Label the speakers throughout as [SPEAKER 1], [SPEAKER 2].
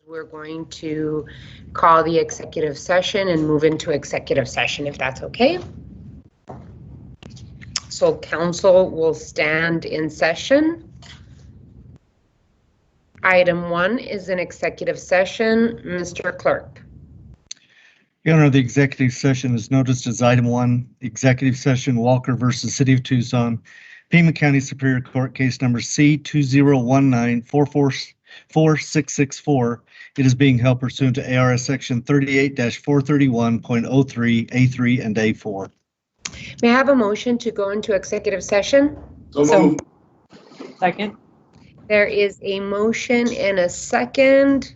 [SPEAKER 1] We're going to call the executive session and move into executive session, if that's okay. So council will stand in session. Item 1 is an executive session. Mr. Clerk.
[SPEAKER 2] Your Honor, the executive session is noticed as item 1, executive session Walker versus City of Tucson, Pima County Superior Court, case number C2019444664. It is being held pursuant to ARS section 38-431.03 A3 and A4.
[SPEAKER 1] May I have a motion to go into executive session?
[SPEAKER 3] So second.
[SPEAKER 1] There is a motion and a second.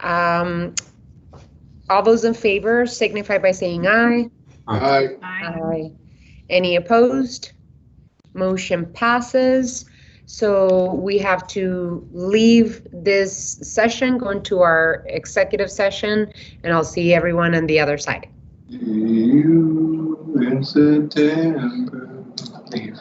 [SPEAKER 1] All those in favor signify by saying aye.
[SPEAKER 3] Aye.
[SPEAKER 1] Aye. Any opposed? Motion passes. So we have to leave this session, go into our executive session, and I'll see everyone on the other side.
[SPEAKER 4] You in September. Leave.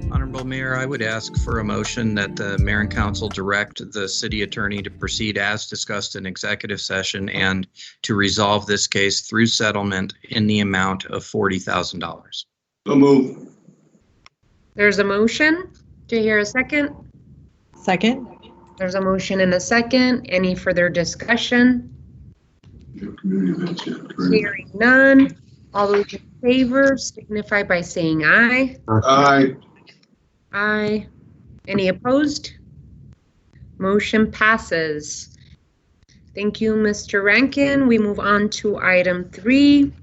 [SPEAKER 5] Honorable Mayor, I would ask for a motion that the mayor and council direct the city attorney to proceed as discussed in executive session and to resolve this case through settlement in the amount of $40,000.
[SPEAKER 4] So move.
[SPEAKER 1] There's a motion. Do you hear a second?
[SPEAKER 3] Second.
[SPEAKER 1] There's a motion and a second. Any further discussion?
[SPEAKER 4] Your community events yet, correct?
[SPEAKER 1] Hearing none. All those in favor signify by saying aye.
[SPEAKER 4] Aye.
[SPEAKER 1] Aye. Any opposed? Motion passes. Thank you, Mr. Rankin. We move on to item 3. There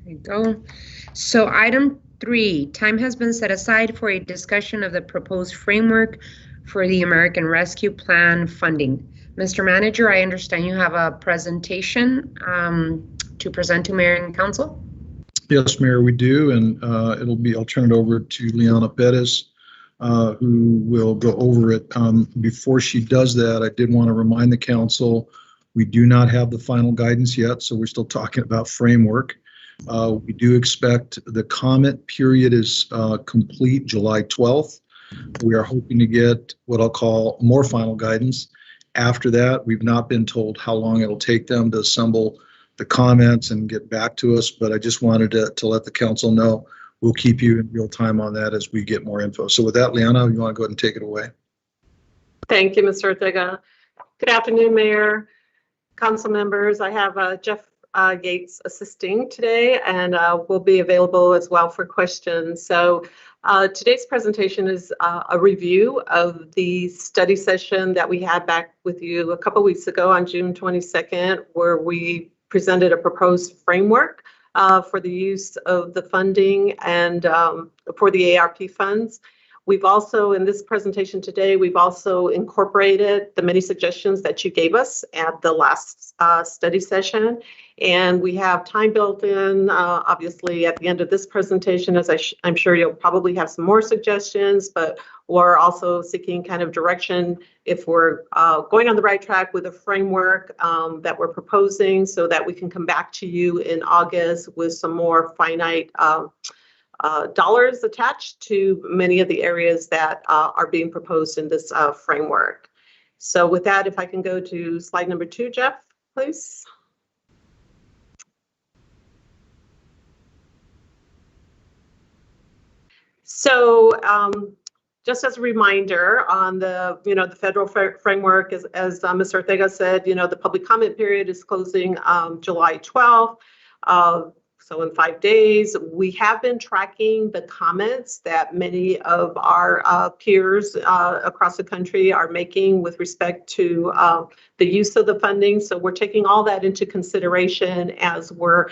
[SPEAKER 1] you go. So item 3, time has been set aside for a discussion of the proposed framework for the American Rescue Plan funding. Mr. Manager, I understand you have a presentation to present to Mayor and Council.
[SPEAKER 6] Yes, Mayor, we do, and I'll turn it over to Liana Perez, who will go over it. Before she does that, I did want to remind the council, we do not have the final guidance yet, so we're still talking about framework. We do expect the comment period is complete July 12th. We are hoping to get what I'll call more final guidance. After that, we've not been told how long it'll take them to assemble the comments and get back to us, but I just wanted to let the council know we'll keep you in real time on that as we get more info. So with that, Liana, you want to go ahead and take it away?
[SPEAKER 7] Thank you, Mr. Ortega. Good afternoon, Mayor, council members. I have Jeff Gates assisting today and will be available as well for questions. So today's presentation is a review of the study session that we had back with you a couple weeks ago on June 22nd, where we presented a proposed framework for the use of the funding and for the ARP funds. We've also, in this presentation today, we've also incorporated the many suggestions that you gave us at the last study session. And we have time built in, obviously, at the end of this presentation, as I'm sure you'll probably have some more suggestions, but we're also seeking kind of direction if we're going on the right track with a framework that we're proposing so that we can come back to you in August with some more finite dollars attached to many of the areas that are being proposed in this framework. So with that, if I can go to slide number 2, Jeff, please. So just as a reminder on the, the federal framework, as Mr. Ortega said, the public comment period is closing July 12th. So in 5 days, we have been tracking the comments that many of our peers across the country are making with respect to the use of the funding. So we're taking all that into consideration as we're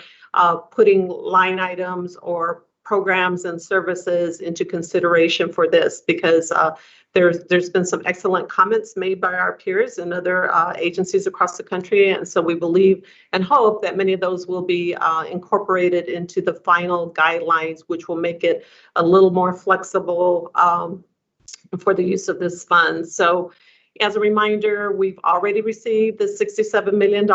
[SPEAKER 7] putting line items or programs and services into consideration for this, because there's been some excellent comments made by our peers and other agencies across the country. And so we believe and hope that many of those will be incorporated into the final guidelines, which will make it a little more flexible for the use of this fund. So as a reminder, we've already received the $67 million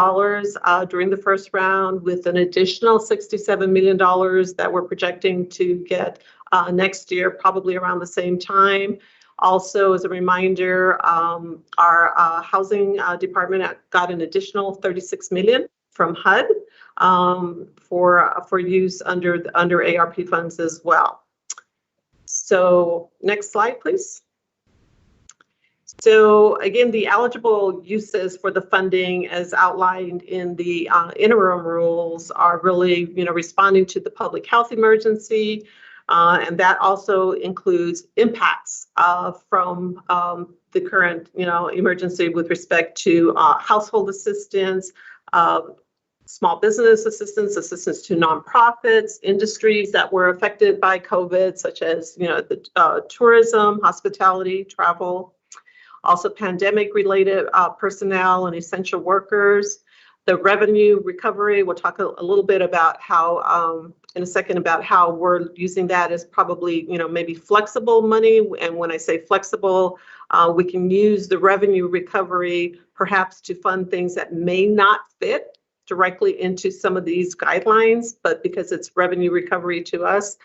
[SPEAKER 7] during the first round, with an additional $67 million that we're projecting to get next year, probably around the same time. Also, as a reminder, our housing department got an additional $36 million from HUD for use under ARP funds as well. So next slide, please. So again, the eligible uses for the funding as outlined in the interim rules are really, responding to the public health emergency, and that also includes impacts from the current, emergency with respect to household assistance, small business assistance, assistance to nonprofits, industries that were affected by COVID, such as, the tourism, hospitality, travel. Also pandemic-related personnel and essential workers. The revenue recovery, we'll talk a little bit about how, in a second, about how we're using that as probably, maybe flexible money. And when I say flexible, we can use the revenue recovery perhaps to fund things that may not fit directly into some of these guidelines, but because it's revenue recovery to us,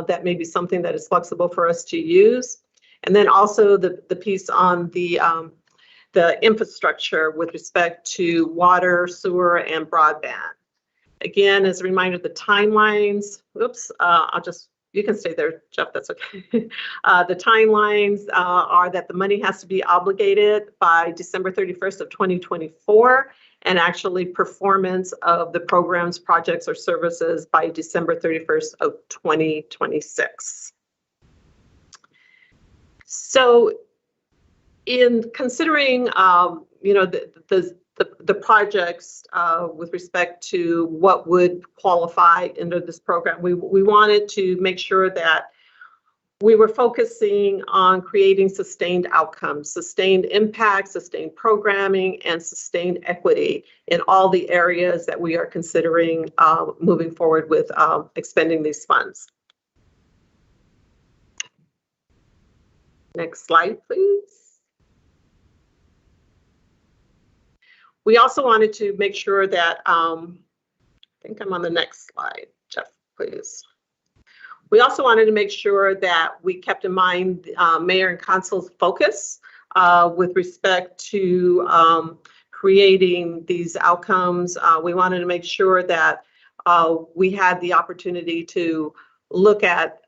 [SPEAKER 7] that may be something that is flexible for us to use. And then also the piece on the infrastructure with respect to water, sewer, and broadband. Again, as a reminder, the timelines, you can stay there, Jeff, that's okay. The timelines are that the money has to be obligated by December 31st of 2024, and actually performance of the programs, projects, or services by December 31st of 2026. So in considering, the projects with respect to what would qualify under this program, we wanted to make sure that we were focusing on creating sustained outcomes, sustained impact, sustained programming, and sustained equity in all the areas that we are considering moving forward with expending these funds. Next slide, please. We also wanted to make sure that, I think I'm on the next slide, Jeff, please. We also wanted to make sure that we kept in mind Mayor and Council's focus with respect to creating these outcomes. We wanted to make sure that we had the opportunity to look at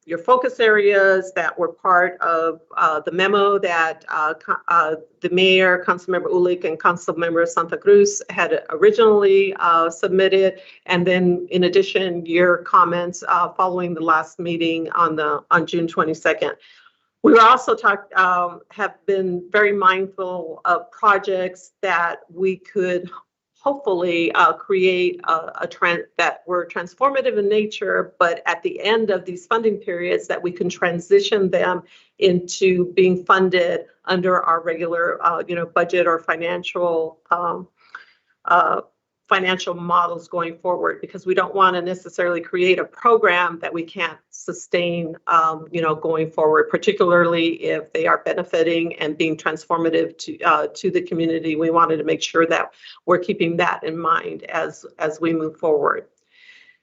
[SPEAKER 7] your focus areas that were part of the memo that the mayor, Councilmember Ulick, and Councilmember Santa Cruz had originally submitted, and then in addition, your comments following the last meeting on June 22nd. We were also have been very mindful of projects that we could hopefully create a trend that were transformative in nature, but at the end of these funding periods that we can transition them into being funded under our regular, budget or financial models going forward, because we don't want to necessarily create a program that we can't sustain, going forward, particularly if they are benefiting and being transformative to the community. We wanted to make sure that we're keeping that in mind as we move forward.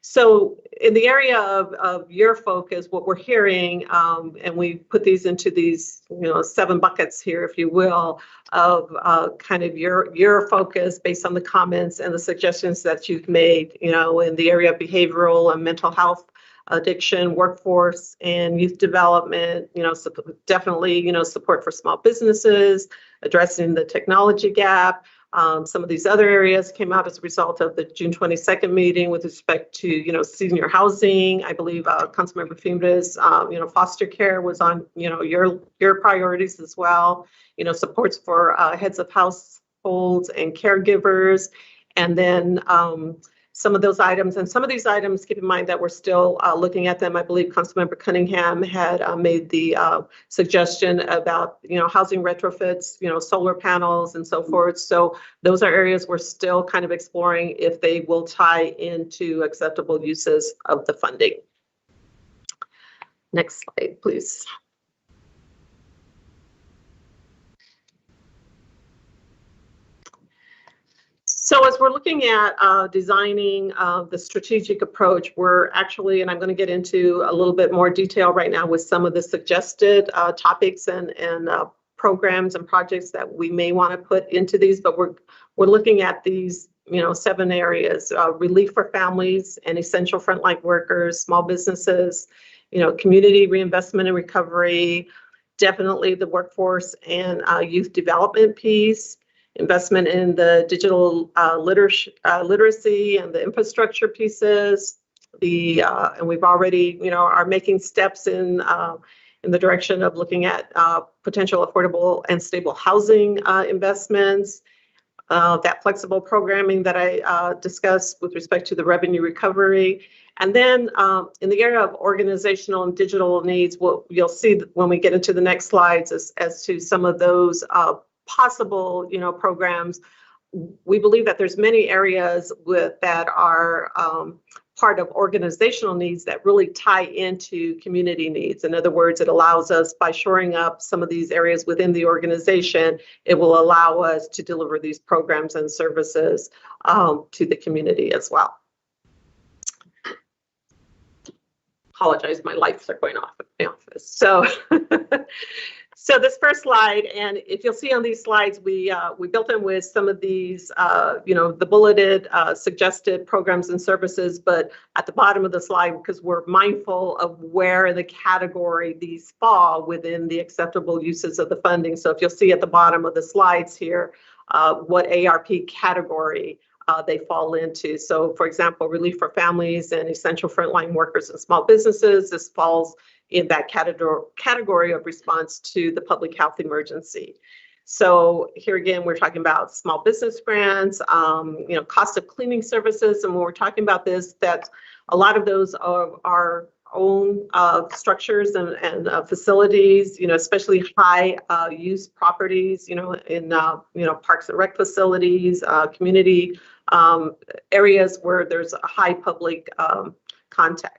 [SPEAKER 7] So in the area of your focus, what we're hearing, and we put these into these, 7 buckets here, if you will, of kind of your focus based on the comments and the suggestions that you've made, in the area of behavioral and mental health, addiction, workforce, and youth development, definitely, support for small businesses, addressing the technology gap. Some of these other areas came out as a result of the June 22nd meeting with respect to, senior housing. I believe Councilmember Fimbres, foster care was on, your priorities as well. Supports for heads of households and caregivers, and then some of those items. And some of these items, keep in mind that we're still looking at them. I believe Councilmember Cunningham had made the suggestion about, housing retrofits, solar panels and so forth. So those are areas we're still kind of exploring if they will tie into acceptable uses of the funding. Next slide, please. So So as we're looking at designing the strategic approach, we're actually, and I'm going to get into a little bit more detail right now with some of the suggested topics and programs and projects that we may want to put into these, but we're looking at these, 7 areas: relief for families and essential frontline workers, small businesses, community reinvestment and recovery, definitely the workforce and youth development piece, investment in the digital literacy and the infrastructure pieces, and we've already, are making steps in the direction of looking at potential affordable and stable housing investments, that flexible programming that I discussed with respect to the revenue recovery. And then in the area of organizational and digital needs, what you'll see when we get into the next slides as to some of those possible, programs. We believe that there's many areas that are part of organizational needs that really tie into community needs. In other words, it allows us, by shoring up some of these areas within the organization, it will allow us to deliver these programs and services to the community as well. Apologize, my lights are going off in the office. So, so this first slide, and if you'll see on these slides, we built in with some of these, the bulleted suggested programs and services, but at the bottom of the slide, because we're mindful of where in the category these fall within the acceptable uses of the funding. So if you'll see at the bottom of the slides here, what ARP category they fall into. So for example, relief for families and essential frontline workers and small businesses, this falls in that category of response to the public health emergency. So here again, we're talking about small business grants, cost of cleaning services. And when we're talking about this, that a lot of those are our own structures and facilities, especially high use properties, in parks and rec facilities, community areas where there's a high public contact.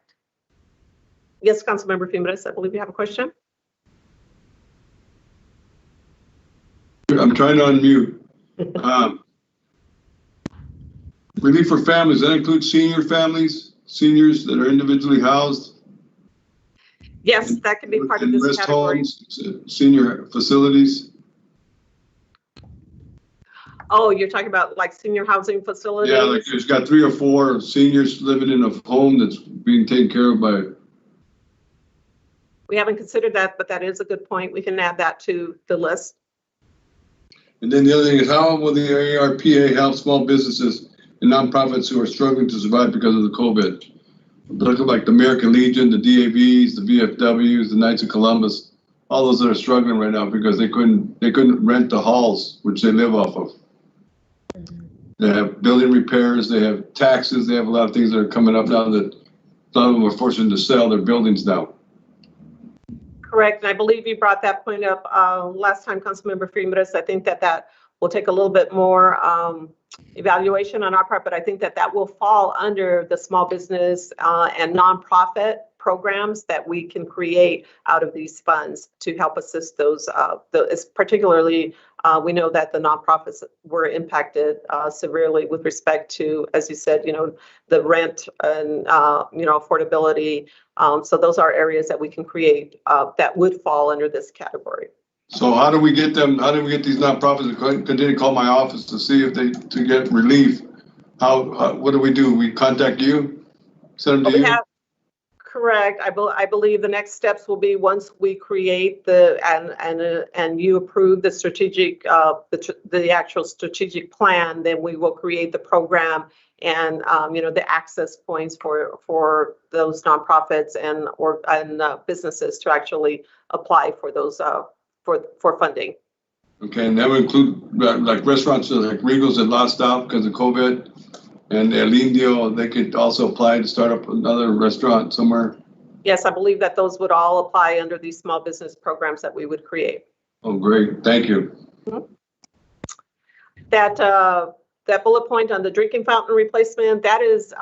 [SPEAKER 7] Yes, Councilmember Fimbres, I believe you have a question.
[SPEAKER 4] I'm trying to unmute. Relief for families, that includes senior families, seniors that are individually housed?
[SPEAKER 7] Yes, that can be part of this
[SPEAKER 4] rest
[SPEAKER 7] category.
[SPEAKER 4] Homes, senior facilities?
[SPEAKER 7] Oh, you're talking about like senior housing facilities?
[SPEAKER 4] Yeah, like there's got 3 or 4 seniors living in a home that's being taken care of by.
[SPEAKER 7] We haven't considered that, but that is a good point. We can add that to the list.
[SPEAKER 4] And then the other thing is, how will the ARPA help small businesses and nonprofits who are struggling to survive because of the COVID? Look at like the American Legion, the DAVs, the VFWs, the Knights of Columbus, all those that are struggling right now because they couldn't rent the halls which they live off of. They have building repairs, they have taxes, they have a lot of things that are coming up now that some of them are forced to sell their buildings now.
[SPEAKER 7] Correct, and I believe you brought that point up last time, Councilmember Fimbres. I think that will take a little bit more evaluation on our part, but I think that will fall under the small business and nonprofit programs that we can create out of these funds to help assist those. Particularly, we know that the nonprofits were impacted severely with respect to, as you said, the rent and affordability. So those are areas that we can create that would fall under this category.
[SPEAKER 4] So how do we get them? How do we get these nonprofits to continue to call my office to see if to get relief? What do we do? We contact you, send them to you.
[SPEAKER 7] Correct. I believe the next steps will be once we create and you approve the strategic the actual strategic plan, then we will create the program and the access points for those nonprofits and businesses to actually apply for those for funding.
[SPEAKER 4] Okay, and that would include like restaurants like Regals that lost out because of COVID. And El Indio, they could also apply to start up another restaurant somewhere?
[SPEAKER 7] Yes, I believe that those would all apply under these small business programs that we would create.
[SPEAKER 4] Oh, great. Thank you.
[SPEAKER 7] Mm-hmm. That bullet point on the drinking fountain replacement, that is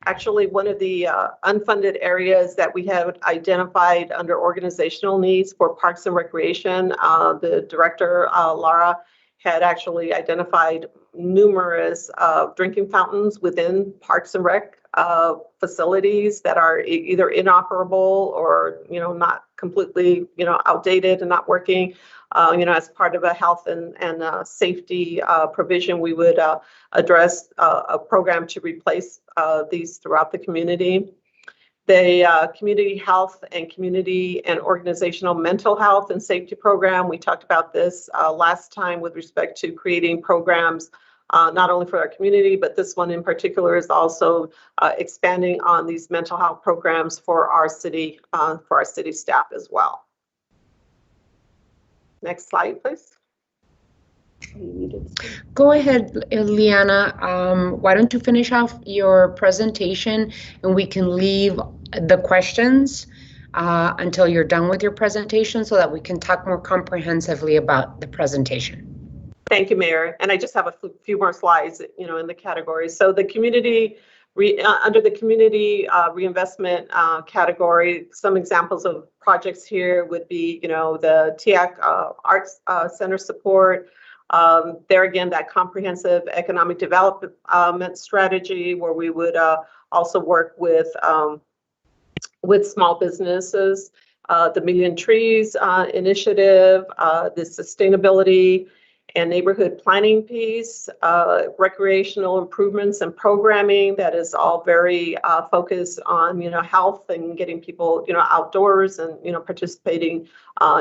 [SPEAKER 7] actually one of the unfunded areas that we have identified under organizational needs for Parks and Recreation. The director, Laura, had actually identified numerous drinking fountains within Parks and Rec facilities that are either inoperable or, not completely, outdated and not working. As part of a health and safety provision, we would address a program to replace these throughout the community. The community health and community and organizational mental health and safety program, we talked about this last time with respect to creating programs not only for our community, but this one in particular is also expanding on these mental health programs for our city staff as well. Next slide, please.
[SPEAKER 1] Go ahead, Liana. Why don't you finish off your presentation and we can leave the questions until you're done with your presentation so that we can talk more comprehensively about the presentation.
[SPEAKER 7] Thank you, Mayor. And I just have a few more slides, in the categories. So the community, under the community reinvestment category, some examples of projects here would be, the TIAC Arts Center support. There again, that comprehensive economic development strategy where we would also work with small businesses, the Million Trees initiative, the sustainability and neighborhood planning piece, recreational improvements and programming that is all very focused on, health and getting people, outdoors and, participating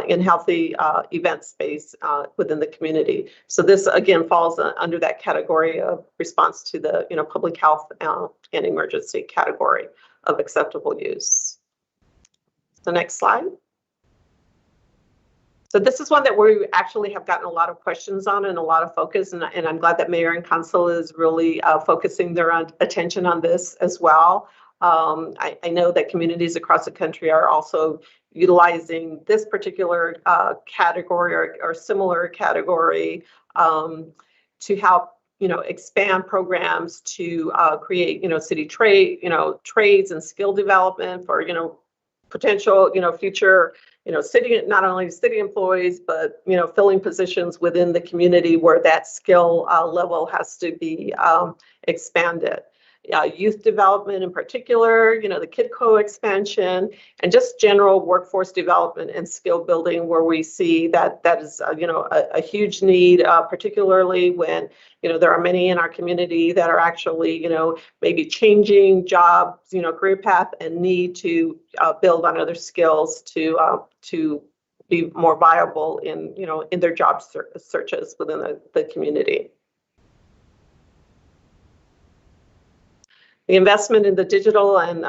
[SPEAKER 7] in healthy event space within the community. So this again falls under that category of response to the, public health and emergency category of acceptable use. The next slide. So this is one that we actually have gotten a lot of questions on and a lot of focus, and I'm glad that Mayor and Council is really focusing their attention on this as well. I know that communities across the country are also utilizing this particular category or similar category to help, expand programs to create, city trades and skill development for, potential, future, city, not only city employees, but, filling positions within the community where that skill level has to be expanded. Youth development in particular, the KidCo expansion, and just general workforce development and skill building where we see that is, a huge need, particularly when, there are many in our community that are actually, maybe changing jobs, career path and need to build on other skills to be more viable in, in their job searches within the community. The investment in the digital and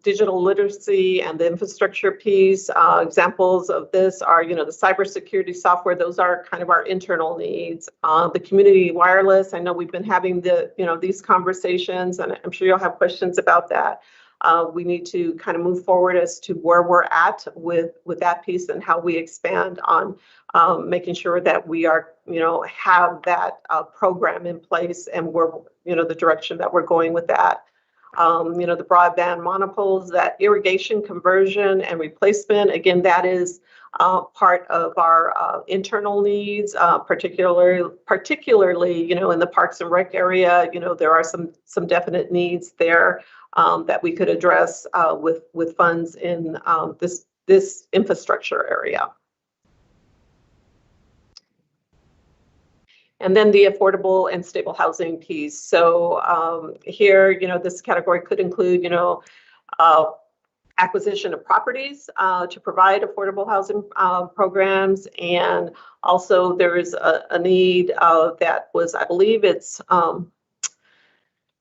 [SPEAKER 7] digital literacy and the infrastructure piece, examples of this are, the cybersecurity software. Those are kind of our internal needs. The community wireless. I know we've been having these conversations, and I'm sure you'll have questions about that. We need to kind of move forward as to where we're at with that piece and how we expand on making sure that we are, have that program in place and we're, the direction that we're going with that. The broadband monopoles, that irrigation conversion and replacement. Again, that is part of our internal needs, particularly, in the Parks and Rec area. There are some definite needs there that we could address with funds in this infrastructure area. And then the affordable and stable housing piece. So here, this category could include, acquisition of properties to provide affordable housing programs. And also there is a need that was, I believe it's,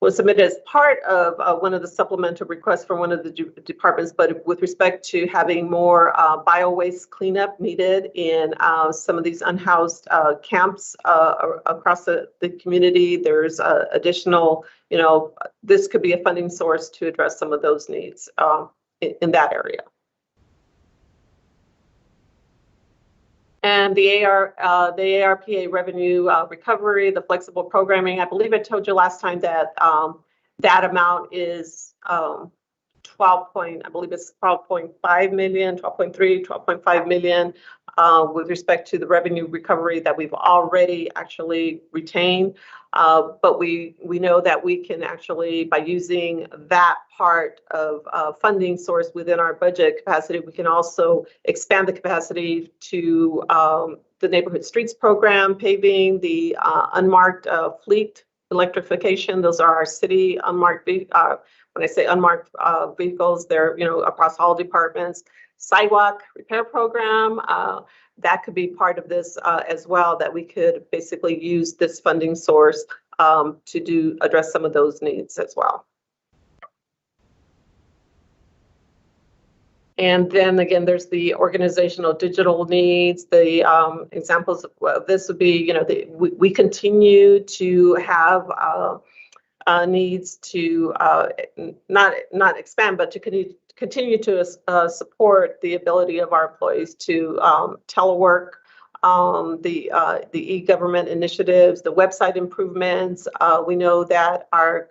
[SPEAKER 7] was submitted as part of one of the supplemental requests from one of the departments, but with respect to having more bio-waste cleanup needed in some of these unhoused camps across the community. There's additional, this could be a funding source to address some of those needs in that area. And the ARPA revenue recovery, the flexible programming. I believe I told you last time that that amount is 12.5 million, 12.3, 12.5 million. with respect to the revenue recovery that we've already actually retained. But we know that we can actually, by using that part of funding source within our budget capacity, we can also expand the capacity to the neighborhood streets program, paving, the unmarked fleet electrification. Those are our city unmarked, when I say unmarked vehicles, they're, across all departments. Sidewalk repair program, that could be part of this as well, that we could basically use this funding source to address some of those needs as well. And then again, there's the organizational digital needs. The examples of this would be, we continue to have needs to not expand, but to continue to support the ability of our employees to telework, the e-government initiatives, the website improvements. We know that our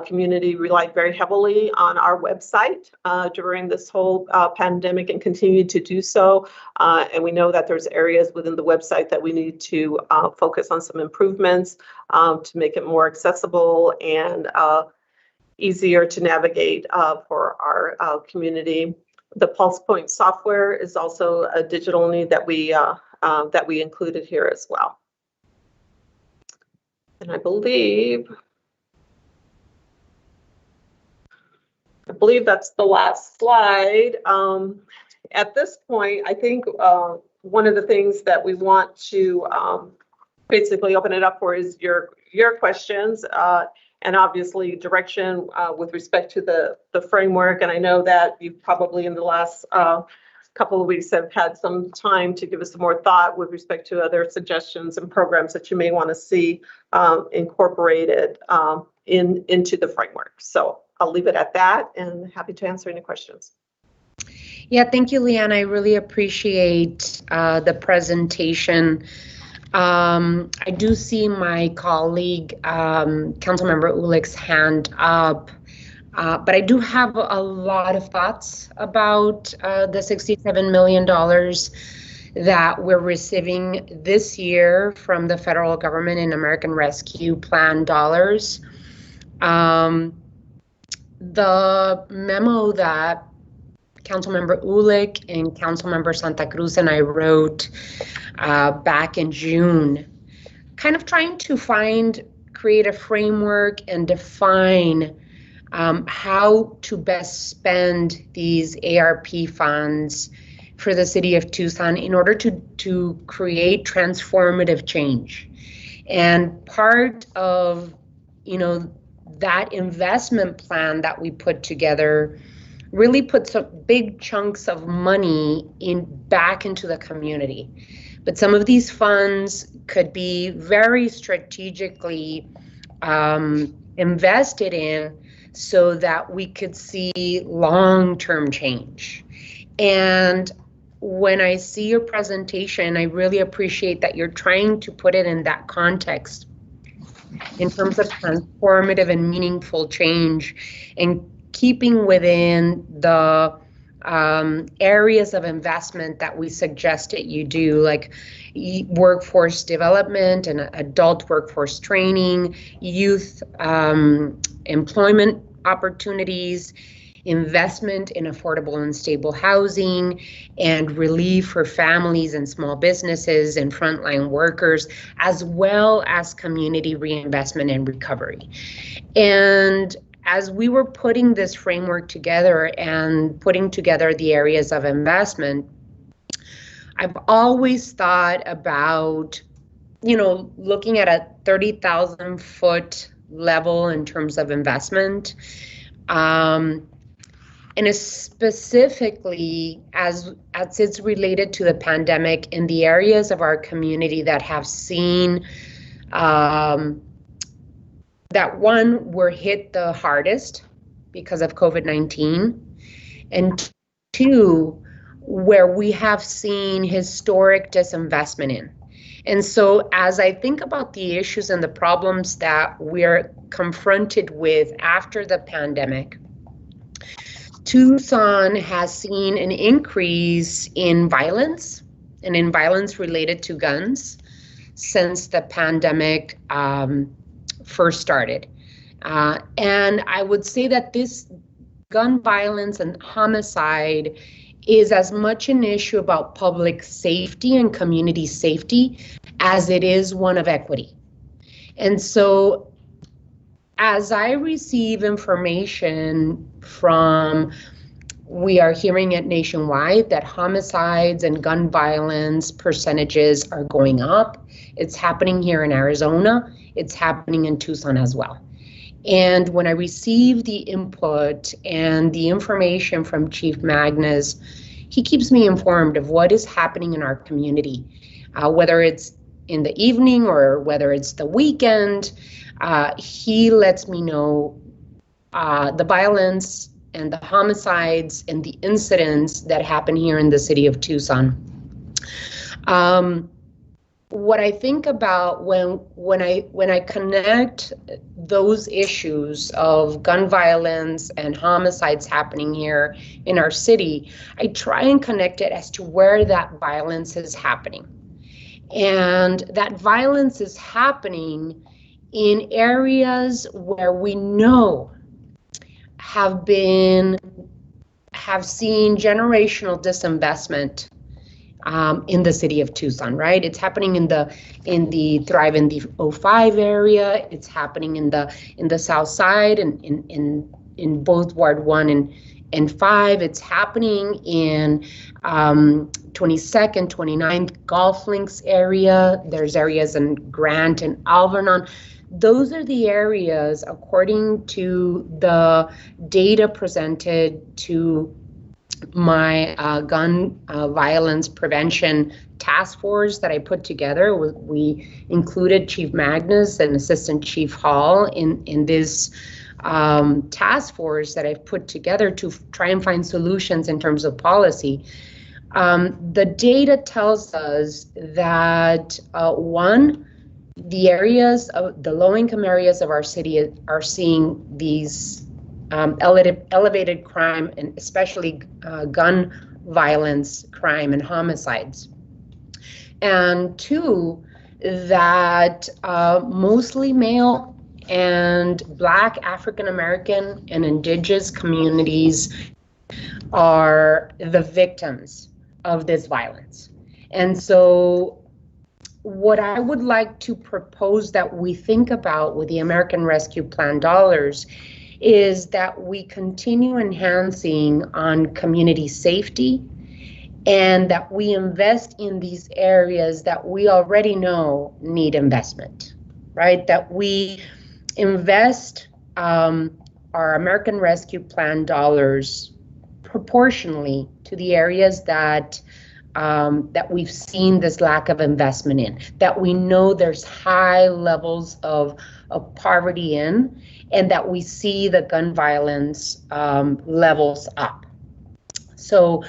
[SPEAKER 7] community relied very heavily on our website during this whole pandemic and continued to do so. And we know that there's areas within the website that we need to focus on some improvements to make it more accessible and easier to navigate for our community. The Pulse Point software is also a digital need that we included here as well. And I believe that's the last slide. At this point, I think one of the things that we want to basically open it up for is your questions and obviously direction with respect to the framework. And I know that you probably in the last couple of weeks have had some time to give us some more thought with respect to other suggestions and programs that you may want to see incorporated into the framework. So I'll leave it at that and happy to answer any questions.
[SPEAKER 1] Yeah, thank you, Leanne. I really appreciate the presentation. I do see my colleague, Councilmember Ulick's hand up, but I do have a lot of thoughts about the $67 million that we're receiving this year from the federal government in American Rescue Plan dollars. The memo that Councilmember Ulick and Councilmember Santa Cruz and I wrote back in June, kind of trying to create a framework and define how to best spend these ARP funds for the city of Tucson in order to create transformative change. And part of, that investment plan that we put together really put some big chunks of money back into the community. But some of these funds could be very strategically invested in so that we could see long-term change. And when I see your presentation, I really appreciate that you're trying to put it in that context in terms of transformative and meaningful change and keeping within the areas of investment that we suggested you do, like workforce development and adult workforce training, youth employment opportunities, investment in affordable and stable housing, and relief for families and small businesses and frontline workers, as well as community reinvestment and recovery. And as we were putting this framework together and putting together the areas of investment, I've always thought about, looking at a 30,000 foot level in terms of investment. And specifically as it's related to the pandemic in the areas of our community that have seen that one were hit the hardest because of COVID-19, and two, where we have seen historic disinvestment in. And so as I think about the issues and the problems that we're confronted with after the pandemic, Tucson has seen an increase in violence and in violence related to guns since the pandemic first started. And I would say that this gun violence and homicide is as much an issue about public safety and community safety as it is one of equity. And so as I receive information from, we are hearing it nationwide that homicides and gun violence percentages are going up. It's happening here in Arizona. It's happening in Tucson as well. And when I receive the input and the information from Chief Magnus, he keeps me informed of what is happening in our community, whether it's in the evening or whether it's the weekend. He lets me know the violence and the homicides and the incidents that happen here in the city of Tucson. What I think about when I connect those issues of gun violence and homicides happening here in our city, I try and connect it as to where that violence is happening. And that violence is happening in areas where we know have seen generational disinvestment in the city of Tucson, right? It's happening in the Thrive in the 05 area. It's happening in the South Side and in both Ward 1 and 5. It's happening in 22nd, 29th Golf Links area. There's areas in Grant and Alvernon. Those are the areas, according to the data presented to my gun violence prevention task force that I put together. We included Chief Magnus and Assistant Chief Hall in this task force that I've put together to try and find solutions in terms of policy. The data tells us that one, the areas of the low-income areas of our city are seeing these elevated crime, and especially gun violence, crime, and homicides. And two, that mostly male and Black, African American, and Indigenous communities are the victims of this violence. And so what I would like to propose that we think about with the American Rescue Plan dollars is that we continue enhancing on community safety and that we invest in these areas that we already know need investment, right? That we invest our American Rescue Plan dollars proportionally to the areas that that we've seen this lack of investment in, that we know there's high levels of poverty in, and that we see the gun violence levels up. So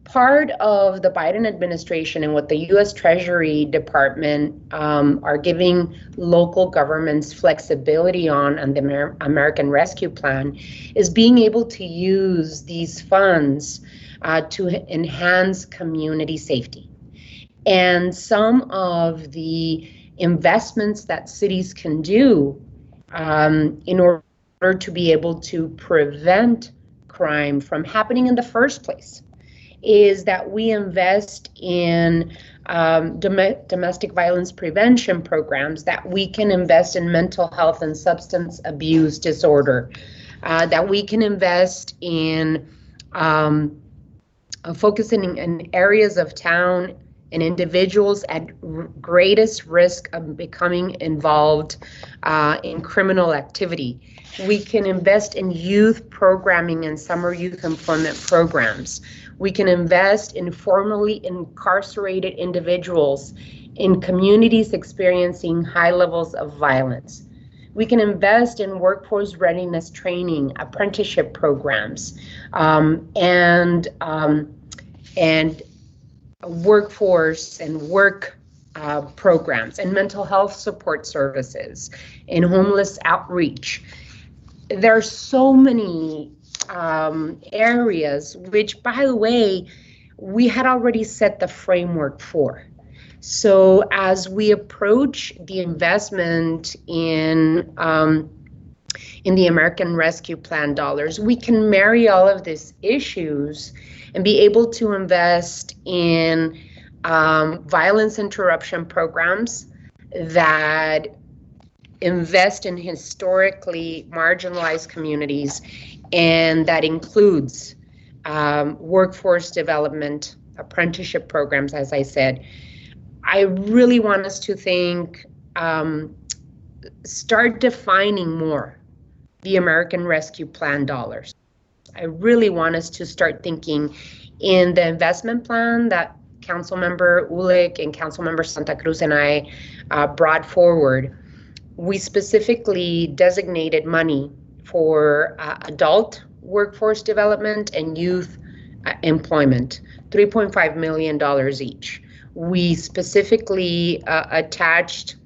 [SPEAKER 1] part of the Biden administration and what the U.S. Treasury Department are giving local governments flexibility on the American Rescue Plan is being able to use these funds to enhance community safety. And some of the investments that cities can do in order to be able to prevent crime from happening in the first place is that we invest in domestic violence prevention programs, that we can invest in mental health and substance abuse disorder, that we can invest in focusing in areas of town and individuals at greatest risk of becoming involved in criminal activity. We can invest in youth programming and summer youth employment programs. We can invest in formerly incarcerated individuals in communities experiencing high levels of violence. We can invest in workforce readiness training, apprenticeship programs, and workforce and work programs, and mental health support services, and homeless outreach. There are so many areas, which, by the way, we had already set the framework for. So as we approach the investment in the American Rescue Plan dollars, we can marry all of these issues and be able to invest in violence interruption programs that invest in historically marginalized communities, and that includes workforce development, apprenticeship programs, as I said. I really want us to think, start defining more the American Rescue Plan dollars. I really want us to start thinking in the investment plan that Councilmember Ulick and Councilmember Santa Cruz and I brought forward. We specifically designated money for adult workforce development and youth employment, $3.5 million each. We specifically attached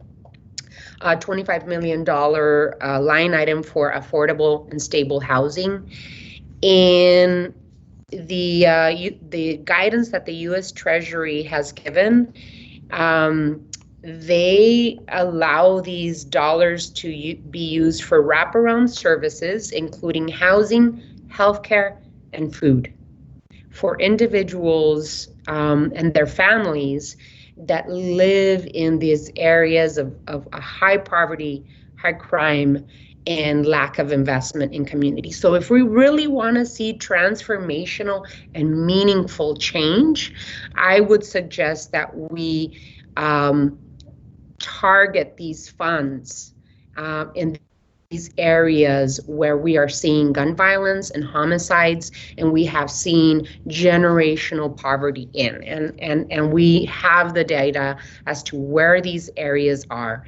[SPEAKER 1] a $25 million line item for affordable and stable housing. In the guidance that the U.S. Treasury has given, they allow these dollars to be used for wraparound services, including housing, healthcare, and food for individuals and their families that live in these areas of high poverty, high crime, and lack of investment in community. So if we really want to see transformational and meaningful change, I would suggest that we target these funds in these areas where we are seeing gun violence and homicides, and we have seen generational poverty in, and we have the data as to where these areas are.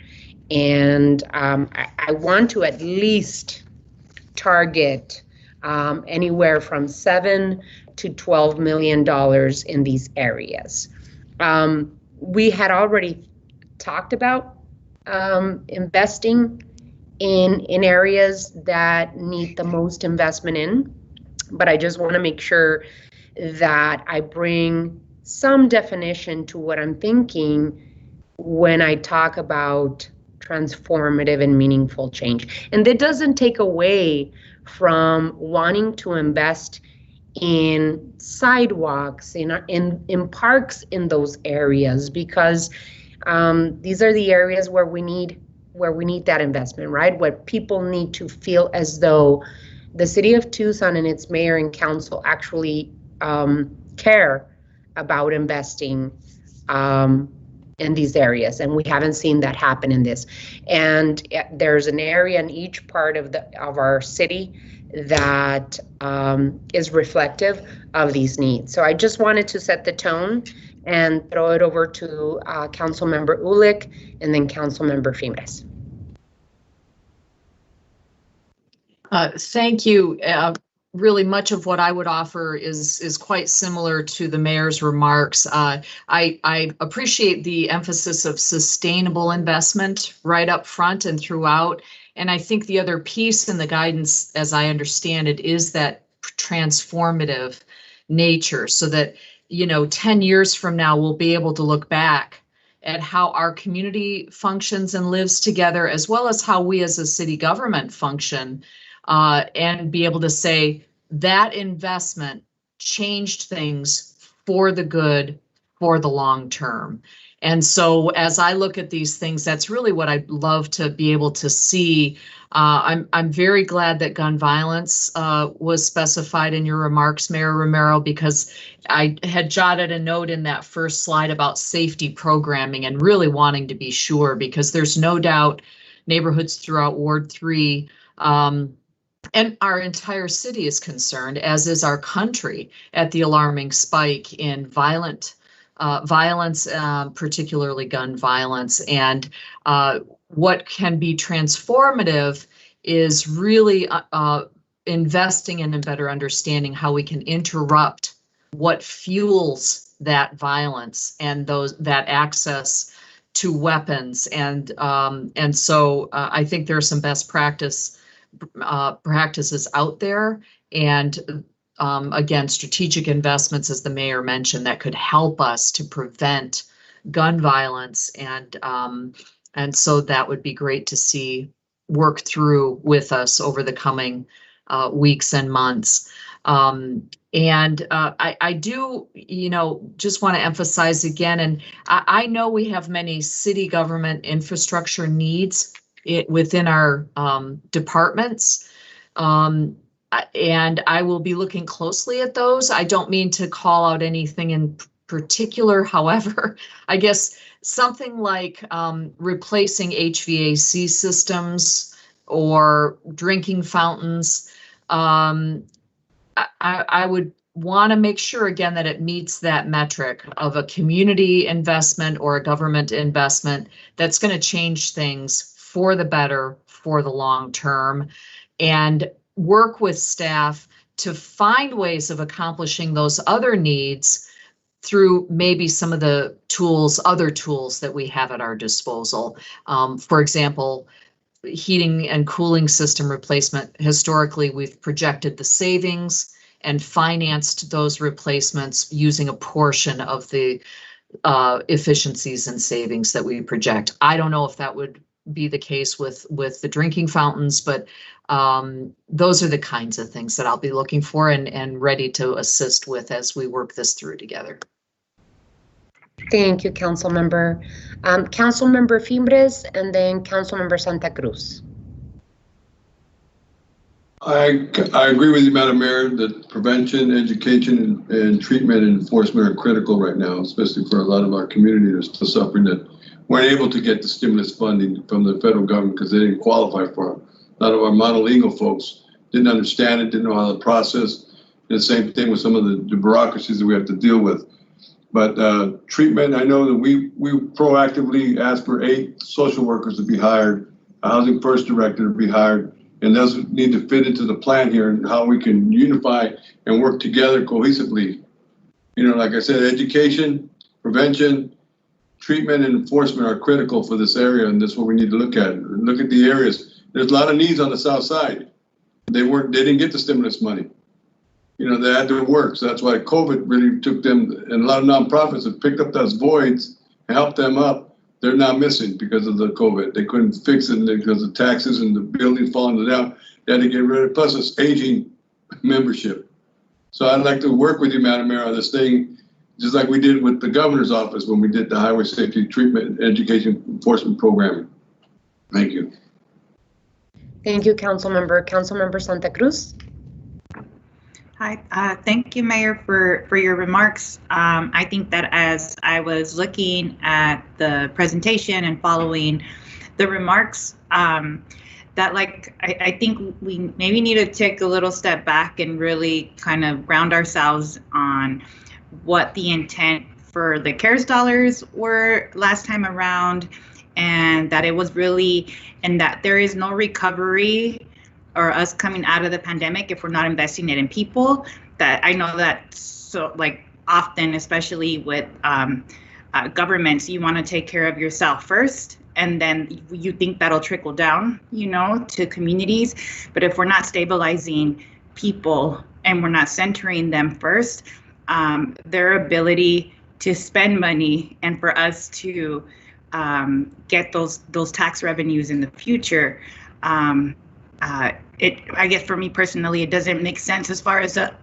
[SPEAKER 1] And I want to at least target anywhere from $7 to $12 million in these areas. We had already talked about investing in areas that need the most investment in, but I just want to make sure that I bring some definition to what I'm thinking when I talk about transformative and meaningful change. And that doesn't take away from wanting to invest in sidewalks, in parks in those areas, because these are the areas where we need that investment, right? Where people need to feel as though the city of Tucson and its mayor and council actually care about investing in these areas, and we haven't seen that happen in this. And there's an area in each part of our city that is reflective of these needs. So I just wanted to set the tone and throw it over to Councilmember Ulick and then Councilmember Fimres.
[SPEAKER 3] Thank you. Really, much of what I would offer is quite similar to the mayor's remarks. I appreciate the emphasis of sustainable investment right up front and throughout. And I think the other piece in the guidance, as I understand it, is that transformative nature, so that 10 years from now, we'll be able to look back at how our community functions and lives together, as well as how we as a city government function, and be able to say that investment changed things for the good, for the long term. And so as I look at these things, that's really what I'd love to be able to see. I'm very glad that gun violence was specified in your remarks, Mayor Romero, because I had jotted a note in that first slide about safety programming and really wanting to be sure, because there's no doubt neighborhoods throughout Ward 3 and our entire city is concerned, as is our country, at the alarming spike in violence, particularly gun violence. And what can be transformative is really investing in a better understanding how we can interrupt what fuels that violence and that access to weapons. And so I think there are some best practices out there, and again, strategic investments, as the mayor mentioned, that could help us to prevent gun violence, and so that would be great to see work through with us over the coming weeks and months. I do, just want to emphasize again, and I know we have many city government infrastructure needs within our departments. And I will be looking closely at those. I don't mean to call out anything in particular. However, I guess something like replacing HVAC systems or drinking fountains. I would want to make sure, again, that it meets that metric of a community investment or a government investment that's going to change things for the better, for the long term, and work with staff to find ways of accomplishing those other needs through maybe some of the other tools that we have at our disposal. For example, heating and cooling system replacement. Historically, we've projected the savings and financed those replacements using a portion of the efficiencies and savings that we project. I don't know if that would be the case with the drinking fountains, but those are the kinds of things that I'll be looking for and ready to assist with as we work this through together.
[SPEAKER 1] Thank you, Councilmember. Councilmember Fimbres, and then Councilmember Santa Cruz.
[SPEAKER 4] I agree with you, Madam Mayor, that prevention, education, and treatment and enforcement are critical right now, especially for a lot of our community that's still suffering that weren't able to get the stimulus funding from the federal government because they didn't qualify for it. A lot of our monolingual folks didn't understand it, didn't know how to process. And the same thing with some of the bureaucracies that we have to deal with. But treatment, I know that we proactively asked for 8 social workers to be hired, a housing first director to be hired, and those need to fit into the plan here and how we can unify and work together cohesively. Like I said, education, prevention, treatment, and enforcement are critical for this area, and that's what we need to look at. Look at the areas. There's a lot of needs on the south side. They didn't get the stimulus money. They had to work. So that's why COVID really took them, and a lot of nonprofits have picked up those voids and helped them up. They're now missing because of the COVID. They couldn't fix it because of taxes and the building falling down. They had to get rid of it. Plus, it's aging membership. So I'd like to work with you, Madam Mayor, on this thing, just like we did with the governor's office when we did the highway safety treatment education enforcement program. Thank you.
[SPEAKER 1] Thank you, Councilmember. Councilmember Santa Cruz.
[SPEAKER 8] Hi, thank you, Mayor, for your remarks. I think that as I was looking at the presentation and following the remarks, that I think we maybe need to take a little step back and really kind of ground ourselves on what the intent for the CARES dollars were last time around, and that it was really, and that there is no recovery or us coming out of the pandemic if we're not investing it in people. That I know that so often, especially with governments, you want to take care of yourself first, and then you think that'll trickle down, to communities. But if we're not stabilizing people and we're not centering them first, their ability to spend money and for us to get those tax revenues in the future, I guess for me personally, it doesn't make sense as far as a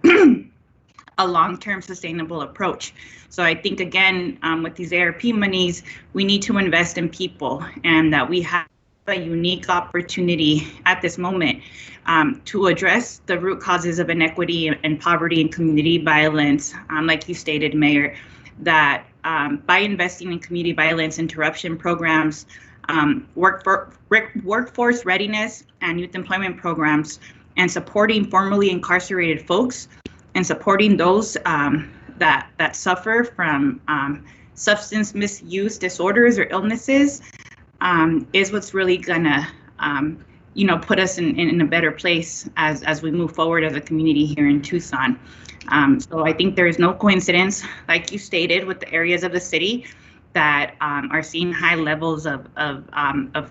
[SPEAKER 8] long-term sustainable approach. So I think, again, with these ARP monies, we need to invest in people, and that we have a unique opportunity at this moment to address the root causes of inequity and poverty and community violence. Like you stated, Mayor, that by investing in community violence interruption programs, workforce readiness and youth employment programs, and supporting formerly incarcerated folks, and supporting those that suffer from substance misuse disorders or illnesses, is what's really gonna put us in a better place as we move forward as a community here in Tucson. So I think there is no coincidence, like you stated, with the areas of the city that are seeing high levels of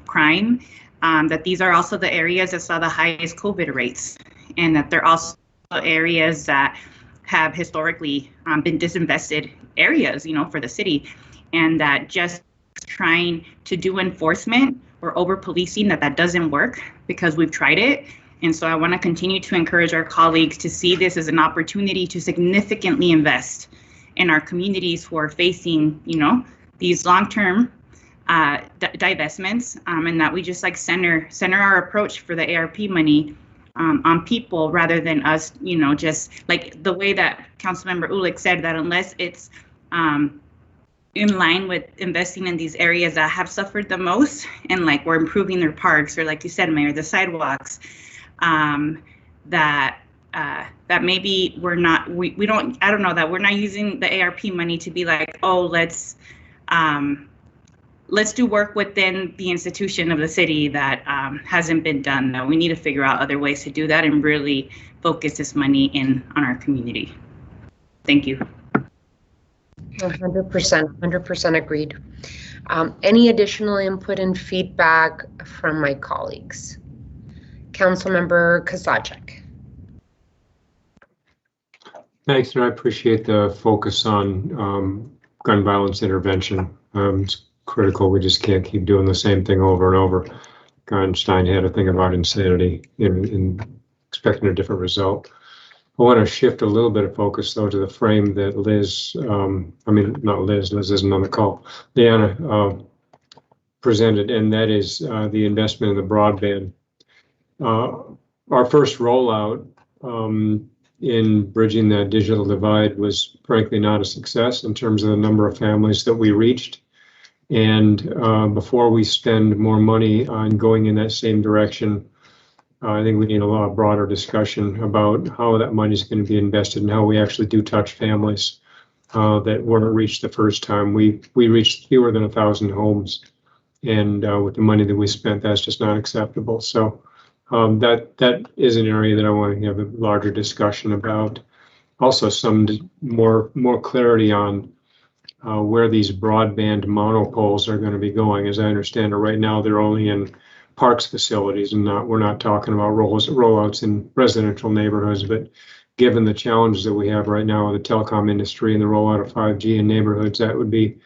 [SPEAKER 8] crime, that these are also the areas that saw the highest COVID rates, and that they're also areas that have historically been disinvested areas, for the city, and that just trying to do enforcement or over policing, that doesn't work, because we've tried it. And so I want to continue to encourage our colleagues to see this as an opportunity to significantly invest in our communities who are facing, these long-term divestments, and that we just center our approach for the ARP money on people, rather than us, just like the way that Councilmember Ulick said, that unless it's in line with investing in these areas that have suffered the most, and we're improving their parks, or like you said, Mayor, the sidewalks, that maybe we're not, we don't, I don't know, that we're not using the ARP money to be like, oh, let's do work within the institution of the city that hasn't been done. No, we need to figure out other ways to do that and really focus this money on our community. Thank you.
[SPEAKER 1] 100% agreed. Any additional input and feedback from my colleagues? Councilmember Kozachik.
[SPEAKER 9] Thanks, and I appreciate the focus on gun violence intervention. It's critical. We just can't keep doing the same thing over and over. Einstein had a thing about insanity in expecting a different result. I want to shift a little bit of focus, though, to the frame that Liz, not Liz isn't on the call, Leanna presented, and that is the investment in the broadband. Our first rollout in bridging that digital divide was frankly not a success in terms of the number of families that we reached. And before we spend more money on going in that same direction, I think we need a lot broader discussion about how that money is going to be invested and how we actually do touch families that weren't reached the first time. We reached fewer than 1,000 homes, and with the money that we spent, that's just not acceptable. So that is an area that I want to have a larger discussion about. Also, some more clarity on where these broadband monopoles are going to be going. As I understand it, right now they're only in parks facilities, and we're not talking about rollouts in residential neighborhoods. But given the challenges that we have right now with the telecom industry and the rollout of 5G in neighborhoods, that would be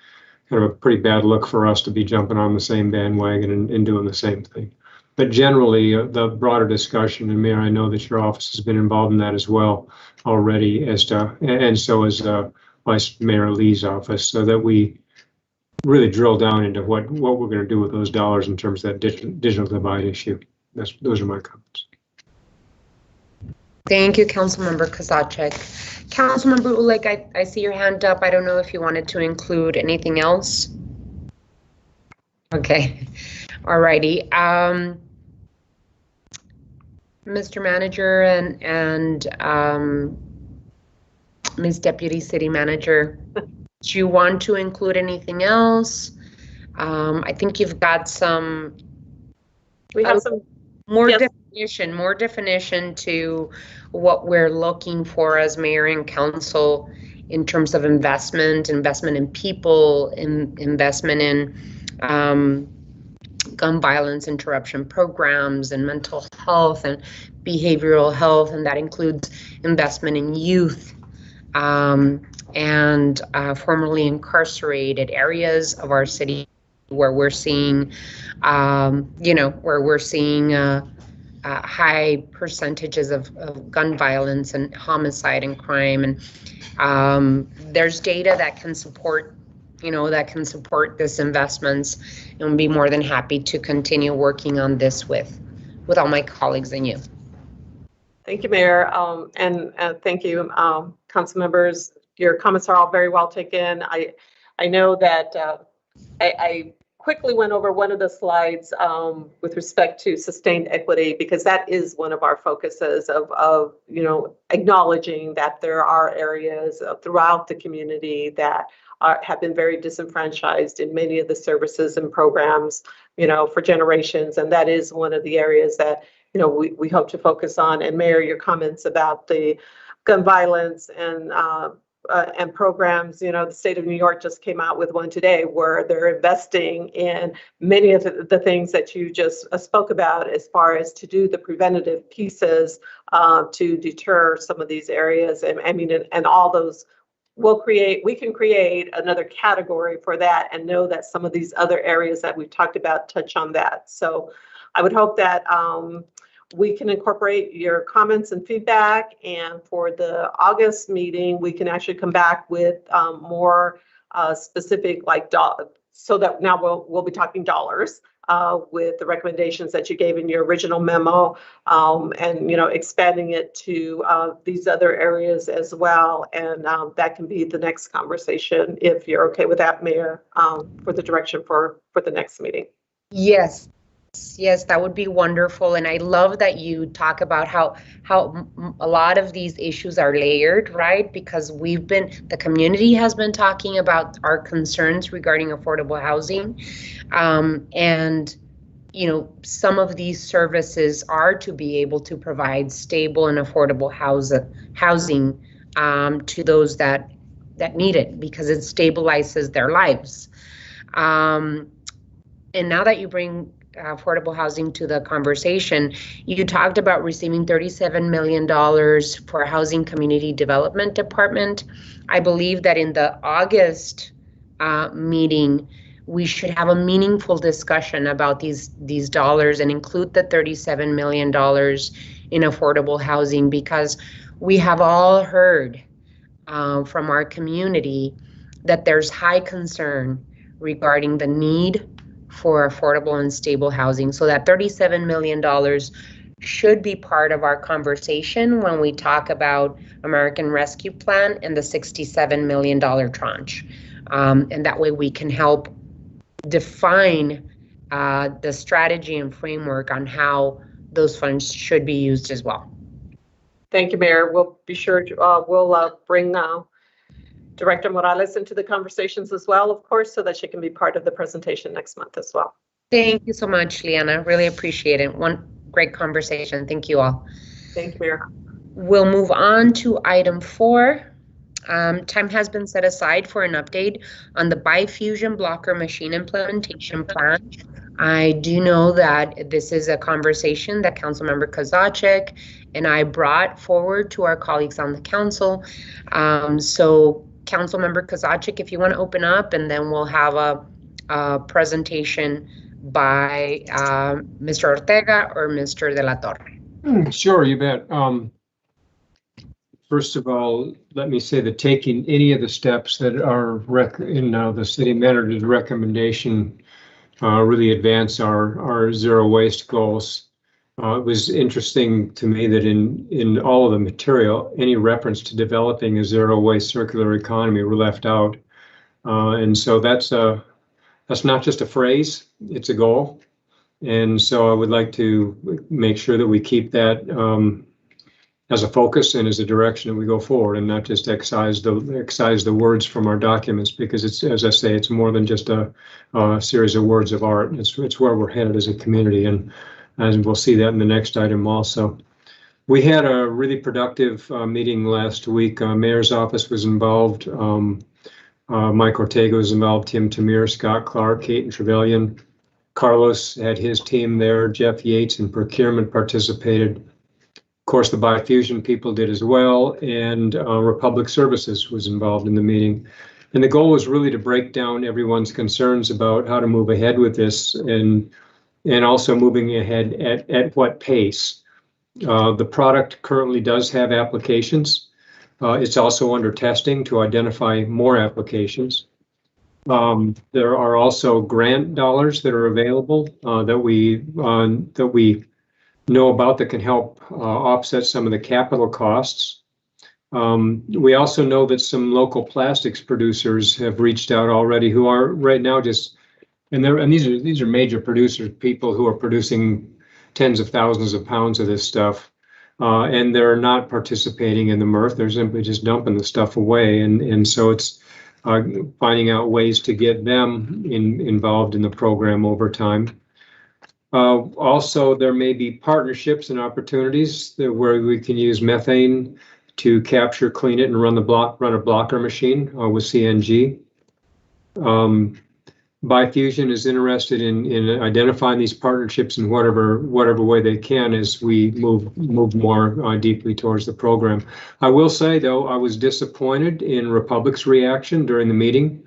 [SPEAKER 9] kind of a pretty bad look for us to be jumping on the same bandwagon and doing the same thing. But generally, the broader discussion, and Mayor, I know that your office has been involved in that as well already, and so is Vice Mayor Lee's office, so that we really drill down into what we're going to do with those dollars in terms of that digital divide issue. Those are my comments.
[SPEAKER 1] Thank you, Councilmember Kozachik. Councilmember Ulick, I see your hand up. I don't know if you wanted to include anything else. Okay, all righty. Mr. Manager and Ms. Deputy City Manager, do you want to include anything else? I think you've got some.
[SPEAKER 7] We have some
[SPEAKER 1] more
[SPEAKER 7] yes.
[SPEAKER 1] more definition to what we're looking for as mayor and council in terms of investment in people, investment in gun violence interruption programs and mental health and behavioral health, and that includes investment in youth and formerly incarcerated areas of our city where we're seeing, high percentages of gun violence and homicide and crime, and there's data that can support this investments, and we'll be more than happy to continue working on this with all my colleagues and you.
[SPEAKER 7] Thank you, Mayor, and thank you, council members. Your comments are all very well taken. I know that I quickly went over one of the slides with respect to sustained equity, because that is one of our focuses of acknowledging that there are areas throughout the community that have been very disenfranchised in many of the services and programs, for generations. And that is one of the areas that, we hope to focus on. And Mayor, your comments about the gun violence and and programs. You know, the state of New York just came out with one today where they're investing in many of the things that you just spoke about, as far as to do the preventative pieces to deter some of these areas. And I mean, and all those we can create another category for that, and know that some of these other areas that we've talked about touch on that. So I would hope that we can incorporate your comments and feedback, and for the August meeting, we can actually come back with more specific, like, so that now we'll be talking dollars with the recommendations that you gave in your original memo, and, you know, expanding it to these other areas as well. And that can be the next conversation, if you're okay with that, Mayor, for the direction for the next meeting.
[SPEAKER 1] Yes. Yes, that would be wonderful. And I love that you talk about how a lot of these issues are layered, right? Because the community has been talking about our concerns regarding affordable housing. And, you know, some of these services are to be able to provide stable and affordable housing to those that need it, because it stabilizes their lives. And now that you bring affordable housing to the conversation, you talked about receiving $37 million for Housing Community Development Department. I believe that in the August meeting, we should have a meaningful discussion about these dollars and include the $37 million in affordable housing, because we have all heard from our community that there's high concern regarding the need for affordable and stable housing. So that $37 million should be part of our conversation when we talk about American Rescue Plan and the $67 million tranche. And that way we can help define the strategy and framework on how those funds should be used as well.
[SPEAKER 7] Thank you, Mayor. We'll be sure to, we'll bring Director Morales into the conversations as well, of course, so that she can be part of the presentation next month as well.
[SPEAKER 1] Thank you so much, Liana. Really appreciate it. One great conversation. Thank you all.
[SPEAKER 7] Thank you, Mayor.
[SPEAKER 1] We'll move on to item 4. Time has been set aside for an update on the Byfusion blocker machine implementation plan. I do know that this is a conversation that Councilmember Kozaczek and I brought forward to our colleagues on the council. So Councilmember Kozaczek, if you want to open up, and then we'll have a presentation by Mr. Ortega or Mr. De La Torre.
[SPEAKER 9] Sure, you bet. First of all, let me say that taking any of the steps that are in the city manager's recommendation really advance our zero waste goals. It was interesting to me that in all of the material, any reference to developing a zero waste circular economy were left out. And so that's not just a phrase, it's a goal. And so I would like to make sure that we keep that as a focus and as a direction that we go forward, and not just excise the words from our documents, because it's, as I say, it's more than just a series of words of art. It's where we're headed as a community, and we'll see that in the next item also. We had a really productive meeting last week. Mayor's office was involved. Mike Ortega was involved, Tim Tamir, Scott Clark, Kate Trevelyan. Carlos had his team there. Jeff Yates in procurement participated. Of course, the Byfusion people did as well, and Republic Services was involved in the meeting. And the goal was really to break down everyone's concerns about how to move ahead with this, and also moving ahead at what pace. The product currently does have applications. It's also under testing to identify more applications. There are also grant dollars that are available that we know about that can help offset some of the capital costs. We also know that some local plastics producers have reached out already, who are right now and these are major producers, people who are producing tens of thousands of pounds of this stuff, and they're not participating in the MRF. They're simply just dumping the stuff away, and so it's finding out ways to get them involved in the program over time. Also, there may be partnerships and opportunities where we can use methane to capture, clean it, and run a blocker machine with CNG. Byfusion is interested in identifying these partnerships in whatever way they can as we move more deeply towards the program. I will say, though, I was disappointed in Republic's reaction during the meeting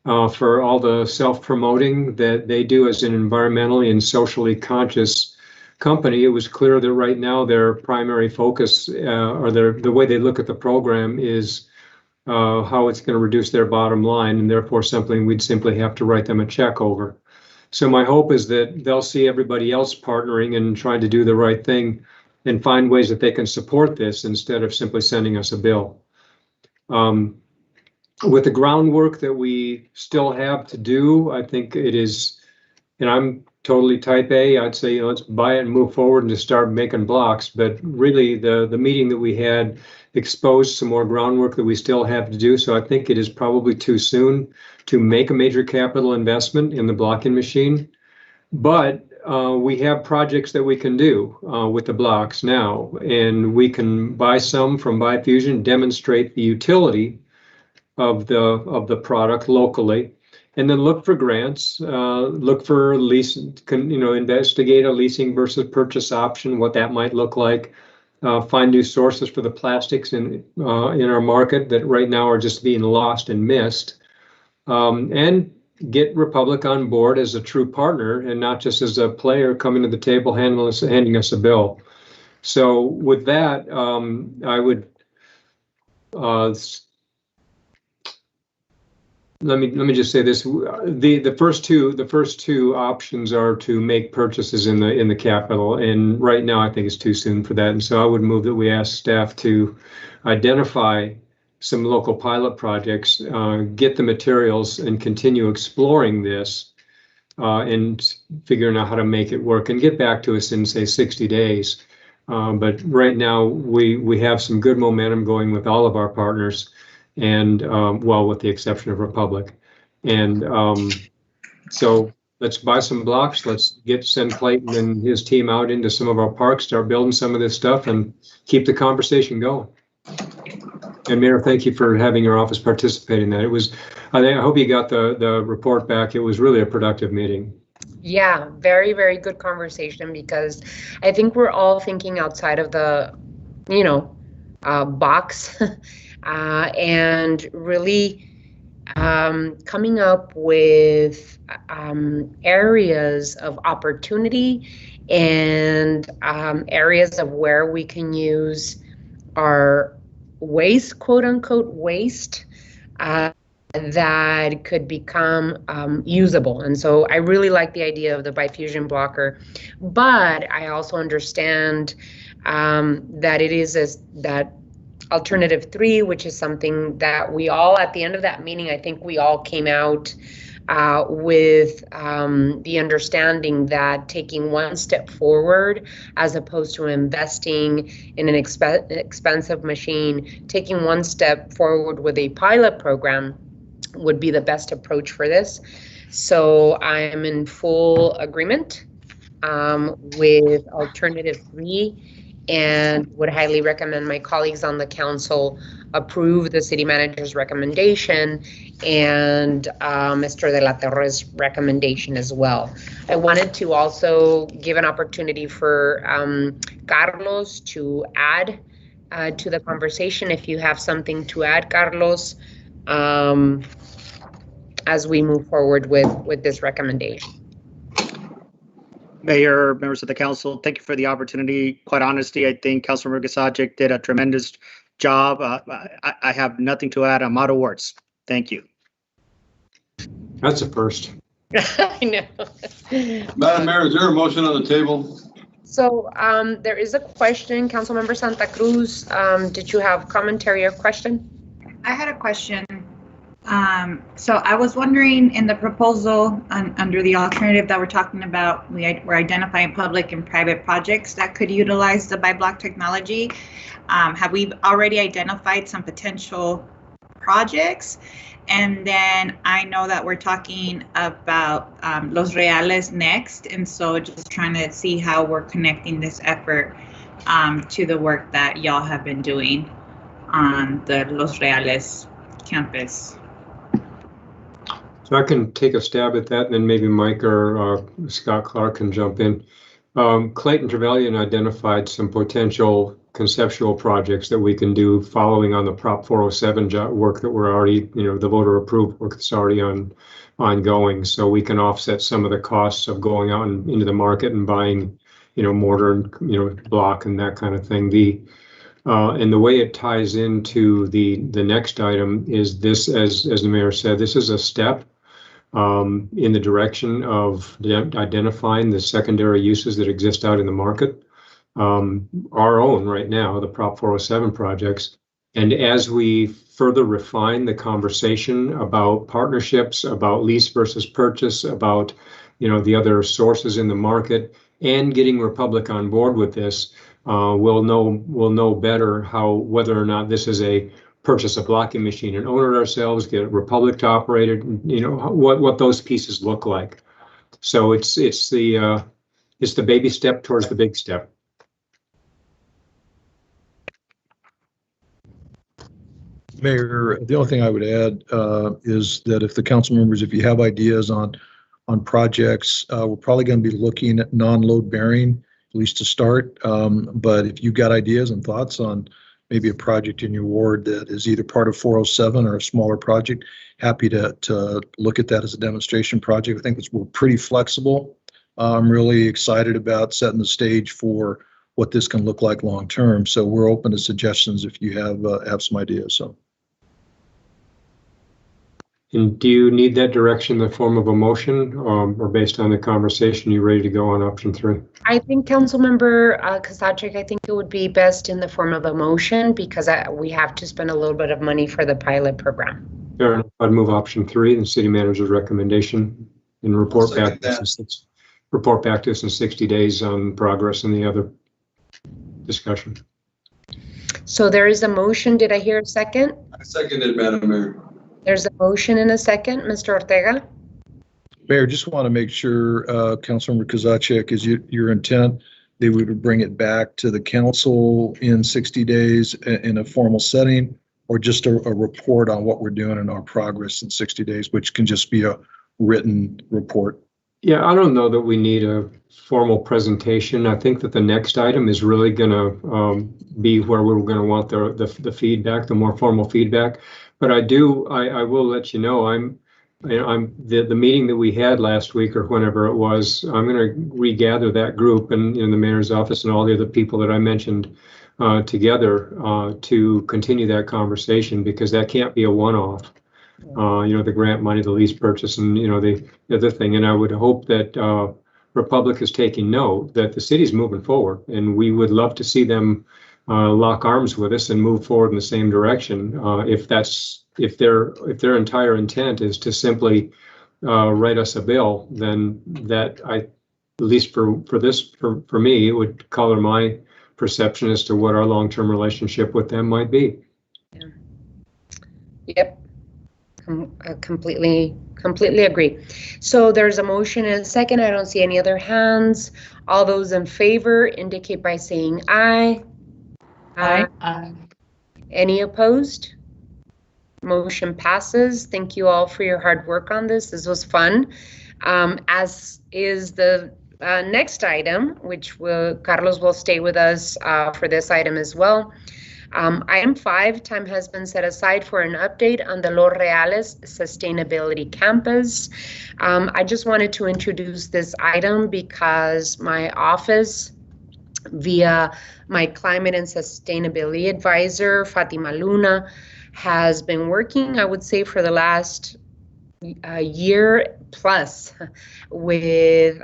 [SPEAKER 9] for all the self-promoting that they do as an environmentally and socially conscious company. It was clear that right now their primary focus or the way they look at the program is how it's going to reduce their bottom line, and therefore something we'd simply have to write them a check over. So my hope is that they'll see everybody else partnering and trying to do the right thing and find ways that they can support this instead of simply sending us a bill. With the groundwork that we still have to do, I think it is, and I'm totally type A, I'd say, let's buy it and move forward and just start making blocks. But really the meeting that we had exposed some more groundwork that we still have to do. So I think it is probably too soon to make a major capital investment in the blocking machine. But we have projects that we can do with the blocks now, and we can buy some from Byfusion, demonstrate the utility of the product locally, and then look for grants, look for lease, investigate a leasing versus purchase option, what that might look like. Find new sources for the plastics in our market that right now are just being lost and missed, and get Republic on board as a true partner and not just as a player coming to the table handing us a bill. So with that, I would let me just say this: the first two options are to make purchases in the capital, and right now I think it's too soon for that. And so I would move that we ask staff to identify some local pilot projects, get the materials, and continue exploring this and figuring out how to make it work, and get back to us in, say, 60 days. But right now we have some good momentum going with all of our partners. And well, with the exception of Republic. And so let's buy some blocks. Let's send Clayton and his team out into some of our parks, start building some of this stuff, and keep the conversation going. And Mayor, thank you for having your office participate in that. It was, I hope you got the report back. It was really a productive meeting.
[SPEAKER 1] Yeah, very, very good conversation, because I think we're all thinking outside of the, box. And really coming up with areas of opportunity and areas of where we can use our waste, quote unquote, waste that could become usable. And so I really like the idea of the Byfusion blocker, but I also understand that it is that alternative 3, which is something that we all, at the end of that meeting, I think we all came out with the understanding that taking one step forward, as opposed to investing in an expensive machine, taking one step forward with a pilot program would be the best approach for this. So I'm in full agreement with alternative 3, and would highly recommend my colleagues on the council approve the city manager's recommendation and Mr. De La Torre's recommendation as well. I wanted to also give an opportunity for Carlos to add to the conversation. If you have something to add, Carlos, as we move forward with this recommendation.
[SPEAKER 10] Mayor, members of the council, thank you for the opportunity. Quite honestly, I think Councilmember Gasajic did a tremendous job. I have nothing to add. I'm out of words. Thank you.
[SPEAKER 9] That's a first.
[SPEAKER 1] I know.
[SPEAKER 4] Madam Mayor, is there a motion on the table?
[SPEAKER 1] So there is a question. Councilmember Santa Cruz, did you have commentary or question?
[SPEAKER 8] I had a question. So I was wondering, in the proposal under the alternative that we're talking about, we're identifying public and private projects that could utilize the BuyBlock technology. Have we already identified some potential projects? And then I know that we're talking about Los Reales next, and so just trying to see how we're connecting this effort to the work that y'all have been doing. on the Los Reales campus.
[SPEAKER 9] So I can take a stab at that, and then maybe Mike or Scott Clark can jump in. Clayton Trevelyan identified some potential conceptual projects that we can do following on the Prop 407 work that we're already, the voter approved work that's already ongoing. So we can offset some of the costs of going out into the market and buying, mortar and, block and that kind of thing. And the way it ties into the next item is this, as the mayor said, this is a step in the direction of identifying the secondary uses that exist out in the market, our own right now, the Prop 407 projects. And as we further refine the conversation about partnerships, about lease versus purchase, about the other sources in the market, and getting Republic on board with this, we'll know better whether or not this is a purchase a blocking machine and own it ourselves, get Republic to operate it, what those pieces look like. So it's the baby step towards the big step.
[SPEAKER 6] Mayor, the only thing I would add is that if the council members, if you have ideas on projects, we're probably going to be looking at non-load bearing, at least to start. But if you've got ideas and thoughts on maybe a project in your ward that is either part of 407 or a smaller project, happy to look at that as a demonstration project. I think we're pretty flexible. I'm really excited about setting the stage for what this can look like long term. So we're open to suggestions if you have some ideas. So.
[SPEAKER 9] And do you need that direction in the form of a motion, or based on the conversation, you ready to go on option 3?
[SPEAKER 1] I think Councilmember Kosacic, I think it would be best in the form of a motion because we have to spend a little bit of money for the pilot program.
[SPEAKER 9] Fair enough. I'd move option 3, the city manager's recommendation, and report back to us in 60 days on progress and the other discussion.
[SPEAKER 1] So there is a motion. Did I hear a second?
[SPEAKER 4] I seconded, Madam Mayor.
[SPEAKER 1] There's a motion and a second. Mr. Ortega?
[SPEAKER 6] Mayor, just want to make sure, Councilmember Kosacic, is your intent that we would bring it back to the council in 60 days in a formal setting, or just a report on what we're doing and our progress in 60 days, which can just be a written report?
[SPEAKER 9] Yeah, I don't know that we need a formal presentation. I think that the next item is really going to be where we're going to want the feedback, the more formal feedback. But I will let you know, the meeting that we had last week or whenever it was, I'm going to regather that group and in the mayor's office and all the other people that I mentioned together to continue that conversation, because that can't be a one-off. The grant money, the lease purchase, and the other thing. And I would hope that Republic is taking note that the city's moving forward, and we would love to see them lock arms with us and move forward in the same direction. If their entire intent is to simply write us a bill, then that at least for me, it would color my perception as to what our long-term relationship with them might be.
[SPEAKER 1] Yeah. Yep. Completely agree. So there's a motion and a second. I don't see any other hands. All those in favor indicate by saying aye.
[SPEAKER 3] Aye.
[SPEAKER 1] Any opposed? Motion passes. Thank you all for your hard work on this. This was fun. As is the next item, which Carlos will stay with us for this item as well. Item 5, time has been set aside for an update on the Los Reales Sustainability Campus. I just wanted to introduce this item because my office, via my climate and sustainability advisor, Fatima Luna, has been working, I would say, for the last year plus with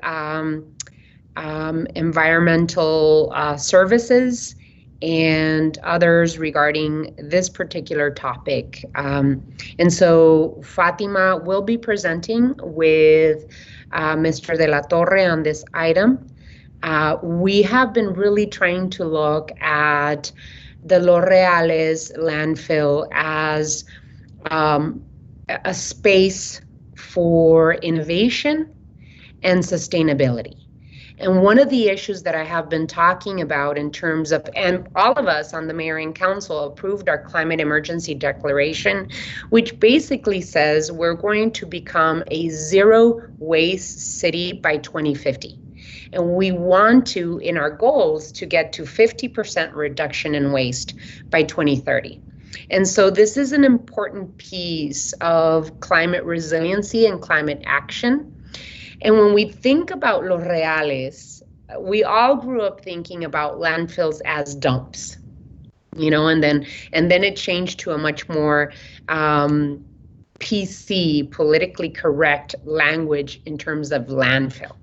[SPEAKER 1] environmental services and others regarding this particular topic. And so Fatima will be presenting with Mr. De La Torre on this item. We have been really trying to look at the Los Reales landfill as a space for innovation and sustainability. And one of the issues that I have been talking about in terms of, and all of us on the mayor and council approved our climate emergency declaration, which basically says we're going to become a zero waste city by 2050. And we want to, in our goals, to get to 50% reduction in waste by 2030. And so this is an important piece of climate resiliency and climate action. And when we think about Los Reales, we all grew up thinking about landfills as dumps, you know, and then it changed to a much more PC, politically correct language in terms of landfill.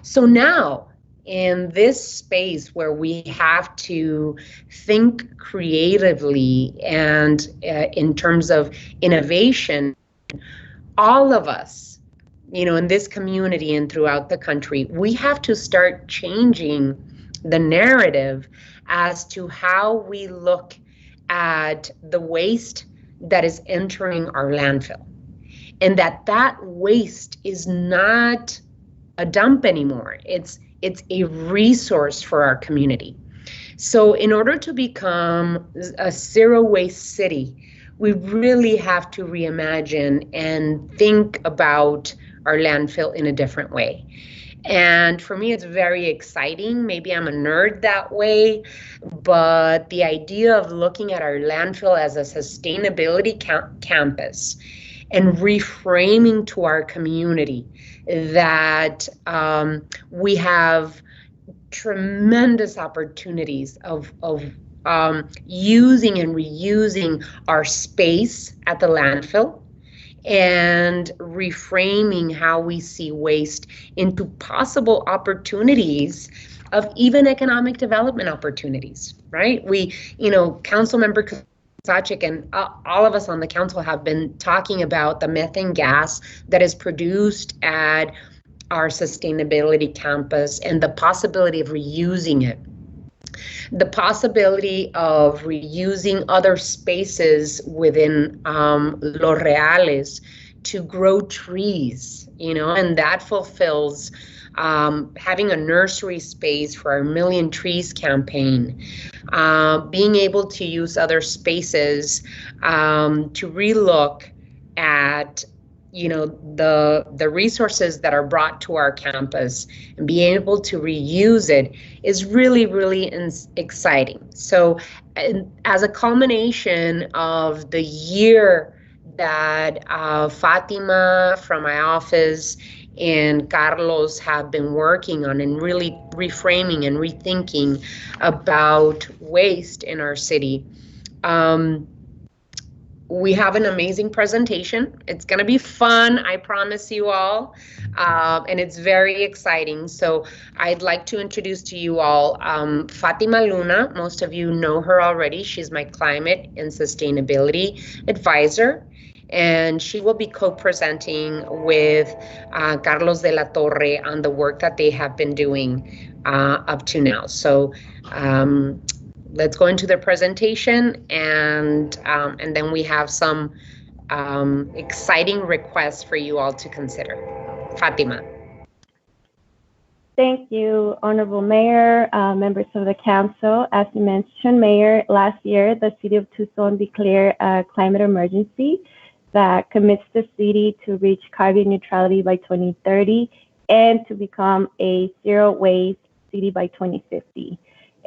[SPEAKER 1] So now, in this space where we have to think creatively and in terms of innovation, all of us, you know, in this community and throughout the country, we have to start changing the narrative as to how we look at the waste that is entering our landfill, and that waste is not a dump anymore. It's a resource for our community. So in order to become a zero waste city, we really have to reimagine and think about our landfill in a different way. And for me, it's very exciting. Maybe I'm a nerd that way, but the idea of looking at our landfill as a sustainability campus and reframing to our community that we have tremendous opportunities of using and reusing our space at the landfill, and reframing how we see waste into possible opportunities of even economic development opportunities, right? We, you know, Councilmember Sachik and all of us on the council have been talking about the methane gas that is produced at our sustainability campus and the possibility of reusing it. The possibility of reusing other spaces within Los Reales to grow trees, you know, and that fulfills having a nursery space for our Million Trees campaign, being able to use other spaces to relook at, you know, the resources that are brought to our campus and being able to reuse it is really, really exciting. So as a culmination of the year that Fatima from my office and Carlos have been working on and really reframing and rethinking about waste in our city, we have an amazing presentation. It's going to be fun, I promise you all, and it's very exciting. So I'd like to introduce to you all Fatima Luna. Most of you know her already. She's my climate and sustainability advisor, and she will be co-presenting with Carlos de la Torre on the work that they have been doing up to now. So let's go into the presentation, and then we have some exciting requests for you all to consider. Fatima.
[SPEAKER 11] Thank you, Honorable Mayor, members of the council. As you mentioned, Mayor, last year the city of Tucson declared a climate emergency that commits the city to reach carbon neutrality by 2030 and to become a zero waste city by 2050.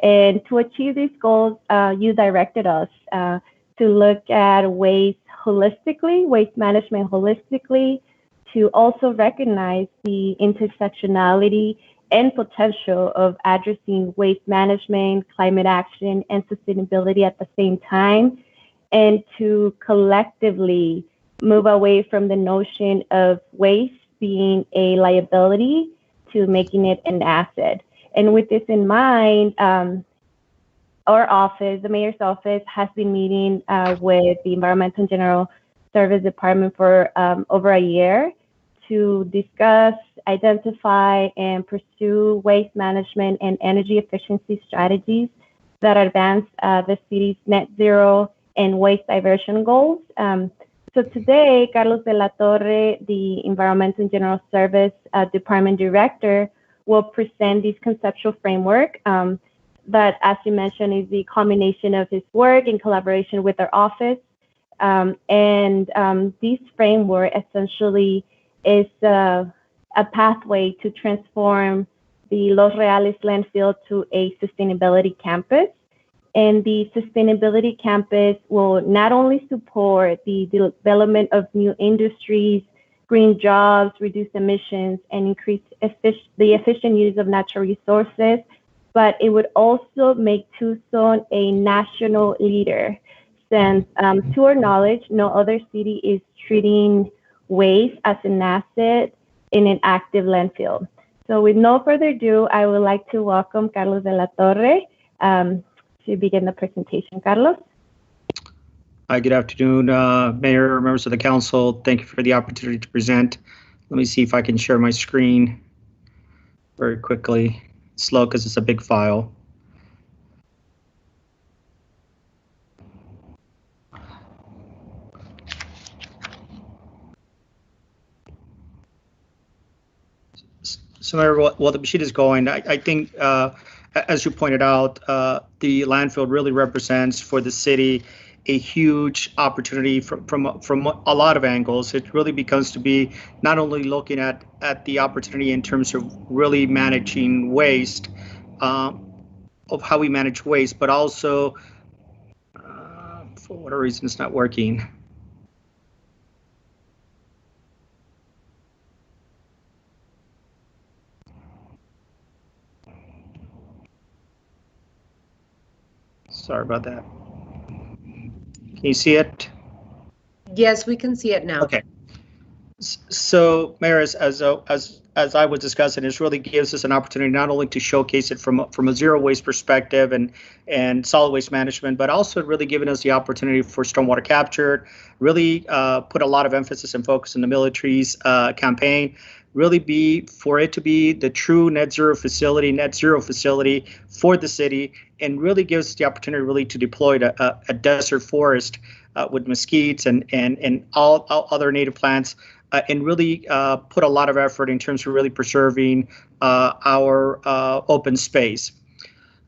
[SPEAKER 11] And to achieve these goals, you directed us to look at waste holistically, waste management holistically, to also recognize the intersectionality and potential of addressing waste management, climate action, and sustainability at the same time, and to collectively move away from the notion of waste being a liability to making it an asset. And with this in mind, our office, the mayor's office, has been meeting with the Environmental and General Service Department for over a year to discuss, identify, and pursue waste management and energy efficiency strategies that advance the city's net zero and waste diversion goals. So today, Carlos de la Torre, the Environmental and General Service Department Director, will present this conceptual framework that, as you mentioned, is the combination of his work in collaboration with our office. This framework essentially is a pathway to transform the Los Reales landfill to a sustainability campus. And the sustainability campus will not only support the development of new industries, green jobs, reduce emissions, and increase the efficient use of natural resources, but it would also make Tucson a national leader, since to our knowledge, no other city is treating waste as an asset in an active landfill. So with no further ado, I would like to welcome Carlos de la Torre to begin the presentation. Carlos?
[SPEAKER 10] Hi, good afternoon, Mayor, members of the council. Thank you for the opportunity to present. Let me see if I can share my screen very quickly. It's slow because it's a big file. So, Mayor, while the machine is going, I think, as you pointed out, the landfill really represents for the city a huge opportunity from a lot of angles. It really becomes to be not only looking at the opportunity in terms of really managing waste, of how we manage waste, but also, for whatever reason, it's not working. Sorry about that. Can you see it?
[SPEAKER 1] Yes, we can see it now.
[SPEAKER 10] Okay. So, Mayor, as I was discussing, this really gives us an opportunity not only to showcase it from a zero waste perspective and solid waste management, but also really giving us the opportunity for stormwater capture, really put a lot of emphasis and focus on the military's campaign, really for it to be the true net zero facility for the city, and really gives us the opportunity really to deploy a desert forest with mesquites and all other native plants, and really put a lot of effort in terms of really preserving our open space.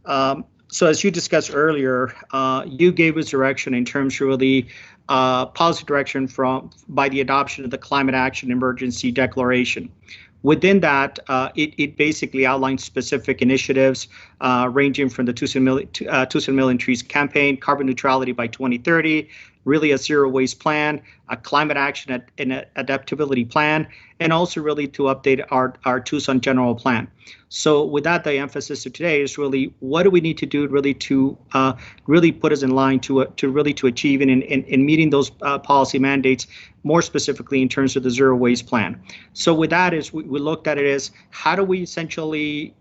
[SPEAKER 10] So as you discussed earlier, you gave us direction in terms of really policy direction by the adoption of the Climate Action Emergency Declaration. Within that, it basically outlines specific initiatives ranging from the Tucson Million Trees campaign, carbon neutrality by 2030, really a zero waste plan, a climate action and adaptability plan, and also really to update our Tucson general plan. So with that, the emphasis of today is really what do we need to do really to really put us in line to achieving and meeting those policy mandates, more specifically in terms of the zero waste plan. So with that is we looked at it as how do we essentially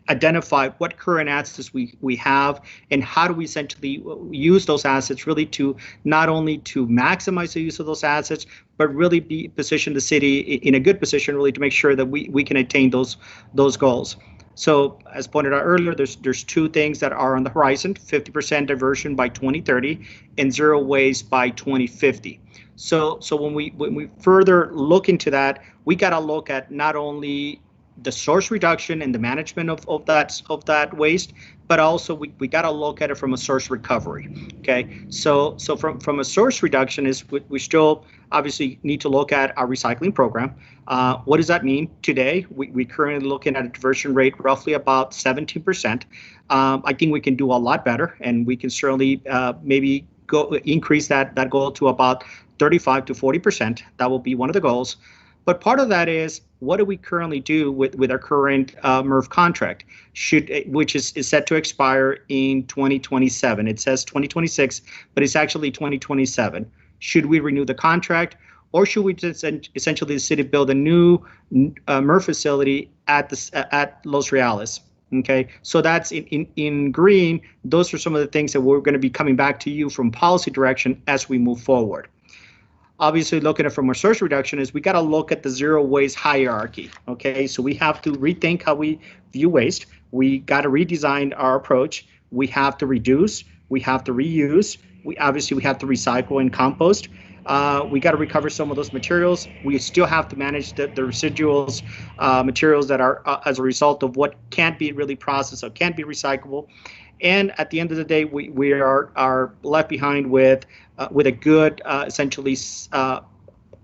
[SPEAKER 10] identify what current assets we have and how do we essentially use those assets really to not only to maximize the use of those assets, but really position the city in a good position really to make sure that we can attain those goals. So as pointed out earlier, there's two things that are on the horizon: 50% diversion by 2030 and zero waste by 2050. So when we further look into that, we got to look at not only the source reduction and the management of that waste, but also we got to look at it from a source recovery. Okay, so from a source reduction is we still obviously need to look at our recycling program. What does that mean today? We currently looking at a diversion rate roughly about 17%. I think we can do a lot better, and we can certainly maybe increase that goal to about 35 to 40%. That will be one of the goals. But part of that is, what do we currently do with our current MRF contract, which is set to expire in 2027. It says 2026, but it's actually 2027. Should we renew the contract, or should we just essentially the city build a new MRF facility at Los Reales? Okay, so that's in green. Those are some of the things that we're going to be coming back to you from policy direction as we move forward. Obviously, looking at from our source reduction is we got to look at the zero waste hierarchy. Okay, so we have to rethink how we view waste. We got to redesign our approach. We have to reduce. We have to reuse. We have to recycle and compost. We got to recover some of those materials. We still have to manage the residuals, materials that are as a result of what can't be really processed or can't be recyclable. And at the end of the day, we are left behind with a good essentially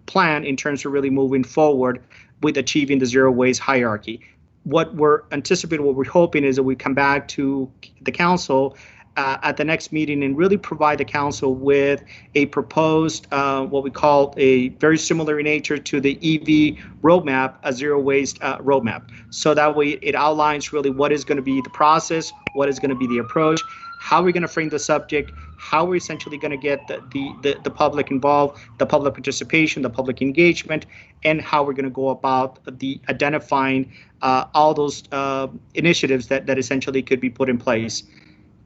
[SPEAKER 10] plan in terms of really moving forward with achieving the zero waste hierarchy. What we're anticipating, what we're hoping is that we come back to the council at the next meeting and really provide the council with a proposed, what we call a very similar in nature to the EV roadmap, a zero waste roadmap. So that way it outlines really what is going to be the process, what is going to be the approach, how we're going to frame the subject, how we're essentially going to get the public involved, the public participation, the public engagement, and how we're going to go about the identifying all those initiatives that essentially could be put in place.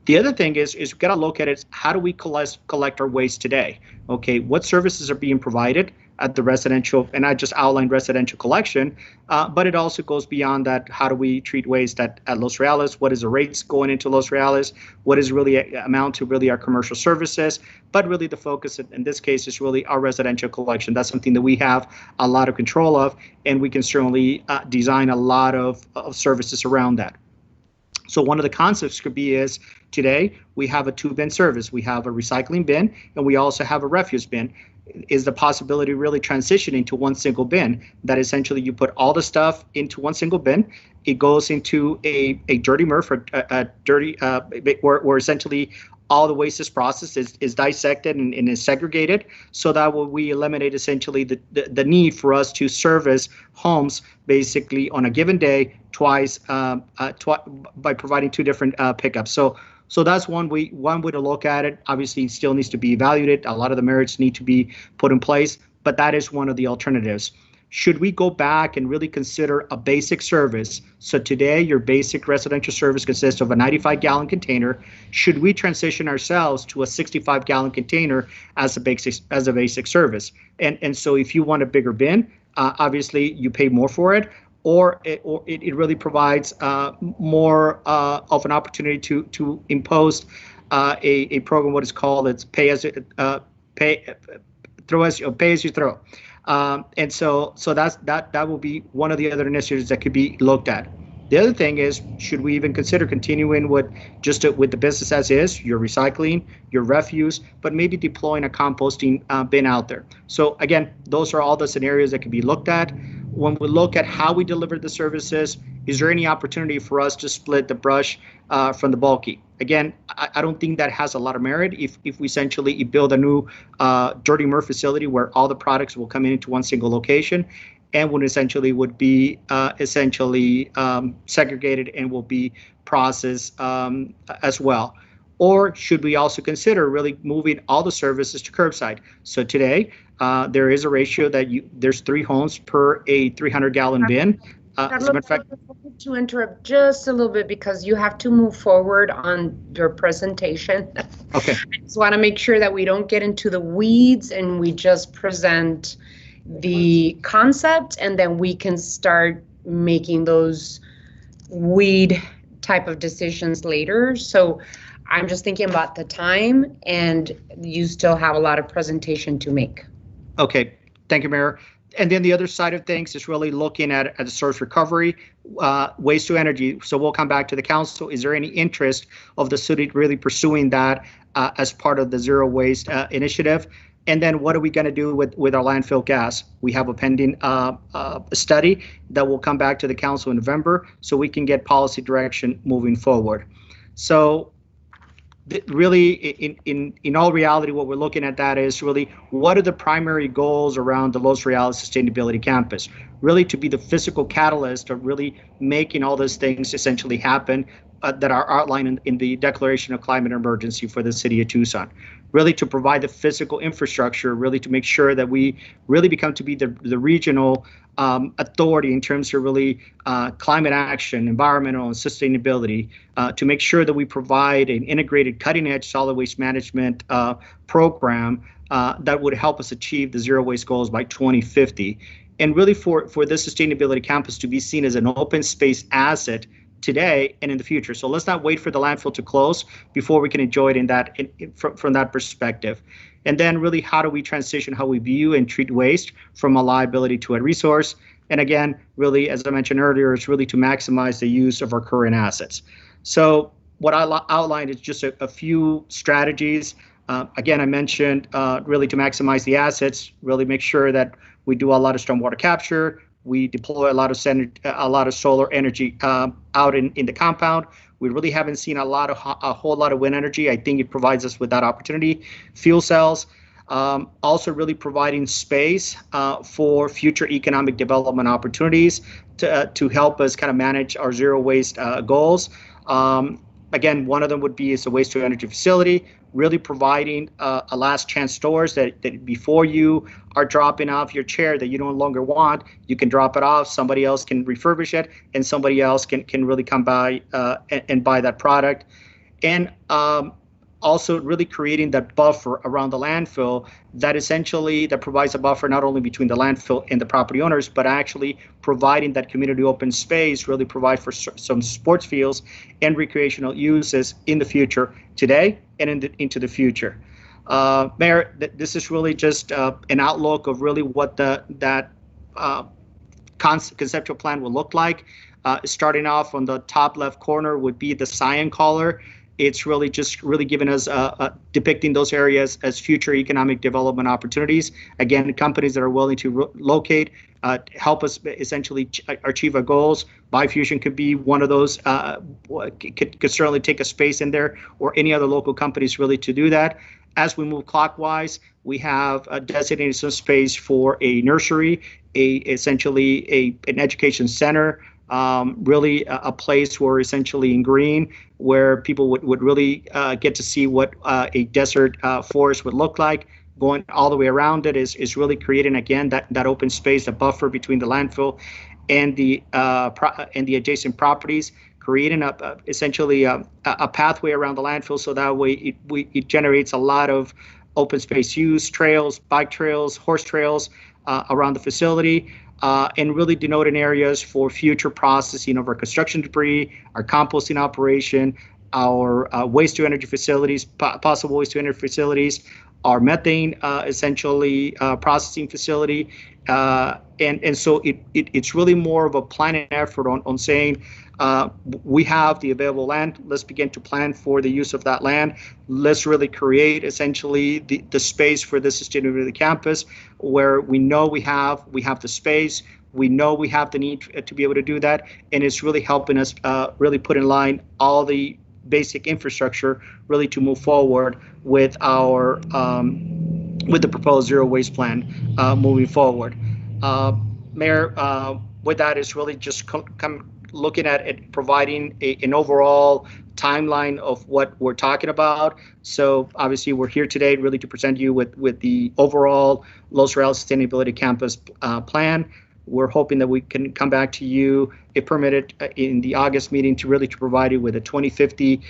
[SPEAKER 10] The other thing is we've got to look at it, how do we collect our waste today? Okay, what services are being provided at the residential, and I just outlined residential collection, but it also goes beyond that. How do we treat waste at Los Reales? What is the rates going into Los Reales? What is really amount to really our commercial services? But really the focus in this case is really our residential collection. That's something that we have a lot of control of, and we can certainly design a lot of services around that. So one of the concepts could be is today we have a 2-bin service. We have a recycling bin and we also have a refuse bin. Is the possibility really transitioning to one single bin that essentially you put all the stuff into one single bin. It goes into a dirty MRF, or a dirty where essentially all the waste is processed, is dissected and is segregated, so that will we eliminate essentially the need for us to service homes basically on a given day twice by providing 2 different pickups. So that's one way to look at it. Obviously, it still needs to be evaluated. A lot of the merits need to be put in place, but that is one of the alternatives. Should we go back and really consider a basic service? So today, your basic residential service consists of a 95-gallon container. Should we transition ourselves to a 65-gallon container as a basic service? And so if you want a bigger bin, obviously you pay more for it. Or it really provides more of an opportunity to impose a program, what is called, it's pay as you throw. And so that will be one of the other initiatives that could be looked at. The other thing is, should we even consider continuing with the business as is, your recycling, your refuse, but maybe deploying a composting bin out there? So again, those are all the scenarios that can be looked at. When we look at how we deliver the services, is there any opportunity for us to split the brush from the bulky? Again, I don't think that has a lot of merit if we essentially build a new dirty MRF facility where all the products will come into one single location and would essentially be segregated and will be processed as well. Or should we also consider really moving all the services to curbside? So today, there is a ratio that there's 3 homes per a 300-gallon bin. As a matter of fact,
[SPEAKER 1] to interrupt just a little bit because you have to move forward on your presentation.
[SPEAKER 10] Okay.
[SPEAKER 1] I just want to make sure that we don't get into the weeds and we just present the concept and then we can start making those weed type of decisions later. So I'm just thinking about the time and you still have a lot of presentation to make.
[SPEAKER 10] Okay, thank you, Mayor. And then the other side of things is really looking at the source recovery, waste to energy. So we'll come back to the council. Is there any interest of the city really pursuing that as part of the zero waste initiative? And then what are we going to do with our landfill gas? We have a pending study that will come back to the council in November so we can get policy direction moving forward. So really, in all reality, what we're looking at that is really what are the primary goals around the Los Reales Sustainability Campus? Really to be the physical catalyst of really making all those things essentially happen that are outlined in the Declaration of Climate Emergency for the city of Tucson. Really to provide the physical infrastructure, really to make sure that we really become to be the regional authority in terms of really climate action, environmental and sustainability, to make sure that we provide an integrated cutting-edge solid waste management program that would help us achieve the zero waste goals by 2050. And really for this sustainability campus to be seen as an open space asset today and in the future. So let's not wait for the landfill to close before we can enjoy it from that perspective. And then really, how do we transition how we view and treat waste from a liability to a resource? And again, really, as I mentioned earlier, it's really to maximize the use of our current assets. So what I outlined is just a few strategies. Again, I mentioned really to maximize the assets, really make sure that we do a lot of stormwater capture. We deploy a lot of solar energy out in the compound. We really haven't seen a whole lot of wind energy. I think it provides us with that opportunity. Fuel cells, also really providing space for future economic development opportunities to help us kind of manage our zero waste goals. Again, one of them would be a waste to energy facility, really providing a last chance storage that before you are dropping off your chair that you no longer want, you can drop it off, somebody else can refurbish it, and somebody else can really come by and buy that product. And also really creating that buffer around the landfill that provides a buffer not only between the landfill and the property owners, but actually providing that community open space, really provide for some sports fields and recreational uses in the future, today and into the future. Mayor, this is really just an outlook of really what that conceptual plan will look like. Starting off on the top left corner would be the cyan color. It's really just giving us depicting those areas as future economic development opportunities. Again, companies that are willing to locate, help us essentially achieve our goals. Byfusion could be one of those, could certainly take a space in there, or any other local companies really to do that. As we move clockwise, we have designated some space for a nursery, essentially an education center, really a place where essentially in green, where people would really get to see what a desert forest would look like. Going all the way around it is really creating, again, that open space, a buffer between the landfill and the adjacent properties, creating essentially a pathway around the landfill, so that way it generates a lot of open space use, trails, bike trails, horse trails around the facility. And really denoting areas for future processing of our construction debris, our composting operation, our waste to energy facilities, possible waste to energy facilities, our methane essentially processing facility. And so it's really more of a planning effort on saying, we have the available land. Let's begin to plan for the use of that land. Let's really create essentially the space for the sustainability campus, where we know we have the space. We know we have the need to be able to do that, and it's really helping us really put in line all the basic infrastructure really to move forward with our with the proposed zero waste plan moving forward. Mayor, with that is really just looking at it, providing an overall timeline of what we're talking about. So obviously we're here today really to present you with the overall Los Reales Sustainability Campus plan. We're hoping that we can come back to you, if permitted, in the August meeting to provide you with a 2050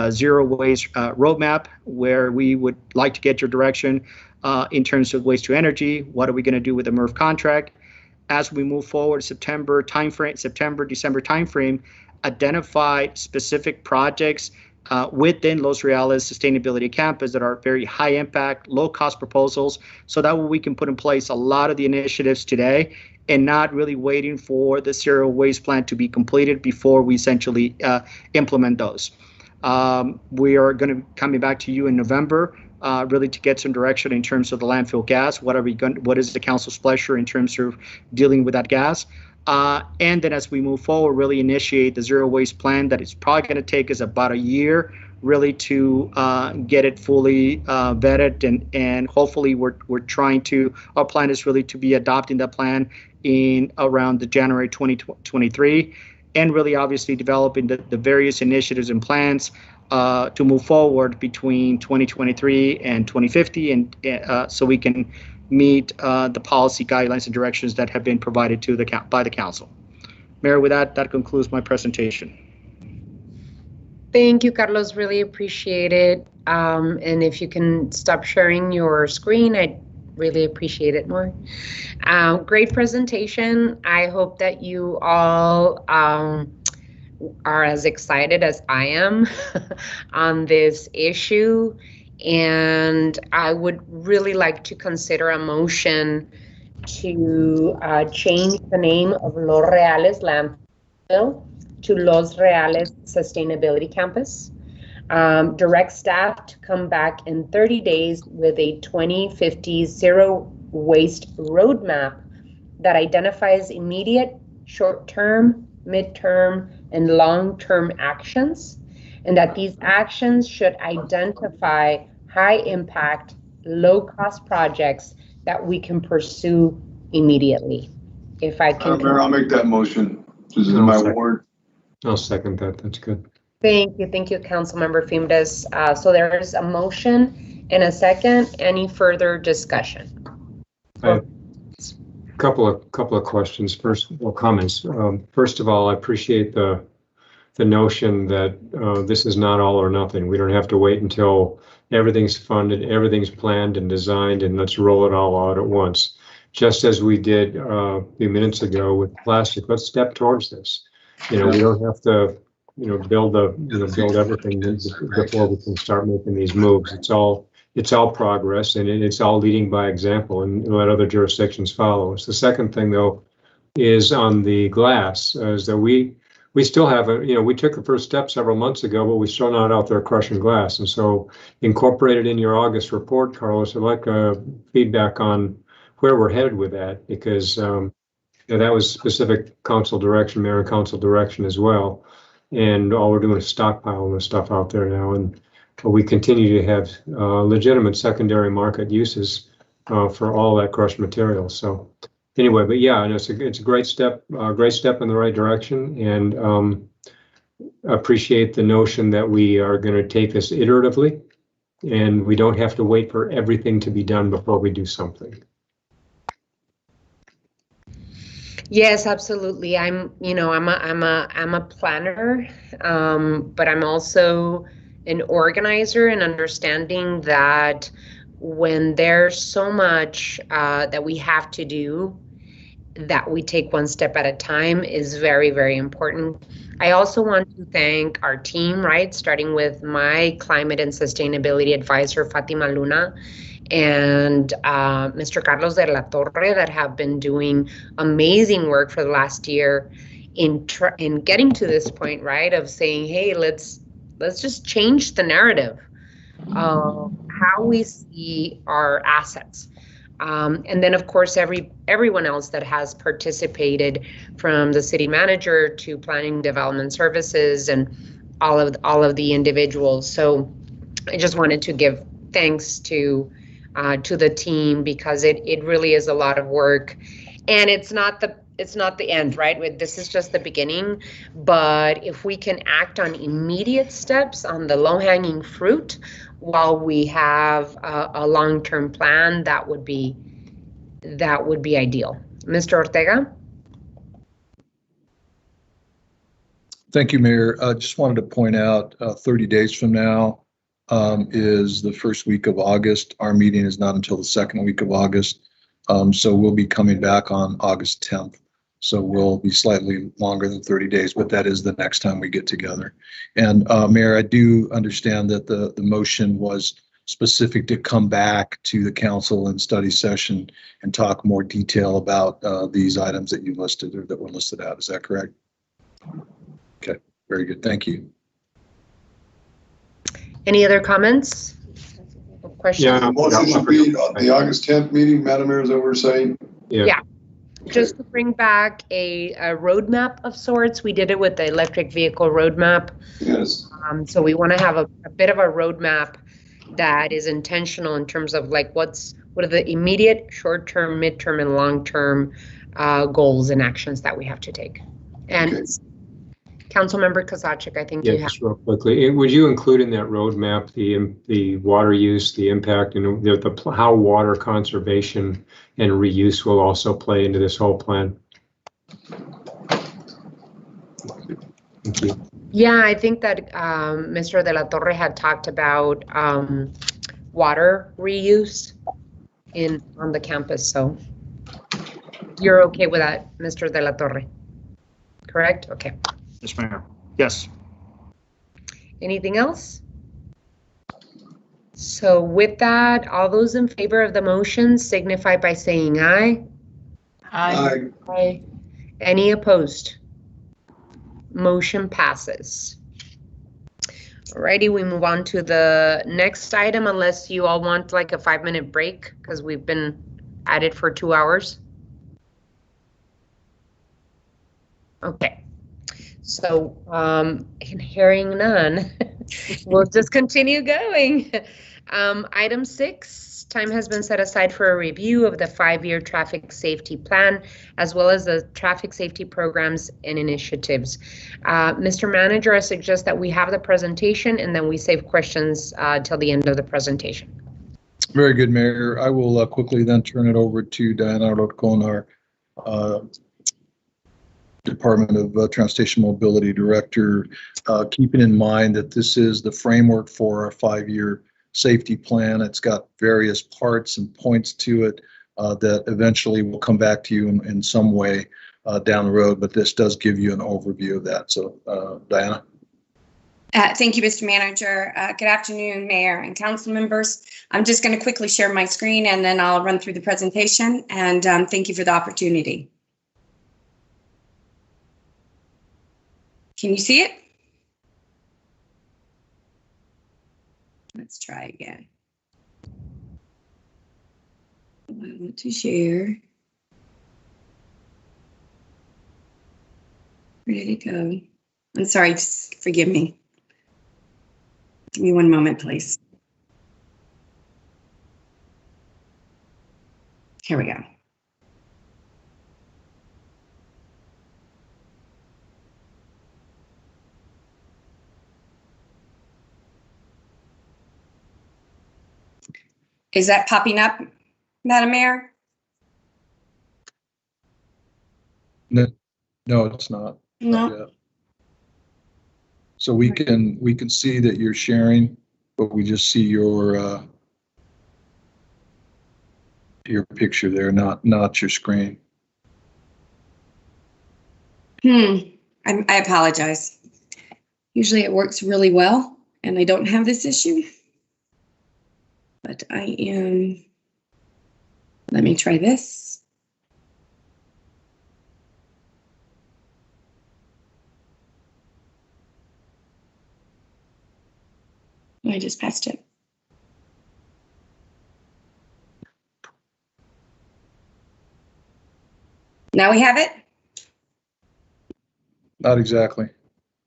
[SPEAKER 10] zero waste roadmap, where we would like to get your direction in terms of waste to energy. What are we going to do with the MRF contract? As we move forward, September, December timeframe, identify specific projects within Los Reales Sustainability Campus that are very high impact, low cost proposals, so that way we can put in place a lot of the initiatives today and not really waiting for the zero waste plan to be completed before we essentially implement those. We are going to be coming back to you in November, really to get some direction in terms of the landfill gas. What is the council's pleasure in terms of dealing with that gas? And then as we move forward, really initiate the zero waste plan that is probably going to take us about a year really to get it fully vetted, and hopefully our plan is really to be adopting that plan in around the January 2023, and really obviously developing the various initiatives and plans to move forward between 2023 and 2050, and so we can meet the policy guidelines and directions that have been provided to by the council. Mayor, with that concludes my presentation.
[SPEAKER 1] Thank you, Carlos. Really appreciate it. And if you can stop sharing your screen, I'd really appreciate it more. Great presentation. I hope that you all are as excited as I am on this issue. And I would really like to consider a motion to change the name of Los Reales landfill to Los Reales Sustainability Campus. Direct staff to come back in 30 days with a 2050 zero waste roadmap that identifies immediate, short-term, midterm, and long-term actions, and that these actions should identify high-impact, low-cost projects that we can pursue immediately. If I can.
[SPEAKER 4] Mayor, I'll make that motion. This is my ward.
[SPEAKER 9] I'll second that. That's good.
[SPEAKER 1] Thank you, Councilmember Fimbres. So there is a motion and a second. Any further discussion?
[SPEAKER 9] Couple of questions. First, well, comments. First of all, I appreciate the notion that this is not all or nothing. We don't have to wait until everything's funded, everything's planned and designed, and let's roll it all out at once. Just as we did a few minutes ago with plastic, let's step towards this. We don't have to, build everything before we can start making these moves. It's all progress, and it's all leading by example, and let other jurisdictions follow us. The second thing, though, is on the glass, is that we still have we took the first step several months ago, but we're still not out there crushing glass. And so incorporated in your August report, Carlos, I'd like feedback on where we're headed with that, because that was specific council direction, mayor and council direction as well. And all we're doing is stockpiling the stuff out there now. And we continue to have legitimate secondary market uses for all that crushed material. So anyway, but yeah, and it's a great step in the right direction, and appreciate the notion that we are going to take this iteratively, and we don't have to wait for everything to be done before we do something.
[SPEAKER 1] Yes, absolutely. I'm a planner, but I'm also an organizer, and understanding that when there's so much that we have to do, that we take one step at a time is very, very important. I also want to thank our team, right? Starting with my climate and sustainability advisor, Fatima Luna, and Mr. Carlos de la Torre, that have been doing amazing work for the last year in getting to this point, right? Of saying, hey, let's just change the narrative of how we see our assets. And then, of course, everyone else that has participated, from the city manager to planning development services and all of the individuals. So I just wanted to give thanks to the team, because it really is a lot of work, and it's not the end, right? This is just the beginning. But if we can act on immediate steps, on the low-hanging fruit, while we have a long-term plan, that would be ideal. Mr. Ortega?
[SPEAKER 6] Thank you, Mayor. I just wanted to point out 30 days from now is the first week of August. Our meeting is not until the second week of August. So we'll be coming back on August 10th. So we'll be slightly longer than 30 days, but that is the next time we get together. And Mayor, I do understand that the motion was specific to come back to the council and study session and talk more detail about these items that you listed, or that were listed out. Is that correct? Okay, very good. Thank you.
[SPEAKER 1] Any other comments or questions?
[SPEAKER 4] Yeah, the motion should be the August 10th meeting, Madam Mayor, is that what we're saying?
[SPEAKER 1] Yeah. Just to bring back a roadmap of sorts. We did it with the electric vehicle roadmap.
[SPEAKER 4] Yes.
[SPEAKER 1] So we want to have a bit of a roadmap that is intentional in terms of like what are the immediate, short-term, midterm, and long-term goals and actions that we have to take. And okay. Councilmember Kozachik, I think you have.
[SPEAKER 9] Just real quickly, would you include in that roadmap the water use, the impact, and how water conservation and reuse will also play into this whole plan? Thank you.
[SPEAKER 1] Yeah, I think that Mr. De La Torre had talked about water reuse on the campus, so you're okay with that, Mr. De La Torre, correct? Okay.
[SPEAKER 10] Yes, Mayor. Yes.
[SPEAKER 1] Anything else? So with that, all those in favor of the motion signify by saying aye.
[SPEAKER 3] Aye.
[SPEAKER 1] Aye. Any opposed? Motion passes. Alrighty, we move on to the next item unless you all want like a 5-minute break because we've been at it for 2 hours. Okay, so hearing none, we'll just continue going. Item 6, time has been set aside for a review of the 5-year traffic safety plan, as well as the traffic safety programs and initiatives. Mr. Manager, I suggest that we have the presentation and then we save questions till the end of the presentation.
[SPEAKER 6] Very good, Mayor. I will quickly then turn it over to Diana Orozco, our Department of Transportation Mobility Director, keeping in mind that this is the framework for our 5-year safety plan. It's got various parts and points to it that eventually will come back to you in some way down the road, but this does give you an overview of that. So, Diana.
[SPEAKER 12] Thank you, Mr. Manager. Good afternoon, Mayor and council members. I'm just going to quickly share my screen and then I'll run through the presentation, and thank you for the opportunity. Can you see it? Let's try again. I want to share. Where did it go? I'm sorry, just forgive me. Give me one moment, please. Here we go. Is that popping up, Madam Mayor?
[SPEAKER 6] No, it's not.
[SPEAKER 12] No.
[SPEAKER 6] Not yet. So we can see that you're sharing, but we just see your picture there, not your screen.
[SPEAKER 12] I apologize. Usually it works really well and I don't have this issue. But I am, let me try this. I just passed it. Now we have it?
[SPEAKER 6] Not exactly.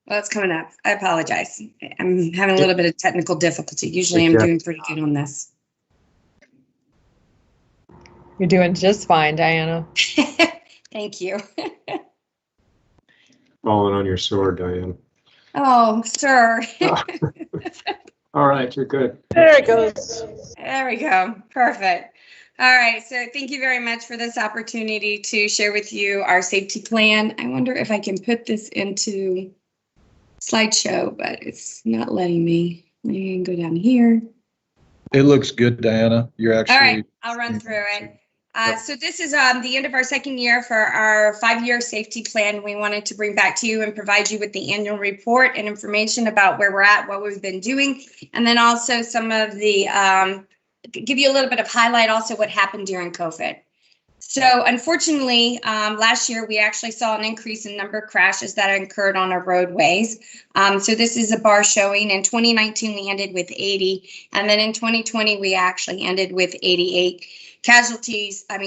[SPEAKER 12] Well, it's coming up. I apologize. I'm having a little bit of technical difficulty. Usually I'm doing pretty good on this.
[SPEAKER 3] You're doing just fine, Diana.
[SPEAKER 12] Thank you.
[SPEAKER 9] Falling on your sword, Diane.
[SPEAKER 12] Oh, sir.
[SPEAKER 9] All right, you're good.
[SPEAKER 7] There it goes.
[SPEAKER 12] There we go. Perfect. All right. So thank you very much for this opportunity to share with you our safety plan. I wonder if I can put this into slideshow, but it's not letting me. Maybe I can go down here.
[SPEAKER 6] It looks good, Diana. You're actually.
[SPEAKER 12] All right, I'll run through it. So this is the end of our second year for our 5-year safety plan. We wanted to bring back to you and provide you with the annual report and information about where we're at, what we've been doing, and then also some of the, give you a little bit of highlight also what happened during COVID. So unfortunately, last year we actually saw an increase in number of crashes that occurred on our roadways. So this is a bar showing in 2019 we ended with 80, and then in 2020 we actually ended with 88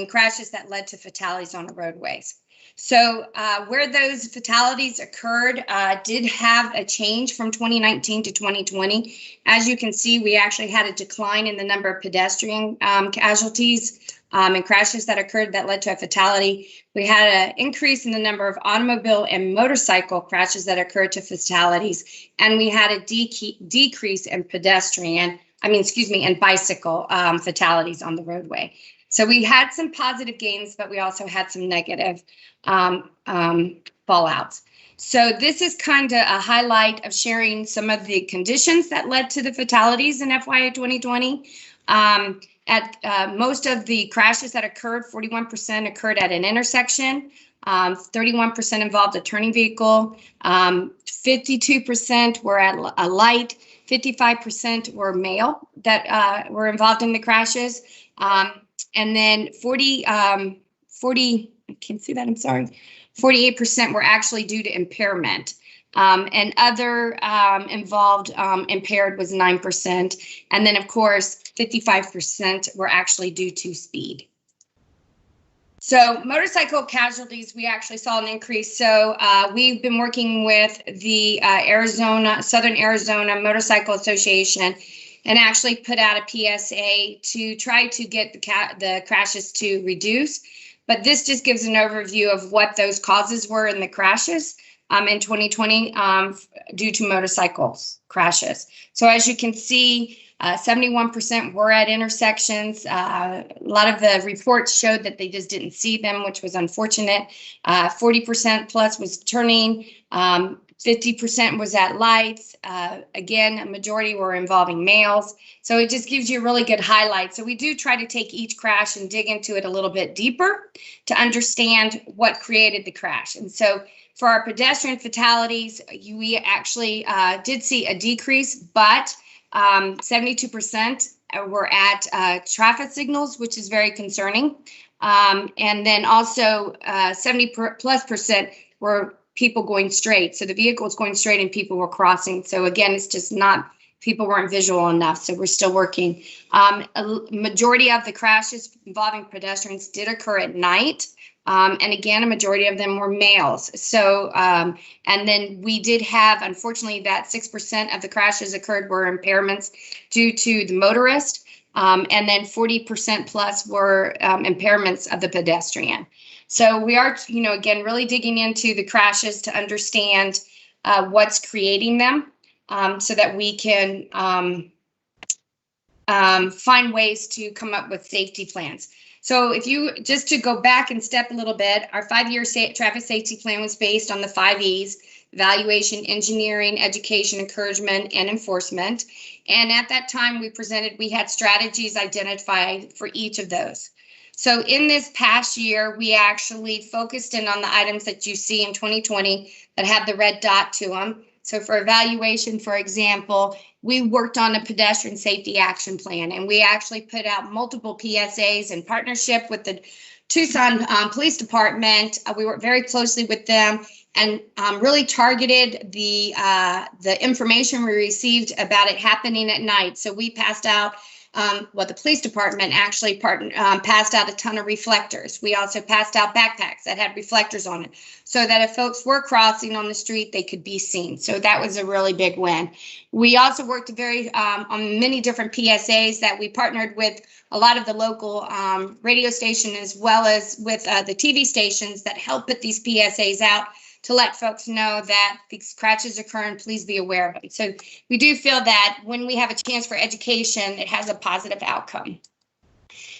[SPEAKER 12] crashes that led to fatalities on the roadways. So where those fatalities occurred did have a change from 2019 to 2020. As you can see, we actually had a decline in the number of pedestrian casualties and crashes that occurred that led to a fatality. We had an increase in the number of automobile and motorcycle crashes that occurred to fatalities. And we had a decrease in and bicycle fatalities on the roadway. So we had some positive gains, but we also had some negative fallouts. So this is kind of a highlight of sharing some of the conditions that led to the fatalities in FY 2020. Most of the crashes that occurred, 41% occurred at an intersection. 31% involved a turning vehicle, 52% were at a light, 55% were male that were involved in the crashes, and then 40, I can't see that, I'm sorry, 48% were actually due to impairment. And other involved impaired was 9%. And then, of course, 55% were actually due to speed. So motorcycle casualties, we actually saw an increase. So we've been working with the Southern Arizona Motorcycle Association and actually put out a PSA to try to get the crashes to reduce. But this just gives an overview of what those causes were in the crashes in 2020 due to motorcycles crashes. So as you can see, 71% were at intersections. A lot of the reports showed that they just didn't see them, which was unfortunate. 40% plus was turning. 50% was at lights. Again, a majority were involving males. So it just gives you a really good highlight. So we do try to take each crash and dig into it a little bit deeper to understand what created the crash. And so for our pedestrian fatalities, we actually did see a decrease, but 72% were at traffic signals, which is very concerning. And then also 70+% were people going straight. So the vehicle was going straight and people were crossing. So again, it's just not, people weren't visual enough. So we're still working. A majority of the crashes involving pedestrians did occur at night. And again, a majority of them were males. So, and then we did have, unfortunately, that 6% of the crashes occurred were impairments due to the motorist. And then 40% plus were impairments of the pedestrian. So we are, again, really digging into the crashes to understand what's creating them so that we can find ways to come up with safety plans. So if you, just to go back and step a little bit, our 5-year traffic safety plan was based on the 5 E's: evaluation, engineering, education, encouragement, and enforcement. And at that time we had strategies identified for each of those. So in this past year, we actually focused in on the items that you see in 2020 that have the red dot to them. So for evaluation, for example, we worked on a pedestrian safety action plan, and we actually put out multiple PSAs in partnership with the Tucson Police Department. We worked very closely with them and really targeted the information we received about it happening at night. So we passed out the police department actually passed out a ton of reflectors. We also passed out backpacks that had reflectors on it so that if folks were crossing on the street, they could be seen. So that was a really big win. We also worked on many different PSAs that we partnered with a lot of the local radio station as well as with the TV stations that help put these PSAs out to let folks know that these crashes occur and please be aware of it. So we do feel that when we have a chance for education, it has a positive outcome.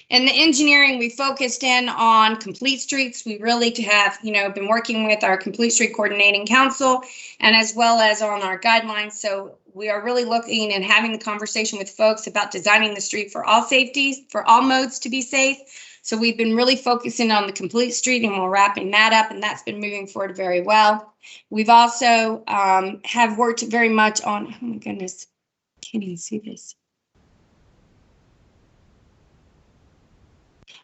[SPEAKER 12] In the engineering, we focused in on complete streets. We really have, been working with our Complete Street Coordinating Council and as well as on our guidelines. So we are really looking and having the conversation with folks about designing the street for all safeties, for all modes to be safe. So we've been really focusing on the complete street and we're wrapping that up, and that's been moving forward very well. We've also have worked very much on, oh my goodness, can't even see this.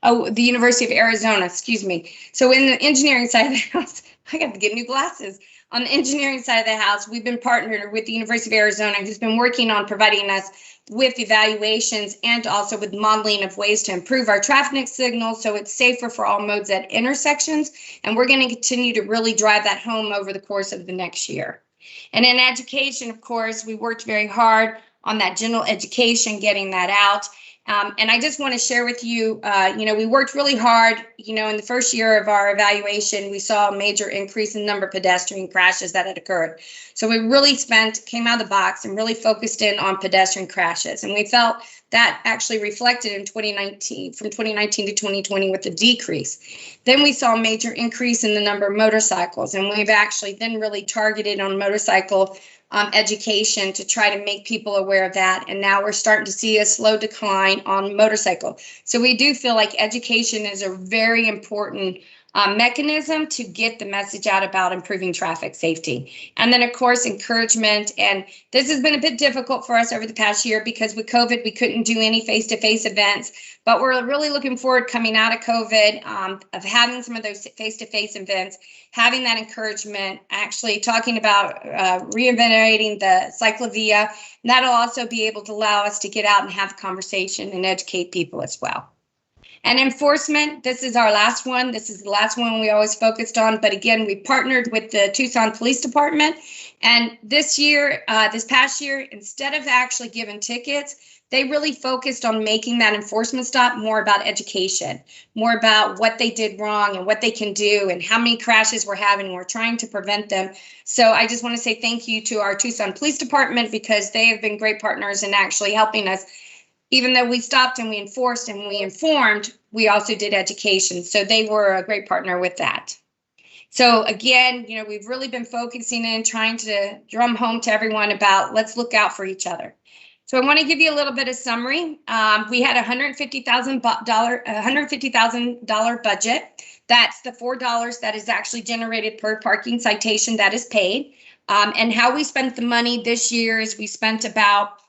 [SPEAKER 12] Oh, the University of Arizona, excuse me. So in the engineering side of the house, I got to get new glasses. On the engineering side of the house, we've been partnered with the University of Arizona, who's been working on providing us with evaluations and also with modeling of ways to improve our traffic signals so it's safer for all modes at intersections. And we're going to continue to really drive that home over the course of the next year. And in education, of course, we worked very hard on that general education, getting that out. And I just want to share with you, we worked really hard, in the first year of our evaluation, we saw a major increase in the number of pedestrian crashes that had occurred. So we really came out of the box and really focused in on pedestrian crashes. And we felt that actually reflected in 2019, from 2019 to 2020 with a decrease. Then we saw a major increase in the number of motorcycles. And we've actually then really targeted on motorcycle education to try to make people aware of that. And now we're starting to see a slow decline on motorcycle. So we do feel like education is a very important mechanism to get the message out about improving traffic safety. And then, of course, encouragement. And this has been a bit difficult for us over the past year because with COVID, we couldn't do any face-to-face events. But we're really looking forward coming out of COVID, of having some of those face-to-face events, having that encouragement, actually talking about reinvigorating the cyclovia. And that'll also be able to allow us to get out and have a conversation and educate people as well. And enforcement, this is our last one. This is the last one we always focused on. But again, we partnered with the Tucson Police Department. And this past year, instead of actually giving tickets, they really focused on making that enforcement stop more about education, more about what they did wrong and what they can do and how many crashes we're having. We're trying to prevent them. So I just want to say thank you to our Tucson Police Department because they have been great partners in actually helping us. Even though we stopped and we enforced and we informed, we also did education. So they were a great partner with that. So again, we've really been focusing in trying to drum home to everyone about let's look out for each other. So I want to give you a little bit of summary. We had a $150,000 budget. That's the $4 that is actually generated per parking citation that is paid. And how we spent the money this year is we spent about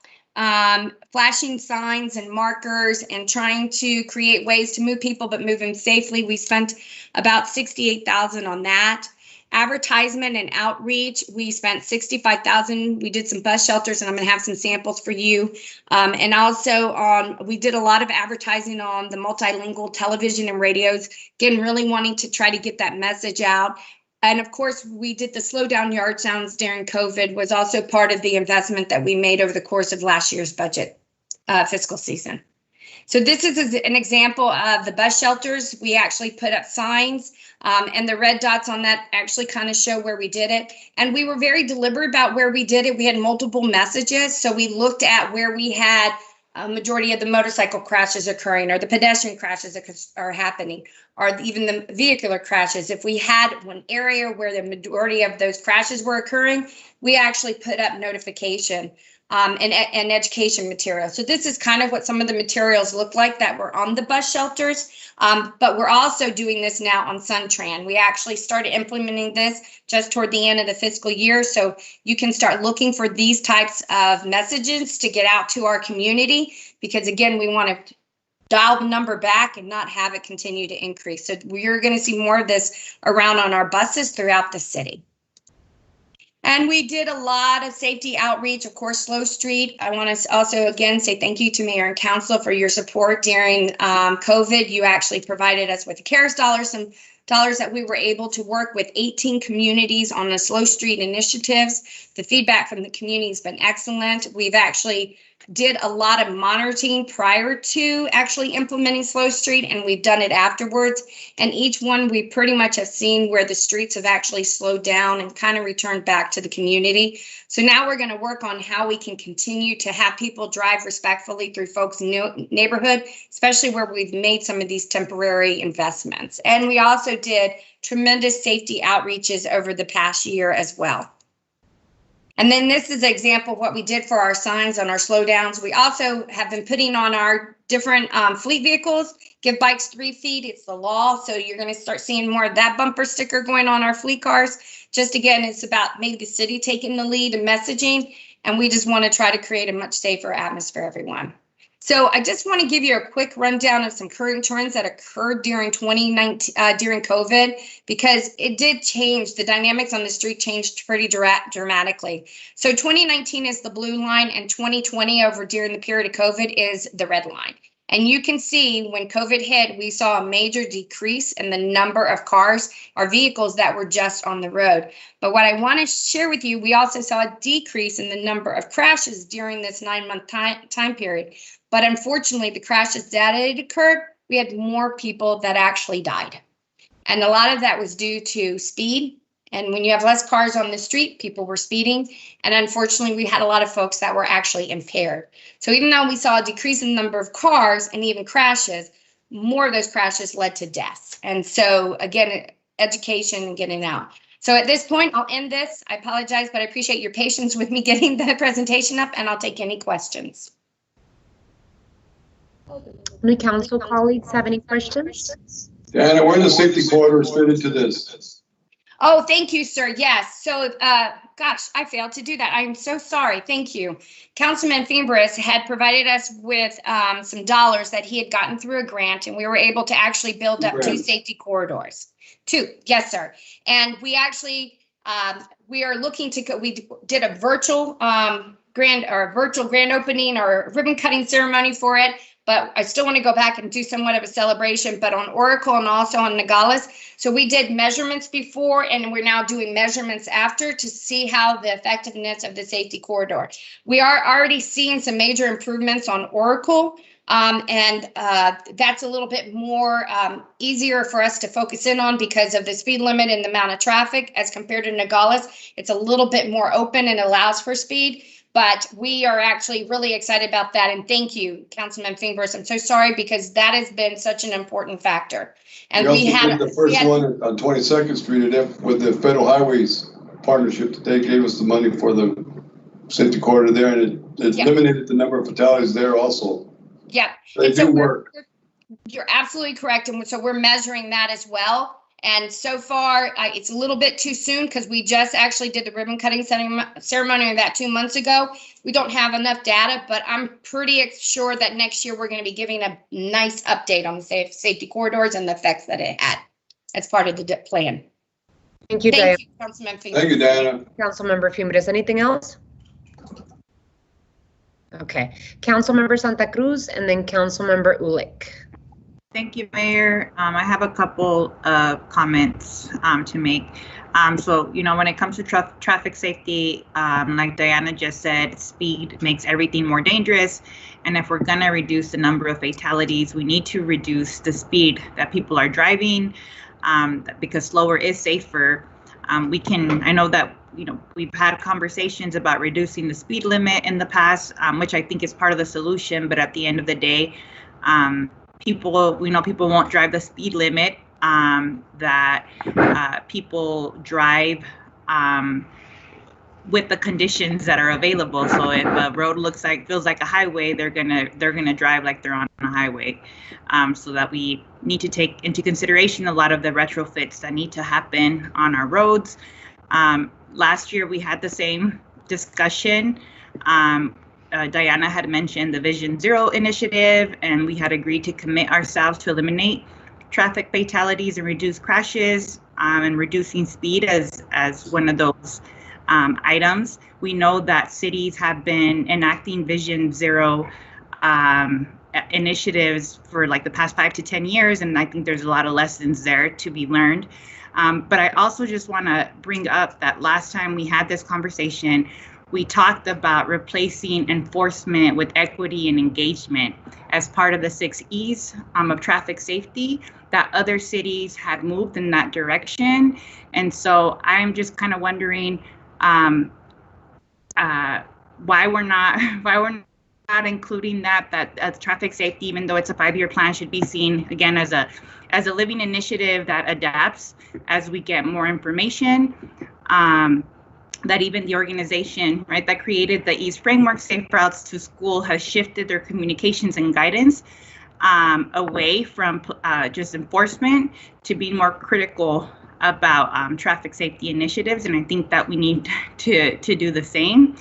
[SPEAKER 12] flashing signs and markers and trying to create ways to move people, but move them safely. We spent about $68,000 on that. Advertisement and outreach, we spent $65,000. We did some bus shelters, and I'm going to have some samples for you. And also we did a lot of advertising on the multilingual television and radios, again, really wanting to try to get that message out. And of course, we did the slow down yard sounds during COVID was also part of the investment that we made over the course of last year's budget fiscal season. So this is an example of the bus shelters. We actually put up signs and the red dots on that actually kind of show where we did it. And we were very deliberate about where we did it. We had multiple messages. So we looked at where we had a majority of the motorcycle crashes occurring or the pedestrian crashes are happening or even the vehicular crashes. If we had one area where the majority of those crashes were occurring, we actually put up notification and education material. So this is kind of what some of the materials look like that were on the bus shelters. But we're also doing this now on Suntran. We actually started implementing this just toward the end of the fiscal year. So you can start looking for these types of messages to get out to our community, because again, we want to dial the number back and not have it continue to increase. So we're going to see more of this around on our buses throughout the city. And we did a lot of safety outreach, of course, Slow Street. I want to also, again, say thank you to Mayor and Council for your support during COVID. You actually provided us with the CARES dollars, some dollars that we were able to work with 18 communities on the Slow Street initiatives. The feedback from the community has been excellent. We've actually did a lot of monitoring prior to actually implementing Slow Street, and we've done it afterwards. And each one, we pretty much have seen where the streets have actually slowed down and kind of returned back to the community. So now we're going to work on how we can continue to have people drive respectfully through folks' neighborhood, especially where we've made some of these temporary investments. And we also did tremendous safety outreaches over the past year as well. And then this is an example of what we did for our signs on our slowdowns. We also have been putting on our different fleet vehicles, give bikes 3 feet. It's the law. So you're going to start seeing more of that bumper sticker going on our fleet cars. Just again, it's about maybe the city taking the lead and messaging. And we just want to try to create a much safer atmosphere, everyone. So I just want to give you a quick rundown of some current trends that occurred during 2019, during COVID, because it did change. The dynamics on the street changed pretty dramatically. So 2019 is the blue line, and 2020 over during the period of COVID is the red line. And you can see when COVID hit, we saw a major decrease in the number of cars or vehicles that were just on the road. But what I want to share with you, we also saw a decrease in the number of crashes during this 9-month time period. But unfortunately, the crashes that had occurred, we had more people that actually died. And a lot of that was due to speed. And when you have less cars on the street, people were speeding. And unfortunately, we had a lot of folks that were actually impaired. So even though we saw a decrease in the number of cars and even crashes, more of those crashes led to deaths. And so again, education and getting out. So at this point, I'll end this. I apologize, but I appreciate your patience with me getting the presentation up, and I'll take any questions.
[SPEAKER 1] Any council colleagues have any questions?
[SPEAKER 4] Anna, where the safety corridors fit into this?
[SPEAKER 12] Oh, thank you, sir. Yes. So, gosh, I failed to do that. I'm so sorry. Thank you. Councilman Fimbres had provided us with some dollars that he had gotten through a grant, and we were able to actually build up 2 safety corridors. 2, yes, sir. And we actually, we are looking to, we did a virtual grand opening or ribbon cutting ceremony for it. But I still want to go back and do somewhat of a celebration, but on Oracle and also on Nogales. So we did measurements before, and we're now doing measurements after to see how the effectiveness of the safety corridor. We are already seeing some major improvements on Oracle, and that's a little bit more easier for us to focus in on because of the speed limit and the amount of traffic as compared to Nogales. It's a little bit more open and allows for speed. But we are actually really excited about that. And thank you, Councilman Fimbres. I'm so sorry because that has been such an important factor. And
[SPEAKER 4] we had the first one on 22nd Street with the Federal Highways partnership that they gave us the money for the safety corridor there, and it eliminated the number of fatalities there also.
[SPEAKER 12] Yeah.
[SPEAKER 4] They do work.
[SPEAKER 12] You're absolutely correct. And so we're measuring that as well. And so far, it's a little bit too soon because we just actually did the ribbon cutting ceremony of that 2 months ago. We don't have enough data, but I'm pretty sure that next year we're going to be giving a nice update on the safety corridors and the effects that it had as part of the plan.
[SPEAKER 1] Thank you, Diana.
[SPEAKER 12] Thank you, Councilman Fimbres.
[SPEAKER 4] Thank you, Diana.
[SPEAKER 1] Councilmember Fimbres, anything else? Okay, Councilmember Santa Cruz and then Councilmember Ulick.
[SPEAKER 8] Thank you, Mayor. I have a couple of comments to make. So, you know, when it comes to traffic safety, like Diana just said, speed makes everything more dangerous. And if we're going to reduce the number of fatalities, we need to reduce the speed that people are driving because slower is safer. I know that, you know, we've had conversations about reducing the speed limit in the past, which I think is part of the solution. But at the end of the day, people won't drive the speed limit, that people drive with the conditions that are available. So if a road feels like a highway, they're gonna drive like they're on a highway. So that we need to take into consideration a lot of the retrofits that need to happen on our roads. Last year we had the same discussion. Diana had mentioned the Vision Zero initiative, and we had agreed to commit ourselves to eliminate traffic fatalities and reduce crashes, and reducing speed as one of those items. We know that cities have been enacting Vision Zero initiatives for like the past 5 to 10 years, and I think there's a lot of lessons there to be learned. But I also just want to bring up that last time we had this conversation, we talked about replacing enforcement with equity and engagement as part of the 6 E's of traffic safety, that other cities had moved in that direction. And so I'm just kind of wondering why we're not including that traffic safety, even though it's a 5-year plan, should be seen again as a living initiative that adapts as we get more information. That even the organization, right, that created the East Framework, Safe Routes to School, has shifted their communications and guidance away from just enforcement to being more critical about traffic safety initiatives. And I think that we need to do the same.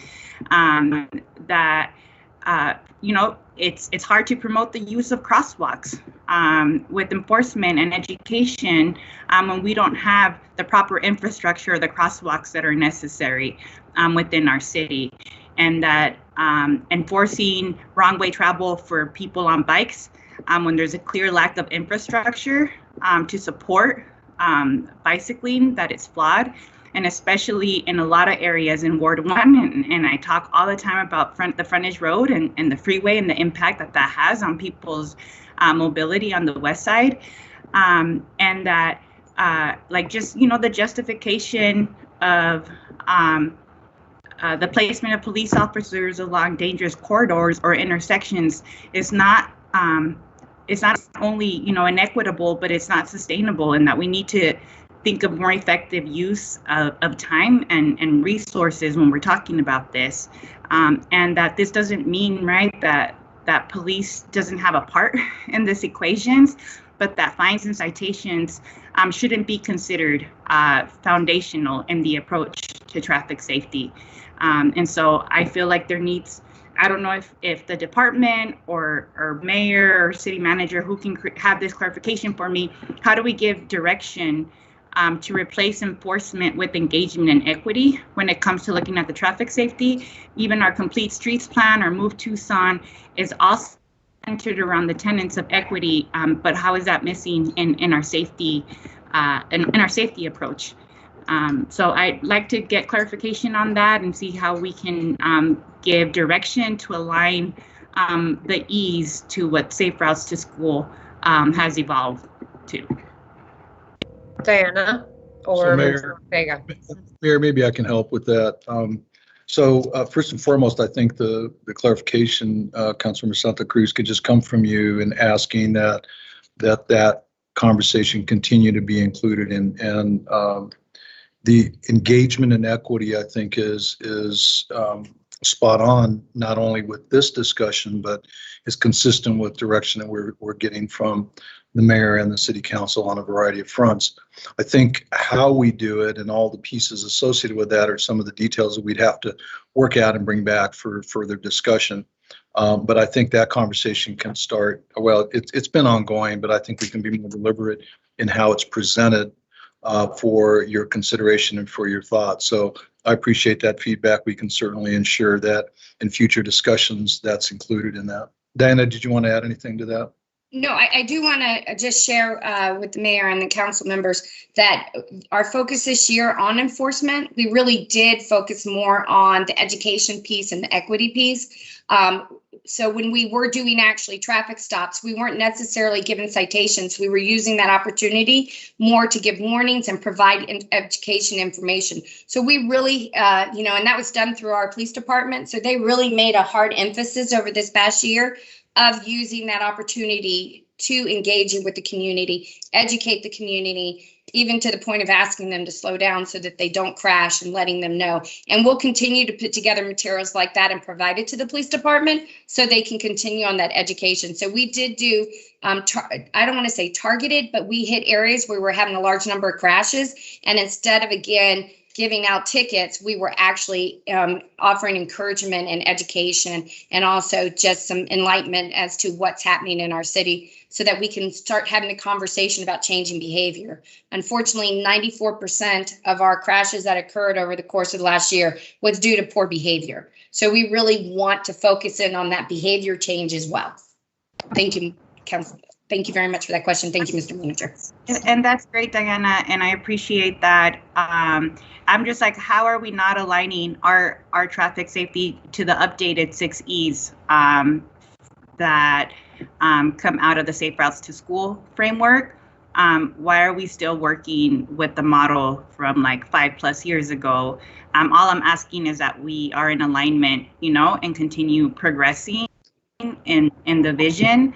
[SPEAKER 8] You know, it's hard to promote the use of crosswalks with enforcement and education when we don't have the proper infrastructure or the crosswalks that are necessary within our city. And that enforcing wrong way travel for people on bikes when there's a clear lack of infrastructure to support bicycling, that it's flawed. And especially in a lot of areas in Ward 1, and I talk all the time about the frontage road and the freeway and the impact that has on people's mobility on the west side. And that, like, just, you know, the justification of the placement of police officers along dangerous corridors or intersections is not, it's not only, you know, inequitable, but it's not sustainable, and that we need to think of more effective use of time and resources when we're talking about this, and that this doesn't mean, right, that police doesn't have a part in this equation, but that fines and citations shouldn't be considered foundational in the approach to traffic safety. And so I feel like there needs, I don't know if the department or mayor or city manager who can have this clarification for me, how do we give direction to replace enforcement with engagement and equity when it comes to looking at the traffic safety? Even our Complete Streets plan or Move Tucson is also centered around the tenets of equity, but how is that missing in our safety in our safety approach? So I'd like to get clarification on that and see how we can give direction to align the ease to what Safe Routes to School has evolved to.
[SPEAKER 1] Diana or
[SPEAKER 6] So,
[SPEAKER 1] Mr. Ortega?
[SPEAKER 6] Mayor, maybe I can help with that. So first and foremost, I think the clarification, Councilmember Santa Cruz, could just come from you in asking that conversation continue to be included in, and the engagement and equity, I think, is spot on, not only with this discussion, but is consistent with direction that we're getting from the mayor and the city council on a variety of fronts. I think how we do it and all the pieces associated with that are some of the details that we'd have to work out and bring back for further discussion. But I think that conversation can start, well, it's been ongoing, but I think we can be more deliberate in how it's presented for your consideration and for your thoughts. So I appreciate that feedback. We can certainly ensure that in future discussions that's included in that. Diana, did you want to add anything to that?
[SPEAKER 12] No, I do want to just share with the mayor and the council members that our focus this year on enforcement, we really did focus more on the education piece and the equity piece. So when we were doing actually traffic stops, we weren't necessarily given citations. We were using that opportunity more to give warnings and provide education information. So we really, and that was done through our police department. So they really made a hard emphasis over this past year of using that opportunity to engage with the community, educate the community, even to the point of asking them to slow down so that they don't crash and letting them know. And we'll continue to put together materials like that and provide it to the police department so they can continue on that education. So we did do, I don't want to say targeted, but we hit areas where we're having a large number of crashes. And instead of, again, giving out tickets, we were actually offering encouragement and education and also just some enlightenment as to what's happening in our city so that we can start having a conversation about changing behavior. Unfortunately, 94% of our crashes that occurred over the course of the last year was due to poor behavior. So we really want to focus in on that behavior change as well. Thank you, Council. Thank you very much for that question. Thank you, Mr. Manager.
[SPEAKER 8] And that's great, Diana, and I appreciate that. I'm just like, how are we not aligning our traffic safety to the updated 6 E's that come out of the Safe Routes to School framework? Why are we still working with the model from like 5+ years ago? All I'm asking is that we are in alignment, and continue progressing in the vision.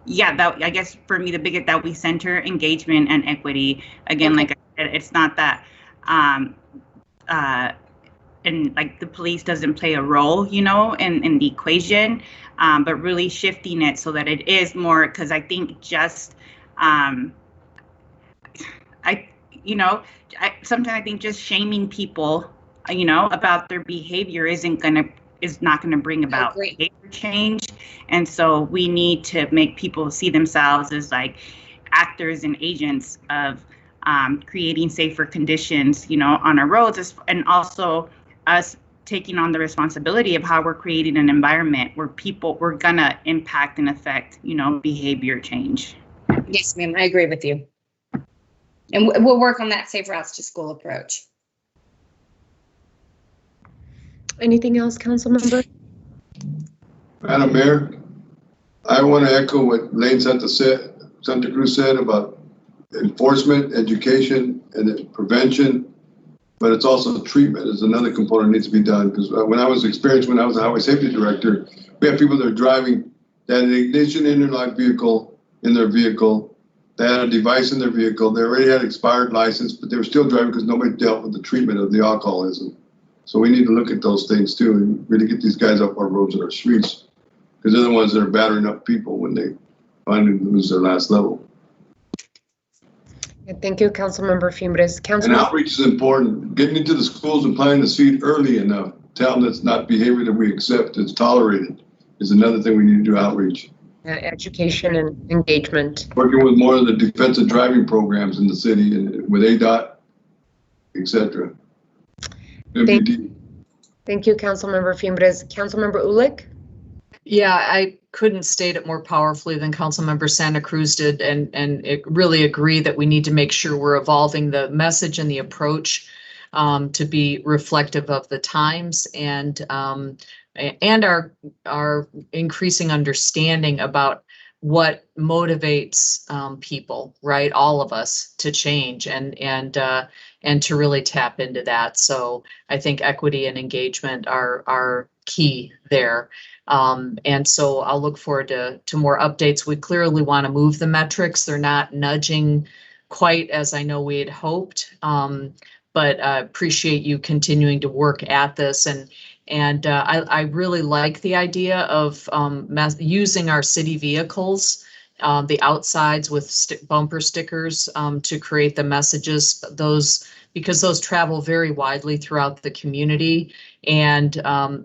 [SPEAKER 8] That, I guess for me, the biggest, that we center engagement and equity. Again, like I said, it's not that, and like the police doesn't play a role, in the equation, but really shifting it so that it is more, because I think just, sometimes I think just shaming people, about their behavior is not going to bring about behavior change. And so we need to make people see themselves as like actors and agents of creating safer conditions, on our roads, and also us taking on the responsibility of how we're creating an environment where we're going to impact and affect, behavior change.
[SPEAKER 12] Yes, ma'am, I agree with you. And we'll work on that Safe Routes to School approach.
[SPEAKER 1] Anything else, council member?
[SPEAKER 4] Madam Mayor, I want to echo what Lane Santa Cruz said about enforcement, education, and prevention, but it's also treatment is another component that needs to be done. Because when I was a highway safety director, we have people that are driving, that had an ignition interlock vehicle in their vehicle, they had a device in their vehicle, they already had expired license, but they were still driving because nobody dealt with the treatment of the alcoholism. So we need to look at those things too and really get these guys off our roads and our streets. because they're the ones that are battering up people when they finally lose their last level.
[SPEAKER 1] Thank you, Councilmember Fimbres.
[SPEAKER 4] And outreach is important. Getting into the schools and planting the seed early enough. Tell them that's not behavior that we accept, it's tolerated, is another thing we need to do outreach.
[SPEAKER 1] Education and engagement.
[SPEAKER 4] Working with more of the defensive driving programs in the city and with ADOT, etc.
[SPEAKER 1] Thank you, Councilmember Fimbres. Councilmember Ulick?
[SPEAKER 3] Yeah, I couldn't state it more powerfully than Councilmember Santa Cruz did, and really agree that we need to make sure we're evolving the message and the approach to be reflective of the times and our increasing understanding about what motivates people, right? All of us to change and to really tap into that. So I think equity and engagement are key there. And so I'll look forward to more updates. We clearly want to move the metrics. They're not nudging quite as I know we had hoped. But I appreciate you continuing to work at this. And I really like the idea of using our city vehicles, the outsides with bumper stickers to create the messages, because those travel very widely throughout the community. And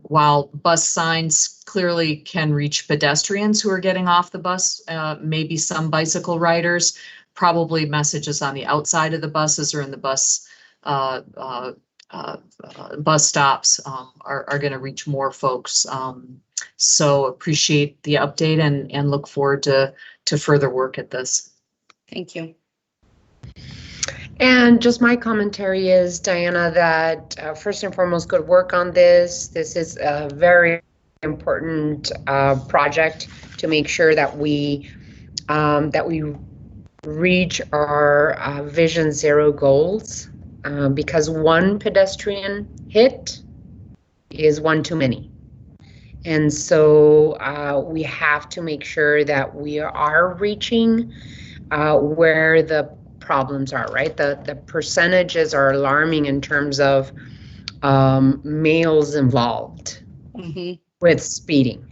[SPEAKER 3] while bus signs clearly can reach pedestrians who are getting off the bus, maybe some bicycle riders, probably messages on the outside of the buses or in the bus stops are going to reach more folks. So appreciate the update and look forward to further work at this.
[SPEAKER 12] Thank you.
[SPEAKER 1] And just my commentary is, Diana, that first and foremost, good work on this. This is a very important project to make sure that we reach our Vision Zero goals. Because one pedestrian hit is one too many. And so we have to make sure that we are reaching where the problems are, right? The percentages are alarming in terms of males involved with speeding.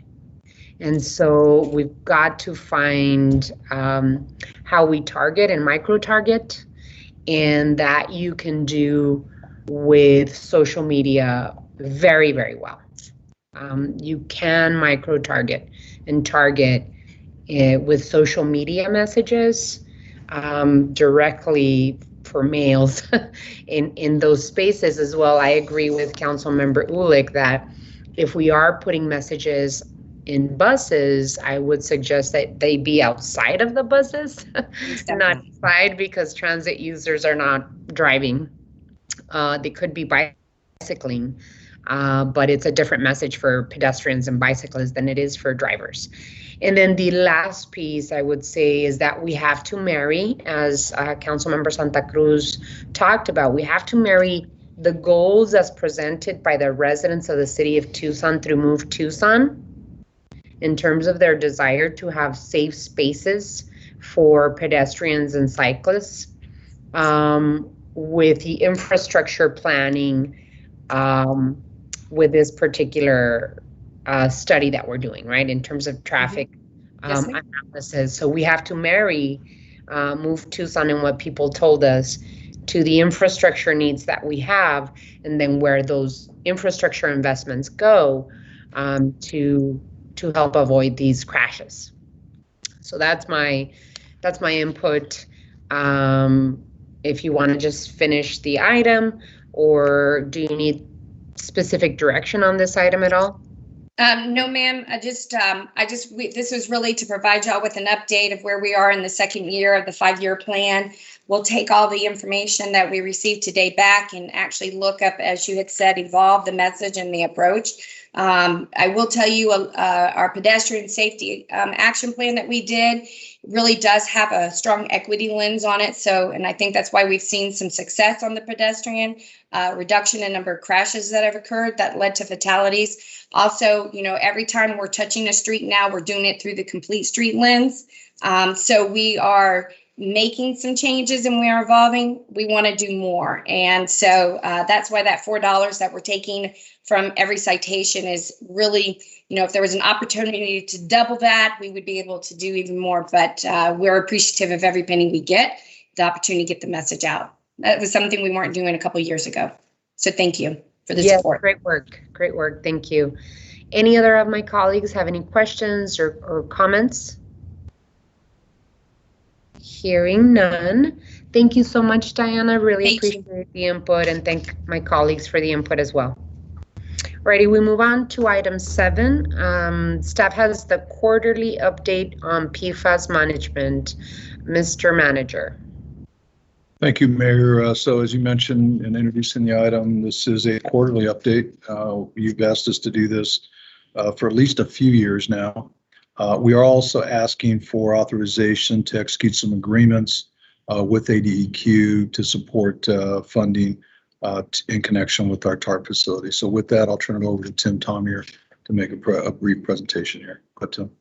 [SPEAKER 1] And so we've got to find how we target and micro-target, and that you can do with social media very, very well. You can micro-target and target with social media messages directly for males in those spaces as well. I agree with Councilmember Ulick that if we are putting messages in buses, I would suggest that they be outside of the buses, not inside, because transit users are not driving. They could be bicycling, but it's a different message for pedestrians and bicyclists than it is for drivers. And then the last piece I would say is that we have to marry, as Councilmember Santa Cruz talked about, we have to marry the goals as presented by the residents of the city of Tucson through Move Tucson, in terms of their desire to have safe spaces for pedestrians and cyclists, with the infrastructure planning with this particular study that we're doing, right, in terms of traffic analysis. So we have to marry Move Tucson and what people told us to the infrastructure needs that we have, and then where those infrastructure investments go to help avoid these crashes. So that's my input. If you want to just finish the item, or do you need specific direction on this item at all?
[SPEAKER 12] No, ma'am. This was really to provide y'all with an update of where we are in the second year of the 5-year plan. We'll take all the information that we received today back and actually look up, as you had said, evolve the message and the approach. I will tell you our pedestrian safety action plan that we did really does have a strong equity lens on it. So, and I think that's why we've seen some success on the pedestrian reduction in number of crashes that have occurred that led to fatalities. Also, you know, every time we're touching a street now, we're doing it through the complete street lens. So we are, making some changes and we are evolving, we want to do more. And so that's why that $4 that we're taking from every citation is really, if there was an opportunity to double that, we would be able to do even more. But we're appreciative of every penny we get, the opportunity to get the message out. That was something we weren't doing a couple of years ago. So thank you for the support.
[SPEAKER 1] Great work. Great work. Thank you. Any other of my colleagues have any questions or comments? Hearing none. Thank you so much, Diana. Really appreciate the input, and thank my colleagues for the input as well. Alrighty, we move on to item 7. Staff has the quarterly update on PFAS management. Mr. Manager.
[SPEAKER 6] Thank you, Mayor. So as you mentioned in introducing the item, this is a quarterly update. You've asked us to do this for at least a few years now. We are also asking for authorization to execute some agreements with ADEQ to support funding in connection with our TARP facility. So with that, I'll turn it over to Tim Tomier to make a brief presentation here. Go ahead, Tim.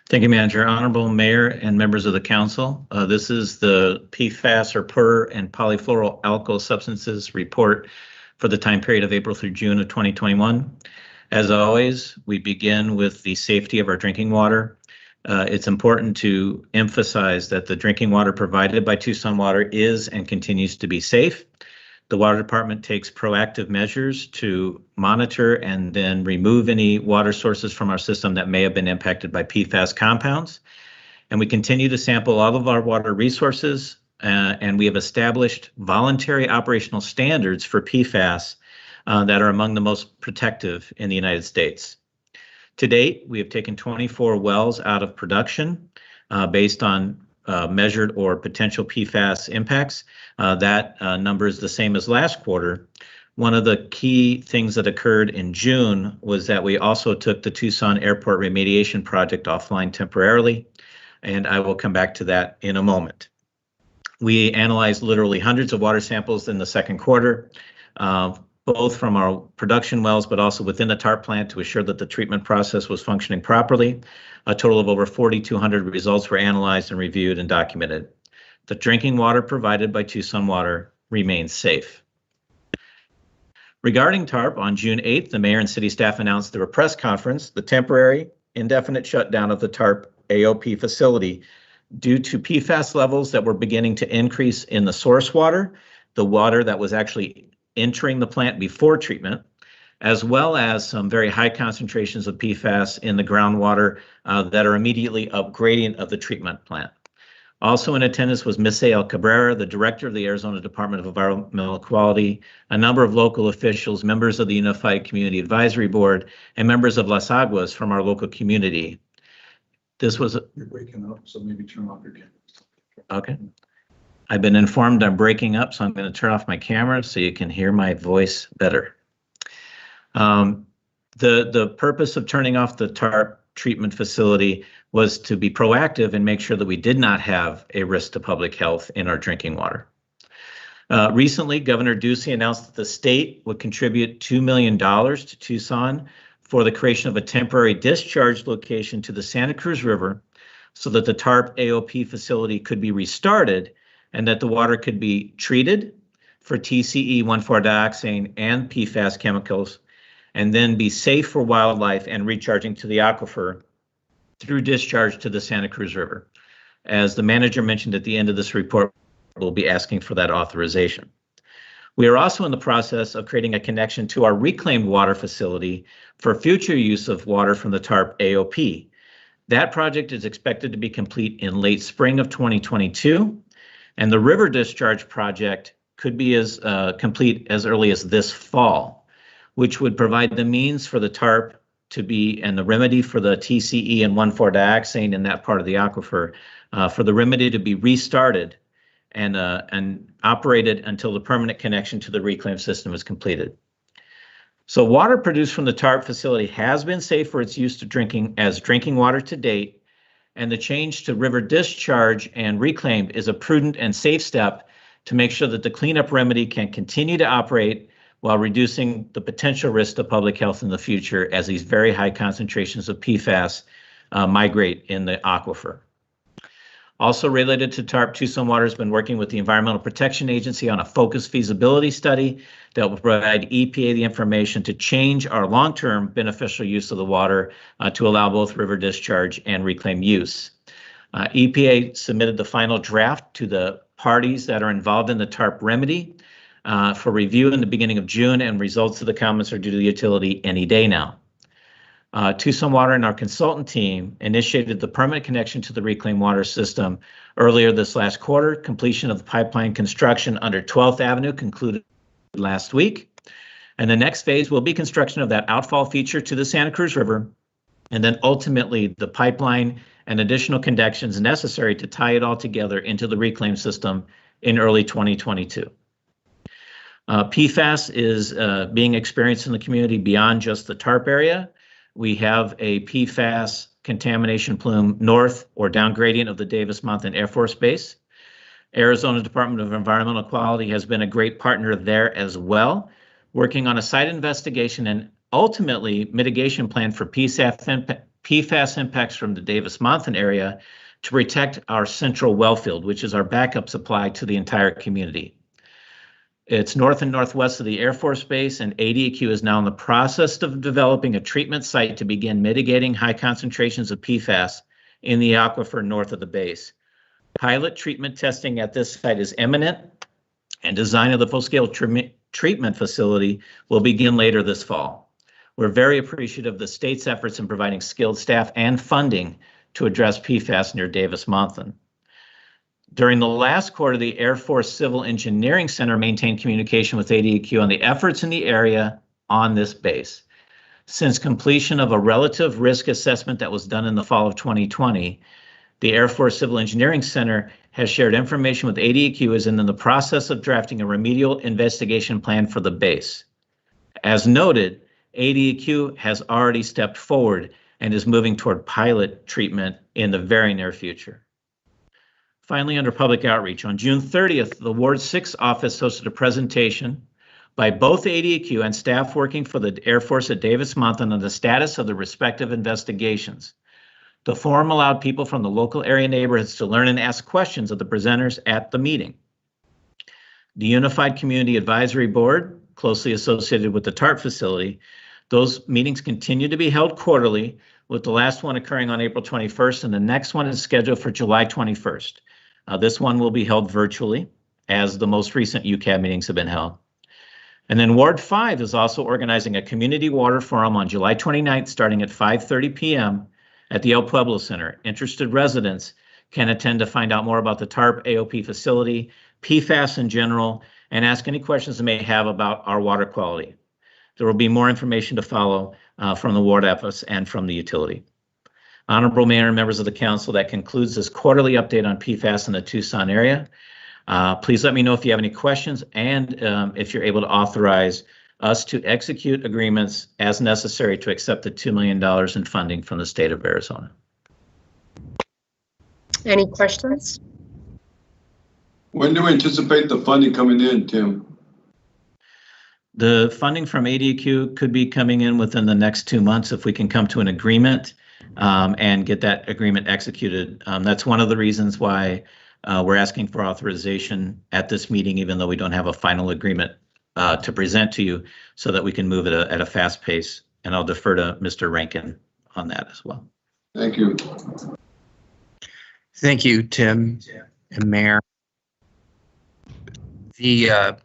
[SPEAKER 13] Thank you, Manager. Honorable Mayor and members of the Council. This is the PFAS or per and polyfluoroalkyl substances report for the time period of April through June of 2021. As always, we begin with the safety of our drinking water. It's important to emphasize that the drinking water provided by Tucson Water is and continues to be safe. The Water Department takes proactive measures to monitor and then remove any water sources from our system that may have been impacted by PFAS compounds. And we continue to sample all of our water resources, and we have established voluntary operational standards for PFAS that are among the most protective in the United States. To date, we have taken 24 wells out of production based on measured or potential PFAS impacts. That number is the same as last quarter. One of the key things that occurred in June was that we also took the Tucson Airport remediation project offline temporarily, and I will come back to that in a moment. We analyzed literally hundreds of water samples in the second quarter, both from our production wells, but also within the TARP plant to assure that the treatment process was functioning properly. A total of over 4,200 results were analyzed and reviewed and documented. The drinking water provided by Tucson Water remains safe. Regarding TARP, on June 8th, the mayor and city staff announced through a press conference the temporary indefinite shutdown of the TARP AOP facility due to PFAS levels that were beginning to increase in the source water, the water that was actually entering the plant before treatment, as well as some very high concentrations of PFAS in the groundwater that are immediately upgrading of the treatment plant. Also in attendance was Misael Cabrera, the director of the Arizona Department of Environmental Quality, a number of local officials, members of the Unified Community Advisory Board, and members of Las Aguas from our local community. This was
[SPEAKER 6] You're breaking up, so maybe turn off your camera.
[SPEAKER 13] Okay. I've been informed I'm breaking up, so I'm going to turn off my camera so you can hear my voice better. The purpose of turning off the TARP treatment facility was to be proactive and make sure that we did not have a risk to public health in our drinking water. Recently, Governor Ducey announced that the state would contribute $2 million to Tucson for the creation of a temporary discharge location to the Santa Cruz River so that the TARP AOP facility could be restarted and that the water could be treated for TCE 1,4-dioxane and PFAS chemicals, and then be safe for wildlife and recharging to the aquifer through discharge to the Santa Cruz River. As the manager mentioned at the end of this report, we'll be asking for that authorization. We are also in the process of creating a connection to our reclaimed water facility for future use of water from the TARP AOP. That project is expected to be complete in late spring of 2022. And the river discharge project could be as complete as early as this fall, which would provide the means for the TARP to be, and the remedy for the TCE and 1,4-dioxane in that part of the aquifer, for the remedy to be restarted and operated until the permanent connection to the reclaim system is completed. So water produced from the TARP facility has been safe for its use to drinking water to date, and the change to river discharge and reclaim is a prudent and safe step to make sure that the cleanup remedy can continue to operate while reducing the potential risk to public health in the future as these very high concentrations of PFAS migrate in the aquifer. Also related to TARP, Tucson Water has been working with the Environmental Protection Agency on a focused feasibility study that will provide EPA the information to change our long-term beneficial use of the water to allow both river discharge and reclaim use. EPA submitted the final draft to the parties that are involved in the TARP remedy for review in the beginning of June, and results of the comments are due to the utility any day now. Tucson Water and our consultant team initiated the permanent connection to the reclaimed water system earlier this last quarter. Completion of the pipeline construction under 12th Avenue concluded last week. And the next phase will be construction of that outfall feature to the Santa Cruz River, and then ultimately the pipeline and additional connections necessary to tie it all together into the reclaim system in early 2022. PFAS is being experienced in the community beyond just the TARP area. We have a PFAS contamination plume north or down gradient of the Davis-Monthan Air Force Base. Arizona Department of Environmental Quality has been a great partner there as well, working on a site investigation and ultimately mitigation plan for PFAS impacts from the Davis-Monthan area to protect our central well field, which is our backup supply to the entire community. It's north and northwest of the Air Force Base, and ADEQ is now in the process of developing a treatment site to begin mitigating high concentrations of PFAS in the aquifer north of the base. Pilot treatment testing at this site is imminent, and design of the full-scale treatment facility will begin later this fall. We're very appreciative of the state's efforts in providing skilled staff and funding to address PFAS near Davis-Monthan. During the last quarter, the Air Force Civil Engineering Center maintained communication with ADEQ on the efforts in the area on this base. Since completion of a relative risk assessment that was done in the fall of 2020, the Air Force Civil Engineering Center has shared information with ADEQ as in the process of drafting a remedial investigation plan for the base. As noted, ADEQ has already stepped forward and is moving toward pilot treatment in the very near future. Finally, under public outreach, on June 30th, the Ward 6 office hosted a presentation by both ADEQ and staff working for the Air Force at Davis-Monthan on the status of the respective investigations. The forum allowed people from the local area neighborhoods to learn and ask questions of the presenters at the meeting. The Unified Community Advisory Board, closely associated with the TARP facility, those meetings continue to be held quarterly, with the last one occurring on April 21st, and the next one is scheduled for July 21st. This one will be held virtually, as the most recent UCAB meetings have been held. And then Ward 5 is also organizing a community water forum on July 29th, starting at 5:30 p.m. at the El Pueblo Center. Interested residents can attend to find out more about the TARP AOP facility, PFAS in general, and ask any questions they may have about our water quality. There will be more information to follow from the Ward office and from the utility. Honorable Mayor and members of the council, that concludes this quarterly update on PFAS in the Tucson area. Please let me know if you have any questions, and if you're able to authorize us to execute agreements as necessary to accept the $2 million in funding from the state of Arizona.
[SPEAKER 1] Any questions?
[SPEAKER 4] When do we anticipate the funding coming in, Tim?
[SPEAKER 13] The funding from ADEQ could be coming in within the next 2 months if we can come to an agreement and get that agreement executed. That's one of the reasons why we're asking for authorization at this meeting, even though we don't have a final agreement to present to you, so that we can move it at a fast pace. And I'll defer to Mr. Rankin on that as well.
[SPEAKER 4] Thank you.
[SPEAKER 5] Thank you, Tim and Mayor. The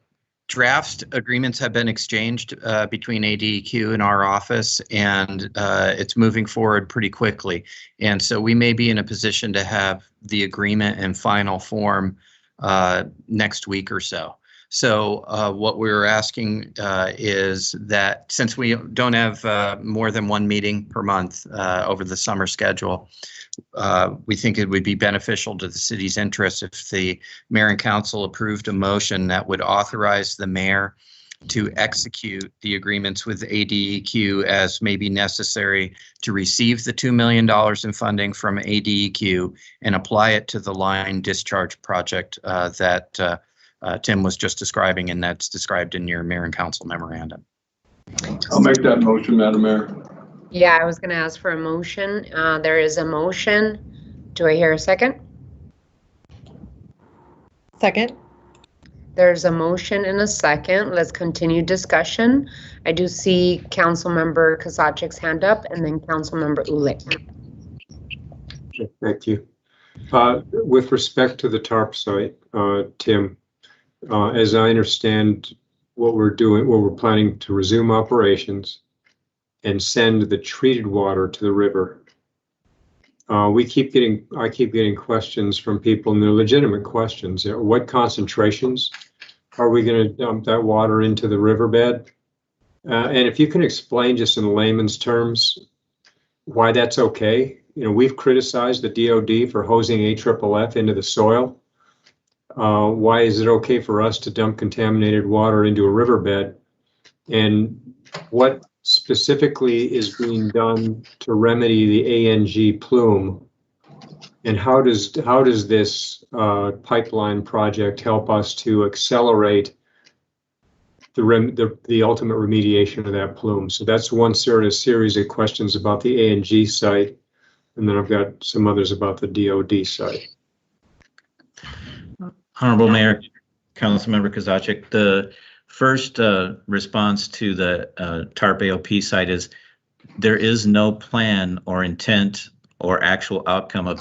[SPEAKER 5] draft agreements have been exchanged between ADEQ and our office, and it's moving forward pretty quickly. And so we may be in a position to have the agreement in final form next week or so. So what we're asking is that since we don't have more than one meeting per month over the summer schedule, we think it would be beneficial to the city's interest if the mayor and council approved a motion that would authorize the mayor to execute the agreements with ADEQ as may be necessary to receive the $2 million in funding from ADEQ and apply it to the line discharge project that Tim was just describing, and that's described in your mayor and council memorandum.
[SPEAKER 4] I'll make that motion, Madam Mayor.
[SPEAKER 1] Yeah, I was going to ask for a motion. There is a motion. Do I hear a second?
[SPEAKER 14] Second.
[SPEAKER 1] There's a motion and a second. Let's continue discussion. I do see Councilmember Kozachik's hand up and then Councilmember Ulick.
[SPEAKER 9] Thank you. With respect to the TARP site, Tim, as I understand what we're doing, what we're planning to resume operations and send the treated water to the river. I keep getting questions from people, and they're legitimate questions. What concentrations are we going to dump that water into the riverbed? And if you can explain just in layman's terms why that's okay. You know, we've criticized the DOD for hosing AFFF into the soil. Why is it okay for us to dump contaminated water into a riverbed? And what specifically is being done to remedy the ANG plume? And how does this pipeline project help us to accelerate the ultimate remediation of that plume? So that's one series of questions about the ANG site. And then I've got some others about the DOD site.
[SPEAKER 13] Honorable Mayor, Councilmember Kozachik, the first response to the TARP AOP site is there is no plan or intent or actual outcome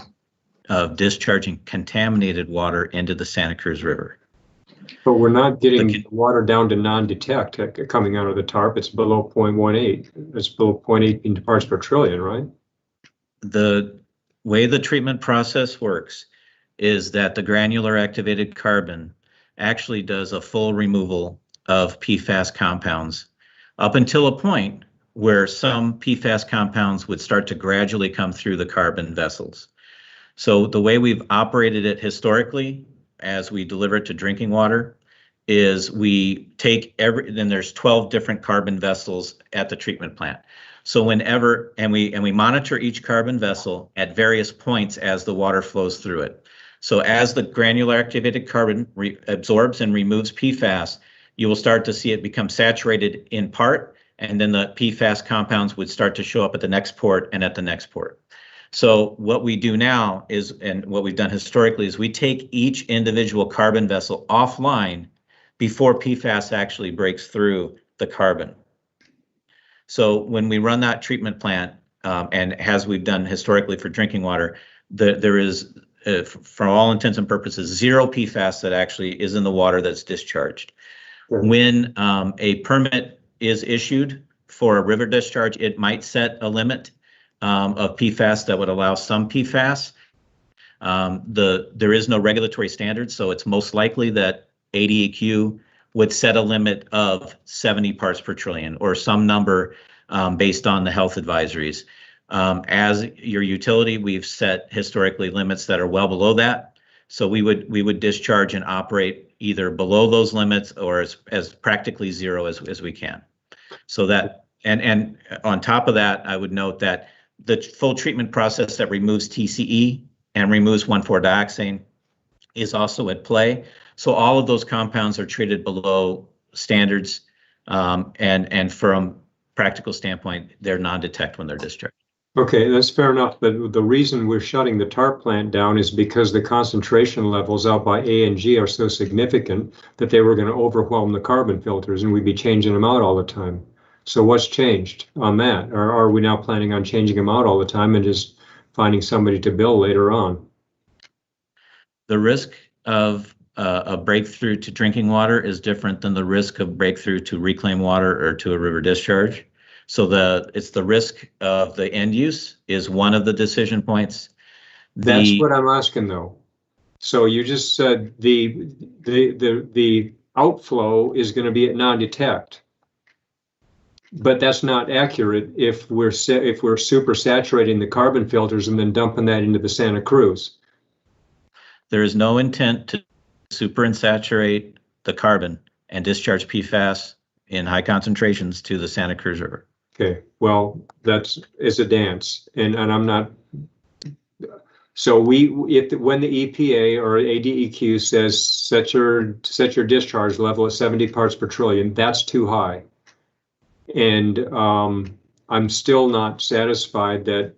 [SPEAKER 13] of discharging contaminated water into the Santa Cruz River.
[SPEAKER 9] But we're not getting water down to non-detect coming out of the TARP. It's below 0.18. It's below 0.8 parts per trillion, right?
[SPEAKER 13] The way the treatment process works is that the granular activated carbon actually does a full removal of PFAS compounds up until a point where some PFAS compounds would start to gradually come through the carbon vessels. So the way we've operated it historically as we deliver it to drinking water is we take then there's 12 different carbon vessels at the treatment plant. So whenever, and we monitor each carbon vessel at various points as the water flows through it. So as the granular activated carbon absorbs and removes PFAS, you will start to see it become saturated in part, and then the PFAS compounds would start to show up at the next port and at the next port. So what we do now is, and what we've done historically, is we take each individual carbon vessel offline before PFAS actually breaks through the carbon. So when we run that treatment plant, and as we've done historically for drinking water, there is, for all intents and purposes, zero PFAS that actually is in the water that's discharged. Sure. When a permit is issued for a river discharge, it might set a limit of PFAS that would allow some PFAS. There is no regulatory standard, so it's most likely that ADEQ would set a limit of 70 parts per trillion or some number based on the health advisories. As your utility, we've set historically limits that are well below that. So we would discharge and operate either below those limits or as practically zero as we can. So that, and on top of that, I would note that the full treatment process that removes TCE and removes 1,4-dioxane is also at play. So all of those compounds are treated below standards, and from practical standpoint, they're non-detect when they're discharged.
[SPEAKER 9] Okay, that's fair enough. But the reason we're shutting the TARP plant down is because the concentration levels out by ANG are so significant that they were going to overwhelm the carbon filters, and we'd be changing them out all the time. So what's changed on that? Or are we now planning on changing them out all the time and just finding somebody to bill later on?
[SPEAKER 13] The risk of a breakthrough to drinking water is different than the risk of breakthrough to reclaimed water or to a river discharge. So it's the risk of the end use is one of the decision points.
[SPEAKER 9] That's what I'm asking though. So you just said the outflow is going to be at non-detect, but that's not accurate if we're super saturating the carbon filters and then dumping that into the Santa Cruz.
[SPEAKER 13] There is no intent to superinsaturate the carbon and discharge PFAS in high concentrations to the Santa Cruz River.
[SPEAKER 9] Okay, well, it's a dance, and I'm not. So when the EPA or ADEQ says set your discharge level at 70 parts per trillion, that's too high, and I'm still not satisfied that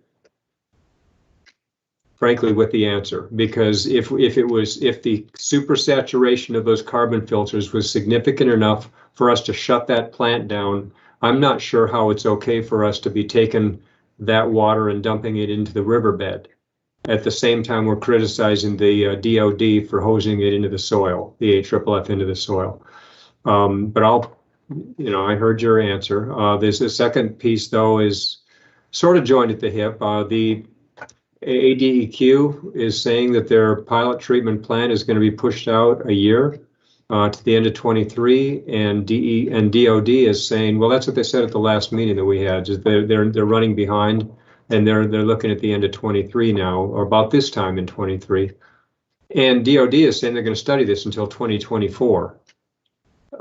[SPEAKER 9] frankly, with the answer, because if the supersaturation of those carbon filters was significant enough for us to shut that plant down, I'm not sure how it's okay for us to be taking that water and dumping it into the riverbed. At the same time, we're criticizing the DOD for hosing it into the soil, the AFFF into the soil. But I heard your answer. There's a second piece, though, is sort of joined at the hip. The ADEQ is saying that their pilot treatment plan is going to be pushed out a year to the end of 23, and DOD is saying, well, that's what they said at the last meeting that we had, is they're running behind, and they're looking at the end of 23 now, or about this time in 23. And DOD is saying they're going to study this until 2024.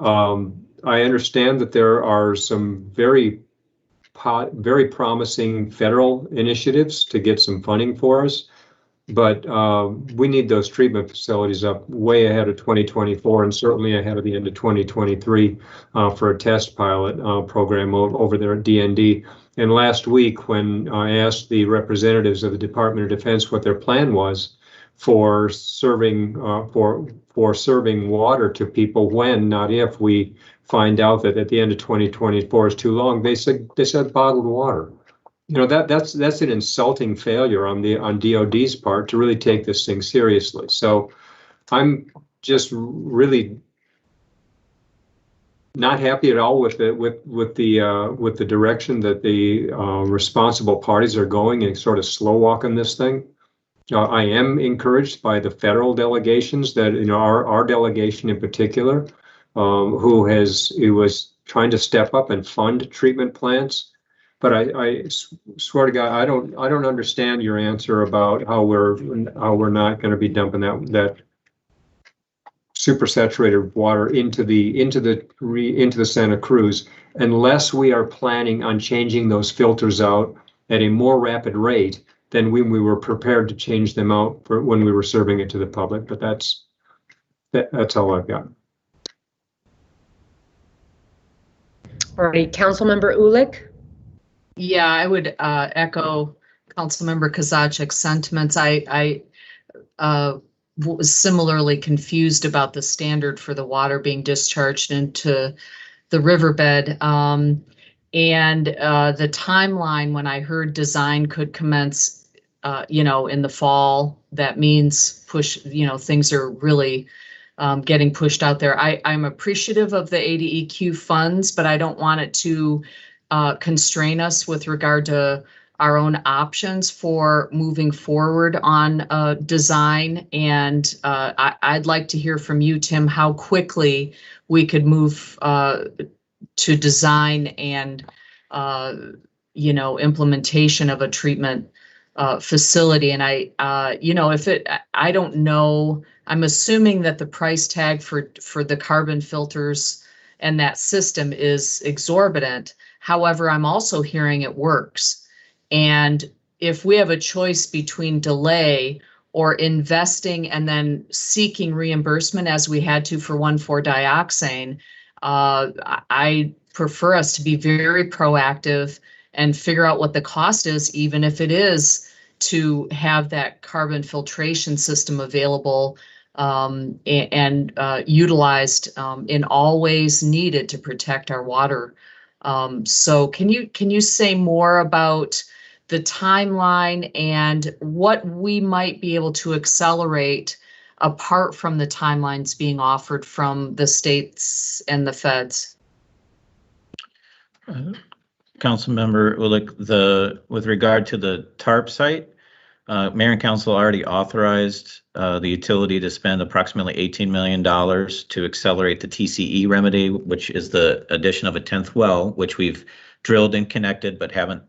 [SPEAKER 9] I understand that there are some very promising federal initiatives to get some funding for us, but we need those treatment facilities up way ahead of 2024 and certainly ahead of the end of 2023 for a test pilot program over there at DND. And last week, when I asked the representatives of the Department of Defense what their plan was for serving serving water to people when, not if, we find out that at the end of 2024 is too long, they said bottled water. That's an insulting failure on DOD's part to really take this thing seriously. So I'm just really not happy at all with the direction that the responsible parties are going and sort of slow walking this thing. I am encouraged by the federal delegations that, our delegation in particular, who was trying to step up and fund treatment plants. But I swear to God, I don't understand your answer about how we're not going to be dumping that supersaturated water into the Santa Cruz unless we are planning on changing those filters out at a more rapid rate than when we were prepared to change them out for when we were serving it to the public. But that's all I've got.
[SPEAKER 1] All right, Councilmember Ulick.
[SPEAKER 3] Yeah, I would echo Councilmember Kozachik's sentiments. I was similarly confused about the standard for the water being discharged into the riverbed. And the timeline, when I heard design could commence, in the fall, that means things are really getting pushed out there. I'm appreciative of the ADEQ funds, but I don't want it to constrain us with regard to our own options for moving forward on design. And I'd like to hear from you, Tim, how quickly we could move to design and implementation of a treatment facility. And I don't know, I'm assuming that the price tag for the carbon filters and that system is exorbitant. However, I'm also hearing it works. And if we have a choice between delay or investing and then seeking reimbursement as we had to for 1,4-dioxane, I prefer us to be very proactive and figure out what the cost is, even if it is to have that carbon filtration system available and utilized in all ways needed to protect our water. So can you say more about the timeline and what we might be able to accelerate apart from the timelines being offered from the states and the feds?
[SPEAKER 13] Councilmember Ulick, with regard to the TARP site, Mayor and Council already authorized the utility to spend approximately $18 million to accelerate the TCE remedy, which is the addition of a 10th well, which we've drilled and connected but haven't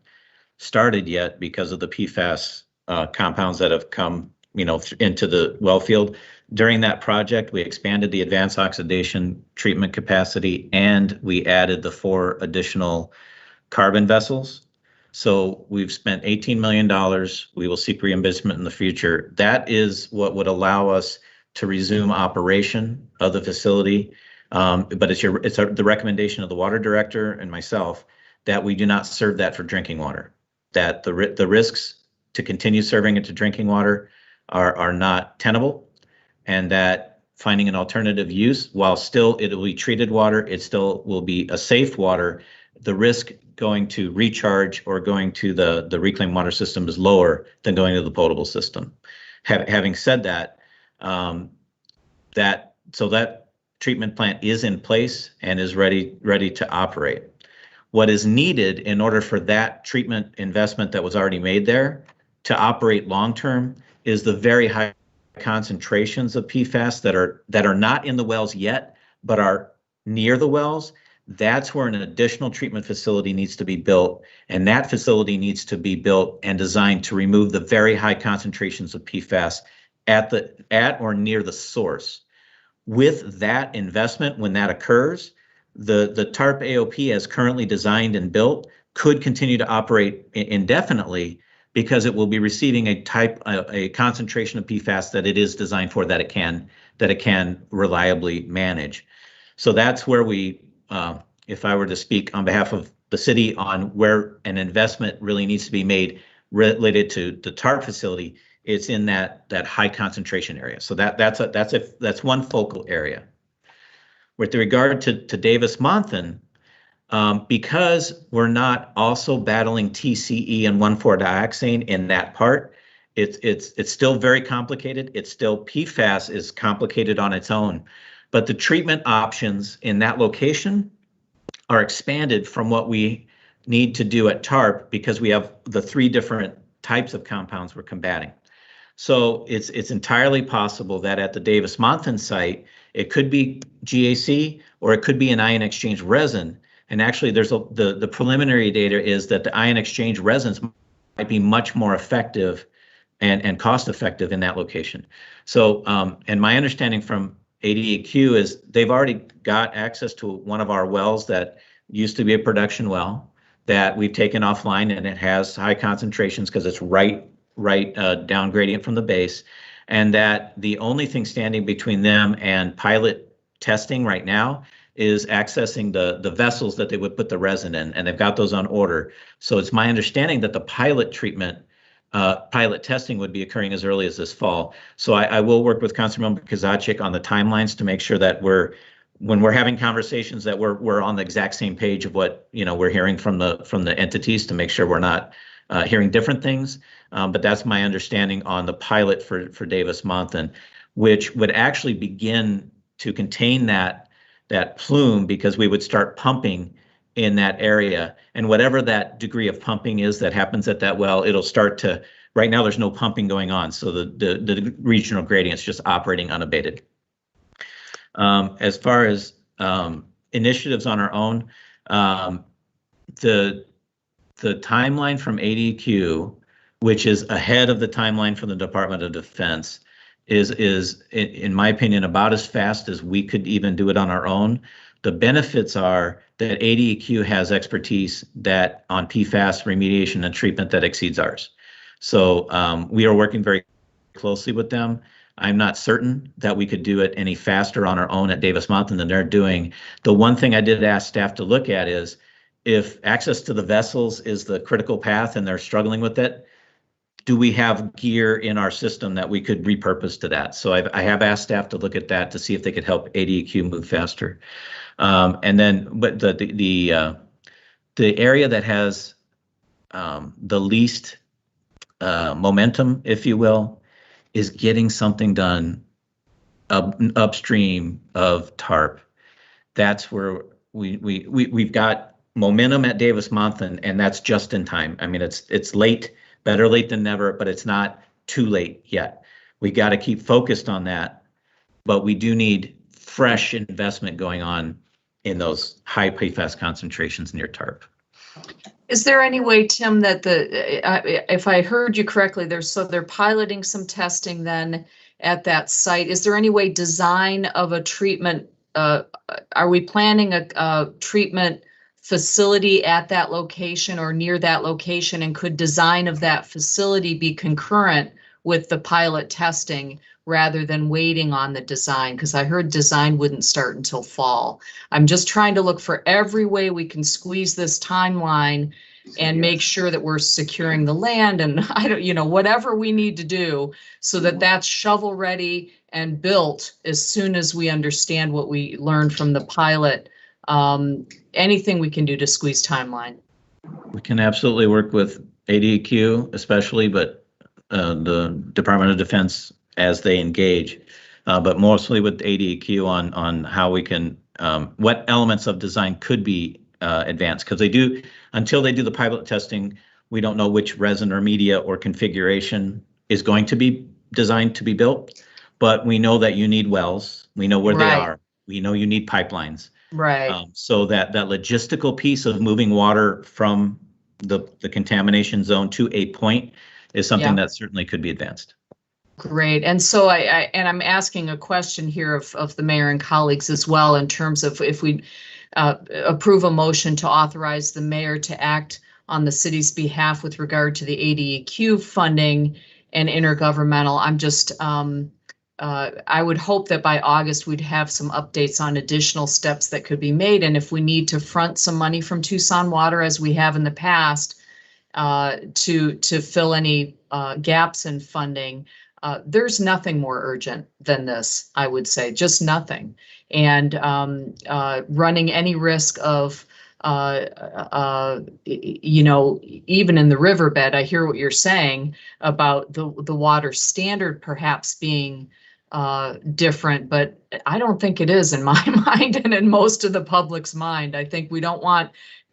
[SPEAKER 13] started yet because of the Pfas compounds that have come, into the well field. During that project, we expanded the advanced oxidation treatment capacity and we added the 4 additional carbon vessels. So we've spent $18 million. We will seek reimbursement in the future. That is what would allow us to resume operation of the facility. But it's the recommendation of the water director and myself that we do not serve that for drinking water, that the risks to continue serving it to drinking water are not tenable, and that finding an alternative use, while still it'll be treated water, it still will be a safe water. The risk going to recharge or going to the reclaimed water system is lower than going to the potable system. Having said that, that treatment plant is in place and is ready to operate. What is needed in order for that treatment investment that was already made there to operate long-term is the very high concentrations of PFAS that are not in the wells yet, but are near the wells. That's where an additional treatment facility needs to be built, and that facility needs to be built and designed to remove the very high concentrations of PFAS at or near the source. With that investment, when that occurs, the TARP AOP as currently designed and built could continue to operate indefinitely, because it will be receiving a concentration of PFAS that it is designed for, that it can reliably manage. So that's where we, if I were to speak on behalf of the city on where an investment really needs to be made related to the TARP facility, it's in that high concentration area. So that's one focal area. With regard to Davis-Monthan, because we're not also battling TCE and 1,4-dioxane in that part, it's still very complicated. It's still, PFAS is complicated on its own, but the treatment options in that location are expanded from what we need to do at TARP, because we have the 3 different types of compounds we're combating. So it's entirely possible that at the Davis-Monthan site, it could be GAC or it could be an ion exchange resin. And actually, there's the preliminary data is that the ion exchange resins might be much more effective and cost effective in that location. So, and my understanding from ADEQ is they've already got access to one of our wells that used to be a production well that we've taken offline, and it has high concentrations because it's right down gradient from the base, and that the only thing standing between them and pilot testing right now is accessing the vessels that they would put the resin in, and they've got those on order. So it's my understanding that the pilot testing would be occurring as early as this fall. So I will work with Councilmember Kozaczek on the timelines to make sure that when we're having conversations, that we're on the exact same page of what we're hearing from the entities, to make sure we're not hearing different things. But that's my understanding on the pilot for Davis-Monthan, which would actually begin to contain that plume, because we would start pumping in that area, and whatever that degree of pumping is that happens at that well, it'll start to, right now there's no pumping going on, so the regional gradient's just operating unabated. As far as initiatives on our own, the timeline from ADQ, which is ahead of the timeline from the Department of Defense, is in my opinion about as fast as we could even do it on our own. The benefits are that ADEQ has expertise that on PFAS remediation and treatment that exceeds ours. So we are working very closely with them. I'm not certain that we could do it any faster on our own at Davis-Monthan than they're doing. The one thing I did ask staff to look at is, if access to the vessels is the critical path and they're struggling with it, do we have gear in our system that we could repurpose to that? So I have asked staff to look at that to see if they could help ADEQ move faster. And then, but the area that has the least momentum, if you will, is getting something done upstream of TARP. That's where we've got momentum at Davis-Monthan, and that's just in time. I mean, it's late. Better late than never, but it's not too late yet. We got to keep focused on that, but we do need fresh investment going on in those high PFAS concentrations near TARP.
[SPEAKER 3] Is there any way, Tim, that if I heard you correctly, they're piloting some testing then at that site? Is there any way design of a treatment? Are we planning a treatment facility at that location or near that location, and could design of that facility be concurrent with the pilot testing rather than waiting on the design? Because I heard design wouldn't start until fall. I'm just trying to look for every way we can squeeze this timeline and make sure that we're securing the land and I don't, whatever we need to do so that that's shovel ready and built as soon as we understand what we learned from the pilot. Anything we can do to squeeze timeline.
[SPEAKER 13] We can absolutely work with ADEQ especially, but the Department of Defense as they engage, but mostly with ADEQ on how we can, what elements of design could be advanced, because until they do the pilot testing, we don't know which resin or media or configuration is going to be designed to be built. But we know that you need wells. We know where they are. We know you need pipelines.
[SPEAKER 3] Right.
[SPEAKER 13] So that logistical piece of moving water from the contamination zone to a point is something that certainly could be advanced.
[SPEAKER 3] Great. And so I'm asking a question here of the mayor and colleagues as well, in terms of if we approve a motion to authorize the mayor to act on the city's behalf with regard to the ADEQ funding and intergovernmental. I'm just, I would hope that by August we'd have some updates on additional steps that could be made. And if we need to front some money from Tucson Water, as we have in the past, to fill any gaps in funding, there's nothing more urgent than this, I would say, just nothing. And running any risk of, even in the riverbed, I hear what you're saying about the water standard perhaps being different, but I don't think it is in my mind and in most of the public's mind. I think we don't want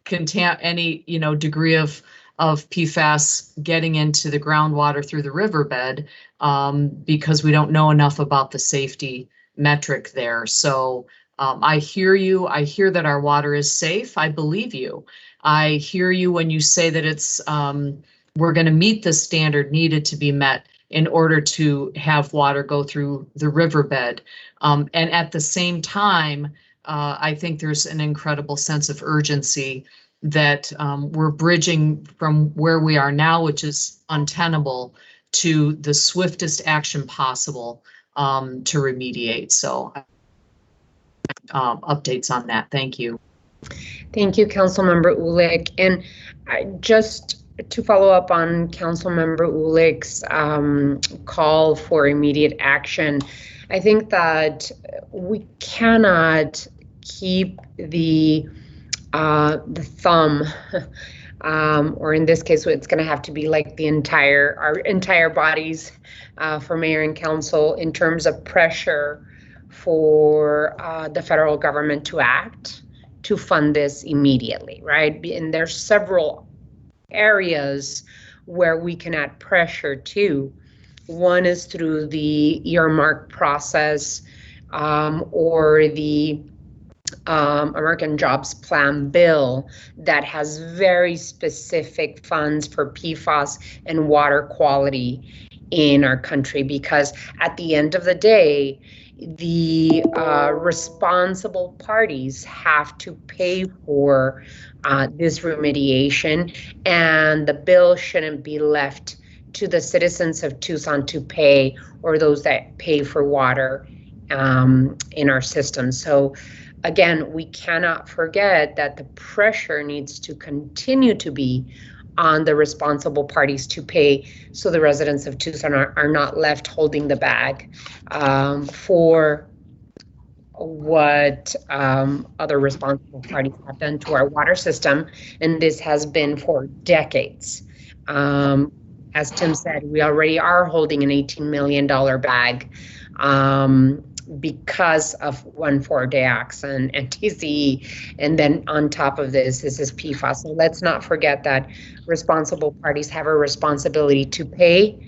[SPEAKER 3] any degree of PFAS getting into the groundwater through the riverbed because we don't know enough about the safety metric there. So I hear you. I hear that our water is safe. I believe you. I hear you when you say that it's we're going to meet the standard needed to be met in order to have water go through the riverbed. And at the same time, I think there's an incredible sense of urgency that we're bridging from where we are now, which is untenable, to the swiftest action possible to remediate. So updates on that. Thank you.
[SPEAKER 1] Thank you, Councilmember Ulick. And just to follow up on Councilmember Ulick's call for immediate action, I think that we cannot keep the thumb, or in this case, it's going to have to be like our entire bodies for mayor and council in terms of pressure for the federal government to act to fund this immediately, right? And there's several areas where we can add pressure to. One is through the earmark process or the American Jobs Plan bill that has very specific funds for PFAS and water quality in our country, because at the end of the day, the responsible parties have to pay for this remediation, and the bill shouldn't be left to the citizens of Tucson to pay, or those that pay for water in our system. So again, we cannot forget that the pressure needs to continue to be on the responsible parties to pay, so the residents of Tucson are not left holding the bag for what other responsible parties have done to our water system. And this has been for decades. As Tim said, we already are holding an $18 million bag because of 1,4-Diox and TCE, and then on top of this is PFAS. So let's not forget that responsible parties have a responsibility to pay.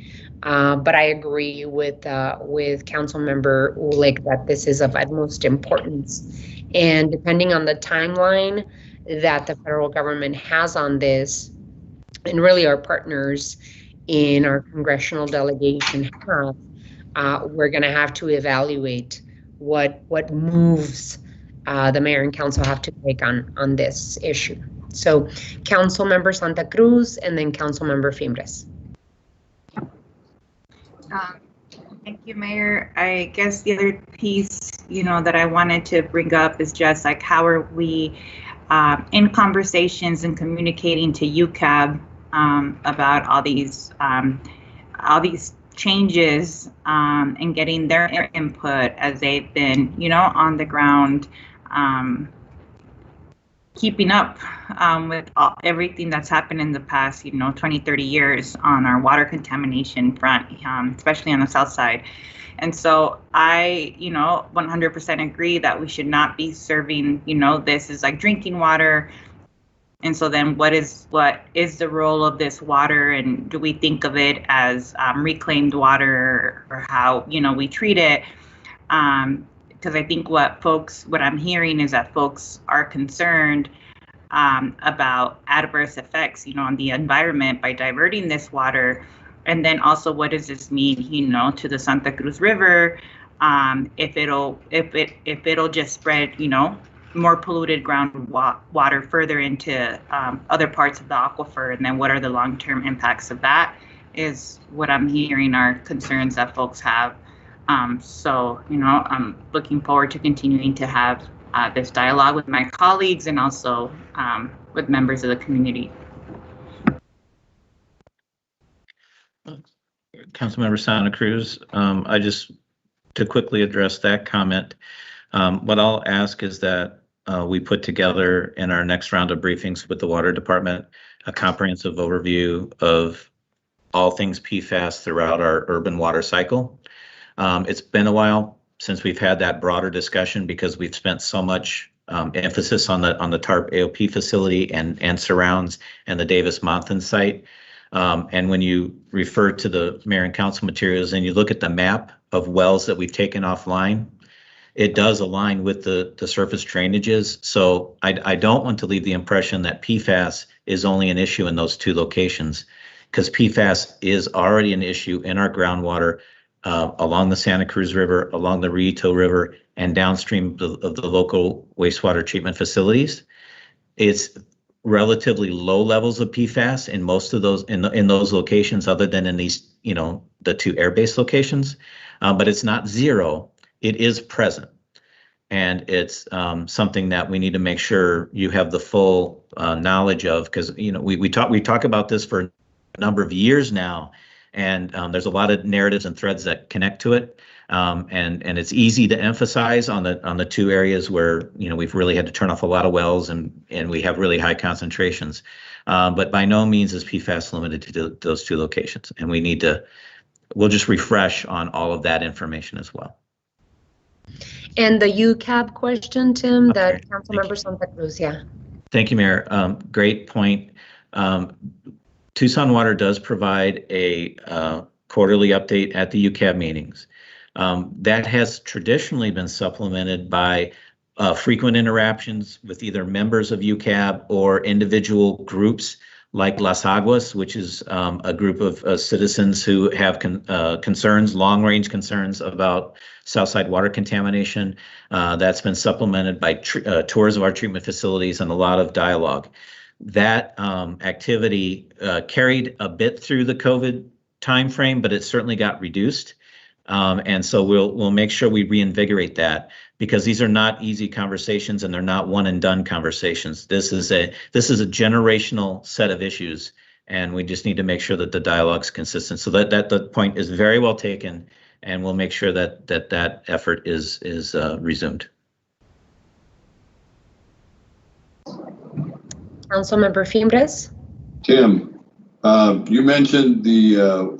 [SPEAKER 1] But I agree with Councilmember Ulick that this is of utmost importance. And depending on the timeline that the federal government has on this, and really our partners in our congressional delegation have, we're going to have to evaluate what moves the mayor and council have to take on this issue. So Councilmember Santa Cruz and then Councilmember Fimbres.
[SPEAKER 8] Thank you, Mayor. I guess the other piece, that I wanted to bring up is just like, how are we in conversations and communicating to UCAB about all these changes and getting their input as they've been, on the ground, keeping up with everything that's happened in the past, 20, 30 years on our water contamination front, especially on the south side. And so I, 100% agree that we should not be serving, this is like drinking water. And so then what is the role of this water, and do we think of it as reclaimed water, or how, we treat it? Because I think what I'm hearing is that folks are concerned about adverse effects, on the environment by diverting this water. And then also, what does this mean, to the Santa Cruz River? If it'll just spread, more polluted groundwater further into other parts of the aquifer, and then what are the long-term impacts of that? Is what I'm hearing are concerns that folks have. So, I'm looking forward to continuing to have this dialogue with my colleagues and also with members of the community.
[SPEAKER 13] Councilmember Santa Cruz, to quickly address that comment, what I'll ask is that we put together in our next round of briefings with the Water Department a comprehensive overview of all things PFAS throughout our urban water cycle. It's been a while since we've had that broader discussion because we've spent so much emphasis on the TARP AOP facility and surrounds and the Davis-Monthan site. And when you refer to the mayor and council materials and you look at the map of wells that we've taken offline, it does align with the surface drainages. So I don't want to leave the impression that PFAS is only an issue in those two locations, because PFAS is already an issue in our groundwater along the Santa Cruz River, along the Rito River, and downstream of the local wastewater treatment facilities. It's relatively low levels of PFAS in most of those in those locations, other than in these, the two air-based locations, but it's not zero. It is present, and it's something that we need to make sure you have the full knowledge of, because we talk about this for a number of years now, and there's a lot of narratives and threads that connect to it, and it's easy to emphasize on the two areas where we've really had to turn off a lot of wells and we have really high concentrations, but by no means is PFAS limited to those two locations, and we'll just refresh on all of that information as well.
[SPEAKER 1] And the UCAB question, Tim,
[SPEAKER 13] Okay.
[SPEAKER 1] that Councilmember Santa Cruz, yeah.
[SPEAKER 13] Thank you, Mayor. Great point. Tucson Water does provide a quarterly update at the UCAB meetings. That has traditionally been supplemented by frequent interactions with either members of UCAB or individual groups like Las Aguas, which is a group of citizens who have concerns, long-range concerns about Southside water contamination. That's been supplemented by tours of our treatment facilities and a lot of dialogue. That activity carried a bit through the COVID timeframe, but it certainly got reduced. And so we'll make sure we reinvigorate that, because these are not easy conversations and they're not one and done conversations. This is a generational set of issues, and we just need to make sure that the dialogue's consistent. So that the point is very well taken, and we'll make sure that effort is resumed.
[SPEAKER 1] Councilmember Fimbres?
[SPEAKER 4] Tim, you mentioned the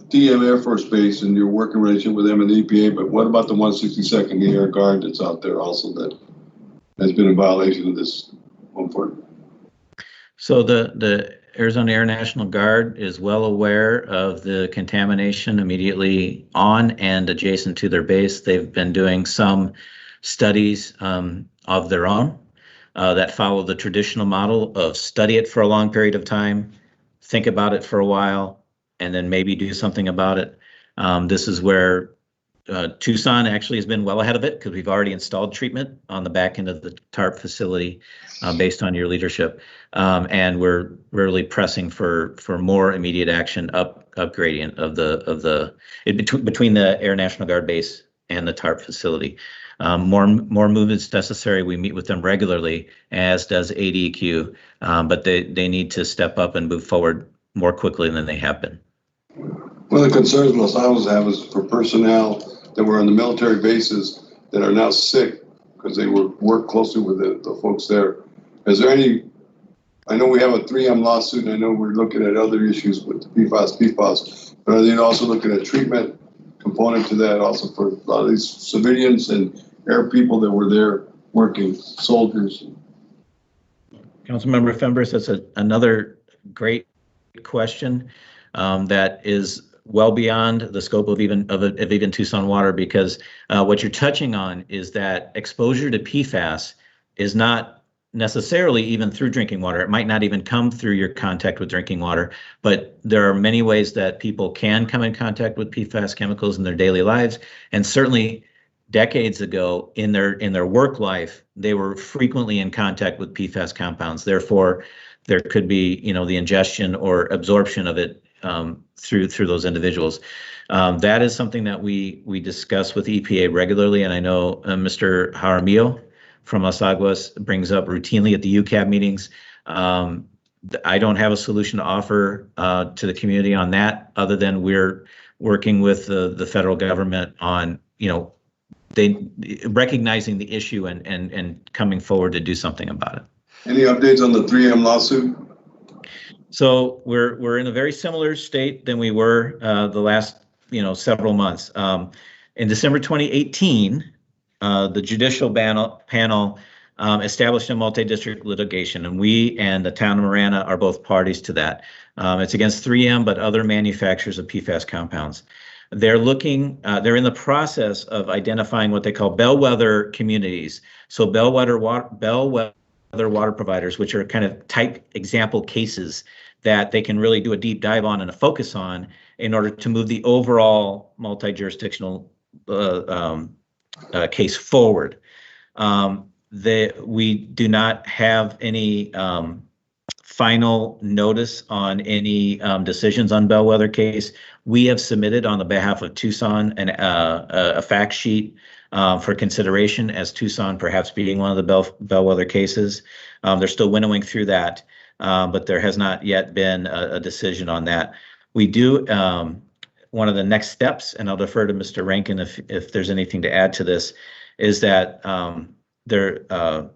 [SPEAKER 4] DM Air Force Base and your working relationship with them and the EPA, but what about the 162nd Air Guard that's out there also that has been in violation of this 140?
[SPEAKER 13] So the Arizona Air National Guard is well aware of the contamination immediately on and adjacent to their base. They've been doing some studies of their own that follow the traditional model of study it for a long period of time, think about it for a while, and then maybe do something about it. This is where Tucson actually has been well ahead of it, because we've already installed treatment on the back end of the TARP facility based on your leadership. And we're really pressing for more immediate action, upgradient of between the Air National Guard base and the TARP facility. More movements necessary. We meet with them regularly, as does ADQ, but they need to step up and move forward more quickly than they have been.
[SPEAKER 4] One of the concerns Los Alamos have is for personnel that were on the military bases that are now sick because they work closely with the folks there. Is there any, I know we have a 3M lawsuit, and I know we're looking at other issues with the PFAS, but are they also looking at treatment component to that also for a lot of these civilians and air people that were there working, soldiers?
[SPEAKER 13] Councilmember Fembris, that's another great question that is well beyond the scope of even Tucson Water, because what you're touching on is that exposure to PFAS is not necessarily even through drinking water. It might not even come through your contact with drinking water, but there are many ways that people can come in contact with PFAS chemicals in their daily lives. And certainly decades ago in their work life, they were frequently in contact with PFAS compounds. Therefore, there could be, the ingestion or absorption of it through those individuals. That is something that we discuss with EPA regularly, and I know Mr. Jaramillo from Los Aguas brings up routinely at the UCAB meetings. I don't have a solution to offer to the community on that, other than we're working with the federal government on, they recognizing the issue and coming forward to do something about it.
[SPEAKER 4] Any updates on the 3M lawsuit?
[SPEAKER 13] So we're in a very similar state than we were the last several months. In December 2018, the judicial panel established a multi-district litigation, and we and the town of Marana are both parties to that. It's against 3M, but other manufacturers of PFAS compounds. They're in the process of identifying what they call bellwether communities. So bellwether water providers, which are kind of type example cases that they can really do a deep dive on and a focus on in order to move the overall multi-jurisdictional case forward. We do not have any final notice on any decisions on bellwether case. We have submitted on the behalf of Tucson a fact sheet for consideration as Tucson perhaps being one of the bellwether cases. They're still winnowing through that, but there has not yet been a decision on that. We do, one of the next steps, and I'll defer to Mr. Rankin if there's anything to add to this, is that they're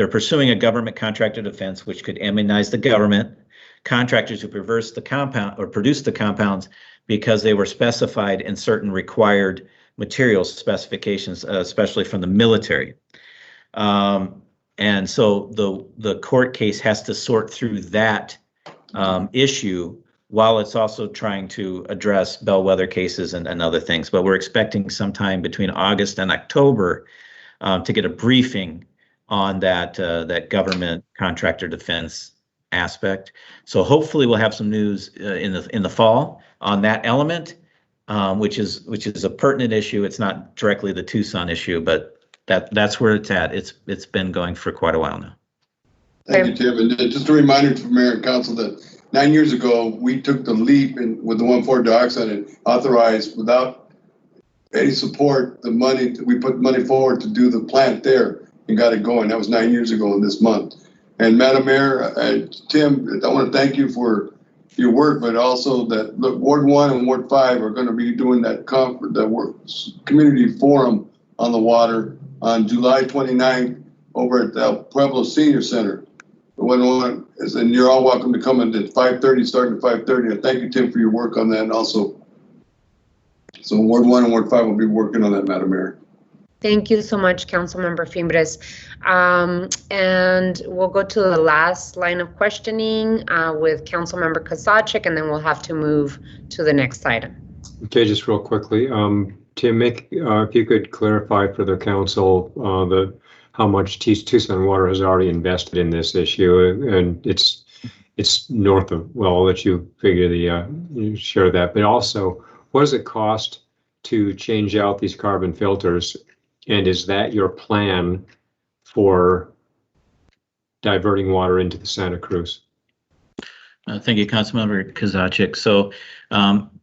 [SPEAKER 13] pursuing a government contractor defense, which could immunize the government, contractors who produce the compounds because they were specified in certain required materials specifications, especially from the military. And so the court case has to sort through that issue while it's also trying to address bellwether cases and other things. But we're expecting sometime between August and October to get a briefing on that government contractor defense aspect. So hopefully we'll have some news in the fall on that element, which is a pertinent issue. It's not directly the Tucson issue, but that's where it's at. It's been going for quite a while now.
[SPEAKER 4] Thank you, Tim. And just a reminder for Mayor and Council that 9 years ago, we took the leap with the 1,4 dioxide and authorized, without any support, we put money forward to do the plant there and got it going. That was 9 years ago in this month. And Madam Mayor, Tim, I want to thank you for your work, but also that Ward 1 and Ward 5 are going to be doing that community forum on the water on July 29th over at the Pueblo Senior Center. And you're all welcome to come in at 5:30, starting at 5:30. And thank you, Tim, for your work on that. And also, so Ward 1 and Ward 5 will be working on that, Madam Mayor.
[SPEAKER 1] Thank you so much, Councilmember Fimbres. And we'll go to the last line of questioning with Councilmember Kozachik, and then we'll have to move to the next item.
[SPEAKER 9] Okay, just real quickly, Tim, if you could clarify for the council how much Tucson Water has already invested in this issue, and it's north of, well, I'll let you figure you share that, but also what does it cost to change out these carbon filters, and is that your plan for diverting water into the Santa Cruz?
[SPEAKER 13] Thank you, Councilmember Kozachik. So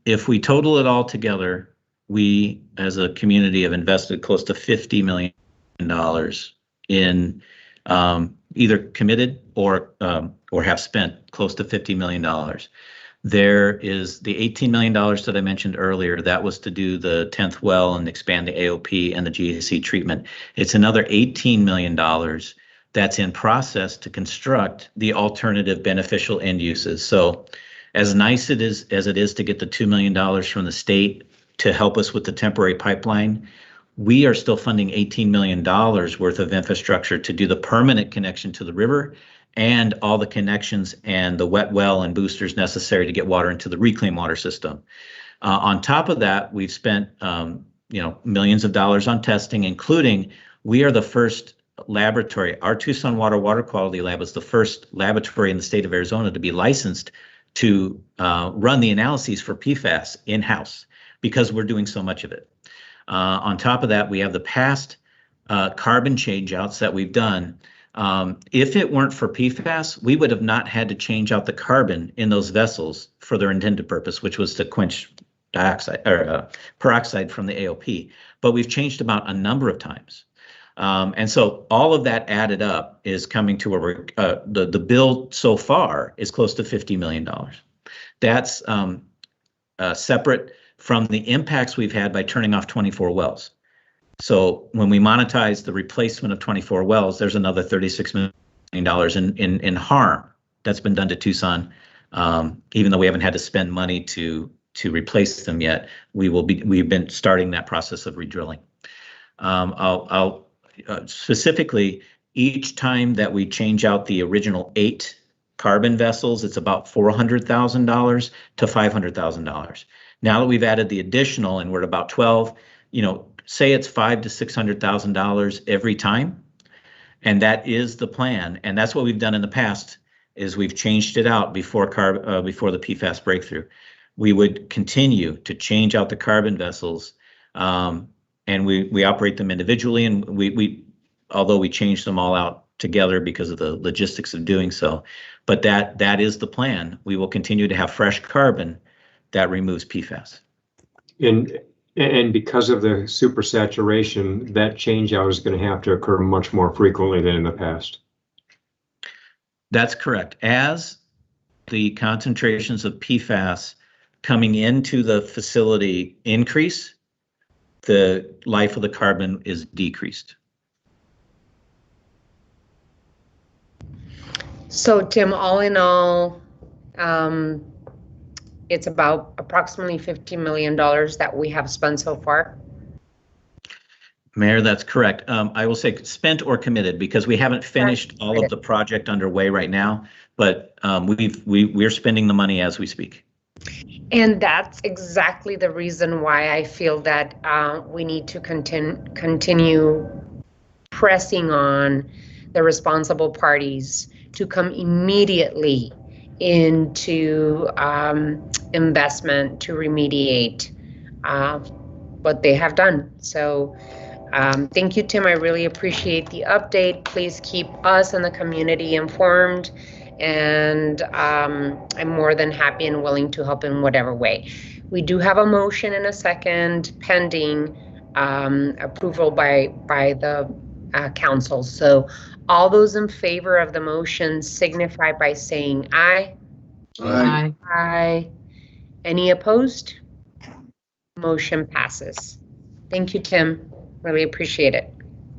[SPEAKER 13] if we total it all together, we as a community have invested close to $50 million in either committed or have spent close to $50 million. There is the $18 million that I mentioned earlier. That was to do the 10th well and expand the AOP and the GAC treatment. It's another $18 million that's in process to construct the alternative beneficial end uses. So as nice as it is to get the $2 million from the state to help us with the temporary pipeline, we are still funding $18 million worth of infrastructure to do the permanent connection to the river and all the connections and the wet well and boosters necessary to get water into the reclaimed water system. On top of that, we've spent millions of dollars on testing, including we are the first laboratory. Our Tucson Water Quality Lab was the first laboratory in the state of Arizona to be licensed to run the analyses for PFAS in-house because we're doing so much of it. On top of that, we have the past carbon changeouts that we've done. If it weren't for PFAS, we would have not had to change out the carbon in those vessels for their intended purpose, which was to quench dioxide or peroxide from the AOP. But we've changed them out a number of times. And so all of that added up is coming to the bill so far is close to $50 million. That's separate from the impacts we've had by turning off 24 wells. So when we monetize the replacement of 24 wells, there's another $36 million in harm that's been done to Tucson. Even though we haven't had to spend money to replace them yet, we've been starting that process of redrilling. I'll specifically, each time that we change out the original 8 carbon vessels, it's about $400,000 to $500,000. Now that we've added the additional and we're at about 12, say it's $500,000 to $600,000 every time, and that is the plan. And that's what we've done in the past is we've changed it out before the PFAS breakthrough. We would continue to change out the carbon vessels, and we operate them individually, and we although we changed them all out together because of the logistics of doing so. But that is the plan. We will continue to have fresh carbon that removes PFAS.
[SPEAKER 9] And because of the supersaturation, that change out is going to have to occur much more frequently than in the past.
[SPEAKER 13] That's correct. As the concentrations of PFAS coming into the facility increase, the life of the carbon is decreased.
[SPEAKER 1] So Tim, all in all, it's about approximately $50 million that we have spent so far.
[SPEAKER 13] Mayor, that's correct. I will say spent or committed because we haven't finished all of the project underway right now, but we're spending the money as we speak.
[SPEAKER 1] And that's exactly the reason why I feel that we need to continue pressing on the responsible parties to come immediately into investment to remediate what they have done. So thank you, Tim. I really appreciate the update. Please keep us and the community informed, and I'm more than happy and willing to help in whatever way. We do have a motion in a second pending approval by the council. So all those in favor of the motion signify by saying aye.
[SPEAKER 4] Aye.
[SPEAKER 1] Aye. Any opposed? Motion passes. Thank you, Tim. Really appreciate it.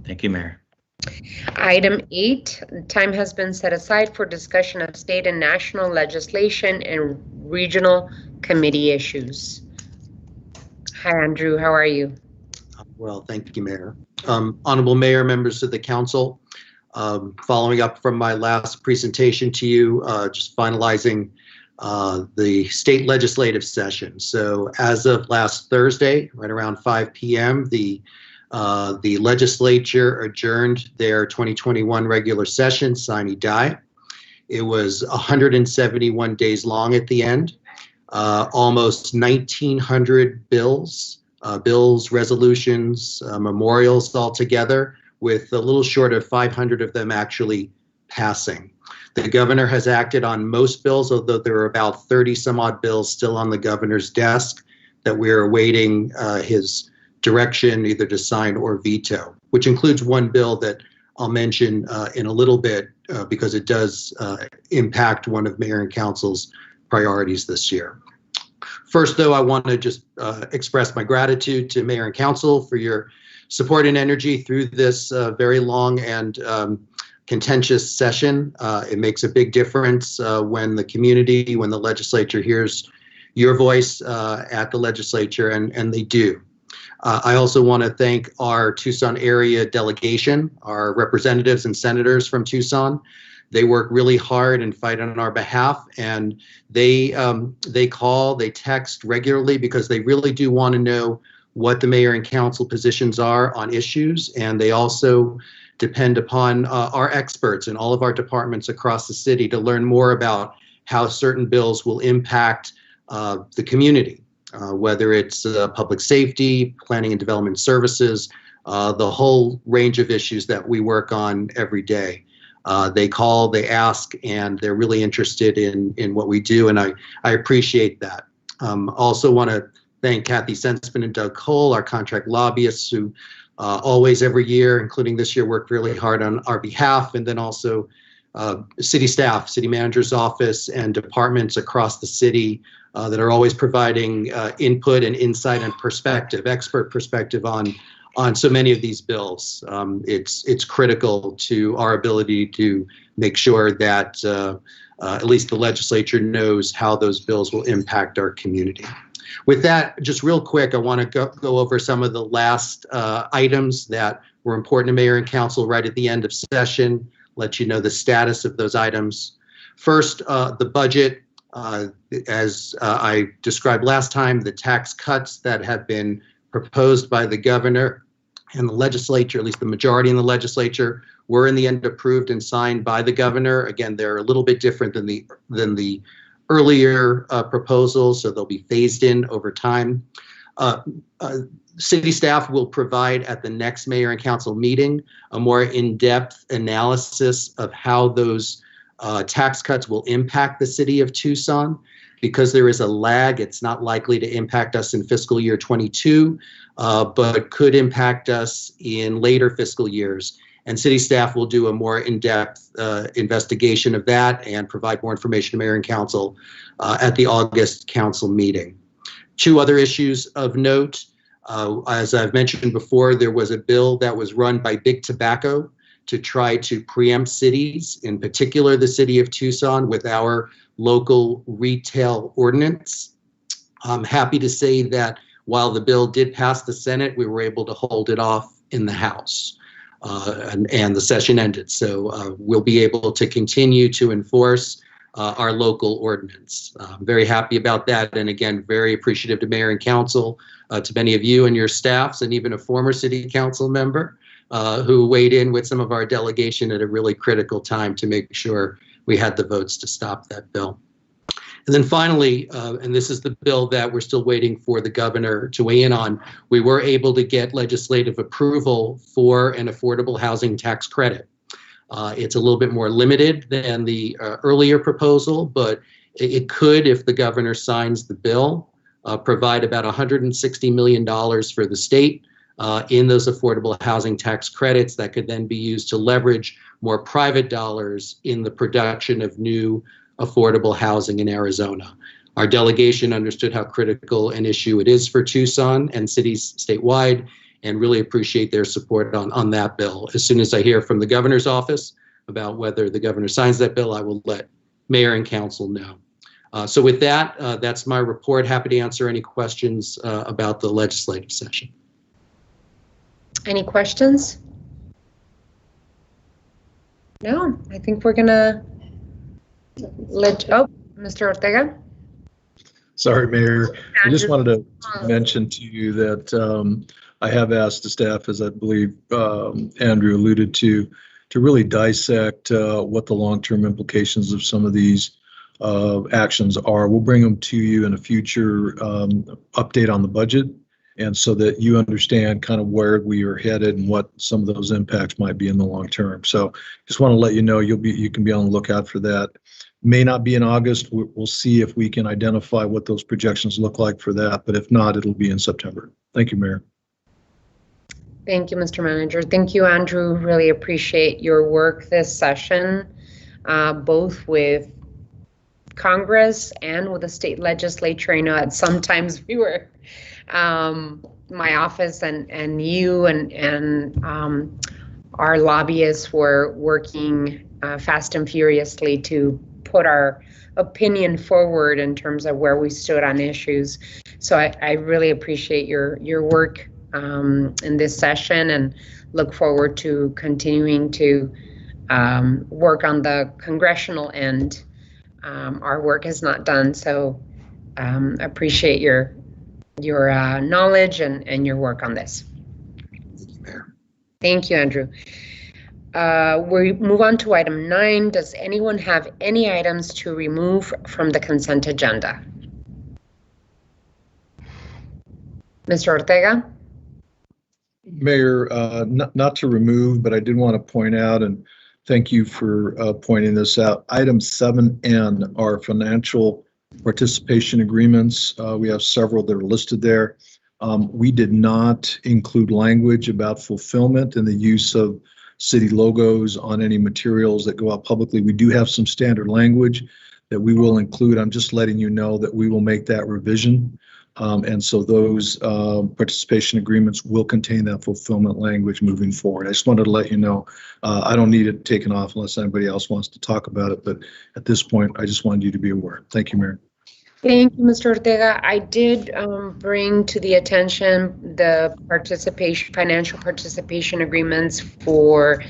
[SPEAKER 13] Thank you, Mayor.
[SPEAKER 1] Item 8, time has been set aside for discussion of state and national legislation and regional committee issues. Hi, Andrew. How are you?
[SPEAKER 14] Well, thank you, Mayor. Honorable Mayor, members of the council, following up from my last presentation to you, just finalizing the state legislative session. So as of last Thursday, right around 5 p.m., the legislature adjourned their 2021 regular session, sine die. It was 171 days long at the end, almost 1,900 bills, resolutions, memorials altogether, with a little short of 500 of them actually passing. The governor has acted on most bills, although there are about 30 some odd bills still on the governor's desk that we're awaiting his direction either to sign or veto, which includes one bill that I'll mention in a little bit because it does impact one of Mayor and Council's priorities this year. First, though, I want to just express my gratitude to Mayor and Council for your support and energy through this very long and contentious session. It makes a big difference when the community, when the legislature hears your voice at the legislature, and they do. I also want to thank our Tucson area delegation, our representatives and senators from Tucson. They work really hard and fight on our behalf, and they call, they text regularly because they really do want to know what the mayor and council positions are on issues, and they also depend upon our experts in all of our departments across the city to learn more about how certain bills will impact the community, whether it's public safety, planning and development services, the whole range of issues that we work on every day. They call, they ask, and they're really interested in what we do, and I appreciate that. Also want to thank Kathy Sensman and Doug Cole, our contract lobbyists, who always every year, including this year, work really hard on our behalf, and then also city staff, city manager's office, and departments across the city that are always providing input and insight and perspective, expert perspective on so many of these bills. It's critical to our ability to make sure that at least the legislature knows how those bills will impact our community. With that, just real quick, I want to go over some of the last items that were important to Mayor and Council right at the end of session, let you know the status of those items. First, the budget, as I described last time, the tax cuts that have been proposed by the governor and the legislature, at least the majority in the legislature, were in the end approved and signed by the governor. Again, they're a little bit different than the earlier proposals, so they'll be phased in over time. City staff will provide at the next mayor and council meeting a more in-depth analysis of how those tax cuts will impact the city of Tucson. Because there is a lag, it's not likely to impact us in fiscal year 22, but could impact us in later fiscal years. And city staff will do a more in-depth investigation of that and provide more information to mayor and council at the August council meeting. Two other issues of note. As I've mentioned before, there was a bill that was run by Big Tobacco to try to preempt cities, in particular the city of Tucson, with our local retail ordinance. I'm happy to say that while the bill did pass the Senate, we were able to hold it off in the House, and the session ended. So we'll be able to continue to enforce our local ordinance. I'm very happy about that, and again, very appreciative to Mayor and Council, to many of you and your staffs, and even a former City Council member who weighed in with some of our delegation at a really critical time to make sure we had the votes to stop that bill. And then finally, and this is the bill that we're still waiting for the governor to weigh in on, we were able to get legislative approval for an affordable housing tax credit. It's a little bit more limited than the earlier proposal, but it could, if the governor signs the bill, provide about $160 million for the state in those affordable housing tax credits that could then be used to leverage more private dollars in the production of new affordable housing in Arizona. Our delegation understood how critical an issue it is for Tucson and cities statewide, and really appreciate their support on that bill. As soon as I hear from the governor's office about whether the governor signs that bill, I will let mayor and council know. So with that, that's my report. Happy to answer any questions about the legislative session.
[SPEAKER 1] Any questions? No, I think we're gonna Mr. Ortega.
[SPEAKER 6] Sorry, Mayor. I just wanted to mention to you that I have asked the staff, as I believe Andrew alluded to really dissect what the long-term implications of some of these actions are. We'll bring them to you in a future update on the budget, and so that you understand kind of where we are headed and what some of those impacts might be in the long term. So just want to let you know you can be on the lookout for that. May not be in August. We'll see if we can identify what those projections look like for that, but if not, it'll be in September. Thank you, Mayor.
[SPEAKER 1] Thank you, Mr. Manager. Thank you, Andrew. Really appreciate your work this session, both with Congress and with the state legislature. I know that sometimes we were, my office and you and our lobbyists were working fast and furiously to put our opinion forward in terms of where we stood on issues. So I really appreciate your work in this session and look forward to continuing to work on the congressional end. Our work is not done, so appreciate your knowledge and your work on this. Thank you, Andrew. We move on to item 9. Does anyone have any items to remove from the consent agenda? Mr. Ortega?
[SPEAKER 6] Mayor, not to remove, but I did want to point out, and thank you for pointing this out. Item 7N are financial participation agreements. We have several that are listed there. We did not include language about fulfillment and the use of city logos on any materials that go out publicly. We do have some standard language that we will include. I'm just letting you know that we will make that revision. And so those participation agreements will contain that fulfillment language moving forward. I just wanted to let you know. I don't need it taken off unless anybody else wants to talk about it, but at this point, I just wanted you to be aware. Thank you, Mayor.
[SPEAKER 1] Thank you, Mr. Ortega. I did bring to the attention the financial participation agreements for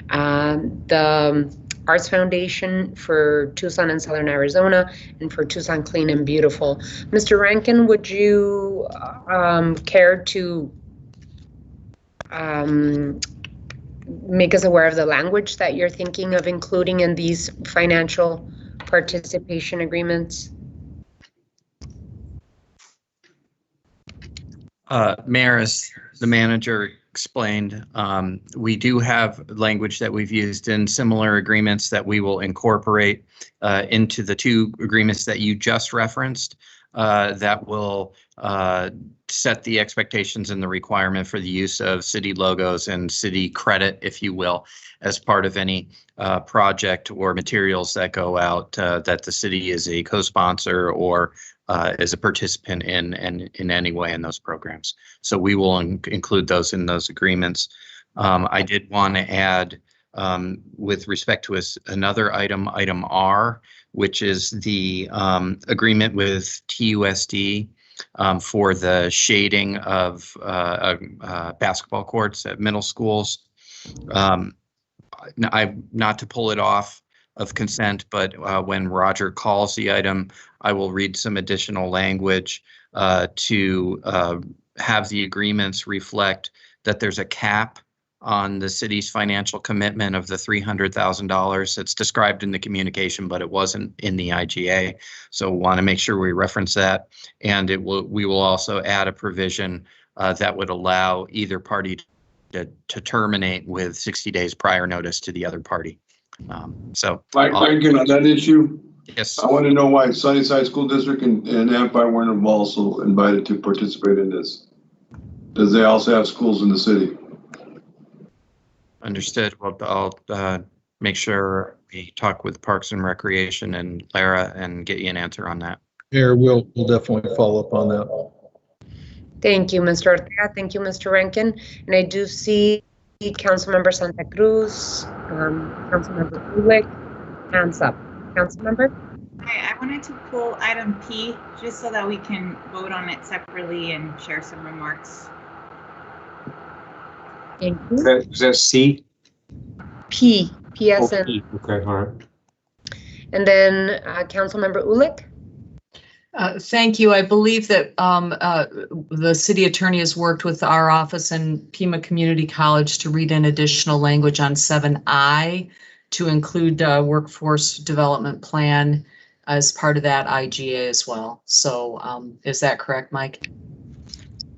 [SPEAKER 1] the Arts Foundation for Tucson and Southern Arizona and for Tucson Clean and Beautiful. Mr. Rankin, would you care to make us aware of the language that you're thinking of including in these financial participation agreements?
[SPEAKER 5] Mayor, as the manager explained, we do have language that we've used in similar agreements that we will incorporate into the 2 agreements that you just referenced that will set the expectations and the requirement for the use of city logos and city credit, if you will, as part of any project or materials that go out that the city is a co-sponsor or as a participant in any way in those programs. So we will include those in those agreements. I did want to add with respect to another item, item R, which is the agreement with TUSD for the shading of basketball courts at middle schools. Not to pull it off of consent, but when Roger calls the item, I will read some additional language to have the agreements reflect that there's a cap on the city's financial commitment of the $300,000 that's described in the communication, but it wasn't in the IGA. So we want to make sure we reference that. And we will also add a provision that would allow either party to terminate with 60 days prior notice to the other party.
[SPEAKER 4] Mike, on that issue,
[SPEAKER 5] yes,
[SPEAKER 4] I want to know why Sunnyside School District and Empire weren't also invited to participate in this. Does they also have schools in the city?
[SPEAKER 5] Understood. Well, I'll make sure we talk with Parks and Recreation and Lara and get you an answer on that.
[SPEAKER 6] Mayor, we'll definitely follow up on that.
[SPEAKER 1] Thank you, Mr. Ortega. Thank you, Mr. Rankin. And I do see Councilmember Santa Cruz, Councilmember Ulick, hands up. Councilmember?
[SPEAKER 8] I wanted to pull item P just so that we can vote on it separately and share some remarks.
[SPEAKER 1] Thank you.
[SPEAKER 9] Is that C?
[SPEAKER 1] P as in.
[SPEAKER 9] P. Okay, all right.
[SPEAKER 1] And then Councilmember Ulick?
[SPEAKER 3] Thank you. I believe that the city attorney has worked with our office and Pima Community College to read in additional language on 7I to include workforce development plan as part of that IGA as well. So is that correct, Mike?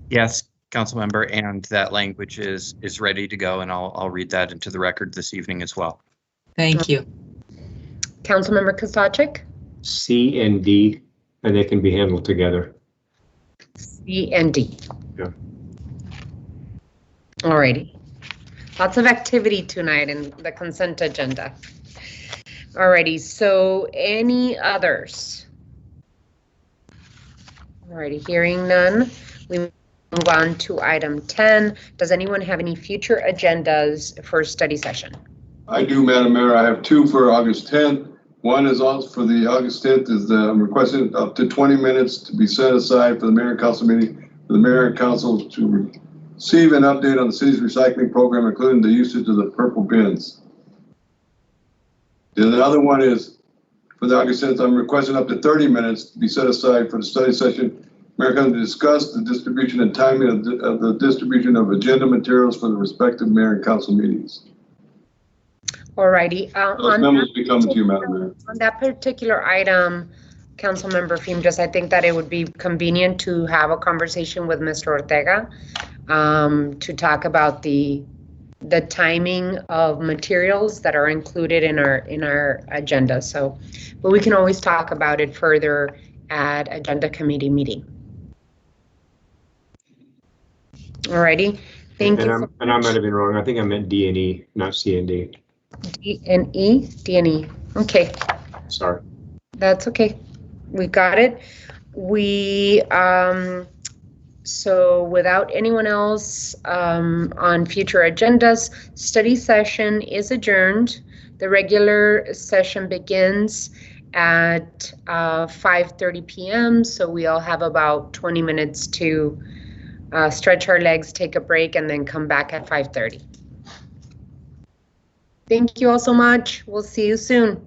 [SPEAKER 5] Yes, Councilmember, and that language is ready to go, and I'll read that into the record this evening as well.
[SPEAKER 3] Thank you.
[SPEAKER 1] Councilmember Kostacik?
[SPEAKER 9] C and D, and they can be handled together.
[SPEAKER 1] C and D.
[SPEAKER 9] Yeah.
[SPEAKER 1] Alrighty. Lots of activity tonight in the consent agenda. Alrighty, so any others? Alrighty, hearing none, we move on to item 10. Does anyone have any future agendas for study session?
[SPEAKER 4] I do, Madam Mayor. I have two for August 10th. One is also for the August 10th is I'm requesting up to 20 minutes to be set aside for the Mayor and Council meeting, for the Mayor and Council to receive an update on the city's recycling program, including the usage of the purple bins. The other one is for the August 10th, I'm requesting up to 30 minutes to be set aside for the study session. Mayor Council to discuss the distribution and timing of the distribution of agenda materials for the respective Mayor and Council meetings.
[SPEAKER 1] Alrighty.
[SPEAKER 4] Those memos will be coming to you, Madam Mayor.
[SPEAKER 1] On that particular item, Councilmember Fiemjas, I think that it would be convenient to have a conversation with Mr. Ortega to talk about the timing of materials that are included in our agenda. So, but we can always talk about it further at agenda committee meeting. Alrighty, thank you.
[SPEAKER 9] And I might have been wrong. I think I meant D and E, not C and D.
[SPEAKER 1] D and E, D and E. Okay.
[SPEAKER 9] Sorry.
[SPEAKER 1] That's okay. We got it. We so without anyone else on future agendas, study session is adjourned. The regular session begins at 5:30 p.m. So we all have about 20 minutes to stretch our legs, take a break, and then come back at 5:30. Thank you all so much. We'll see you soon.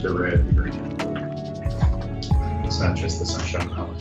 [SPEAKER 15] the red, the green. It's not just the sunshine color.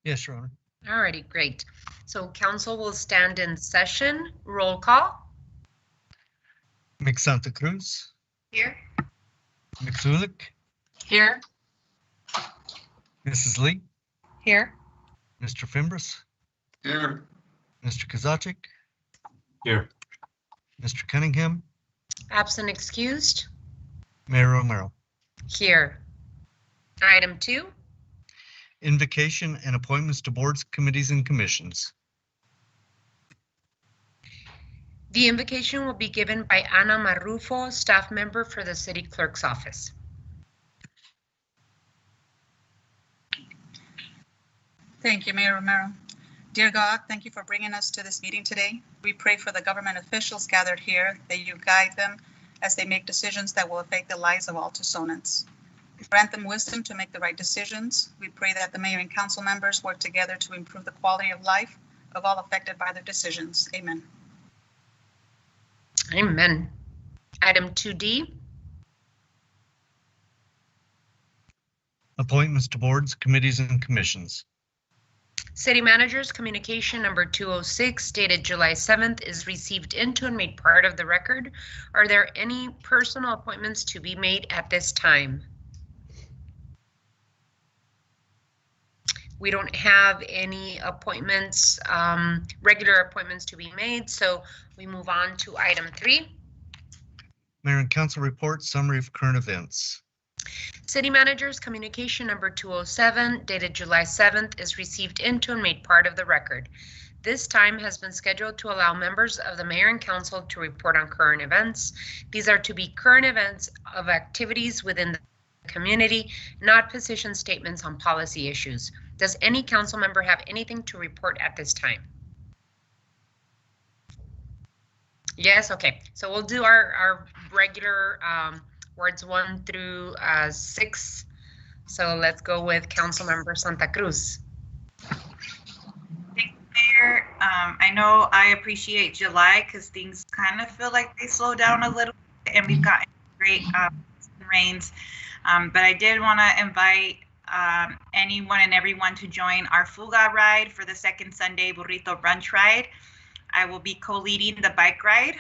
[SPEAKER 2] Yes, Your Honor.
[SPEAKER 1] Alrighty, great. So council will stand in session. Roll call.
[SPEAKER 2] Mick Santa Cruz,
[SPEAKER 8] Here.
[SPEAKER 2] Mick Zulik,
[SPEAKER 3] Here.
[SPEAKER 2] Mrs. Lee,
[SPEAKER 3] Here.
[SPEAKER 2] Mr. Fimbres,
[SPEAKER 4] Here.
[SPEAKER 2] Mr. Kozaczek,
[SPEAKER 9] Here.
[SPEAKER 2] Mr. Cunningham,
[SPEAKER 1] Absent excused.
[SPEAKER 2] Mayor Romero.
[SPEAKER 1] Here. Item 2.
[SPEAKER 2] Invocation and appointments to boards, committees, and commissions.
[SPEAKER 1] The invocation will be given by Ana Marrufo, staff member for the city clerk's office.
[SPEAKER 16] Thank you, Mayor Romero. Dear God, thank you for bringing us to this meeting today. We pray for the government officials gathered here, that you guide them as they make decisions that will affect the lives of all Tucsonans. Grant them wisdom to make the right decisions. We pray that the mayor and council members work together to improve the quality of life of all affected by their decisions. Amen.
[SPEAKER 1] Amen. Item 2D.
[SPEAKER 2] Appointments to boards, committees, and commissions.
[SPEAKER 1] City Manager's communication number 206 dated July 7th is received into and made part of the record. Are there any personal appointments to be made at this time? We don't have any appointments, regular appointments to be made, so we move on to item 3.
[SPEAKER 2] Mayor and council report, summary of current events.
[SPEAKER 1] City Manager's communication number 207 dated July 7th is received into and made part of the record. This time has been scheduled to allow members of the mayor and council to report on current events. These are to be current events of activities within the community, not position statements on policy issues. Does any council member have anything to report at this time? Yes, okay. So we'll do our regular words 1 through 6. So let's go with Councilmember Santa Cruz.
[SPEAKER 8] Thank you, Mayor. I know I appreciate July because things kind of feel like they slow down a little bit, and we've gotten great rains. But I did want to invite anyone and everyone to join our Fuga ride for the second Sunday Burrito Brunch Ride. I will be co-leading the bike ride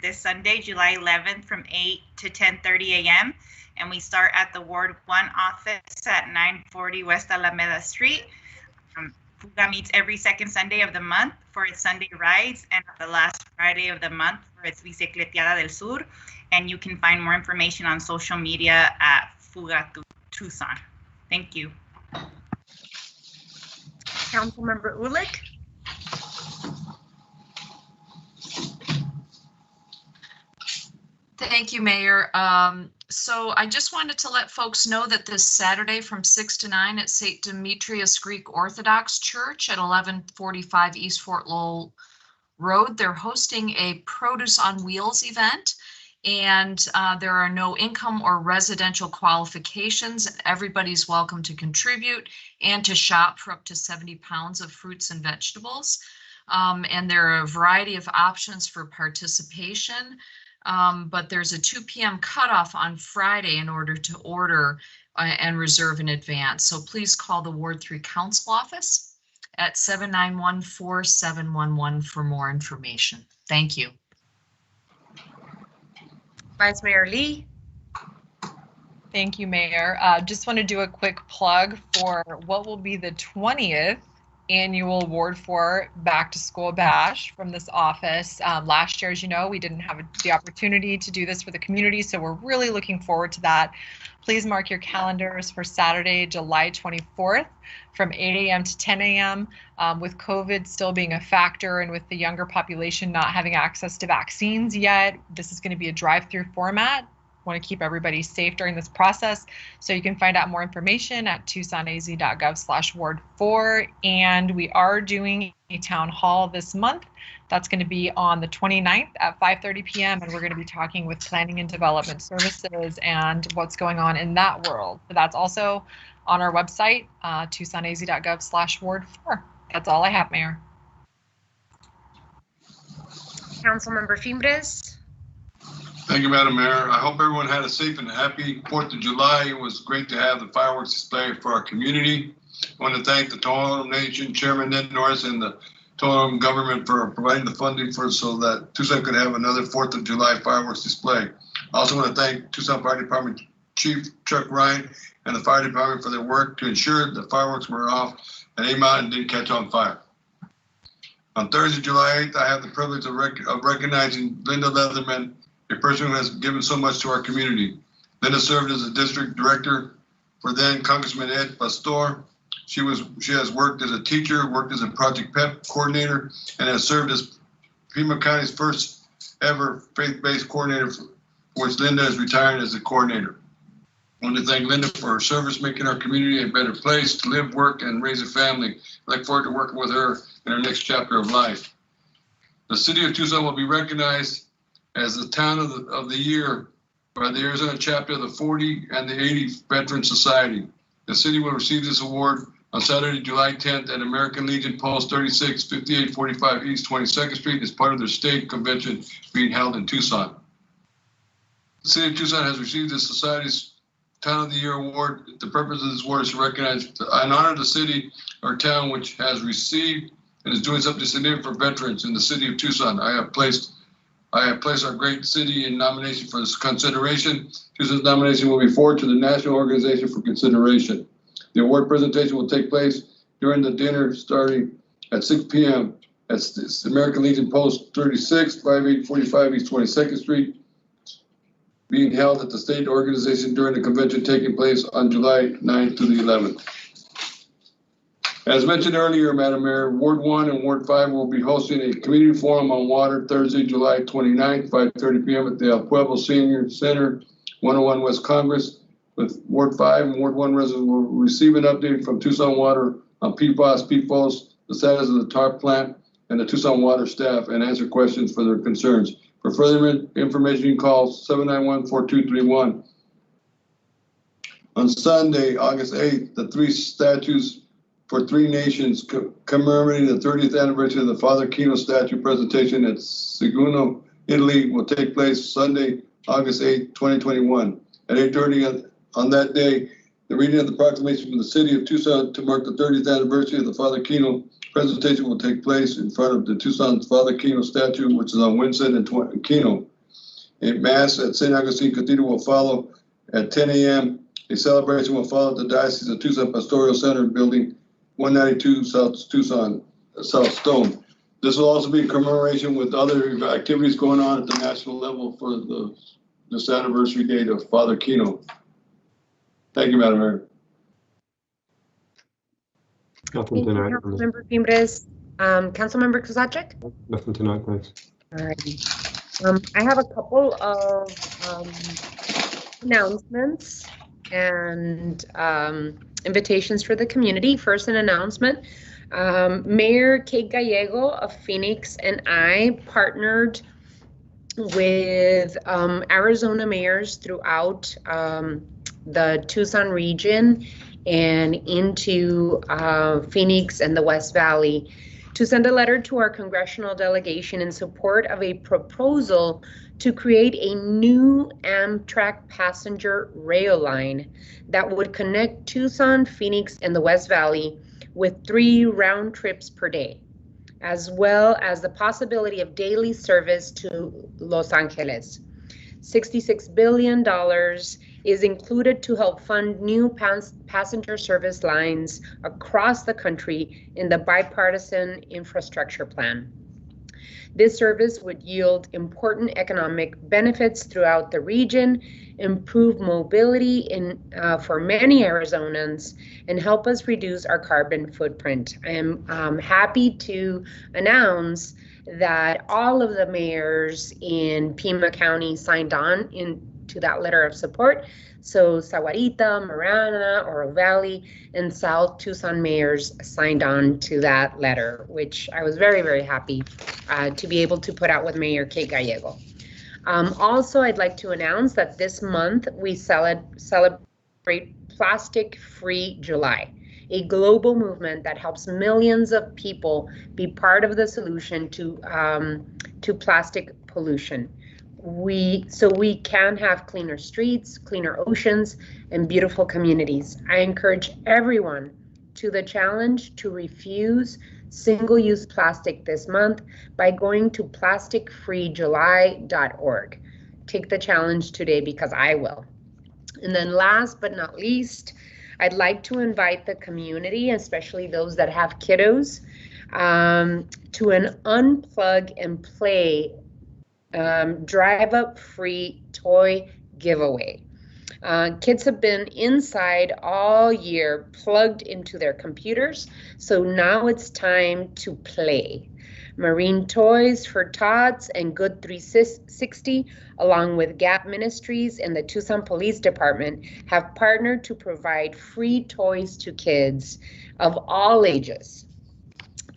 [SPEAKER 8] this Sunday, July 11th from 8 to 10:30 a.m. And we start at the Ward 1 office at 940 West Alameda Street. Fuga meets every second Sunday of the month for its Sunday rides and the last Friday of the month for its Bicicleteada del Sur. And you can find more information on social media at Fuga Tucson. Thank you.
[SPEAKER 1] Councilmember Ulick.
[SPEAKER 3] Thank you, Mayor. So I just wanted to let folks know that this Saturday from 6 to 9 at St. Demetrius Greek Orthodox Church at 1145 East Fort Lowell Road, they're hosting a Produce on Wheels event. And there are no income or residential qualifications. Everybody's welcome to contribute and to shop for up to 70 pounds of fruits and vegetables. And there are a variety of options for participation. But there's a 2 p.m. cutoff on Friday in order to order and reserve in advance. So please call the Ward 3 Council office at 791-4711 for more information. Thank you.
[SPEAKER 1] Vice Mayor Lee.
[SPEAKER 17] Thank you, Mayor. Just want to do a quick plug for what will be the 20th annual Ward 4 Back to School Bash from this office. Last year, as you know, we didn't have the opportunity to do this for the community, so we're really looking forward to that. Please mark your calendars for Saturday, July 24th from 8 a.m. to 10 a.m. With COVID still being a factor and with the younger population not having access to vaccines yet, this is going to be a drive-through format. Want to keep everybody safe during this process. So you can find out more information at tucsonaz.gov/ward4. And we are doing a town hall this month. That's going to be on the 29th at 5:30 p.m. And we're going to be talking with Planning and Development Services and what's going on in that world. So that's also on our website, tucsonaz.gov/ward4. That's all I have, Mayor.
[SPEAKER 1] Councilmember Fimbres.
[SPEAKER 4] Thank you, Madam Mayor. I hope everyone had a safe and happy 4th of July. It was great to have the fireworks display for our community. I want to thank the Tohono Nation Chairman Ned Norris and the Tohono government for providing the funding so that Tucson could have another 4th of July fireworks display. I also want to thank Tucson Fire Department Chief Chuck Ryan and the fire department for their work to ensure the fireworks were off and came out and didn't catch on fire. On Thursday, July 8th, I have the privilege of recognizing Linda Leatherman, a person who has given so much to our community. Linda served as a district director for then Congressman Ed Pastor. She has worked as a teacher, worked as a Project PEP coordinator, and has served as Pima County's first ever faith-based coordinator, for which Linda is retiring as the coordinator. I want to thank Linda for her service, making our community a better place to live, work, and raise a family. I look forward to working with her in her next chapter of life. The City of Tucson will be recognized as the Town of the Year by the Arizona chapter of the 40 and the 80 Veteran Society. The city will receive this award on Saturday, July 10th at American Legion Post 36, 5845 East 22nd Street as part of their state convention being held in Tucson. The City of Tucson has received the Society's Town of the Year Award. The purpose of this award is to recognize and honor the city or town which has received and is doing something significant for veterans in the City of Tucson. I have placed our great city in nomination for this consideration. Tucson's nomination will be forwarded to the National Organization for consideration. The award presentation will take place during the dinner starting at 6 p.m. at American Legion Post 36, 5845 East 22nd Street, being held at the state organization during the convention taking place on July 9th to the 11th. As mentioned earlier, Madam Mayor, Ward 1 and Ward 5 will be hosting a community forum on water Thursday, July 29th, 5:30 p.m. at the El Pueblo Senior Center, 101 West Congress. With Ward 5 and Ward 1 residents will receive an update from Tucson Water on Pfas, the status of the TARP plant, and the Tucson Water staff, and answer questions for their concerns. For further information, you can call 791-4231. On Sunday, August 8th, the 3 statues for 3 nations commemorating the 30th anniversary of the Father Kino statue presentation at Seguno, Italy will take place Sunday, August 8th, 2021. At 8:30 on that day, the reading of the proclamation from the City of Tucson to mark the 30th anniversary of the Father Kino presentation will take place in front of the Tucson Father Kino statue, which is on Winston and Kino. A mass at St. Augustine Cathedral will follow at 10 a.m. A celebration will follow at the Diocese of Tucson Pastoral Center Building 192 South Tucson, South Stone. This will also be in commemoration with other activities going on at the national level for this anniversary date of Father Kino. Thank you, Madam Mayor.
[SPEAKER 9] Nothing tonight.
[SPEAKER 1] Councilmember Fimbres. Councilmember Kozachik?
[SPEAKER 9] Nothing tonight, thanks.
[SPEAKER 1] All righty. I have a couple of announcements and invitations for the community. First, an announcement. Mayor Kate Gallego of Phoenix and I partnered with Arizona mayors throughout the Tucson region and into Phoenix and the West Valley to send a letter to our congressional delegation in support of a proposal to create a new Amtrak passenger rail line that would connect Tucson, Phoenix, and the West Valley with 3 round trips per day, as well as the possibility of daily service to Los Angeles. $66 billion is included to help fund new passenger service lines across the country in the bipartisan infrastructure plan. This service would yield important economic benefits throughout the region, improve mobility for many Arizonans, and help us reduce our carbon footprint. I am happy to announce that all of the mayors in Pima County signed on to that letter of support. So Sahuarita, Marana, Oro Valley, and South Tucson mayors signed on to that letter, which I was very, very happy to be able to put out with Mayor Kate Gallego. Also, I'd like to announce that this month we celebrate Plastic-Free July, a global movement that helps millions of people be part of the solution to plastic pollution. So we can have cleaner streets, cleaner oceans, and beautiful communities. I encourage everyone to the challenge to refuse single-use plastic this month by going to plasticfreejuly.org. Take the challenge today because I will. And then last but not least, I'd like to invite the community, especially those that have kiddos, to an unplug and play drive-up free toy giveaway. Kids have been inside all year, plugged into their computers, so now it's time to play. Marine Toys for Tots and Good 360, along with Gap Ministries and the Tucson Police Department, have partnered to provide free toys to kids of all ages.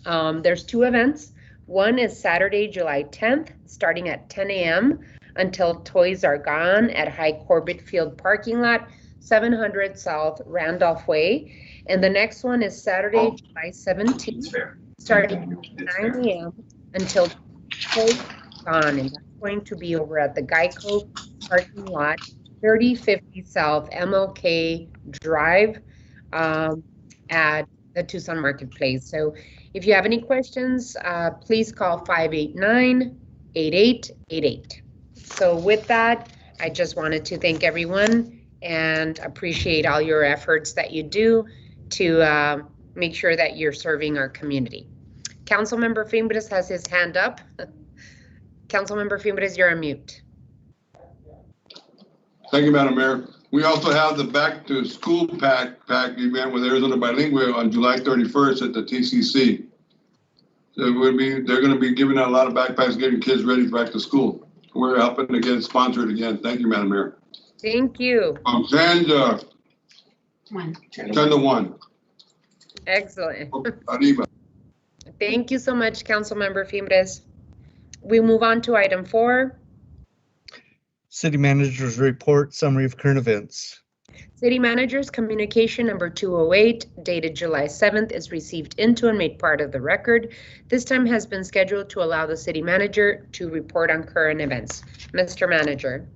[SPEAKER 1] There's 2 events. One is Saturday, July 10th, starting at 10 a.m. until toys are gone at High Corbett Field parking lot, 700 South Randolph Way. And the next one is Saturday, July 17th, starting at 9 a.m. until toys are gone. And that's going to be over at the Geico parking lot, 3050 South MLK Drive at the Tucson Marketplace. So if you have any questions, please call 589-8888. So with that, I just wanted to thank everyone and appreciate all your efforts that you do to make sure that you're serving our community. Councilmember Fimbres has his hand up. Councilmember Fimbres, you're on mute.
[SPEAKER 4] Thank you, Madam Mayor. We also have the Back to School Pack event with Arizona Bilingual on July 31st at the TCC. So they're going to be giving out a lot of backpacks, getting kids ready for back to school. We're helping to get sponsored again. Thank you, Madam Mayor.
[SPEAKER 1] Thank you.
[SPEAKER 4] Agenda 1.
[SPEAKER 1] Excellent.
[SPEAKER 4] Arriba.
[SPEAKER 1] Thank you so much, Councilmember Fimbres. We move on to item 4.
[SPEAKER 2] City Manager's Report, Summary of Current Events.
[SPEAKER 1] City Manager's communication number 208, dated July 7th, is received into and made part of the record. This time has been scheduled to allow the City Manager to report on current events. Mr. Manager.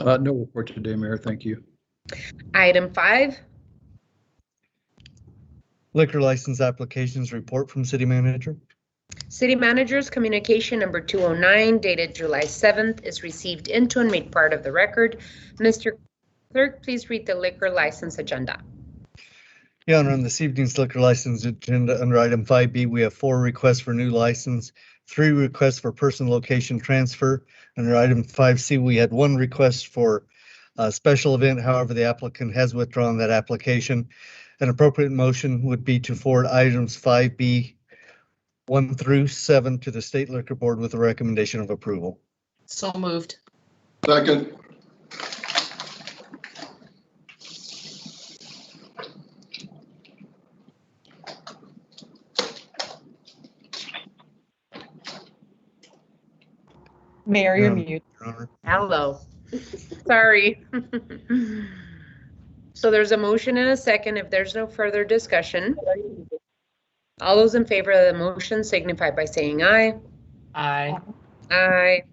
[SPEAKER 6] No report today, Mayor. Thank you.
[SPEAKER 1] Item 5.
[SPEAKER 2] Liquor license applications report from City Manager.
[SPEAKER 1] City Manager's communication number 209, dated July 7th, is received into and made part of the record. Mr. Clerk, please read the liquor license agenda.
[SPEAKER 2] Your Honor, on this evening's liquor license agenda under item 5B, we have 4 requests for new license, 3 requests for person location transfer. Under item 5C, we had 1 request for a special event. However, the applicant has withdrawn that application. An appropriate motion would be to forward items 5B 1 through 7 to the State Liquor Board with a recommendation of approval.
[SPEAKER 3] So moved.
[SPEAKER 4] Second.
[SPEAKER 17] Mayor, you're mute.
[SPEAKER 1] Hello. Sorry. So there's a motion and a second. If there's no further discussion, all those in favor of the motion signify by saying aye.
[SPEAKER 3] Aye.
[SPEAKER 1] Aye.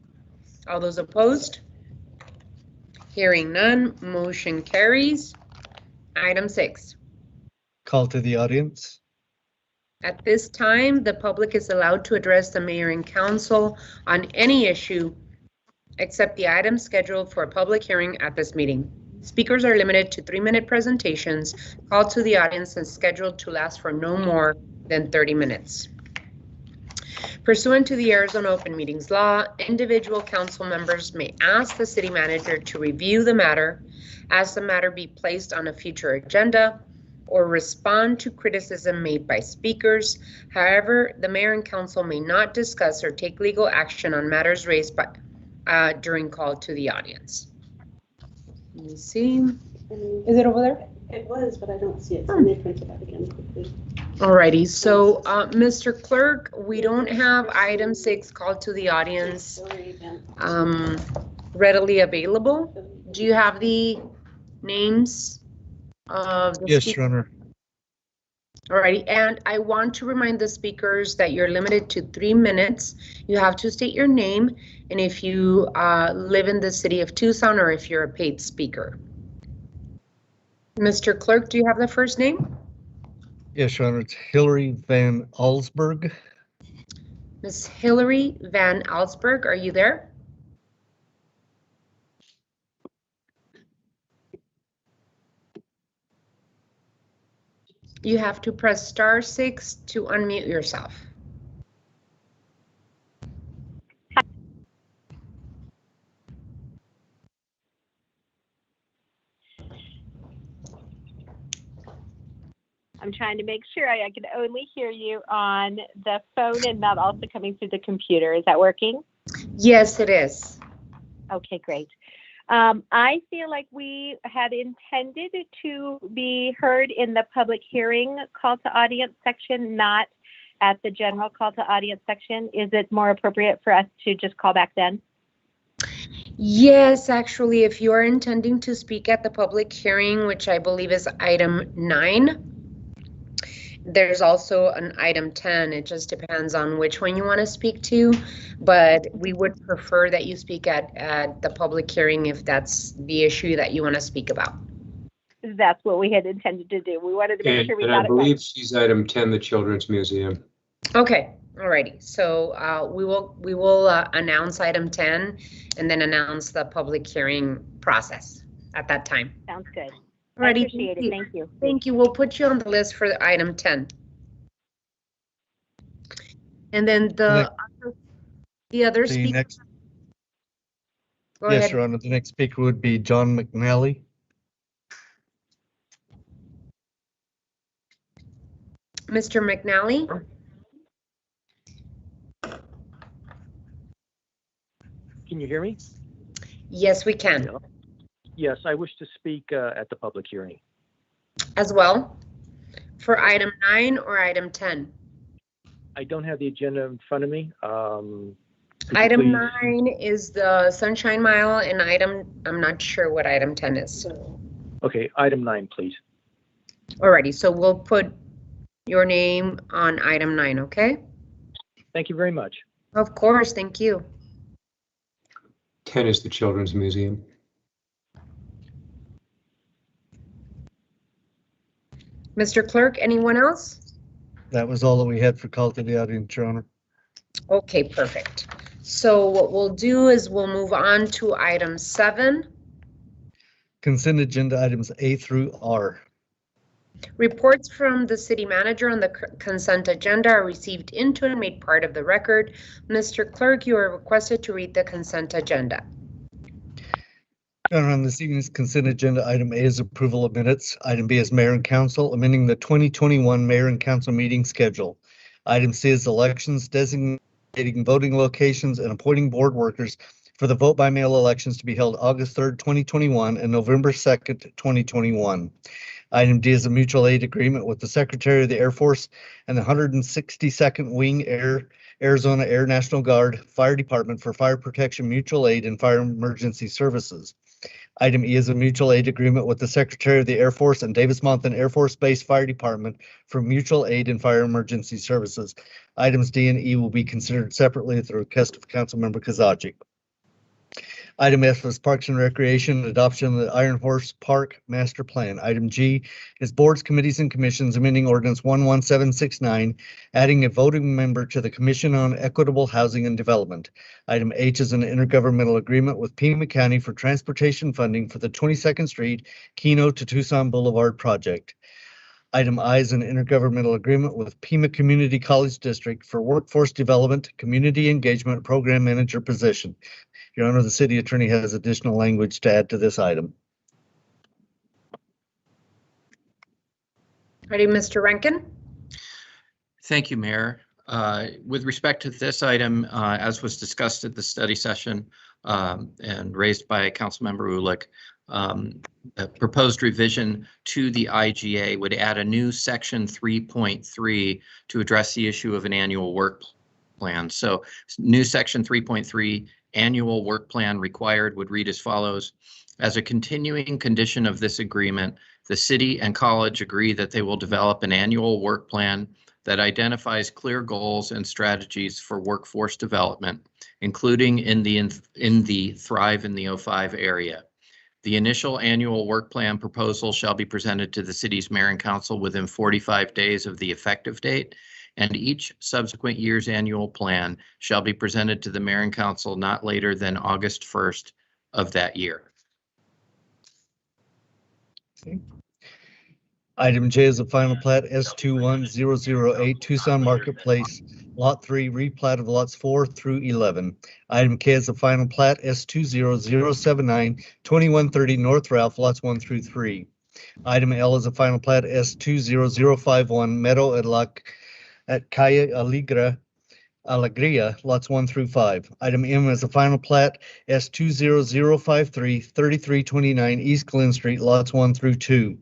[SPEAKER 1] All those opposed? Hearing none, motion carries. Item 6.
[SPEAKER 2] Call to the audience.
[SPEAKER 1] At this time, the public is allowed to address the mayor and council on any issue except the items scheduled for a public hearing at this meeting. Speakers are limited to 3-minute presentations. Call to the audience is scheduled to last for no more than 30 minutes. Pursuant to the Arizona Open Meetings Law, individual council members may ask the city manager to review the matter, ask the matter be placed on a future agenda, or respond to criticism made by speakers. However, the mayor and council may not discuss or take legal action on matters raised by during call to the audience. Let me see. Is it over there?
[SPEAKER 18] It was, but I don't see it. So let me print it out again quickly.
[SPEAKER 1] Alrighty, so Mr. Clerk, we don't have item 6 called to the audience readily available. Do you have the names of the
[SPEAKER 2] Yes,
[SPEAKER 1] speakers?
[SPEAKER 2] Your Honor.
[SPEAKER 1] Alrighty, and I want to remind the speakers that you're limited to 3 minutes. You have to state your name and if you live in the city of Tucson or if you're a paid speaker. Mr. Clerk, do you have the first name?
[SPEAKER 2] Yes, Your Honor, it's Hillary Van Allsburg.
[SPEAKER 1] Ms. Hillary Van Allsburg, are you there? You have to press *6 to unmute yourself.
[SPEAKER 19] I'm trying to make sure I can only hear you on the phone and not also coming through the computer. Is that working?
[SPEAKER 1] Yes, it is.
[SPEAKER 19] Okay, great. I feel like we had intended to be heard in the public hearing call to audience section, not at the general call to audience section. Is it more appropriate for us to just call back then?
[SPEAKER 1] Yes, actually, if you are intending to speak at the public hearing, which I believe is item 9, there's also an item 10. It just depends on which one you want to speak to, but we would prefer that you speak at the public hearing if that's the issue that you want to speak about.
[SPEAKER 19] That's what we had intended to do. We wanted to make sure we
[SPEAKER 9] And
[SPEAKER 19] got
[SPEAKER 9] I
[SPEAKER 19] it
[SPEAKER 9] believe
[SPEAKER 19] right.
[SPEAKER 9] she's item 10, the Children's Museum.
[SPEAKER 1] Okay, alrighty. So we will announce item 10 and then announce the public hearing process at that time.
[SPEAKER 19] Sounds good.
[SPEAKER 1] Alrighty,
[SPEAKER 19] I appreciate it. Thank you.
[SPEAKER 1] Thank you. We'll put you on the list for item 10. And then the other speaker. Go
[SPEAKER 2] Yes,
[SPEAKER 1] ahead.
[SPEAKER 2] Your Honor, the next speaker would be John McNally.
[SPEAKER 1] Mr. McNally?
[SPEAKER 20] Can you hear me?
[SPEAKER 1] Yes, we can.
[SPEAKER 20] Yes, I wish to speak at the public hearing.
[SPEAKER 1] As well? For item 9 or item 10?
[SPEAKER 20] I don't have the agenda in front of me.
[SPEAKER 1] Item 9 is the Sunshine Mile, and I'm not sure what item 10 is.
[SPEAKER 20] Okay, item 9, please.
[SPEAKER 1] Alrighty, so we'll put your name on item 9, okay?
[SPEAKER 20] Thank you very much.
[SPEAKER 1] Of course, thank you.
[SPEAKER 9] 10 is the Children's Museum.
[SPEAKER 1] Mr. Clerk, anyone else?
[SPEAKER 2] That was all that we had for call to the audience, Your Honor.
[SPEAKER 1] Okay, perfect. So what we'll do is we'll move on to item 7.
[SPEAKER 2] Consent agenda items A through R.
[SPEAKER 1] Reports from the city manager on the consent agenda are received into and made part of the record. Mr. Clerk, you are requested to read the consent agenda.
[SPEAKER 2] On this evening's consent agenda, item A is approval of minutes. Item B is mayor and council amending the 2021 mayor and council meeting schedule. Item C is elections, designating voting locations and appointing board workers for the vote by mail elections to be held August 3rd, 2021 and November 2nd, 2021. Item D is a mutual aid agreement with the Secretary of the Air Force and the 162nd Wing Arizona Air National Guard Fire Department for fire protection, mutual aid, and fire emergency services. Item E is a mutual aid agreement with the Secretary of the Air Force and Davis-Monthan Air Force Base Fire Department for mutual aid and fire emergency services. Items D and E will be considered separately at the request of Councilmember Kozagic. Item F is Parks and Recreation, adoption of the Iron Horse Park Master Plan. Item G is Boards, Committees, and Commissions amending Ordinance 11769, adding a voting member to the Commission on Equitable Housing and Development. Item H is an intergovernmental agreement with Pima County for transportation funding for the 22nd Street Keno to Tucson Boulevard project. Item I is an intergovernmental agreement with Pima Community College District for workforce development, community engagement program manager position. Your Honor, the city attorney has additional language to add to this item.
[SPEAKER 1] Ready, Mr. Rankin?
[SPEAKER 5] Thank you, Mayor. With respect to this item, as was discussed at the study session and raised by Councilmember Ulick, a proposed revision to the IGA would add a new section 3.3 to address the issue of an annual work plan. So new section 3.3, annual work plan required, would read as follows. As a continuing condition of this agreement, the city and college agree that they will develop an annual work plan that identifies clear goals and strategies for workforce development, including in the Thrive in the 05 area. The initial annual work plan proposal shall be presented to the city's mayor and council within 45 days of the effective date, and each subsequent year's annual plan shall be presented to the mayor and council not later than August 1st of that year.
[SPEAKER 2] Okay. Item J is a final plat S21008 Tucson Marketplace, Lot 3, replat of lots 4 through 11. Item K is a final plat S20079 2130 North Ralph, lots 1 through 3. Item L is a final plat S20051 Meadow at Calle Alegria, lots 1 through 5. Item M is a final plat S20053 3329 East Glen Street, lots 1 through 2.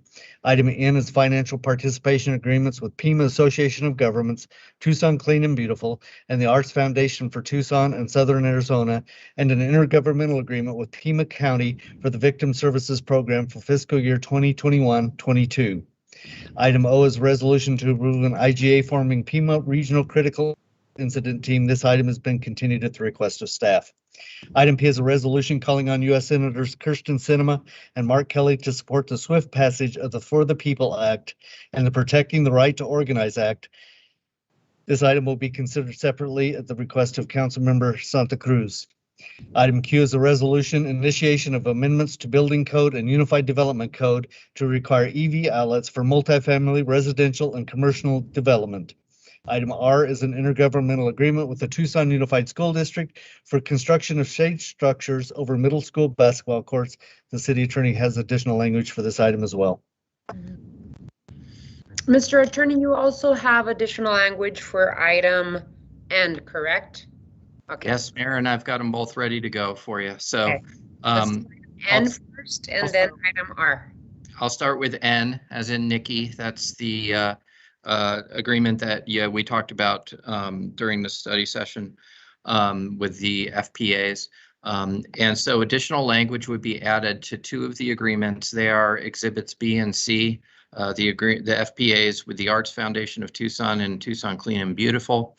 [SPEAKER 2] Item N is financial participation agreements with Pima Association of Governments, Tucson Clean and Beautiful, and the Arts Foundation for Tucson and Southern Arizona, and an intergovernmental agreement with Pima County for the Victim Services Program for fiscal year 2021-22. Item O is a resolution to approve an IGA forming Pima Regional Critical Incident Team. This item has been continued at the request of staff. Item P is a resolution calling on U.S. Senators Kirsten Sinema and Mark Kelly to support the swift passage of the For the People Act and the Protecting the Right to Organize Act. This item will be considered separately at the request of Councilmember Santa Cruz. Item Q is a resolution initiation of amendments to Building Code and Unified Development Code to require EV outlets for multifamily, residential, and commercial development. Item R is an intergovernmental agreement with the Tucson Unified School District for construction of shade structures over middle school basketball courts. The city attorney has additional language for this item as well.
[SPEAKER 1] Mr. Attorney, you also have additional language for item N, correct? Okay.
[SPEAKER 5] Yes, Mayor, and I've got them both ready to go for you. So
[SPEAKER 1] Okay. N first and then item R.
[SPEAKER 5] I'll start with N as in Nikki. That's the agreement that we talked about during the study session with the FPAs. And so additional language would be added to two of the agreements. They are exhibits B and C, the FPAs with the Arts Foundation of Tucson and Tucson Clean and Beautiful.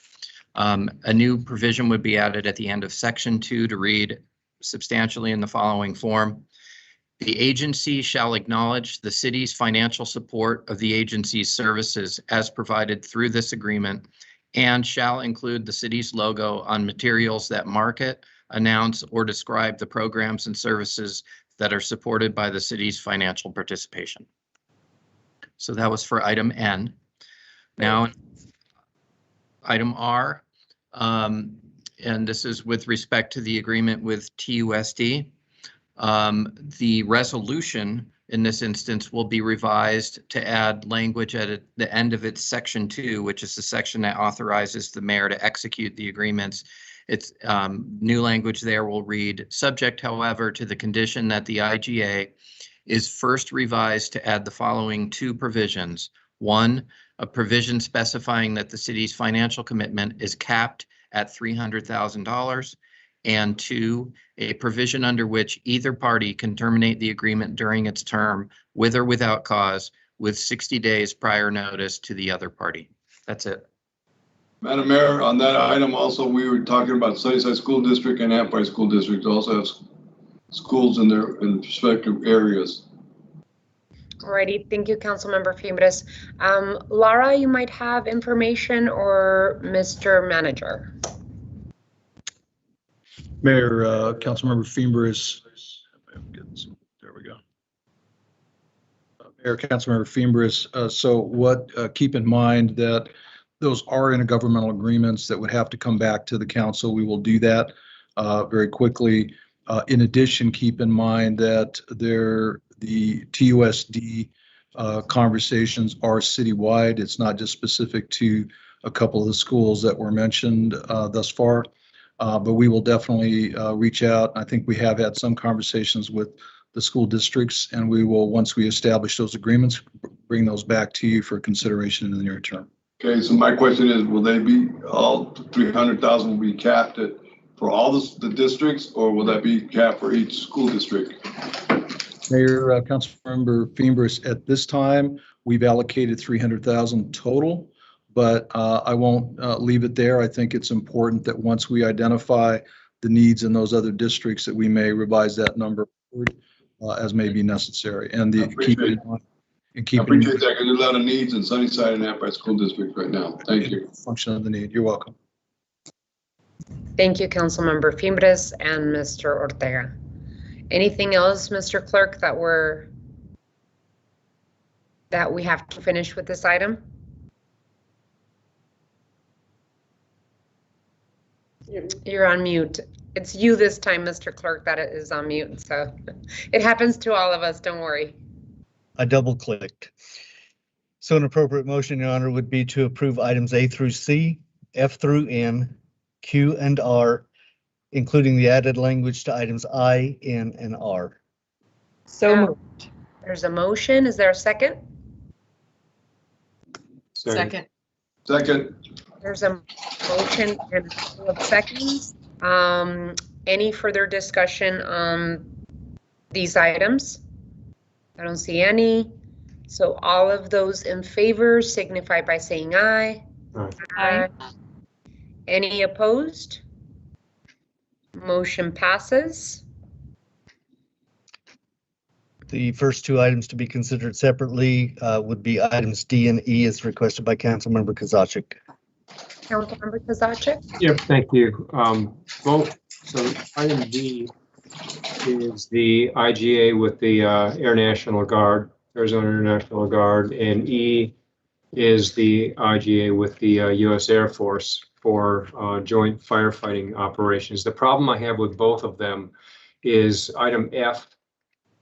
[SPEAKER 5] A new provision would be added at the end of section 2 to read substantially in the following form. The agency shall acknowledge the city's financial support of the agency's services as provided through this agreement and shall include the city's logo on materials that market, announce, or describe the programs and services that are supported by the city's financial participation. So that was for item N. Now, item R, and this is with respect to the agreement with TUSD. The resolution in this instance will be revised to add language at the end of its section 2, which is the section that authorizes the mayor to execute the agreements. It's new language there will read, subject, however, to the condition that the IGA is first revised to add the following two provisions. One, a provision specifying that the city's financial commitment is capped at $300,000. And two, a provision under which either party can terminate the agreement during its term with or without cause with 60 days prior notice to the other party. That's it.
[SPEAKER 4] Madam Mayor, on that item also, we were talking about Sunnyside School District and Empire School District also have schools in their respective areas.
[SPEAKER 1] Alrighty, thank you, Councilmember Fimbres. Laura, you might have information, or Mr. Manager.
[SPEAKER 6] Mayor, Councilmember Fimbres. There we go. Mayor, Councilmember Fimbres. Keep in mind that those are intergovernmental agreements that would have to come back to the council. We will do that very quickly. In addition, keep in mind that the TUSD conversations are citywide. It's not just specific to a couple of the schools that were mentioned thus far. But we will definitely reach out. I think we have had some conversations with the school districts, and we will, once we establish those agreements, bring those back to you for consideration in the near term.
[SPEAKER 4] Okay, so my question is, will they be all 300,000 will be capped for all the districts, or will that be capped for each school district?
[SPEAKER 6] Mayor, Councilmember Fimbres, at this time, we've allocated 300,000 total. But I won't leave it there. I think it's important that once we identify the needs in those other districts that we may revise that number forward. as may be necessary. And
[SPEAKER 4] I
[SPEAKER 6] the
[SPEAKER 4] appreciate
[SPEAKER 6] keep
[SPEAKER 4] it.
[SPEAKER 6] in mind- and
[SPEAKER 4] I
[SPEAKER 6] keep in
[SPEAKER 4] appreciate
[SPEAKER 6] mind
[SPEAKER 4] that, because there's a lot of needs in Sunnyside and Appalachia School District right now. Thank you.
[SPEAKER 6] function of the need. You're welcome.
[SPEAKER 1] Thank you, Councilmember Fimbres and Mr. Ortega. Anything else, Mr. Clerk, that we have to finish with this item? You're on mute. It's you this time, Mr. Clerk, that is on mute, so it happens to all of us, don't worry.
[SPEAKER 2] I double clicked. So an appropriate motion, Your Honor, would be to approve items A through C, F through N, Q and R, including the added language to items I, N, and R.
[SPEAKER 17] So moved.
[SPEAKER 1] There's a motion. Is there a second?
[SPEAKER 3] Second.
[SPEAKER 4] Second.
[SPEAKER 1] There's a motion and a couple of seconds. Any further discussion on these items? I don't see any. So all of those in favor signify by saying aye.
[SPEAKER 17] Aye.
[SPEAKER 1] Any opposed? Motion passes.
[SPEAKER 2] The first two items to be considered separately would be items D and E as requested by Councilmember Kozaczek.
[SPEAKER 1] Councilmember Kozaczek?
[SPEAKER 9] Yep, thank you. Both, so item D is the IGA with the Air National Guard, Arizona Air National Guard, and E is the IGA with the U.S. Air Force for joint firefighting operations. The problem I have with both of them is item F,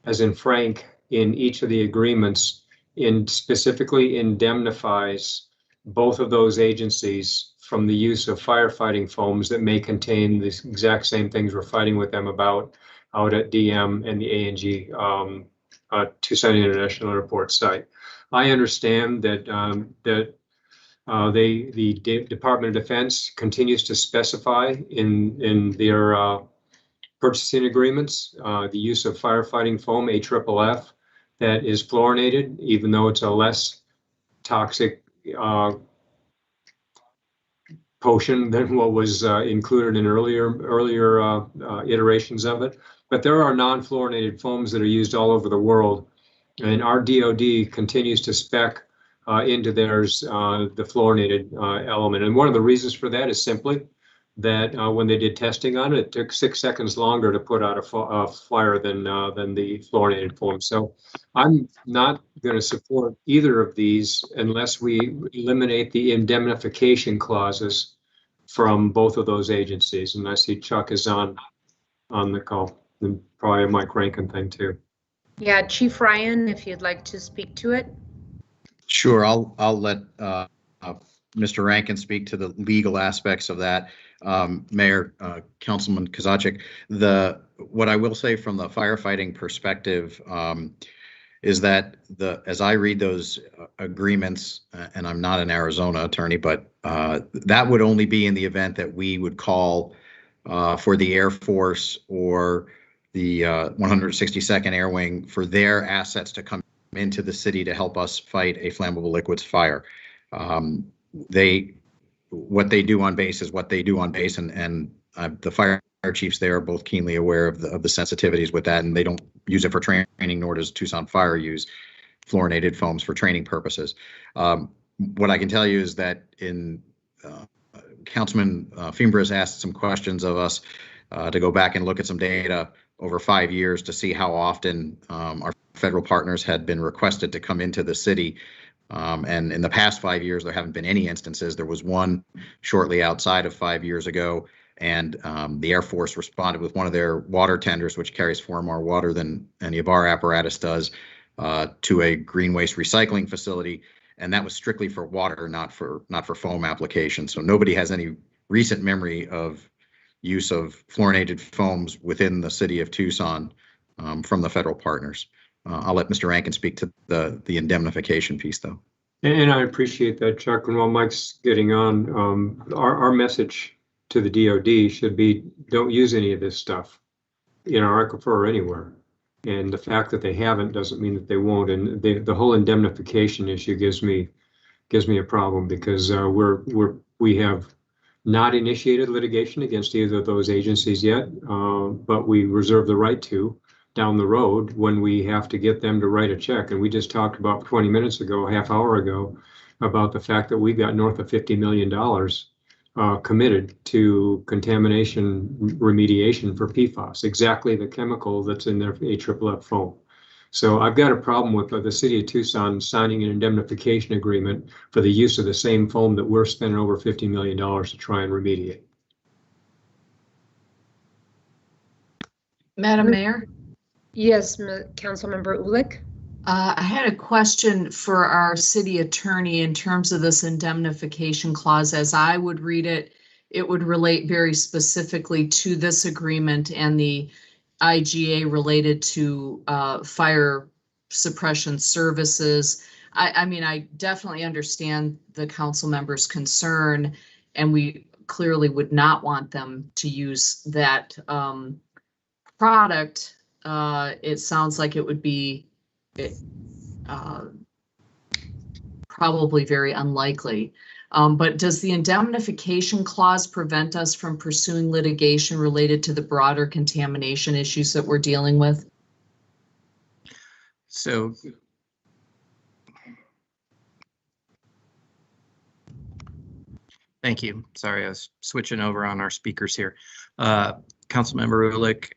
[SPEAKER 9] as in Frank, in each of the agreements, specifically indemnifies both of those agencies from the use of firefighting foams that may contain the exact same things we're fighting with them about out at DM and the A&G Tucson International Airport site. I understand that the Department of Defense continues to specify in their purchasing agreements the use of firefighting foam, AFFF, that is fluorinated, even though it's a less toxic potion than what was included in earlier iterations of it. But there are non-fluorinated foams that are used all over the world, and our DoD continues to spec into theirs the fluorinated element. And one of the reasons for that is simply that when they did testing on it, it took 6 seconds longer to put out a fire than the fluorinated foam. So I'm not going to support either of these unless we eliminate the indemnification clauses from both of those agencies. And I see Chuck is on the call, and probably a Mike Rankin thing too.
[SPEAKER 1] Yeah, Chief Ryan, if you'd like to speak to it.
[SPEAKER 5] Sure, I'll let Mr. Rankin speak to the legal aspects of that. Mayor, Councilman Kozaczek, what I will say from the firefighting perspective is that as I read those agreements, and I'm not an Arizona attorney, but that would only be in the event that we would call for the Air Force or the 162nd Air Wing for their assets to come into the city to help us fight a flammable liquids fire. What they do on base is what they do on base, and the fire chiefs there are both keenly aware of the sensitivities with that, and they don't use it for training, nor does Tucson Fire use fluorinated foams for training purposes. What I can tell you is that Councilman Fimbres asked some questions of us to go back and look at some data over 5 years to see how often our federal partners had been requested to come into the city. And in the past 5 years, there haven't been any instances. There was one shortly outside of 5 years ago, and the Air Force responded with one of their water tenders, which carries far more water than any of our apparatus does, to a green waste recycling facility. And that was strictly for water, not for foam application. So nobody has any recent memory of use of fluorinated foams within the city of Tucson from the federal partners. I'll let Mr. Rankin speak to the indemnification piece, though.
[SPEAKER 9] And I appreciate that, Chuck. And while Mike's getting on, our message to the DoD should be: don't use any of this stuff in our aquifer or anywhere. And the fact that they haven't doesn't mean that they won't. And the whole indemnification issue gives me a problem, because we have not initiated litigation against either of those agencies yet, but we reserve the right to. down the road when we have to get them to write a check. And we just talked about 20 minutes ago, half hour ago, about the fact that we got north of $50 million committed to contamination remediation for PFAS, exactly the chemical that's in their AFFF foam. So I've got a problem with the city of Tucson signing an indemnification agreement for the use of the same foam that we're spending over $50 million to try and remediate.
[SPEAKER 3] Madam Mayor?
[SPEAKER 1] Yes, Councilmember Ulick.
[SPEAKER 3] I had a question for our city attorney in terms of this indemnification clause. As I would read it, it would relate very specifically to this agreement and the IGA related to fire suppression services. I mean, I definitely understand the council member's concern, and we clearly would not want them to use that product. It sounds like it would be probably very unlikely. But does the indemnification clause prevent us from pursuing litigation related to the broader contamination issues that we're dealing with?
[SPEAKER 5] So thank you. Sorry, I was switching over on our speakers here. Councilmember Ulick,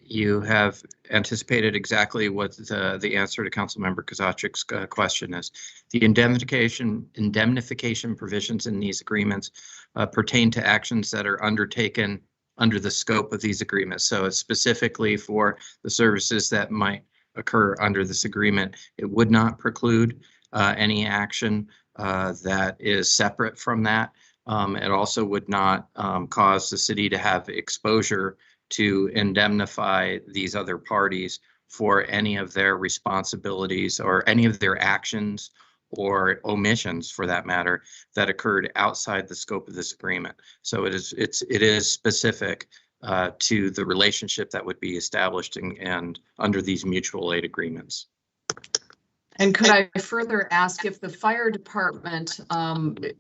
[SPEAKER 5] you have anticipated exactly what the answer to Councilmember Kozachik's question is. The indemnification provisions in these agreements pertain to actions that are undertaken under the scope of these agreements. So it's specifically for the services that might occur under this agreement. It would not preclude any action that is separate from that. It also would not cause the city to have exposure to indemnify these other parties for any of their responsibilities or any of their actions or omissions, for that matter, that occurred outside the scope of this agreement. So it is specific to the relationship that would be established and under these mutual aid agreements.
[SPEAKER 3] And could I further ask if the fire department,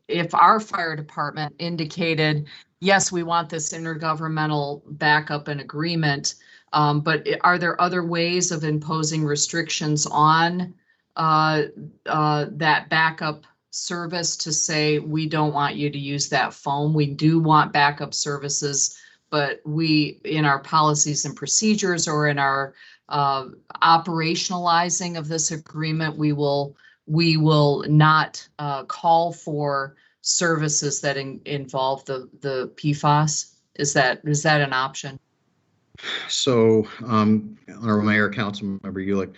[SPEAKER 3] if our fire department indicated, yes, we want this intergovernmental backup and agreement, but are there other ways of imposing restrictions on that backup service to say, we don't want you to use that foam. We do want backup services, but we, in our policies and procedures or in our operationalizing of this agreement, we will not call for services that involve the PFAS. Is that an option?
[SPEAKER 21] So, Honorable Mayor, Councilmember Ulick,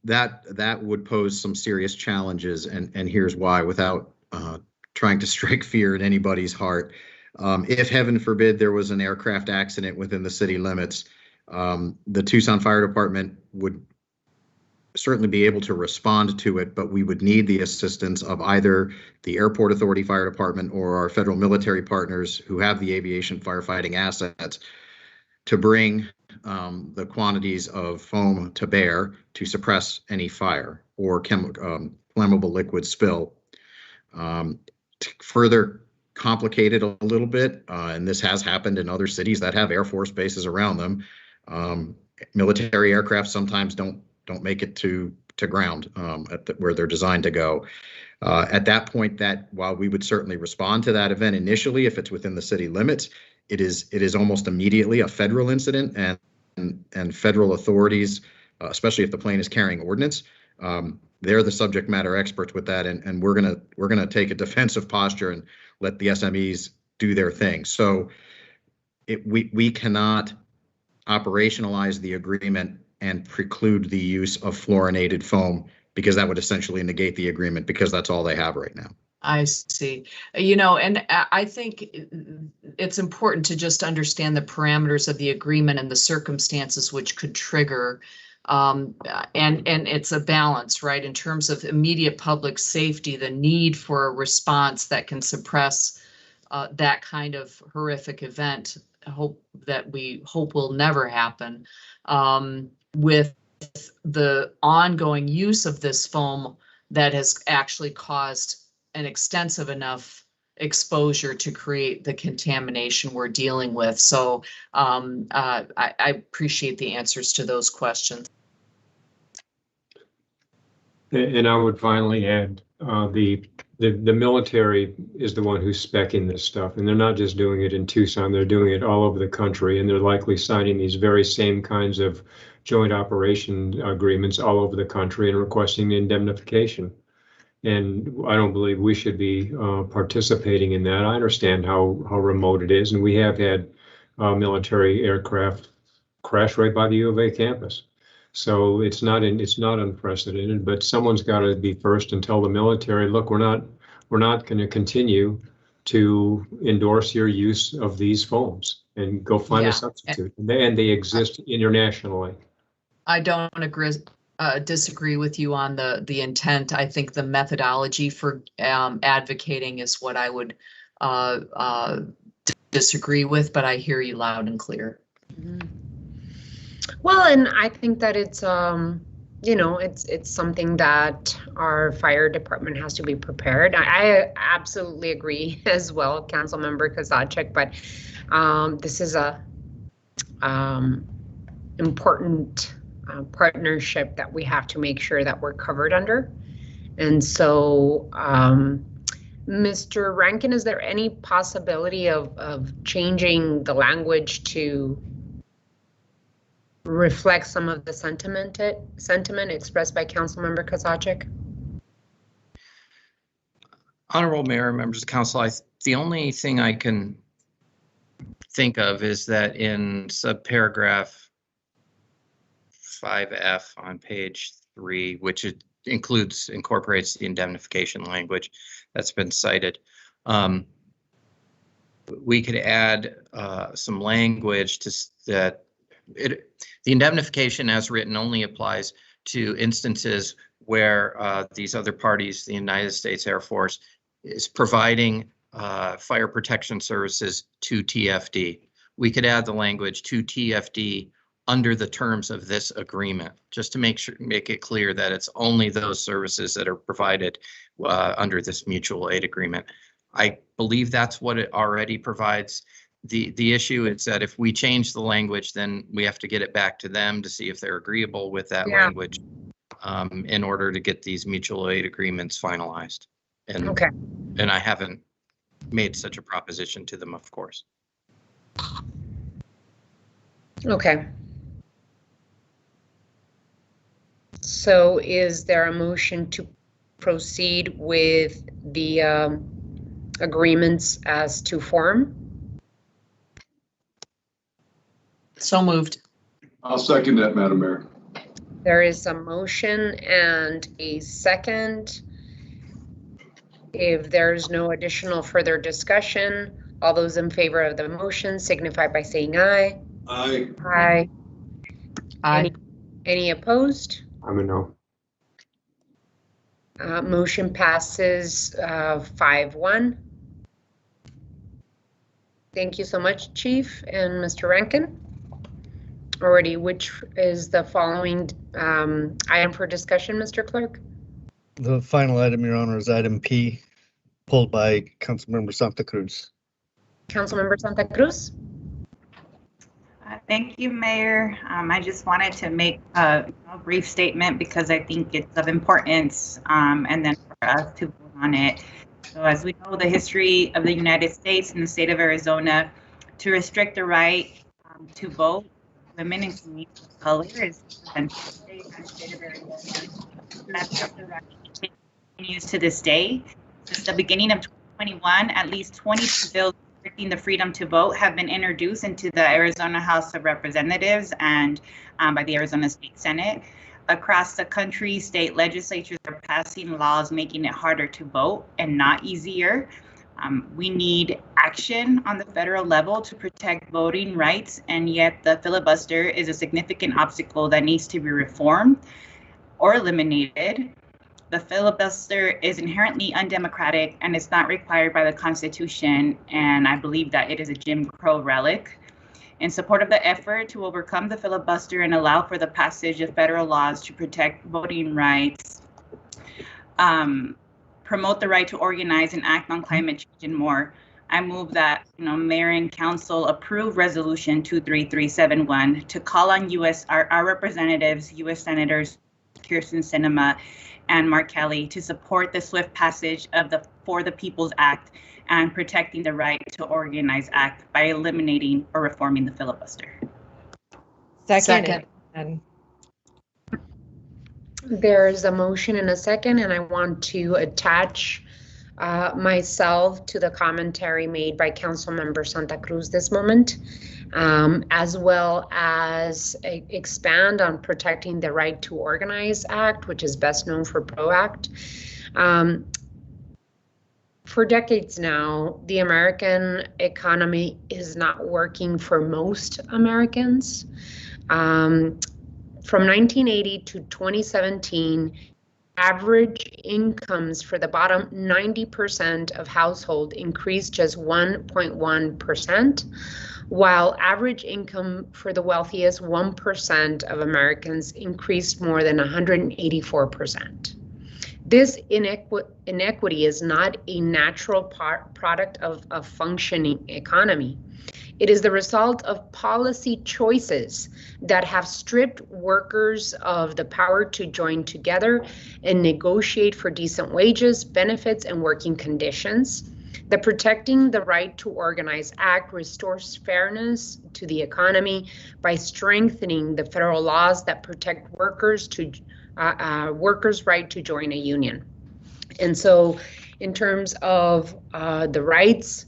[SPEAKER 21] that would pose some serious challenges, and here's why, without trying to strike fear in anybody's heart. If heaven forbid there was an aircraft accident within the city limits, the Tucson Fire Department would certainly be able to respond to it, but we would need the assistance of either the Airport Authority Fire Department or our federal military partners who have the aviation firefighting assets to bring the quantities of foam to bear to suppress any fire or flammable liquid spill. To further complicate it a little bit, and this has happened in other cities that have Air Force bases around them, military aircraft sometimes don't make it to ground where they're designed to go. At that point, that while we would certainly respond to that event initially, if it's within the city limits, it is almost immediately a federal incident, and federal authorities, especially if the plane is carrying ordnance, they're the subject matter experts with that, and we're gonna take a defensive posture and let the SMEs do their thing. So we cannot operationalize the agreement and preclude the use of fluorinated foam, because that would essentially negate the agreement, because that's all they have right now.
[SPEAKER 3] I see. And I think it's important to just understand the parameters of the agreement and the circumstances which could trigger, and it's a balance, right? In terms of immediate public safety, the need for a response that can suppress that kind of horrific event, we hope will never happen, with the ongoing use of this foam that has actually caused an extensive enough exposure to create the contamination we're dealing with. So I appreciate the answers to those questions.
[SPEAKER 9] And I would finally add, the military is the one who's speccing this stuff, and they're not just doing it in Tucson, they're doing it all over the country, and they're likely signing these very same kinds of joint operation agreements all over the country and requesting indemnification. And I don't believe we should be participating in that. I understand how remote it is, and we have had military aircraft crash right by the U of A campus. So it's not unprecedented, but someone's got to be first and tell the military, look, we're not going to continue to endorse your use of these foams, and go find a substitute. And they exist internationally.
[SPEAKER 3] I don't disagree with you on the intent. I think the methodology for advocating is what I would disagree with, but I hear you loud and clear.
[SPEAKER 1] Mm-hmm. Well, and I think that it's, you know, it's something that our fire department has to be prepared. I absolutely agree as well, Councilmember Kozachik, but this is a important partnership that we have to make sure that we're covered under. And so, Mr. Rankin, is there any possibility of changing the language to reflect some of the sentiment expressed by Councilmember Kozachik?
[SPEAKER 5] Honorable Mayor, members of council, the only thing I can think of is that in subparagraph 5F on page 3, which it incorporates the indemnification language that's been cited, we could add some language to that. The indemnification as written only applies to instances where these other parties, the United States Air Force, is providing fire protection services to TFD. We could add the language to TFD under the terms of this agreement, just to make it clear that it's only those services that are provided under this mutual aid agreement. I believe that's what it already provides. The issue is that if we change the language, then we have to get it back to them to see if they're agreeable with that language in order to get these mutual aid agreements finalized. And,
[SPEAKER 1] okay.
[SPEAKER 5] And I haven't made such a proposition to them, of course.
[SPEAKER 1] Okay. So is there a motion to proceed with the agreements as to form?
[SPEAKER 3] So moved.
[SPEAKER 4] I'll second that, Madam Mayor.
[SPEAKER 1] There is a motion and a second. If there's no additional further discussion, all those in favor of the motion signify by saying aye.
[SPEAKER 4] Aye.
[SPEAKER 1] Aye.
[SPEAKER 3] Aye.
[SPEAKER 1] Any opposed?
[SPEAKER 9] I'm a no.
[SPEAKER 1] Motion passes 5-1. Thank you so much, Chief and Mr. Rankin. Already, which is the following item for discussion, Mr. Clerk?
[SPEAKER 2] The final item, Your Honor, is item P, pulled by Councilmember Santa Cruz.
[SPEAKER 1] Councilmember Santa Cruz?
[SPEAKER 8] Thank you, Mayor. I just wanted to make a brief statement because I think it's of importance, and then for us to vote on it. So as we know, the history of the United States and the state of Arizona to restrict the right to vote women and communities of color is continues to this day. Since the beginning of 2021, at least 22 bills restricting the freedom to vote have been introduced into the Arizona House of Representatives and by the Arizona State Senate. Across the country, state legislatures are passing laws making it harder to vote and not easier. We need action on the federal level to protect voting rights, and yet the filibuster is a significant obstacle that needs to be reformed or eliminated. The filibuster is inherently undemocratic and it's not required by the Constitution, and I believe that it is a Jim Crow relic. In support of the effort to overcome the filibuster and allow for the passage of federal laws to protect voting rights, promote the right to organize and act on climate change and more, I move that, Mayor and Council approve Resolution 23371 to call on our representatives, U.S. Senators Kyrsten Sinema and Mark Kelly, to support the swift passage of the For the People's Act and Protecting the Right to Organize Act by eliminating or reforming the filibuster.
[SPEAKER 17] Second. And
[SPEAKER 1] There's a motion and a second, and I want to attach myself to the commentary made by Councilmember Santa Cruz this moment, as well as expand on Protecting the Right to Organize Act, which is best known for PRO Act. For decades now, the American economy is not working for most Americans. From 1980 to 2017, average incomes for the bottom 90% of household increased just 1.1%, while average income for the wealthiest 1% of Americans increased more than 184%. This inequity is not a natural product of a functioning economy. It is the result of policy choices that have stripped workers of the power to join together and negotiate for decent wages, benefits, and working conditions. The Protecting the Right to Organize Act restores fairness to the economy by strengthening the federal laws that protect workers' right to join a union. And so in terms of the rights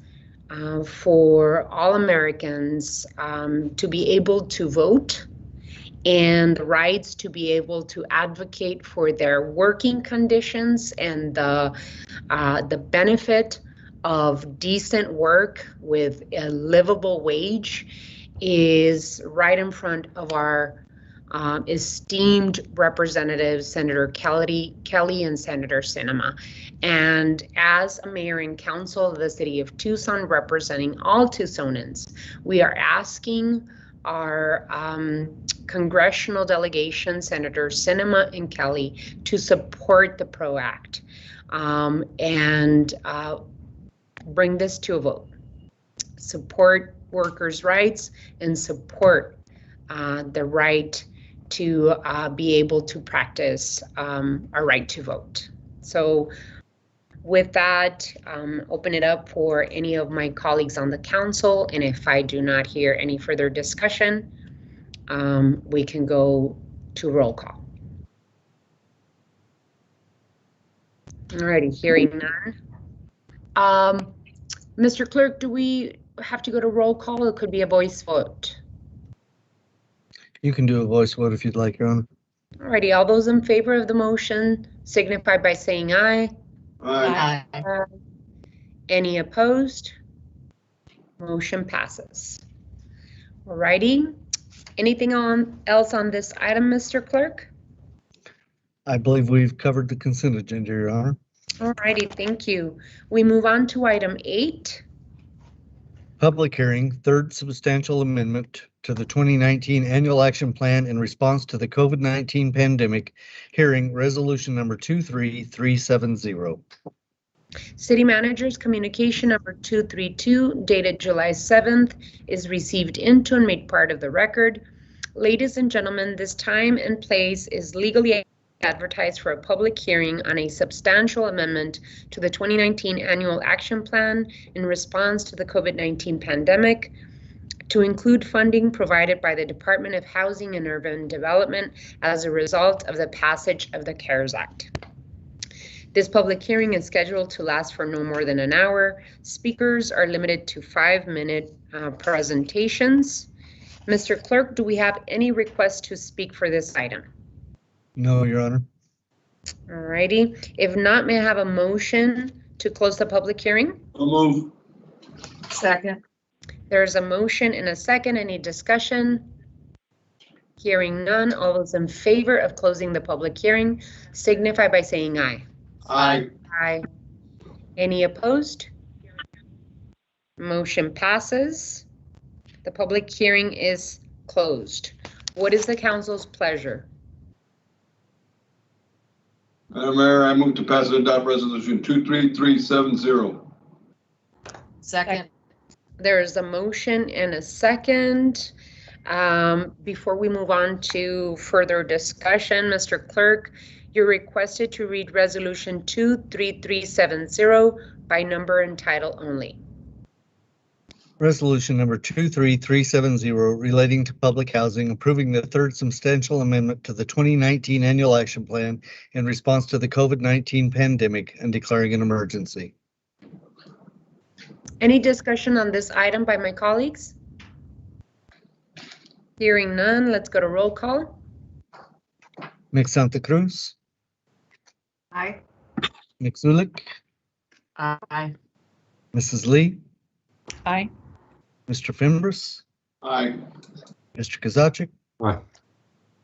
[SPEAKER 1] for all Americans to be able to vote, and the rights to be able to advocate for their working conditions and the benefit of decent work with a livable wage is right in front of our esteemed representatives, Senator Kelly and Senator Sinema. And as a mayor and council of the city of Tucson, representing all Tucsonans, we are asking our congressional delegation, Senator Sinema and Kelly, to support the PRO Act and bring this to a vote. Support workers' rights and support the right to be able to practice our right to vote. So with that, open it up for any of my colleagues on the council, and if I do not hear any further discussion, we can go to roll call. Alrighty, hearing none. Mr. Clerk, do we have to go to roll call, or it could be a voice vote?
[SPEAKER 2] You can do a voice vote if you'd like, Your Honor.
[SPEAKER 1] Alrighty, all those in favor of the motion signify by saying aye.
[SPEAKER 4] Aye.
[SPEAKER 1] Any opposed? Motion passes. Alrighty. Anything else on this item, Mr. Clerk?
[SPEAKER 2] I believe we've covered the consent agenda, Your Honor.
[SPEAKER 1] Alrighty, thank you. We move on to item 8.
[SPEAKER 2] Public hearing, third substantial amendment to the 2019 Annual Action Plan in response to the COVID-19 pandemic, hearing resolution number 23370.
[SPEAKER 1] City Manager's communication number 232 dated July 7th is received into and made part of the record. Ladies and gentlemen, this time and place is legally advertised for a public hearing on a substantial amendment to the 2019 Annual Action Plan in response to the COVID-19 pandemic, to include funding provided by the Department of Housing and Urban Development as a result of the passage of the CARES Act. This public hearing is scheduled to last for no more than an hour. Speakers are limited to 5-minute presentations. Mr. Clerk, do we have any requests to speak for this item?
[SPEAKER 2] No, Your Honor.
[SPEAKER 1] All righty. If not, may I have a motion to close the public hearing?
[SPEAKER 4] I'll move.
[SPEAKER 3] Second.
[SPEAKER 1] There's a motion and a second. Any discussion? Hearing none. All those in favor of closing the public hearing signify by saying aye.
[SPEAKER 4] Aye.
[SPEAKER 1] Aye. Any opposed? Motion passes. The public hearing is closed. What is the council's pleasure?
[SPEAKER 4] Madam Mayor, I move to pass and adopt resolution 23370.
[SPEAKER 3] Second.
[SPEAKER 1] There is a motion and a second. Before we move on to further discussion, Mr. Clerk, you're requested to read resolution 23370 by number and title only.
[SPEAKER 2] Resolution number 23370 relating to public housing, approving the third substantial amendment to the 2019 annual action plan in response to the COVID-19 pandemic and declaring an emergency.
[SPEAKER 1] Any discussion on this item by my colleagues? Hearing none, let's go to roll call.
[SPEAKER 2] Ms. Santa Cruz,
[SPEAKER 8] Aye.
[SPEAKER 2] Ms. Zulik,
[SPEAKER 3] Aye.
[SPEAKER 2] Mrs. Lee,
[SPEAKER 17] Aye.
[SPEAKER 2] Mr. Fimbres,
[SPEAKER 4] Aye.
[SPEAKER 2] Mr. Kozaczek,
[SPEAKER 9] Aye.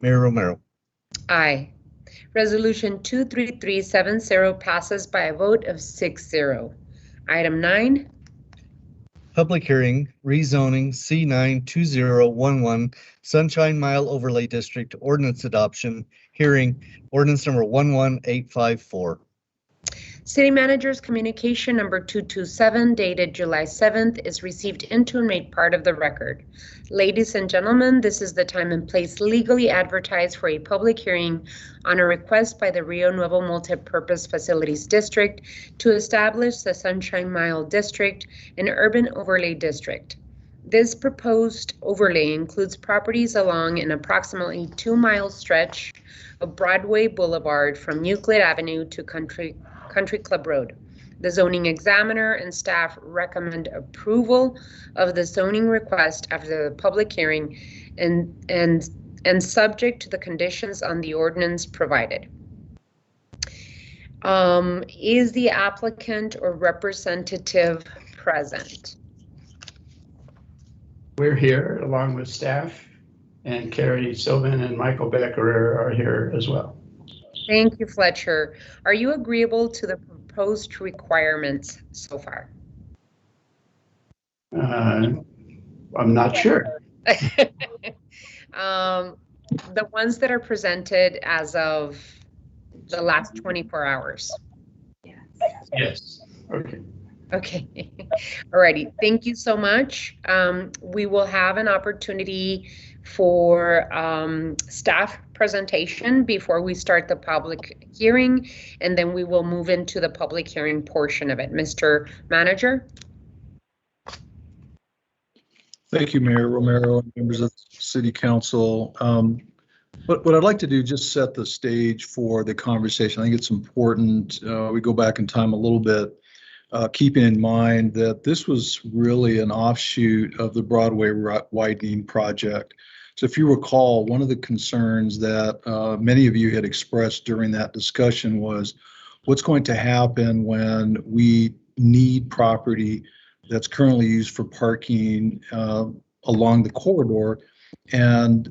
[SPEAKER 2] Mayor Romero.
[SPEAKER 1] Aye. Resolution 23370 passes by a vote of 6-0. Item 9.
[SPEAKER 2] Public hearing, rezoning C92011 Sunshine Mile Overlay District Ordinance Adoption, hearing ordinance number 11854.
[SPEAKER 1] City Manager's communication number 227 dated July 7th is received into and made part of the record. Ladies and gentlemen, this is the time and place legally advertised for a public hearing on a request by the Rio Nuevo Multipurpose Facilities District to establish the Sunshine Mile District, an urban overlay district. This proposed overlay includes properties along an approximately 2-mile stretch of Broadway Boulevard from Euclid Avenue to Country Club Road. The zoning examiner and staff recommend approval of the zoning request after the public hearing and subject to the conditions on the ordinance provided. Is the applicant or representative present?
[SPEAKER 11] We're here along with staff, and Carrie Sylvan and Michael Becker are here as well.
[SPEAKER 1] Thank you, Fletcher. Are you agreeable to the proposed requirements so far?
[SPEAKER 11] I'm not sure.
[SPEAKER 1] The ones that are presented as of the last 24 hours.
[SPEAKER 11] Yes. Okay.
[SPEAKER 1] Okay. Alrighty. Thank you so much. We will have an opportunity for staff presentation before we start the public hearing, and then we will move into the public hearing portion of it. Mr. Manager.
[SPEAKER 6] Thank you, Mayor Romero and members of the City Council. What I'd like to do, just set the stage for the conversation. I think it's important we go back in time a little bit, keeping in mind that this was really an offshoot of the Broadway widening project. So if you recall, one of the concerns that many of you had expressed during that discussion was what's going to happen when we need property that's currently used for parking along the corridor, and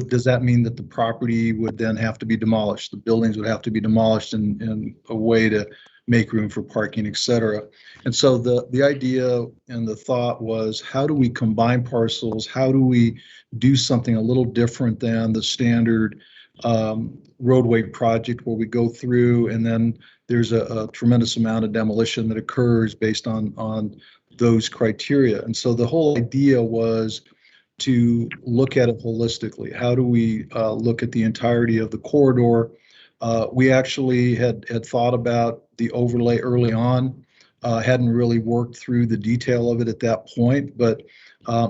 [SPEAKER 6] does that mean that the property would then have to be demolished? The buildings would have to be demolished in a way to make room for parking, et cetera. And so the idea and the thought was, how do we combine parcels? How do we do something a little different than the standard roadway project where we go through and then there's a tremendous amount of demolition that occurs based on those criteria. And so the whole idea was to look at it holistically. How do we look at the entirety of the corridor? We actually had thought about the overlay early on, hadn't really worked through the detail of it at that point, but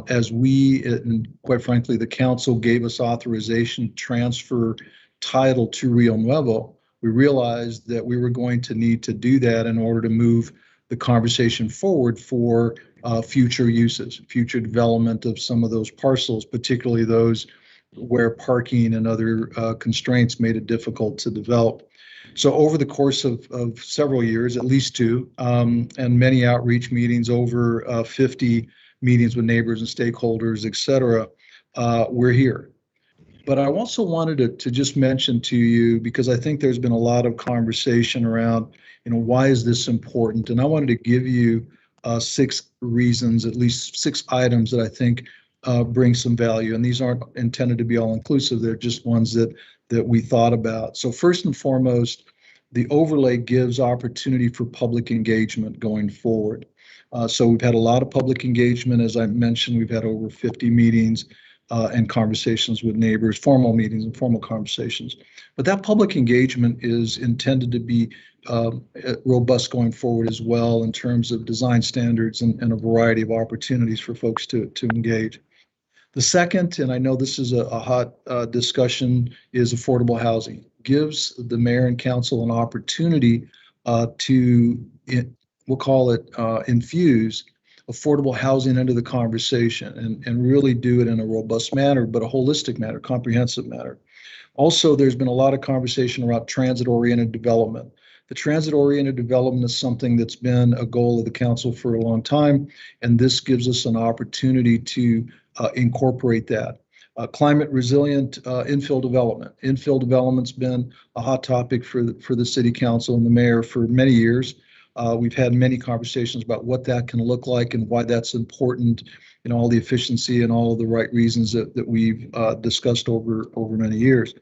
[SPEAKER 6] as we, and quite frankly, the council gave us authorization to transfer title to Rio Nuevo, we realized that we were going to need to do that in order to move the conversation forward for future uses, future development of some of those parcels, particularly those where parking and other constraints made it difficult to develop. So over the course of several years, at least 2, and many outreach meetings, over 50 meetings with neighbors and stakeholders, et cetera, we're here. But I also wanted to just mention to you, because I think there's been a lot of conversation around, why is this important? And I wanted to give you 6 reasons, at least 6 items that I think bring some value. And these aren't intended to be all inclusive. They're just ones that we thought about. So first and foremost, The overlay gives opportunity for public engagement going forward. So we've had a lot of public engagement. As I mentioned, we've had over 50 meetings and conversations with neighbors, formal meetings and formal conversations. But that public engagement is intended to be robust going forward as well in terms of design standards and a variety of opportunities for folks to engage. The second, and I know this is a hot discussion, is affordable housing. Gives the mayor and council an opportunity we'll call it infuse affordable housing into the conversation and really do it in a robust manner, but a holistic manner, comprehensive manner. Also, there's been a lot of conversation around transit-oriented development. The transit-oriented development is something that's been a goal of the council for a long time, and this gives us an opportunity to incorporate that. Climate resilient infill development. Infill development's been a hot topic for the city council and the mayor for many years. We've had many conversations about what that can look like and why that's important, and all the efficiency and all of the right reasons that we've discussed over many years.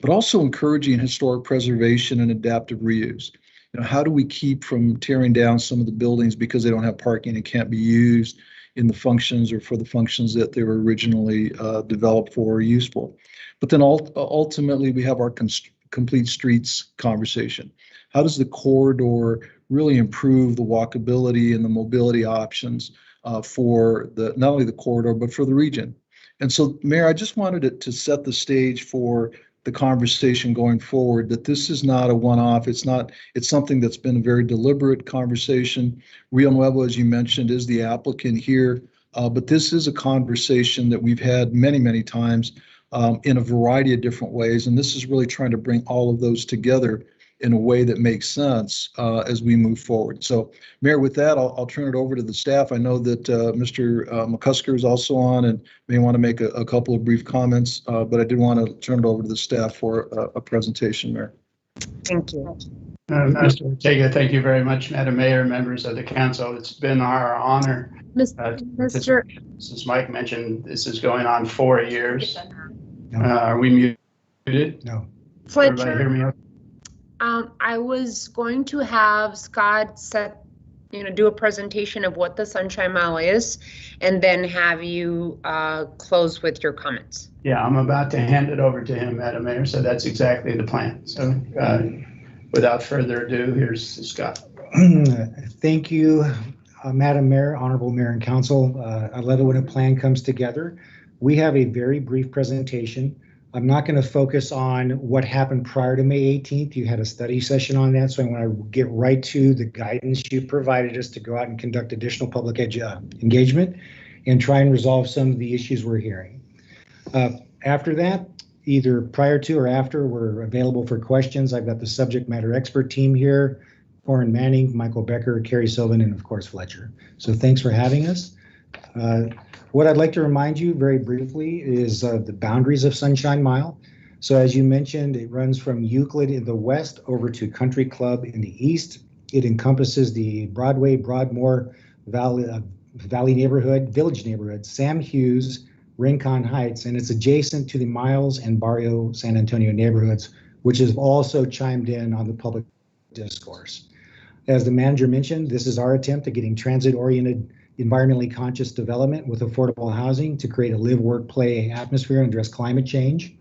[SPEAKER 6] But also encouraging historic preservation and adaptive reuse. How do we keep from tearing down some of the buildings because they don't have parking and can't be used in the functions or for the functions that they were originally developed for or used for? But then ultimately we have our complete streets conversation. How does the corridor really improve the walkability and the mobility options for not only the corridor, but for the region? And so, Mayor, I just wanted to set the stage for the conversation going forward, that this is not a one-off. It's something that's been a very deliberate conversation. Rio Nuevo, as you mentioned, is the applicant here, but this is a conversation that we've had many, many times in a variety of different ways. And this is really trying to bring all of those together in a way that makes sense as we move forward. So, Mayor, with that, I'll turn it over to the staff. I know that Mr. McCusker is also on and may want to make a couple of brief comments, but I did want to turn it over to the staff for a presentation, Mayor.
[SPEAKER 1] Thank you.
[SPEAKER 11] Mr. Ortega, thank you very much, Madam Mayor, members of the council. It's been our honor. Since Mike mentioned, this is going on 4 years. Are we muted?
[SPEAKER 10] No.
[SPEAKER 1] Fletcher.
[SPEAKER 11] Everybody hear me okay?
[SPEAKER 1] I was going to have Scott do a presentation of what the Sunshine Mile is, and then have you close with your comments.
[SPEAKER 11] Yeah, I'm about to hand it over to him, Madam Mayor, so that's exactly the plan. So without further ado, here's Scott.
[SPEAKER 10] Thank you, Madam Mayor, Honorable Mayor and Council. I love it when a plan comes together. We have a very brief presentation. I'm not going to focus on what happened prior to May 18th. You had a study session on that, so I want to get right to the guidance you provided us to go out and conduct additional public engagement and try and resolve some of the issues we're hearing. After that, either prior to or after, we're available for questions. I've got the subject matter expert team here, Warren Manning, Michael Becker, Carrie Sylvan, and of course Fletcher. So thanks for having us. What I'd like to remind you very briefly is the boundaries of Sunshine Mile. So as you mentioned, it runs from Euclid in the west over to Country Club in the east. It encompasses the Broadway, Broadmoor Valley neighborhood, Village neighborhood, Sam Hughes, Rincon Heights, and it's adjacent to the Miles and Barrio San Antonio neighborhoods, which has also chimed in on the public discourse. As the manager mentioned, this is our attempt at getting transit-oriented, environmentally conscious development with affordable housing to create a live, work, play atmosphere and address climate change.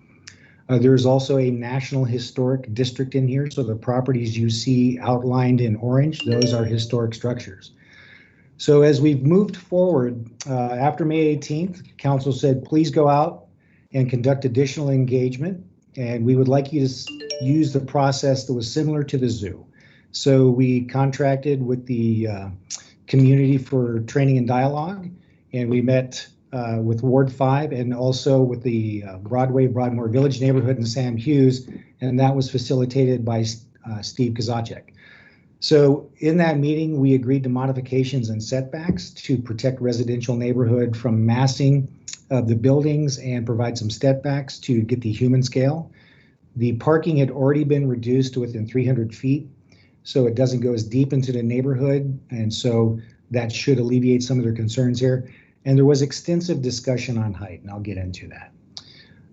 [SPEAKER 10] There's also a national historic district in here. So the properties you see outlined in orange, those are historic structures. So as we've moved forward, after May 18th, council said, please go out and conduct additional engagement. And we would like you to use the process that was similar to the zoo. So we contracted with the Community for Training and Dialogue, and we met with Ward 5 and also with the Broadway, Broadmoor Village neighborhood in Sam Hughes, and that was facilitated by Steve Kazacek. So in that meeting, we agreed to modifications and setbacks to protect residential neighborhood from massing of the buildings and provide some setbacks to get the human scale. The parking had already been reduced to within 300 feet. So it doesn't go as deep into the neighborhood, and so that should alleviate some of their concerns here. And there was extensive discussion on height, and I'll get into that.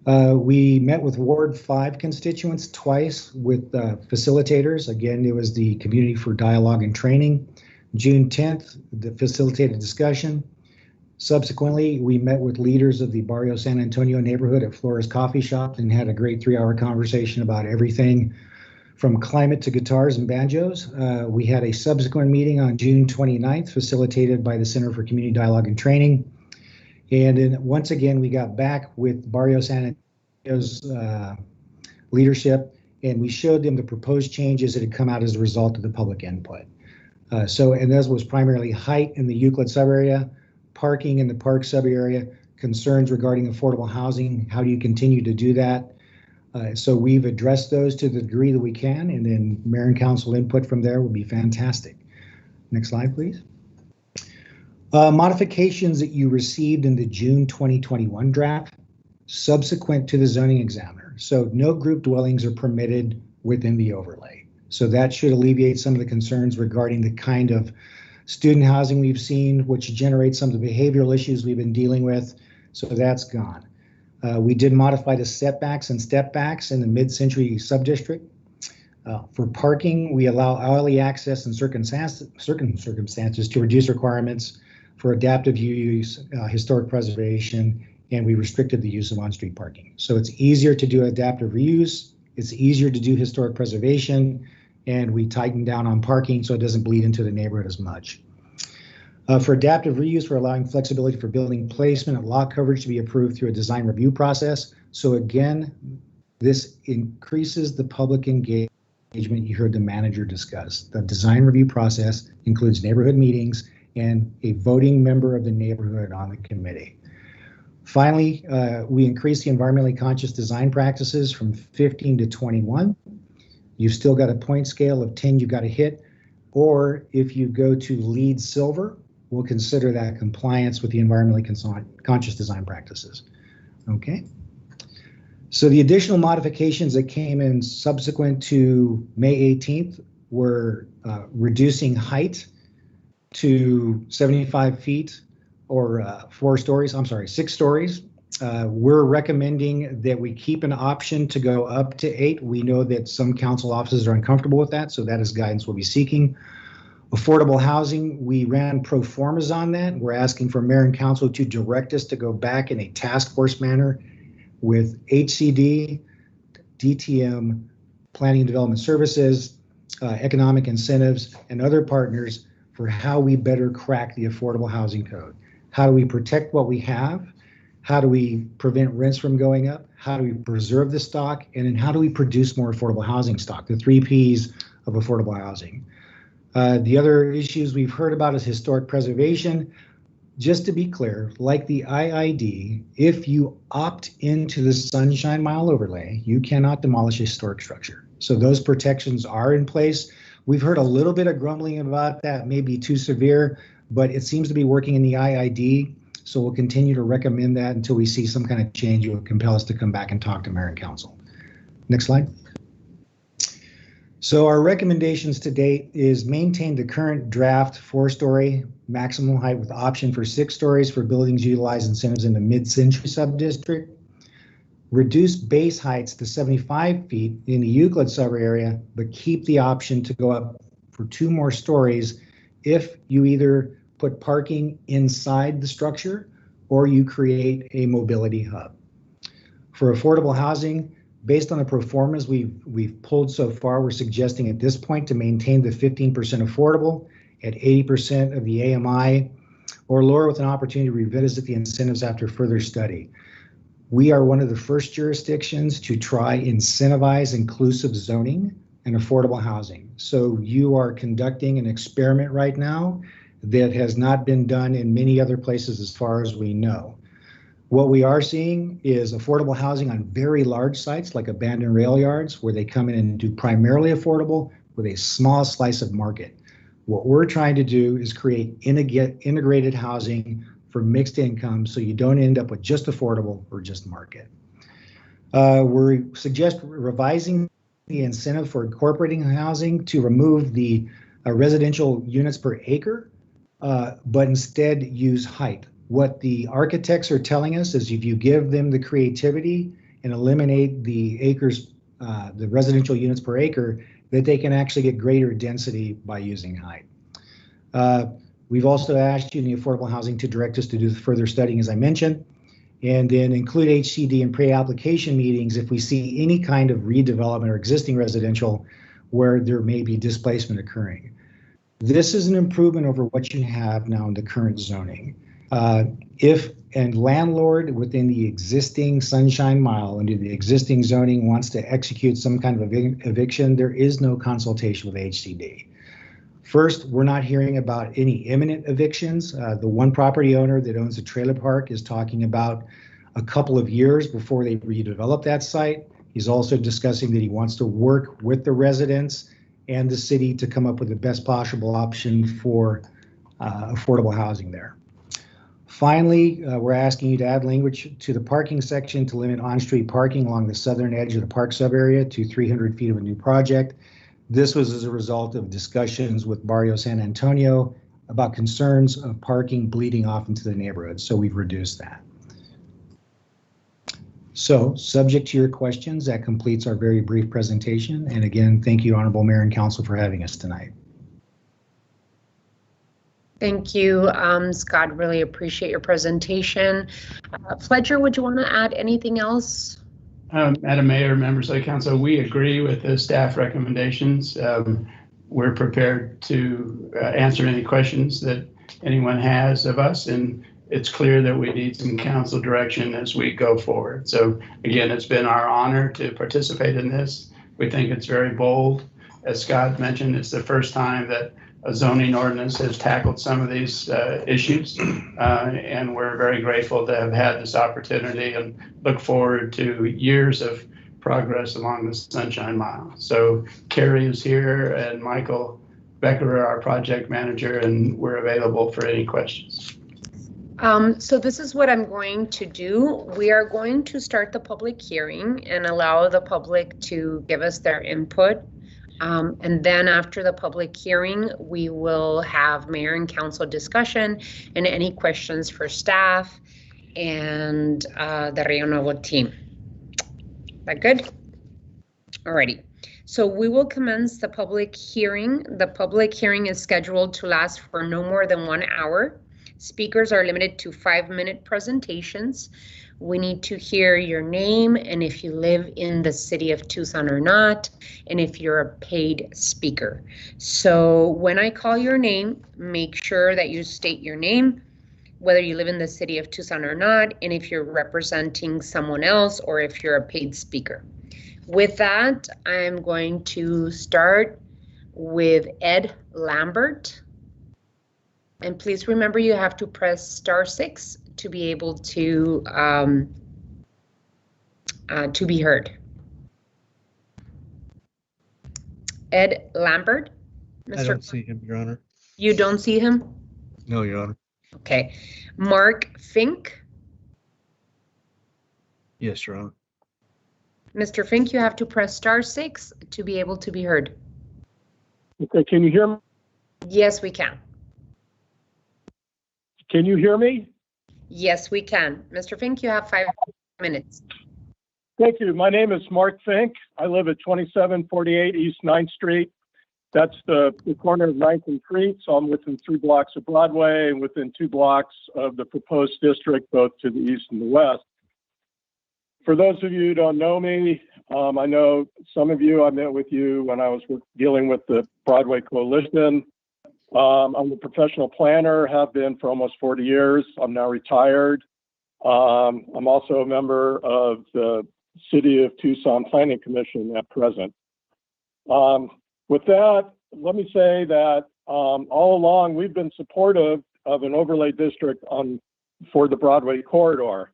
[SPEAKER 10] We met with Ward 5 constituents twice with facilitators. Again, it was the Community for Dialogue and Training. June 10th, the facilitated discussion. Subsequently, we met with leaders of the Barrio San Antonio neighborhood at Flores Coffee Shop and had a great 3-hour conversation about everything from climate to guitars and banjos. We had a subsequent meeting on June 29th, facilitated by the Center for Community Dialogue and Training. And then once again, we got back with Barrio San Antonio's leadership, and we showed them the proposed changes that had come out as a result of the public input. And this was primarily height in the Euclid subarea, parking in the Park subarea, concerns regarding affordable housing. How do you continue to do that? So we've addressed those to the degree that we can, and then mayor and council input from there would be fantastic. Next slide, please. Modifications that you received in the June 2021 draft subsequent to the zoning examiner. So no group dwellings are permitted within the overlay. So that should alleviate some of the concerns regarding the kind of student housing we've seen, which generates some of the behavioral issues we've been dealing with. So that's gone. We did modify the setbacks and step backs in the mid-century subdistrict. For parking, we allow alley access in certain circumstances to reduce requirements for adaptive use, historic preservation, and we restricted the use of on-street parking. So it's easier to do adaptive reuse, it's easier to do historic preservation, and we tighten down on parking so it doesn't bleed into the neighborhood as much. For adaptive reuse, we're allowing flexibility for building placement and lot coverage to be approved through a design review process. So again, this increases the public engagement you heard the manager discuss. The design review process includes neighborhood meetings and a voting member of the neighborhood on the committee. Finally, we increased the environmentally conscious design practices from 15 to 21. You've still got a point scale of 10 you got to hit, or if you go to LEED Silver, we'll consider that compliance with the environmentally conscious design practices. Okay. So the additional modifications that came in subsequent to May 18th were reducing height to 75 feet or 6 stories. We're recommending that we keep an option to go up to 8. We know that some council offices are uncomfortable with that, so that is guidance we'll be seeking. Affordable housing, we ran pro formas on that. We're asking for mayor and council to direct us to go back in a task force manner with HCD, DTM, Planning and Development Services, economic incentives, and other partners for how we better crack the affordable housing code. How do we protect what we have? How do we prevent rents from going up? How do we preserve the stock? And then how do we produce more affordable housing stock? The 3 Ps of affordable housing. The other issues we've heard about is historic preservation. Just to be clear, like the IID, if you opt into the Sunshine Mile overlay, you cannot demolish a historic structure. So those protections are in place. We've heard a little bit of grumbling about that, may be too severe, but it seems to be working in the IID. So we'll continue to recommend that until we see some kind of change that will compel us to come back and talk to mayor and council. Next slide. So our recommendations to date is maintain the current draft 4-story maximum height with option for 6 stories for buildings utilized incentives in the mid-century subdistrict. Reduce base heights to 75 feet in the Euclid subarea, but keep the option to go up for 2 more stories if you either put parking inside the structure or you create a mobility hub. For affordable housing, based on the pro formas we've pulled so far, we're suggesting at this point to maintain the 15% affordable at 80% of the AMI or lower with an opportunity to revisit the incentives after further study. We are one of the first jurisdictions to try incentivize inclusive zoning and affordable housing. So you are conducting an experiment right now that has not been done in many other places as far as we know. What we are seeing is affordable housing on very large sites like abandoned rail yards where they come in and do primarily affordable with a small slice of market. What we're trying to do is create integrated housing for mixed income so you don't end up with just affordable or just market. We suggest revising the incentive for incorporating housing to remove the residential units per acre, but instead use height. What the architects are telling us is if you give them the creativity and eliminate the acres, the residential units per acre, that they can actually get greater density by using height. We've also asked you in the affordable housing to direct us to do further studying, as I mentioned, and then include HCD in pre-application meetings if we see any kind of redevelopment or existing residential where there may be displacement occurring. This is an improvement over what you have now in the current zoning. If a landlord within the existing Sunshine Mile under the existing zoning wants to execute some kind of eviction, there is no consultation with HCD. First, we're not hearing about any imminent evictions. The one property owner that owns a trailer park is talking about a couple of years before they redevelop that site. He's also discussing that he wants to work with the residents and the city to come up with the best possible option for affordable housing there. Finally, we're asking you to add language to the parking section to limit on-street parking along the southern edge of the park sub-area to 300 feet of a new project. This was as a result of discussions with Barrio San Antonio about concerns of parking bleeding off into the neighborhood, so we've reduced that. So, subject to your questions, that completes our very brief presentation. And again, thank you, Honorable Mayor and Council, for having us tonight.
[SPEAKER 1] Thank you, Scott. Really appreciate your presentation. Fletcher, would you want to add anything else?
[SPEAKER 11] Madam Mayor, members of the council, we agree with the staff recommendations. We're prepared to answer any questions that anyone has of us, and it's clear that we need some council direction as we go forward. So again, it's been our honor to participate in this. We think it's very bold. As Scott mentioned, it's the first time that a zoning ordinance has tackled some of these issues, and we're very grateful to have had this opportunity and look forward to years of progress along the Sunshine Mile. So Carrie is here and Michael Becker, our project manager, and we're available for any questions.
[SPEAKER 1] So this is what I'm going to do. We are going to start the public hearing and allow the public to give us their input. And then after the public hearing, we will have mayor and council discussion and any questions for staff and the Rio Nuevo team. That good? Alrighty. So we will commence the public hearing. The public hearing is scheduled to last for no more than 1 hour. Speakers are limited to 5-minute presentations. We need to hear your name and if you live in the city of Tucson or not, and if you're a paid speaker. So when I call your name, make sure that you state your name, whether you live in the city of Tucson or not, and if you're representing someone else or if you're a paid speaker. With that, I'm going to start with Ed Lambert. And please remember you have to press *6 to be able to be heard. Ed Lambert. Mr.
[SPEAKER 2] I don't see him, Your Honor.
[SPEAKER 1] You don't see him?
[SPEAKER 2] No, Your Honor.
[SPEAKER 1] Okay. Mark Fink.
[SPEAKER 2] Yes, Your Honor.
[SPEAKER 1] Mr. Fink, you have to press *6 to be able to be heard.
[SPEAKER 7] Okay, can you hear me?
[SPEAKER 1] Yes, we can.
[SPEAKER 7] Can you hear me?
[SPEAKER 1] Yes, we can. Mr. Fink, you have 5 minutes.
[SPEAKER 7] Thank you. My name is Mark Fink. I live at 2748 East 9th Street. That's the corner of 9th and Creek, so I'm within 3 blocks of Broadway and within 2 blocks of the proposed district, both to the east and the west. For those of you who don't know me, I know some of you, I met with you when I was dealing with the Broadway Coalition. I'm a professional planner, have been for almost 40 years. I'm now retired. I'm also a member of the City of Tucson Planning Commission at present. With that, let me say that all along we've been supportive of an overlay district for the Broadway corridor.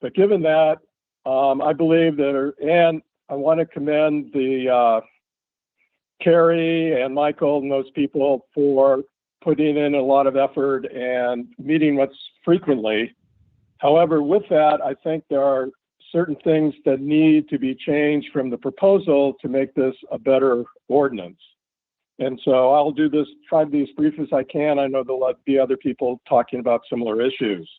[SPEAKER 7] But given that, I believe that, and I want to commend the Carrie and Michael and those people for putting in a lot of effort and meeting with us frequently. However, with that, I think there are certain things that need to be changed from the proposal to make this a better ordinance. And so I'll do this, try to be as brief as I can. I know there'll be other people talking about similar issues.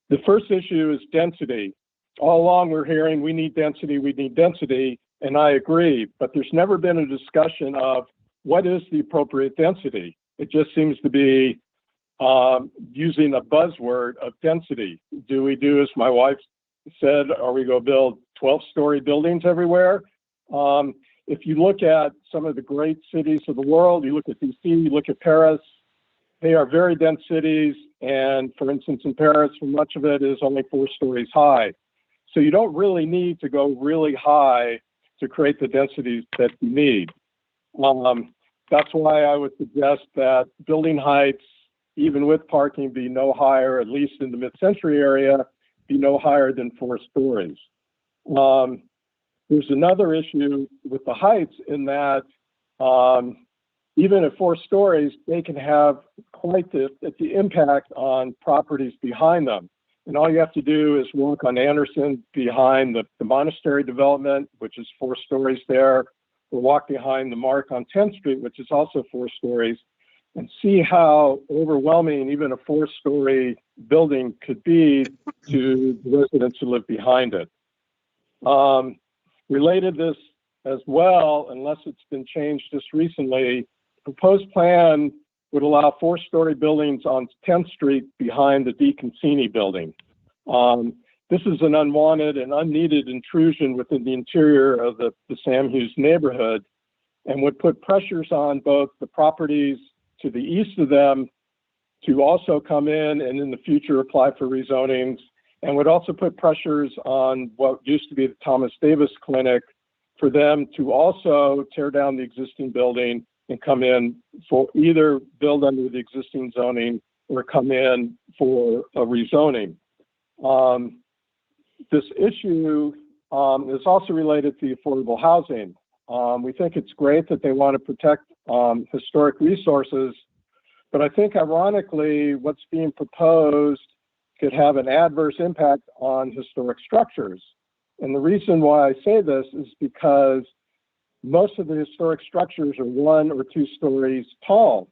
[SPEAKER 7] The first issue is density. all along we're hearing we need density, and I agree, but there's never been a discussion of what is the appropriate density. It just seems to be using a buzzword of density. Do we do, as my wife said, are we going to build 12-story buildings everywhere? If you look at some of the great cities of the world, you look at DC, you look at Paris, they are very dense cities. And for instance, in Paris, much of it is only 4 stories high. So you don't really need to go really high to create the densities that you need. That's why I would suggest that building heights, even with parking, be no higher, at least in the mid-century area, be no higher than 4 stories. There's another issue with the heights in that even at 4 stories, they can have quite the impact on properties behind them. And all you have to do is walk on Anderson behind the monastery development, which is 4 stories there, or walk behind the Mark on 10th Street, which is also 4 stories, and see how overwhelming even a 4-story building could be to the residents who live behind it. Related this as well, unless it's been changed just recently, proposed plan would allow 4-story buildings on 10th Street behind the DeConcini building. This is an unwanted and unneeded intrusion within the interior of the Sam Hughes neighborhood and would put pressures on both the properties to the east of them to also come in and in the future apply for rezonings, and would also put pressures on what used to be the Thomas Davis Clinic for them to also tear down the existing building and come in for either build under the existing zoning or come in for a rezoning. This issue is also related to affordable housing. We think it's great that they want to protect historic resources, but I think ironically what's being proposed could have an adverse impact on historic structures. And the reason why I say this is because most of the historic structures are 1 or 2 stories tall.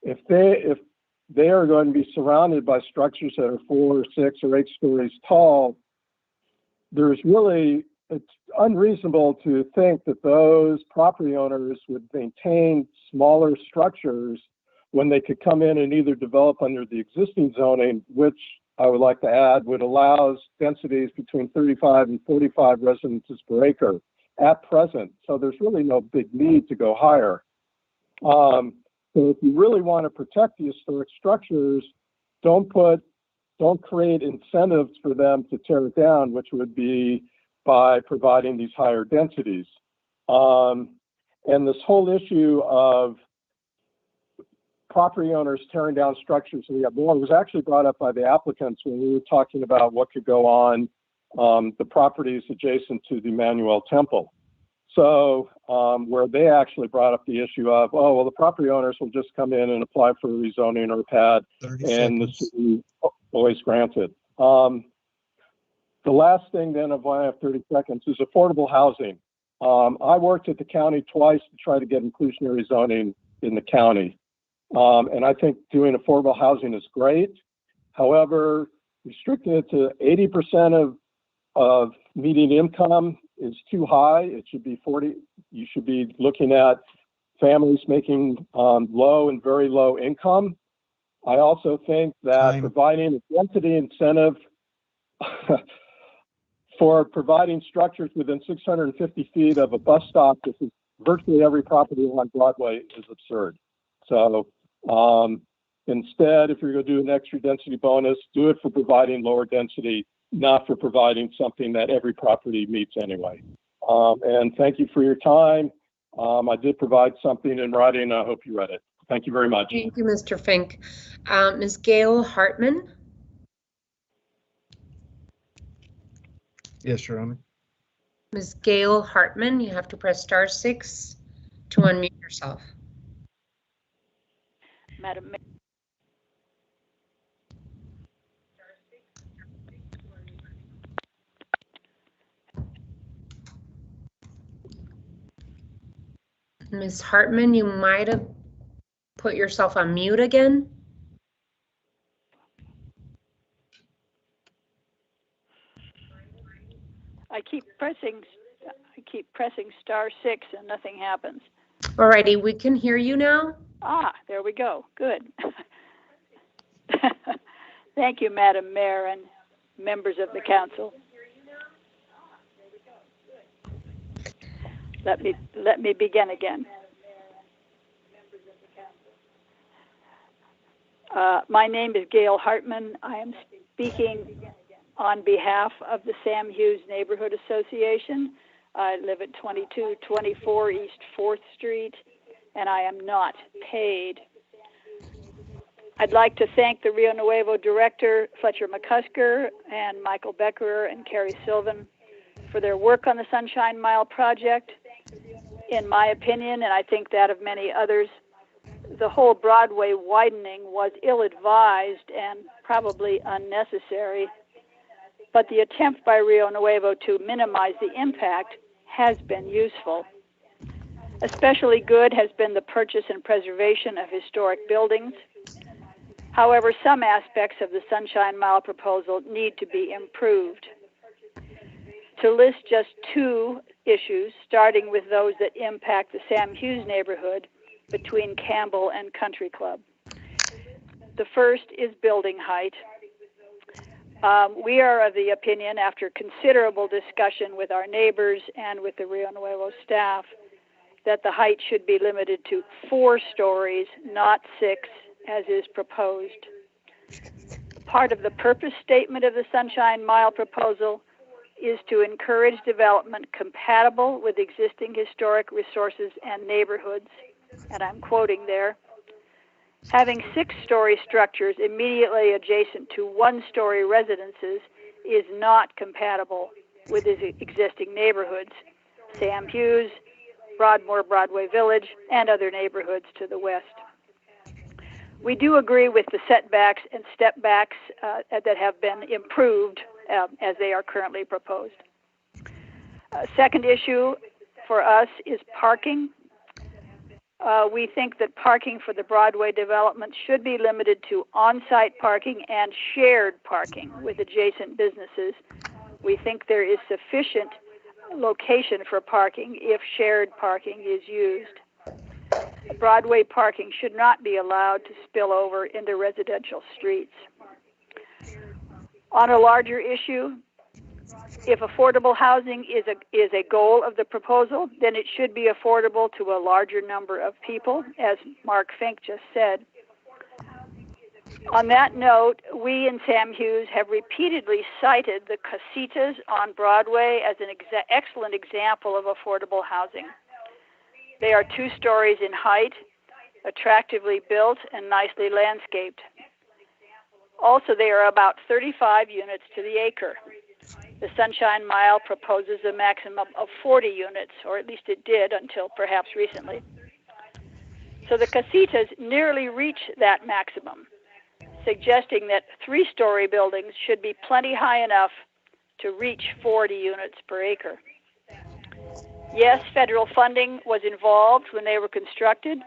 [SPEAKER 7] If they are going to be surrounded by structures that are 4 or 6 or 8 stories tall, it's unreasonable to think that those property owners would maintain smaller structures when they could come in and either develop under the existing zoning, which I would like to add would allow densities between 35 and 45 residences per acre at present. So there's really no big need to go higher. So if you really want to protect the historic structures, don't create incentives for them to tear it down, which would be by providing these higher densities. And this whole issue of property owners tearing down structures so we have more was actually brought up by the applicants when we were talking about what could go on the properties adjacent to the Emmanuel Temple. So where they actually brought up the issue of, oh, well, the property owners will just come in and apply for a rezoning or a pad, and the city always granted. The last thing then, if I have 30 seconds, is affordable housing. I worked at the county twice to try to get inclusionary zoning in the county. And I think doing affordable housing is great. However, restricting it to 80% of median income is too high. It should be 40. You should be looking at families making low and very low income. I also think that providing a density incentive for providing structures within 650 feet of a bus stop, this is virtually every property along Broadway, is absurd. So instead, if you're going to do an extra density bonus, do it for providing lower density, not for providing something that every property meets anyway. And thank you for your time. I did provide something in writing. I hope you read it. Thank you very much.
[SPEAKER 1] Thank you, Mr. Fink. Ms. Gail Hartman.
[SPEAKER 2] Yes, Your Honor.
[SPEAKER 1] Ms. Gail Hartman, you have to press *6 to unmute yourself.
[SPEAKER 12] Madam Mayor.
[SPEAKER 1] Ms. Hartman, you might have put yourself on mute again.
[SPEAKER 12] I keep pressing *6 and nothing happens.
[SPEAKER 1] Alrighty, we can hear you now.
[SPEAKER 12] Ah, there we go. Good. Thank you, Madam Mayor and members of the council. Let me begin again. My name is Gail Hartman. I am speaking on behalf of the Sam Hughes Neighborhood Association. I live at 2224 East 4th Street, and I am not paid. I'd like to thank the Rio Nuevo director, Fletcher McCusker, and Michael Becker and Carrie Sylvan for their work on the Sunshine Mile project. In my opinion, and I think that of many others, the whole Broadway widening was ill-advised and probably unnecessary, but the attempt by Rio Nuevo to minimize the impact has been useful. Especially good has been the purchase and preservation of historic buildings. However, some aspects of the Sunshine Mile proposal need to be improved. To list just two issues, starting with those that impact the Sam Hughes neighborhood between Campbell and Country Club. The first is building height. We are of the opinion, after considerable discussion with our neighbors and with the Rio Nuevo staff, that the height should be limited to 4 stories, not 6, as is proposed. Part of the purpose statement of the Sunshine Mile proposal is to encourage development compatible with existing historic resources and neighborhoods, and I'm quoting there. Having 6-story structures immediately adjacent to 1-story residences is not compatible with existing neighborhoods, Sam Hughes, Broadmoor, Broadway Village, and other neighborhoods to the west. We do agree with the setbacks and stepbacks that have been improved as they are currently proposed. Second issue for us is parking. We think that parking for the Broadway development should be limited to on-site parking and shared parking with adjacent businesses. We think there is sufficient location for parking if shared parking is used. Broadway parking should not be allowed to spill over into residential streets. On a larger issue, if affordable housing is a goal of the proposal, then it should be affordable to a larger number of people, as Mark Fink just said. On that note, we in Sam Hughes have repeatedly cited the casitas on Broadway as an excellent example of affordable housing. They are 2 stories in height, attractively built, and nicely landscaped. Also, they are about 35 units to the acre. The Sunshine Mile proposes a maximum of 40 units, or at least it did until perhaps recently. So the casitas nearly reach that maximum, suggesting that 3-story buildings should be plenty high enough to reach 40 units per acre. Yes, federal funding was involved when they were constructed.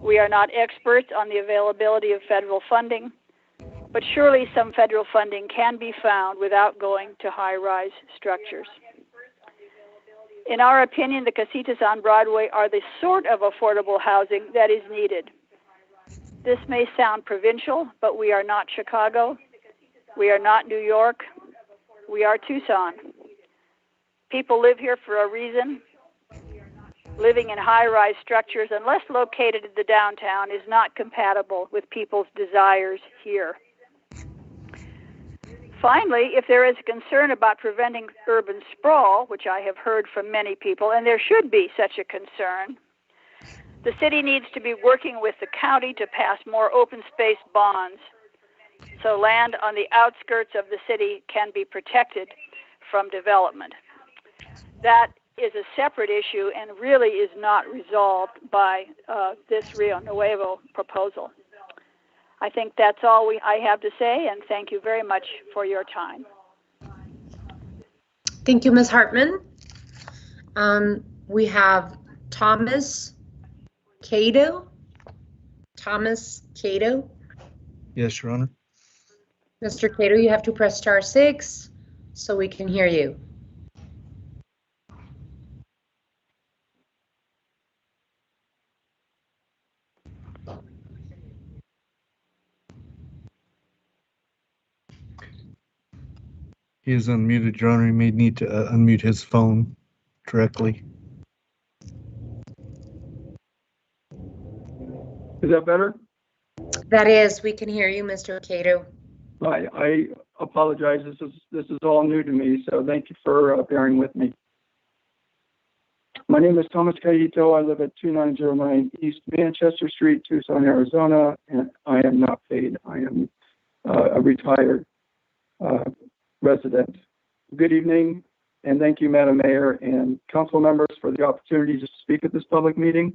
[SPEAKER 12] We are not experts on the availability of federal funding, but surely some federal funding can be found without going to high-rise structures. In our opinion, the casitas on Broadway are the sort of affordable housing that is needed. This may sound provincial, but we are not Chicago. We are not New York. We are Tucson. People live here for a reason. Living in high-rise structures, unless located in the downtown, is not compatible with people's desires here. Finally, if there is a concern about preventing urban sprawl, which I have heard from many people, and there should be such a concern, the city needs to be working with the county to pass more open space bonds so land on the outskirts of the city can be protected from development. That is a separate issue and really is not resolved by this Rio Nuevo proposal. I think that's all I have to say, and thank you very much for your time.
[SPEAKER 1] Thank you, Ms. Hartman. We have Thomas Cato. Thomas Cato.
[SPEAKER 2] Yes, Your Honor.
[SPEAKER 1] Mr. Cato, you have to press *6 so we can hear you.
[SPEAKER 2] He is unmuted, Your Honor. He may need to unmute his phone directly.
[SPEAKER 7] Is that better?
[SPEAKER 1] That is, we can hear you, Mr. Cato.
[SPEAKER 7] I apologize. This is all new to me, so thank you for bearing with me. My name is Thomas Cayito. I live at 2909 East Manchester Street, Tucson, Arizona, and I am not paid. I am a retired resident. Good evening, and thank you, Madam Mayor and council members, for the opportunity to speak at this public meeting.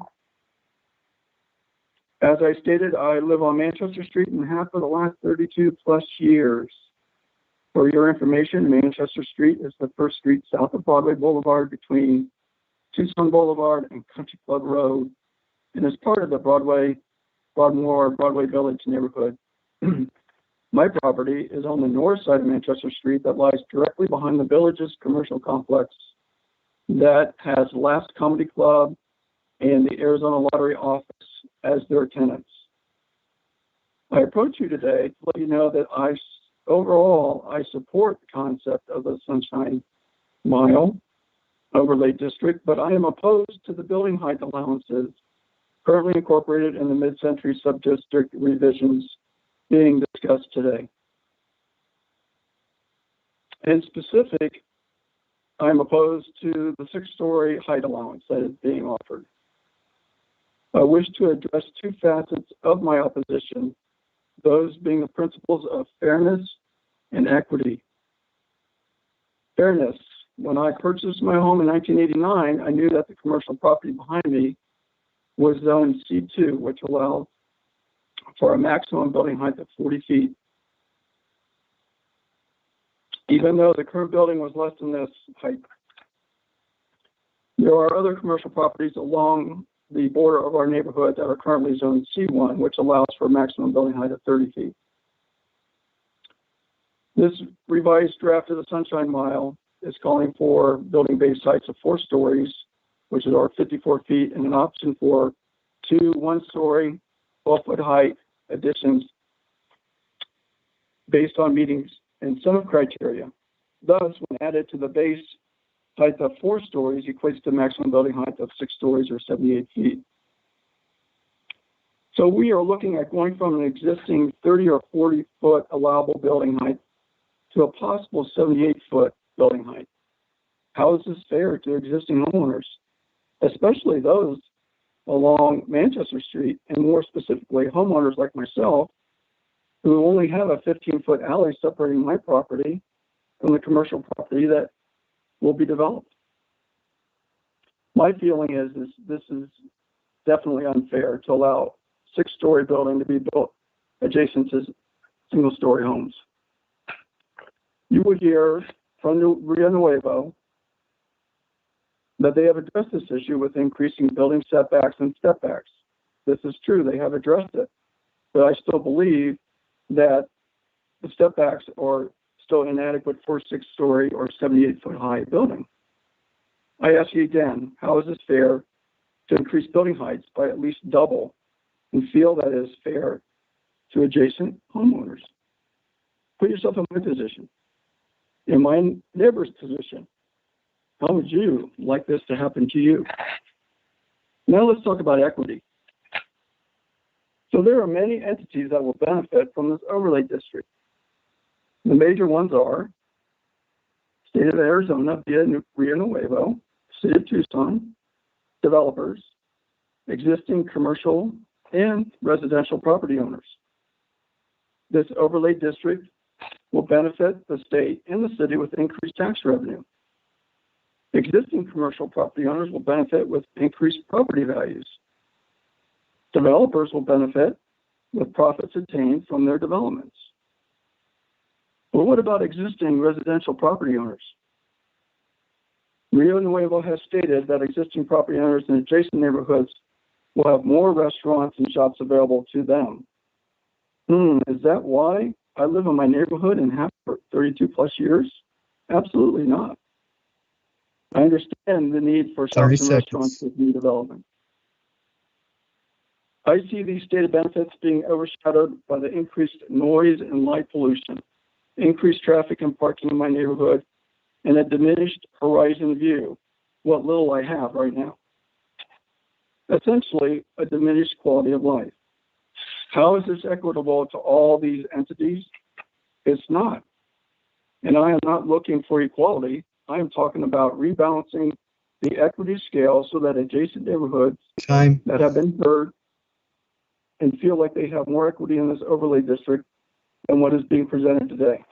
[SPEAKER 7] As I stated, I live on Manchester Street and have for the last 32 plus years. For your information, Manchester Street is the first street south of Broadway Boulevard between Tucson Boulevard and Country Club Road, and is part of the Broadmoor Village neighborhood. My property is on the north side of Manchester Street that lies directly behind the village's commercial complex that has Last Comedy Club and the Arizona Lottery office as their tenants. I approach you today to let you know that overall I support the concept of the Sunshine Mile overlay district, but I am opposed to the building height allowances currently incorporated in the mid-century sub-district revisions being discussed today. In specific, I'm opposed to the 6-story height allowance that is being offered. I wish to address two facets of my opposition, those being the principles of fairness and equity. Fairness. When I purchased my home in 1989, I knew that the commercial property behind me was zone C2, which allowed for a maximum building height of 40 feet. Even though the current building was less than this height. There are other commercial properties along the border of our neighborhood that are currently zone C1, which allows for a maximum building height of 30 feet. This revised draft of the Sunshine Mile is calling for building base heights of 4 stories, which is our 54 feet, and an option for 2 1-story, 12-foot height additions based on meeting incentive criteria. Thus, when added to the base height of 4 stories, equates to maximum building height of 6 stories or 78 feet. So we are looking at going from an existing 30 or 40 foot allowable building height to a possible 78 foot building height. How is this fair to existing homeowners, especially those along Manchester Street, and more specifically homeowners like myself, who only have a 15-foot alley separating my property from the commercial property that will be developed? My feeling is this is definitely unfair to allow 6-story building to be built adjacent to single-story homes. You will hear from Rio Nuevo that they have addressed this issue with increasing building setbacks and stepbacks. This is true, they have addressed it, but I still believe that the stepbacks are still inadequate for a 6-story or 78-foot high building. I ask you again, how is this fair to increase building heights by at least double and feel that is fair to adjacent homeowners? Put yourself in my position, in my neighbor's position. How would you like this to happen to you? Now let's talk about equity. So there are many entities that will benefit from this overlay district. The major ones are State of Arizona via Rio Nuevo, City of Tucson, developers, existing commercial and residential property owners. This overlay district will benefit the state and the city with increased tax revenue. Existing commercial property owners will benefit with increased property values. Developers will benefit with profits attained from their developments. But what about existing residential property owners? Rio Nuevo has stated that existing property owners in adjacent neighborhoods will have more restaurants and shops available to them. Is that why I live in my neighborhood and have for 32 plus years? Absolutely not. I understand the need for shops and restaurants with new development. I see these stated benefits being overshadowed by the increased noise and light pollution increased traffic and parking in my neighborhood, and a diminished horizon view, what little I have right now. Essentially, a diminished quality of life. How is this equitable to all these entities? It's not. And I am not looking for equality. I am talking about rebalancing the equity scale so that adjacent neighborhoods that have been heard and feel like they have more equity in this overlay district than what is being presented today.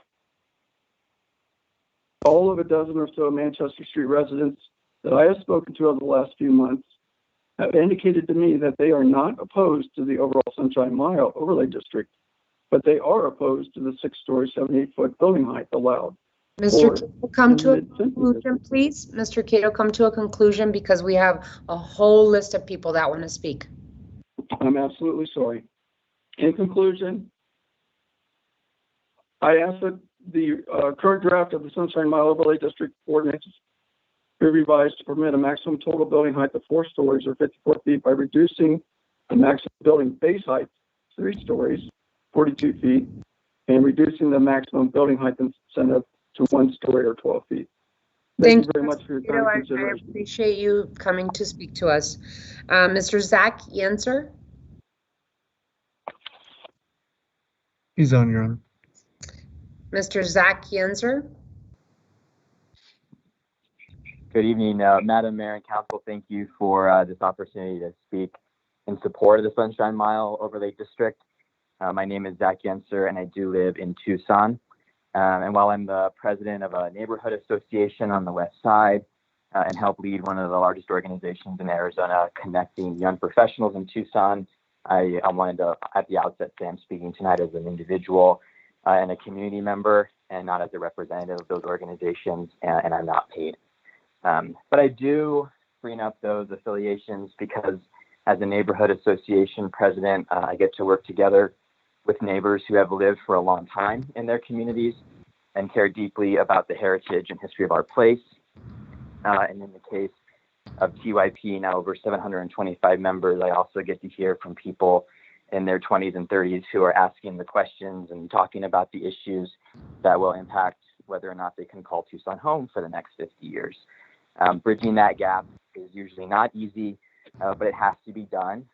[SPEAKER 7] All of a dozen or so Manchester Street residents that I have spoken to over the last few months have indicated to me that they are not opposed to the overall Sunshine Mile overlay district, but they are opposed to the 6-story, 78-foot building height allowed.
[SPEAKER 1] Mr. Cato, come to a conclusion, please. Mr. Cato, come to a conclusion because we have a whole list of people that want to speak.
[SPEAKER 7] I'm absolutely sorry. In conclusion, I ask that the current draft of the Sunshine Mile Overlay District Ordinance be revised to permit a maximum total building height of 4 stories or 54 feet by reducing the maximum building base height to 3 stories, 42 feet, and reducing the maximum building height incentive to 1 story or 12 feet. Thank you very much for your time and consideration.
[SPEAKER 1] I appreciate you coming to speak to us. Mr. Zach Yenser?
[SPEAKER 2] He's on, Your Honor.
[SPEAKER 1] Mr. Zach Yenser?
[SPEAKER 13] Good evening, Madam Mayor and Council. Thank you for this opportunity to speak in support of the Sunshine Mile Overlay District. My name is Zach Yenser, and I do live in Tucson. And while I'm the president of a neighborhood association on the west side and help lead one of the largest organizations in Arizona connecting young professionals in Tucson, I wanted to, at the outset, say I'm speaking tonight as an individual and a community member and not as a representative of those organizations, and I'm not paid. But I do bring up those affiliations because as a neighborhood association president, I get to work together with neighbors who have lived for a long time in their communities and care deeply about the heritage and history of our place. And in the case of TYP, now over 725 members, I also get to hear from people in their 20s and 30s who are asking the questions and talking about the issues that will impact whether or not they can call Tucson home for the next 50 years. Bridging that gap is usually not easy, but it has to be done.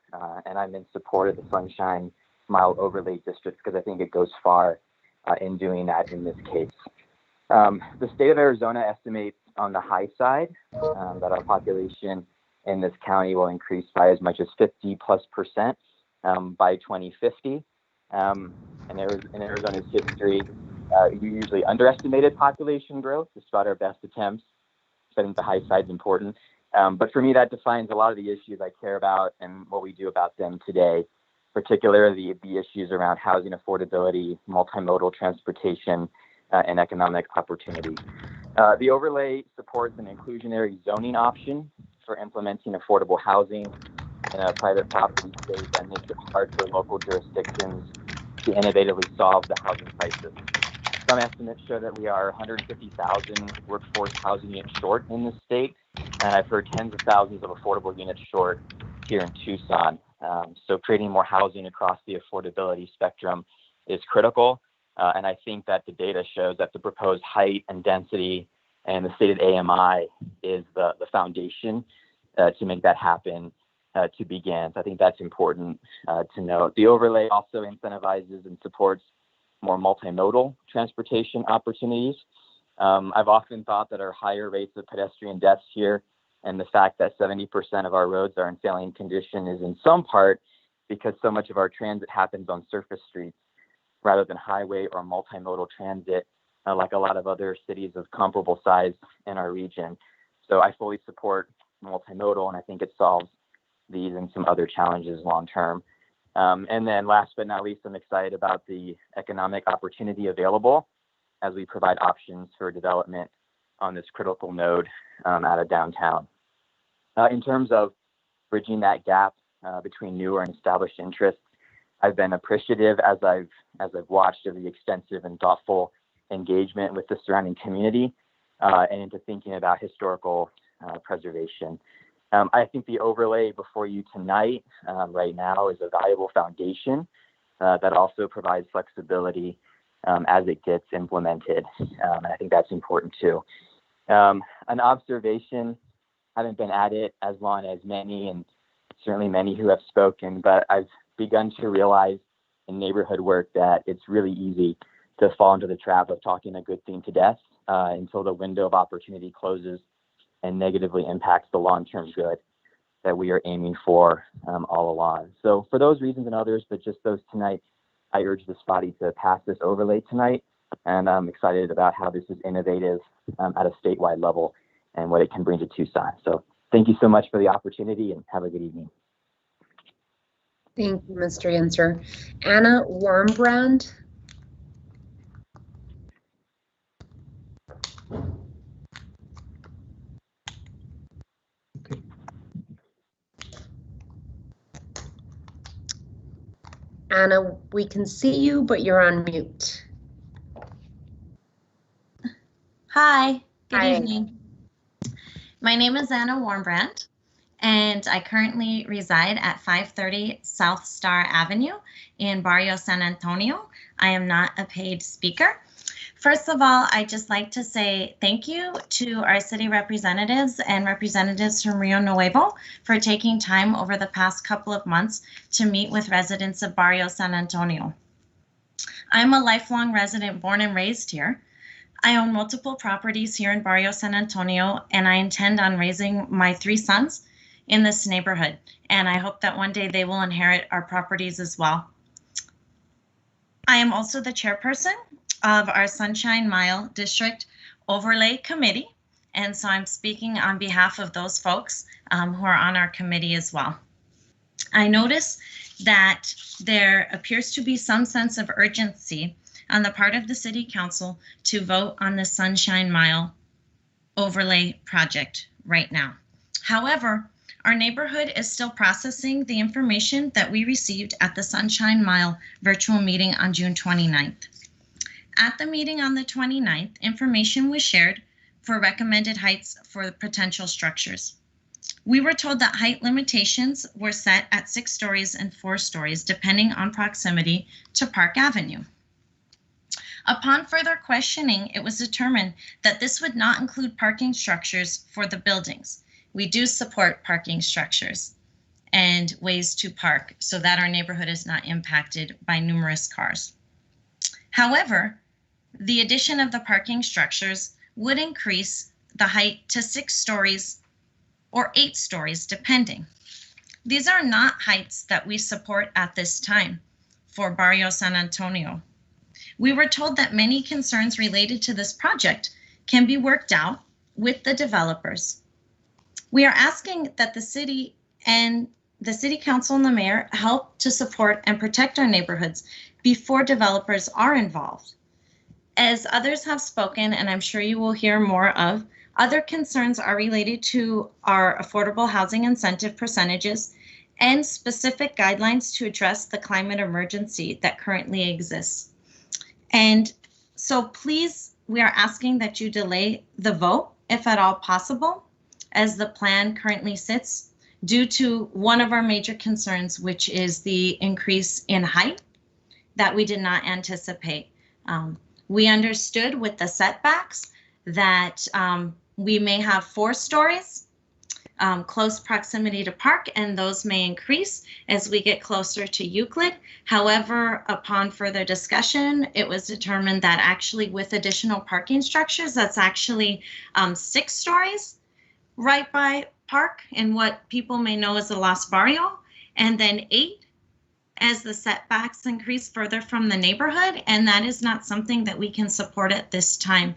[SPEAKER 13] And I'm in support of the Sunshine Mile Overlay District because I think it goes far in doing that in this case. The state of Arizona estimates on the high side that our population in this county will increase by as much as 50+% by 2050. In Arizona's history, we usually underestimated population growth despite our best attempts. I think the high side is important. But for me, that defines a lot of the issues I care about and what we do about them today, particularly the issues around housing affordability, multimodal transportation, and economic opportunity. The overlay supports an inclusionary zoning option for implementing affordable housing in a private property space that makes it hard for local jurisdictions to innovatively solve the housing crisis. Some estimates show that we are 150,000 workforce housing units short in the state, and I've heard tens of thousands of affordable units short here in Tucson. So creating more housing across the affordability spectrum is critical, and I think that the data shows that the proposed height and density and the stated AMI is the foundation to make that happen to begin. So I think that's important to note. The overlay also incentivizes and supports more multimodal transportation opportunities. I've often thought that our higher rates of pedestrian deaths here and the fact that 70% of our roads are in failing condition is in some part because so much of our transit happens on surface streets rather than highway or multimodal transit, like a lot of other cities of comparable size in our region. So I fully support multimodal, and I think it solves these and some other challenges long term. And then last but not least, I'm excited about the economic opportunity available as we provide options for development on this critical node out of downtown. In terms of bridging that gap between newer and established interests, I've been appreciative as I've watched of the extensive and thoughtful engagement with the surrounding community and into thinking about historical preservation. I think the overlay before you tonight right now is a valuable foundation that also provides flexibility as it gets implemented. And I think that's important too. An observation, haven't been at it as long as many, and certainly many who have spoken, but I've begun to realize in neighborhood work that it's really easy to fall into the trap of talking a good thing to death until the window of opportunity closes and negatively impacts the long-term good that we are aiming for all along. So for those reasons and others, but just those tonight, I urge this body to pass this overlay tonight. And I'm excited about how this is innovative at a statewide level and what it can bring to Tucson. So thank you so much for the opportunity and have a good evening.
[SPEAKER 1] Thank you, Mr. Yancer. Anna Warmbrand. Anna, we can see you, but you're on mute.
[SPEAKER 14] Hi, good
[SPEAKER 1] Hi.
[SPEAKER 14] evening. My name is Anna Warmbrand, and I currently reside at 530 South Star Avenue in Barrio San Antonio. I am not a paid speaker. First of all, I'd just like to say thank you to our city representatives and representatives from Rio Nuevo for taking time over the past couple of months to meet with residents of Barrio San Antonio. I'm a lifelong resident born and raised here. I own multiple properties here in Barrio San Antonio, and I intend on raising my 3 sons in this neighborhood. And I hope that one day they will inherit our properties as well. I am also the chairperson of our Sunshine Mile District Overlay Committee. And so I'm speaking on behalf of those folks who are on our committee as well. I notice that there appears to be some sense of urgency on the part of the City Council to vote on the Sunshine Mile overlay project right now. However, our neighborhood is still processing the information that we received at the Sunshine Mile virtual meeting on June 29th. At the meeting on the 29th, information was shared for recommended heights for potential structures. We were told that height limitations were set at 6 stories and 4 stories, depending on proximity to Park Avenue. Upon further questioning, it was determined that this would not include parking structures for the buildings. We do support parking structures and ways to park so that our neighborhood is not impacted by numerous cars. However, the addition of the parking structures would increase the height to 6 stories or 8 stories, depending. These are not heights that we support at this time for Barrio San Antonio. We were told that many concerns related to this project can be worked out with the developers. We are asking that the city and the City Council and the mayor help to support and protect our neighborhoods before developers are involved. As others have spoken, and I'm sure you will hear more of, other concerns are related to our affordable housing incentive percentages and specific guidelines to address the climate emergency that currently exists. And so please, we are asking that you delay the vote, if at all possible, as the plan currently sits, due to one of our major concerns, which is the increase in height that we did not anticipate. We understood with the setbacks that we may have 4 stories, close proximity to park, and those may increase as we get closer to Euclid. However, upon further discussion, it was determined that actually with additional parking structures, that's actually 6 stories right by park in what people may know as the Los Barrio, and then 8 as the setbacks increase further from the neighborhood, and that is not something that we can support at this time.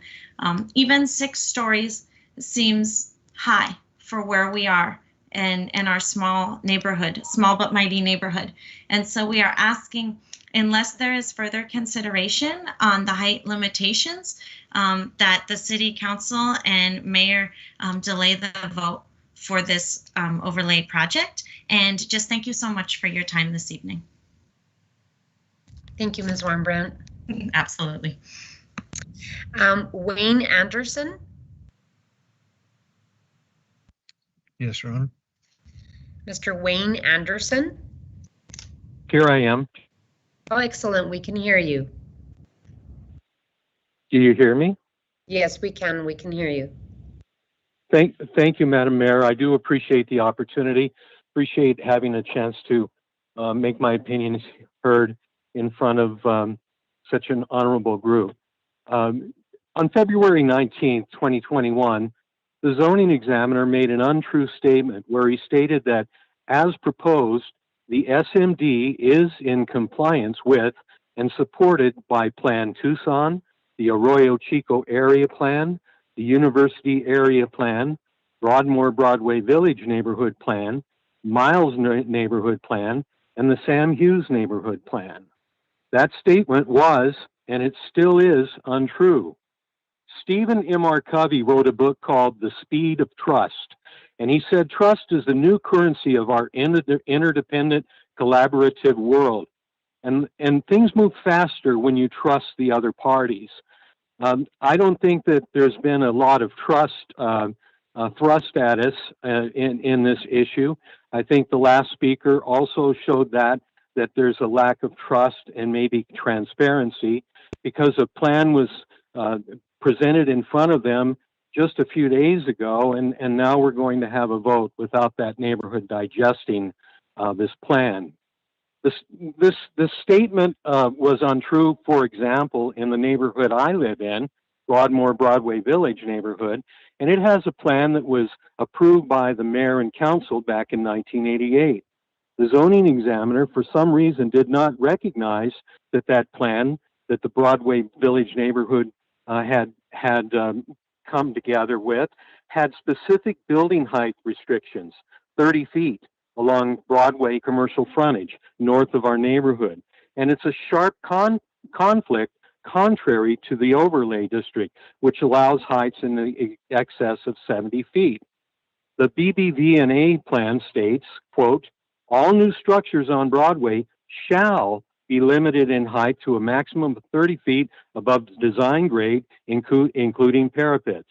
[SPEAKER 14] Even 6 stories seems high for where we are in our small neighborhood, small but mighty neighborhood. And so we are asking, unless there is further consideration on the height limitations, that the City Council and Mayor delay the vote for this overlay project. And just thank you so much for your time this evening.
[SPEAKER 1] Thank you, Ms. Warmbrand.
[SPEAKER 14] Absolutely.
[SPEAKER 1] Wayne Anderson.
[SPEAKER 2] Yes, Your Honor.
[SPEAKER 1] Mr. Wayne Anderson.
[SPEAKER 20] Here I am.
[SPEAKER 1] Oh, excellent. We can hear you.
[SPEAKER 15] Do you hear me?
[SPEAKER 1] Yes, we can. We can hear you.
[SPEAKER 15] Thank you, Madam Mayor. I do appreciate the opportunity. Appreciate having a chance to make my opinions heard in front of such an honorable group. On February 19th, 2021, the zoning examiner made an untrue statement where he stated that, as proposed, the SMD is in compliance with and supported by Plan Tucson, the Arroyo Chico Area Plan, the University Area Plan, Broadmoor Broadway Village Neighborhood Plan, Miles Neighborhood Plan, and the Sam Hughes Neighborhood Plan. That statement was, and it still is, untrue. Stephen M. R. Covey wrote a book called The Speed of Trust, and he said trust is the new currency of our interdependent, collaborative world. And things move faster when you trust the other parties. I don't think that there's been a lot of trust thrust at us in this issue. I think the last speaker also showed that there's a lack of trust and maybe transparency, because a plan was presented in front of them just a few days ago, and now we're going to have a vote without that neighborhood digesting this plan. This statement was untrue, for example, in the neighborhood I live in, Broadmoor Broadway Village neighborhood, and it has a plan that was approved by the mayor and council back in 1988. The zoning examiner, for some reason, did not recognize that plan that the Broadway Village neighborhood had come together with had specific building height restrictions, 30 feet along Broadway commercial frontage north of our neighborhood. And it's a sharp conflict contrary to the overlay district, which allows heights in the excess of 70 feet. The BBVA plan states, quote, all new structures on Broadway shall be limited in height to a maximum of 30 feet above the design grade, including parapets.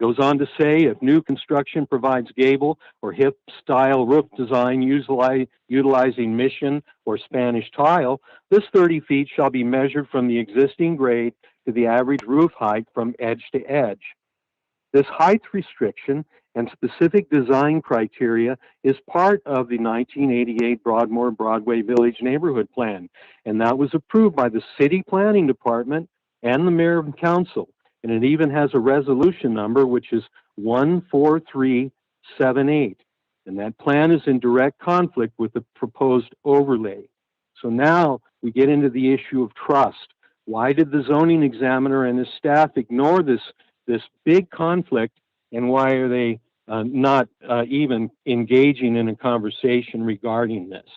[SPEAKER 15] Goes on to say, if new construction provides gable or hip style roof design utilizing Mission or Spanish tile, this 30 feet shall be measured from the existing grade to the average roof height from edge to edge. This height restriction and specific design criteria is part of the 1988 Broadmoor Broadway Village Neighborhood Plan, and that was approved by the City Planning Department and the Mayor and Council. And it even has a resolution number, which is 14378. And that plan is in direct conflict with the proposed overlay. So now we get into the issue of trust. Why did the zoning examiner and his staff ignore this big conflict, and why are they not even engaging in a conversation regarding this?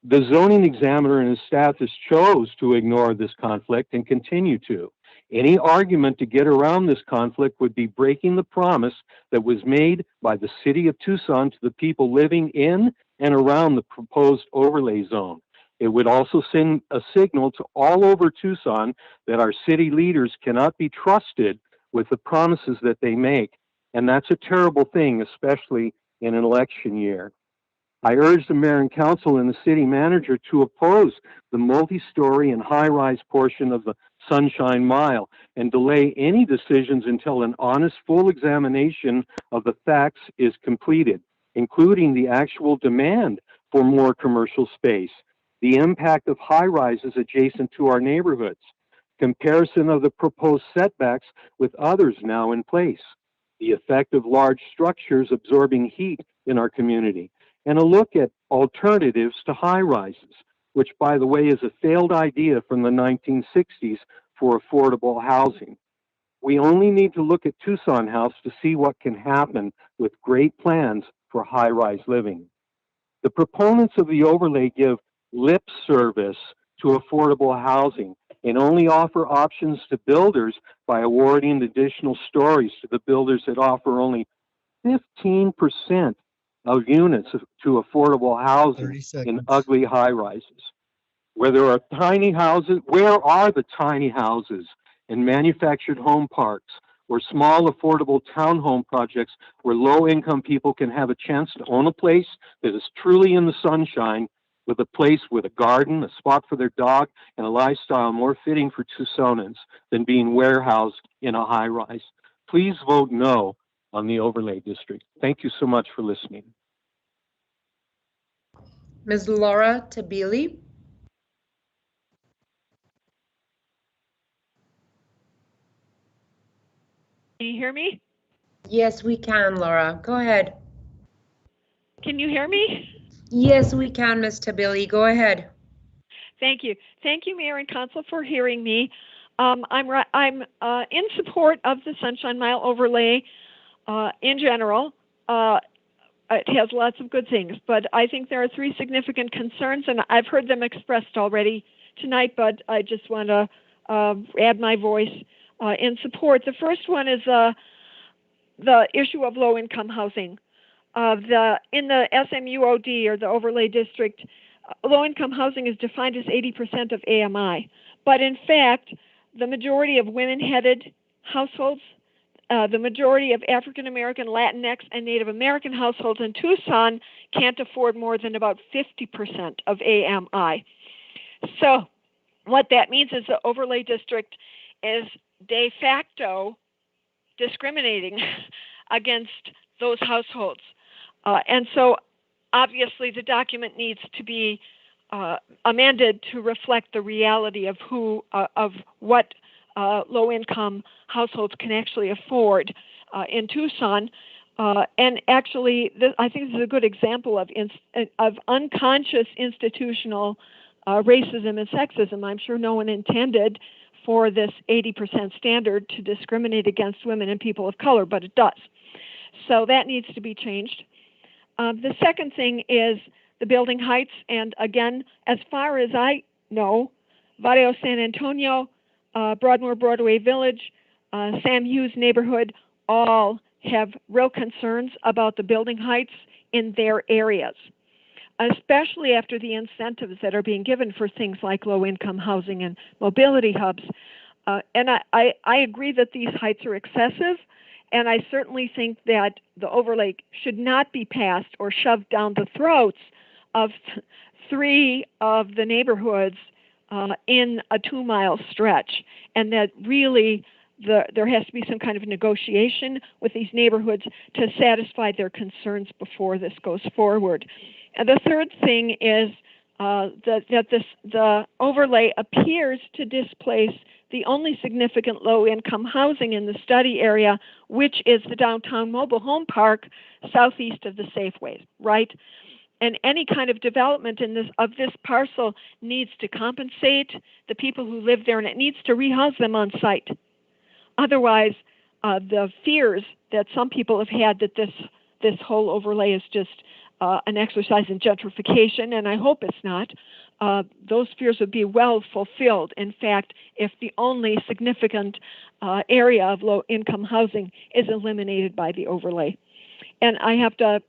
[SPEAKER 15] The zoning examiner and his staff has chose to ignore this conflict and continue to. Any argument to get around this conflict would be breaking the promise that was made by the city of Tucson to the people living in and around the proposed overlay zone. It would also send a signal to all over Tucson that our city leaders cannot be trusted with the promises that they make. And that's a terrible thing, especially in an election year. I urge the mayor and council and the city manager to oppose the multi-story and high-rise portion of the Sunshine Mile and delay any decisions until an honest, full examination of the facts is completed, including the actual demand for more commercial space, the impact of high-rises adjacent to our neighborhoods, comparison of the proposed setbacks with others now in place, the effect of large structures absorbing heat in our community, and a look at alternatives to high-rises, which, by the way, is a failed idea from the 1960s for affordable housing. We only need to look at Tucson House to see what can happen with great plans for high-rise living. The proponents of the overlay give lip service to affordable housing and only offer options to builders by awarding additional stories to the builders that offer only 15% of units to affordable housing in ugly high-rises. Where there are tiny houses, where are the tiny houses in manufactured home parks or small affordable townhome projects where low-income people can have a chance to own a place that is truly in the sunshine with a place with a garden, a spot for their dog, and a lifestyle more fitting for Tucsonans than being warehoused in a high-rise. Please vote no on the overlay district. Thank you so much for listening.
[SPEAKER 1] Ms. Laura Tabili.
[SPEAKER 16] Can you hear me?
[SPEAKER 1] Yes, we can, Laura. Go ahead.
[SPEAKER 16] Can you hear me?
[SPEAKER 1] Yes, we can, Ms. Tabili. Go ahead.
[SPEAKER 16] Thank you. Thank you, Mayor and Council, for hearing me. I'm in support of the Sunshine Mile overlay in general. It has lots of good things, but I think there are three significant concerns, and I've heard them expressed already tonight, but I just want to add my voice in support. The first one is the issue of low-income housing. In the SMUOD, or the overlay district, low-income housing is defined as 80% of AMI, but in fact, the majority of women-headed households, the majority of African American, Latinx, and Native American households in Tucson can't afford more than about 50% of AMI. So what that means is the overlay district is de facto discriminating against those households. And so obviously the document needs to be amended to reflect the reality of what low-income households can actually afford in Tucson. And actually, I think this is a good example of unconscious institutional racism and sexism. I'm sure no one intended for this 80% standard to discriminate against women and people of color, but it does. So that needs to be changed. The second thing is the building heights. And again, as far as I know, Barrio San Antonio, Broadmoor Broadway Village, Sam Hughes neighborhood, all have real concerns about the building heights in their areas, especially after the incentives that are being given for things like low-income housing and mobility hubs. And I agree that these heights are excessive, and I certainly think that the overlay should not be passed or shoved down the throats of three of the neighborhoods in a 2-mile stretch, and that really there has to be some kind of negotiation with these neighborhoods to satisfy their concerns before this goes forward. And the third thing is the overlay appears to displace the only significant low-income housing in the study area, which is the downtown mobile home park southeast of the Safeways, right? And any kind of development of this parcel needs to compensate the people who live there, and it needs to rehouse them on site. Otherwise, the fears that some people have had that this whole overlay is just an exercise in gentrification, and I hope it's not, those fears would be well fulfilled. In fact, if the only significant area of low-income housing is eliminated by the overlay. And I have to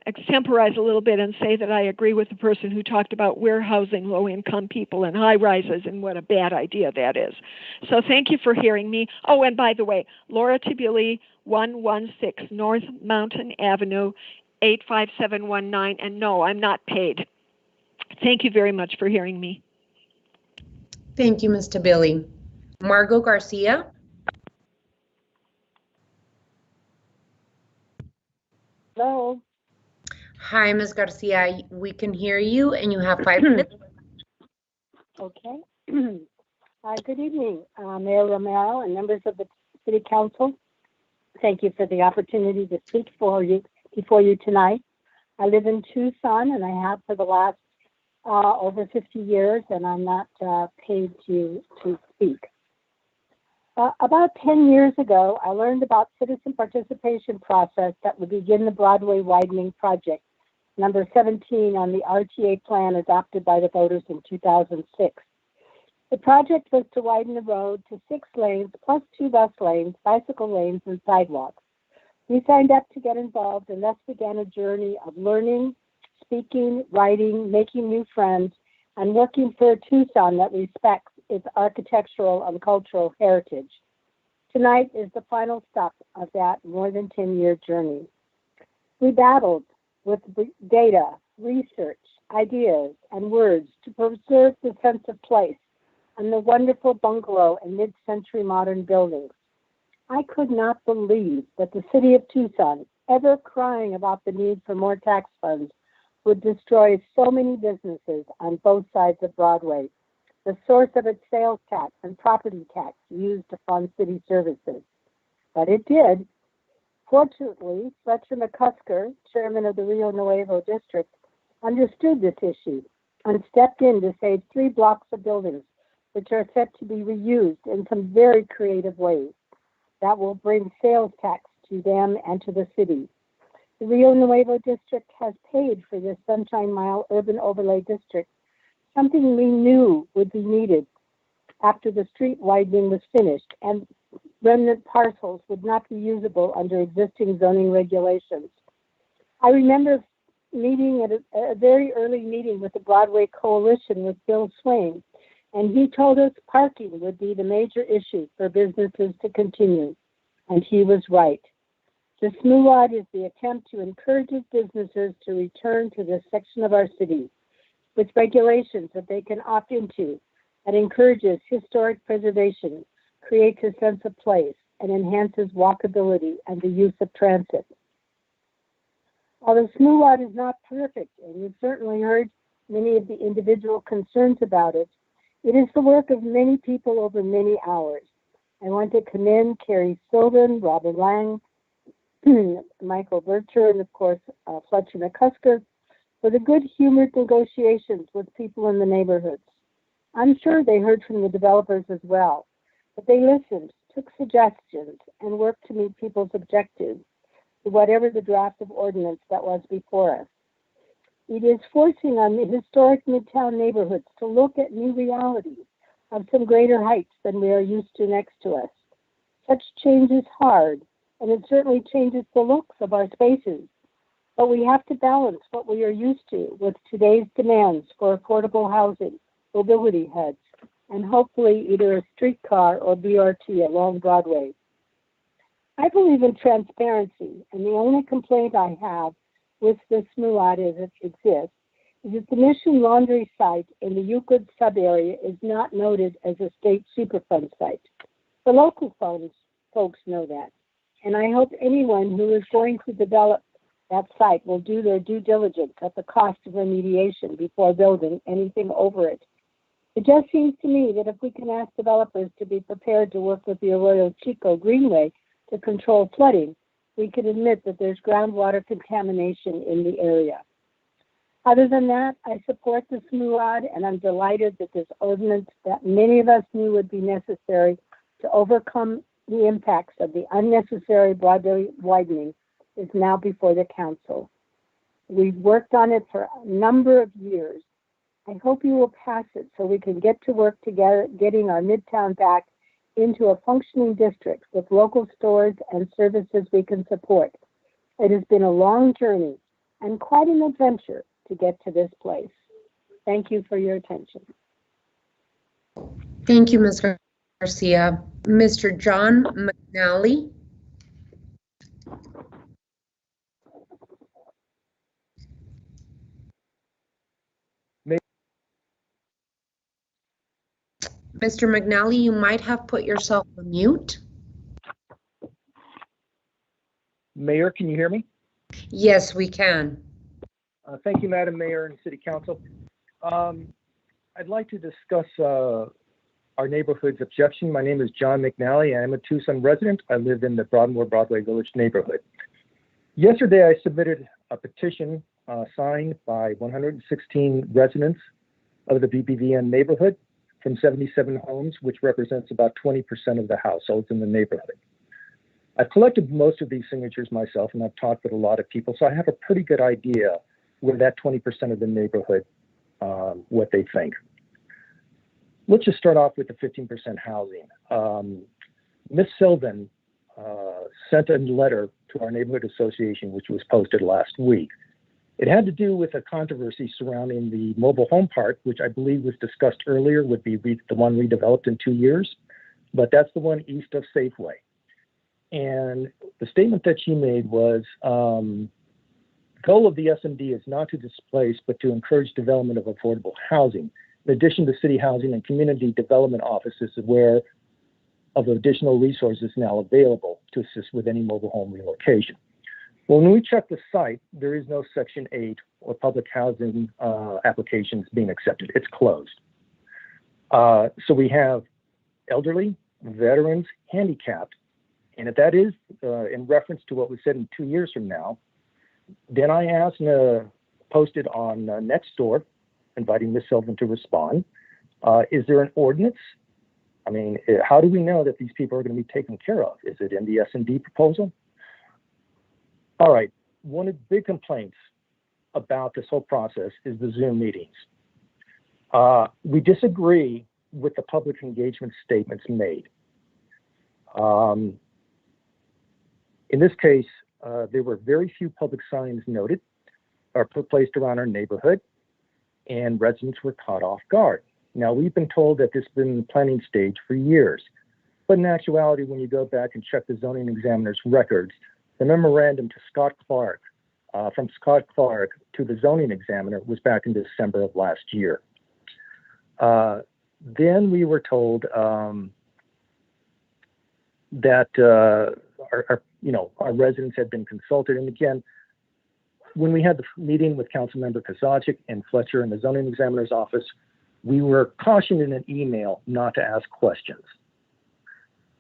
[SPEAKER 16] extemporize a little bit and say that I agree with the person who talked about warehousing low-income people in high-rises and what a bad idea that is. So thank you for hearing me. Oh, and by the way, Laura Tabili, 116 North Mountain Avenue, 85719, and no, I'm not paid. Thank you very much for hearing me.
[SPEAKER 1] Thank you, Ms. Tabili. Margot Garcia.
[SPEAKER 22] Hello.
[SPEAKER 1] Hi, Ms. Garcia. We can hear you, and you have 5 minutes.
[SPEAKER 22] Okay. Good evening, Mayor Romero and members of the City Council. Thank you for the opportunity to speak before you tonight. I live in Tucson, and I have for the last over 50 years, and I'm not paid to speak. About 10 years ago, I learned about citizen participation process that would begin the Broadway widening project, number 17 on the RTA plan adopted by the voters in 2006. The project was to widen the road to 6 lanes plus 2 bus lanes, bicycle lanes, and sidewalks. We signed up to get involved and thus began a journey of learning, speaking, writing, making new friends, and working for a Tucson that respects its architectural and cultural heritage. Tonight is the final stop of that more than 10-year journey. We battled with data, research, ideas, and words to preserve the sense of place and the wonderful bungalow and mid-century modern buildings. I could not believe that the city of Tucson, ever crying about the need for more tax funds, would destroy so many businesses on both sides of Broadway, the source of its sales tax and property tax used to fund city services. But it did. Fortunately, Fletcher McCusker, chairman of the Rio Nuevo district, understood this issue and stepped in to save 3 blocks of buildings, which are set to be reused in some very creative ways that will bring sales tax to them and to the city. The Rio Nuevo district has paid for this Sunshine Mile Urban Overlay District, something we knew would be needed after the street widening was finished and remnant parcels would not be usable under existing zoning regulations. I remember meeting at a very early meeting with the Broadway Coalition with Bill Swain, and he told us parking would be the major issue for businesses to continue, and he was right. The SMUAD is the attempt to encourage businesses to return to this section of our city with regulations that they can opt into that encourages historic preservation, creates a sense of place, and enhances walkability and the use of transit. While the SMUAD is not perfect, and you've certainly heard many of the individual concerns about it, it is the work of many people over many hours. I want to commend Carrie Sylvan, Robert Lang, Michael Bircher, and of course, Fletcher McCusker for the good-humored negotiations with people in the neighborhoods. I'm sure they heard from the developers as well, but they listened, took suggestions, and worked to meet people's objectives, whatever the draft of ordinance that was before us. It is forcing on the historic Midtown neighborhoods to look at new realities of some greater heights than we are used to next to us. Such change is hard, and it certainly changes the looks of our spaces. But we have to balance what we are used to with today's demands for affordable housing, mobility hubs, and hopefully either a streetcar or BRT along Broadway. I believe in transparency, and the only complaint I have with the SMUAD as it exists is that the Mission Laundry site in the Euclid sub-area is not noted as a state Superfund site. The local folks know that, and I hope anyone who is going to develop that site will do their due diligence at the cost of remediation before building anything over it. It just seems to me that if we can ask developers to be prepared to work with the Arroyo Chico Greenway to control flooding, we can admit that there's groundwater contamination in the area. Other than that, I support the SMUAD, and I'm delighted that this ordinance that many of us knew would be necessary to overcome the impacts of the unnecessary Broadway widening is now before the council. We've worked on it for a number of years. I hope you will pass it so we can get to work together, getting our Midtown back into a functioning district with local stores and services we can support. It has been a long journey and quite an adventure to get to this place. Thank you for your attention.
[SPEAKER 1] Thank you, Ms. Garcia. Mr. John McNally. Mr. McNally, you might have put yourself on mute.
[SPEAKER 20] Mayor, can you hear me?
[SPEAKER 1] Yes, we can.
[SPEAKER 20] Thank you, Madam Mayor and City Council. I'd like to discuss our neighborhood's objection. My name is John McNally. I am a Tucson resident. I live in the Broadmoor Broadway Village neighborhood. Yesterday, I submitted a petition signed by 116 residents of the BBVN neighborhood from 77 homes, which represents about 20% of the households in the neighborhood. I've collected most of these signatures myself, and I've talked with a lot of people, so I have a pretty good idea where that 20% of the neighborhood, what they think. Let's just start off with the 15% housing. Ms. Sylvan sent a letter to our neighborhood association, which was posted last week. It had to do with a controversy surrounding the mobile home park, which I believe was discussed earlier, would be the one redeveloped in 2 years, but that's the one east of Safeway. And the statement that she made was goal of the SMD is not to displace, but to encourage development of affordable housing. In addition, the City Housing and Community Development Office is aware of additional resources now available to assist with any mobile home relocation. When we check the site, there is no Section 8 or public housing applications being accepted. It's closed. So we have elderly, veterans, handicapped, and if that is in reference to what was said in 2 years from now, then I asked and posted on Nextdoor, inviting Ms. Sylvan to respond. Is there an ordinance? I mean, how do we know that these people are going to be taken care of? Is it in the S&D proposal? All right, one of the big complaints about this whole process is the Zoom meetings. We disagree with the public engagement statements made. In this case, there were very few public signs noted or placed around our neighborhood, and residents were caught off guard. Now, we've been told that this has been in the planning stage for years, but in actuality, when you go back and check the zoning examiner's records, the memorandum to Scott Clark, from Scott Clark to the zoning examiner was back in December of last year. Then we were told that our residents had been consulted. And again, when we had the meeting with Councilmember Kozaczyk and Fletcher in the zoning examiner's office, we were cautioned in an email not to ask questions.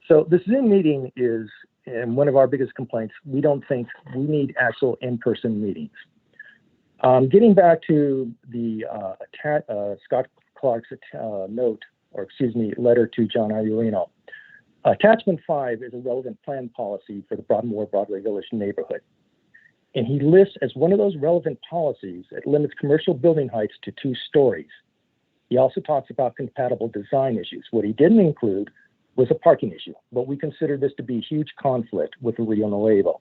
[SPEAKER 20] So this Zoom meeting is, and one of our biggest complaints, we don't think we need actual in-person meetings. Getting back to the Scott Clark's letter to John Iarino. Attachment 5 is a relevant plan policy for the Broadmoor-Broadway Village neighborhood. And he lists as one of those relevant policies, it limits commercial building heights to 2 stories. He also talks about compatible design issues. What he didn't include was a parking issue, but we consider this to be a huge conflict with the Rio Nuevo.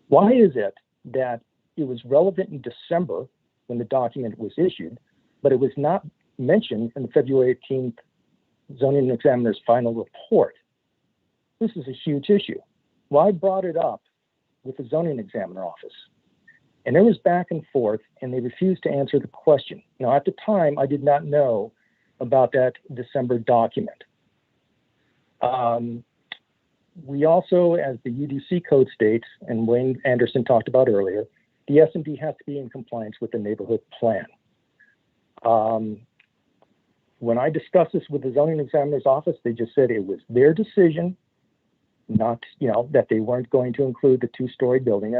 [SPEAKER 20] Why is it that it was relevant in December when the document was issued, but it was not mentioned in the February 18th zoning examiner's final report? This is a huge issue. Well, I brought it up with the zoning examiner office, and there was back and forth, and they refused to answer the question. Now, at the time, I did not know about that December document. We also, as the UDC code states, and Wayne Anderson talked about earlier, the S&D has to be in compliance with the neighborhood plan. When I discussed this with the zoning examiner's office, they just said it was their decision, not, that they weren't going to include the 2-story building.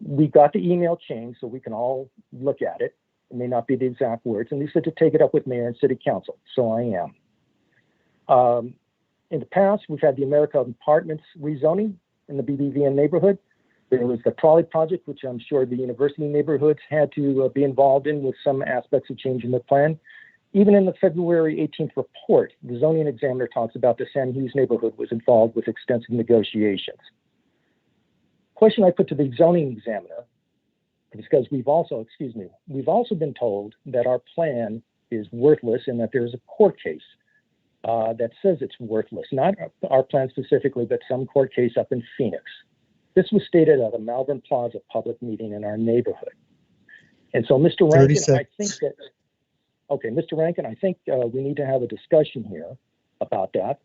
[SPEAKER 20] We got the email chain so we can all look at it. It may not be the exact words, and they said to take it up with mayor and city council, so I am. In the past, we've had the America Apartments rezoning in the BBVN neighborhood. There was the trolley project, which I'm sure the university neighborhoods had to be involved in with some aspects of changing the plan. Even in the February 18th report, the zoning examiner talks about the San Hughes neighborhood was involved with extensive negotiations. Question I put to the zoning examiner, because we've also been told that our plan is worthless and that there's a court case that says it's worthless, not our plan specifically, but some court case up in Phoenix. This was stated at a Malvern Plaza public meeting in our neighborhood. And so, Mr. Rankin, Mr. Rankin, I think we need to have a discussion here about that.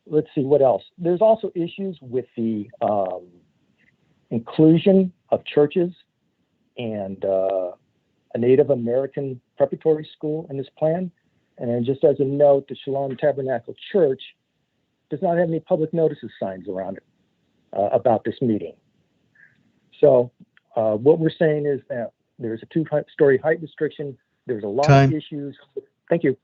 [SPEAKER 20] Let's see, what else? There's also issues with the inclusion of churches and a Native American preparatory school in this plan. And then just as a note, the Shalom Tabernacle Church does not have any public notices signs around it about this meeting. So what we're saying is that there's a 2-story height restriction. There's a lot of issues. Thank you.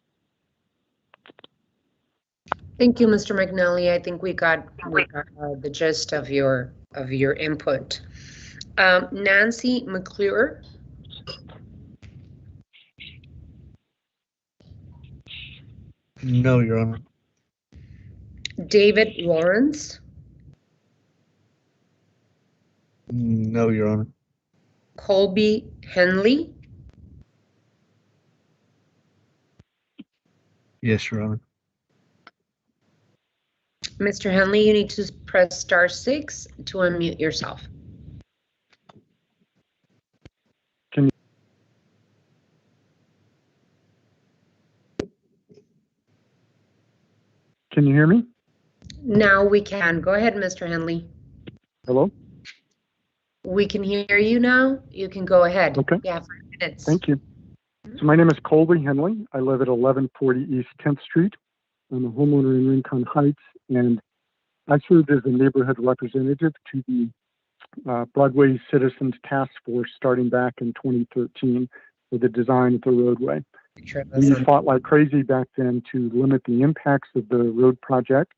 [SPEAKER 1] Thank you, Mr. McNally. I think we got the gist of your input. Nancy McClure.
[SPEAKER 2] No, Your Honor.
[SPEAKER 1] David Lawrence.
[SPEAKER 2] No, Your Honor.
[SPEAKER 1] Colby Henley.
[SPEAKER 2] Yes, Your Honor.
[SPEAKER 1] Mr. Henley, you need to press *6 to unmute yourself.
[SPEAKER 18] Can you hear me?
[SPEAKER 1] Now we can. Go ahead, Mr. Henley.
[SPEAKER 18] Hello?
[SPEAKER 1] We can hear you now. You can go ahead.
[SPEAKER 18] Okay.
[SPEAKER 1] Yeah, 5 minutes.
[SPEAKER 18] Thank you. So my name is Colby Henley. I live at 1140 East 10th Street. I'm a homeowner in Rincon Heights, and I served as a neighborhood representative to the Broadway Citizens Task Force starting back in 2013 for the design of the roadway. We fought like crazy back then to limit the impacts of the road project,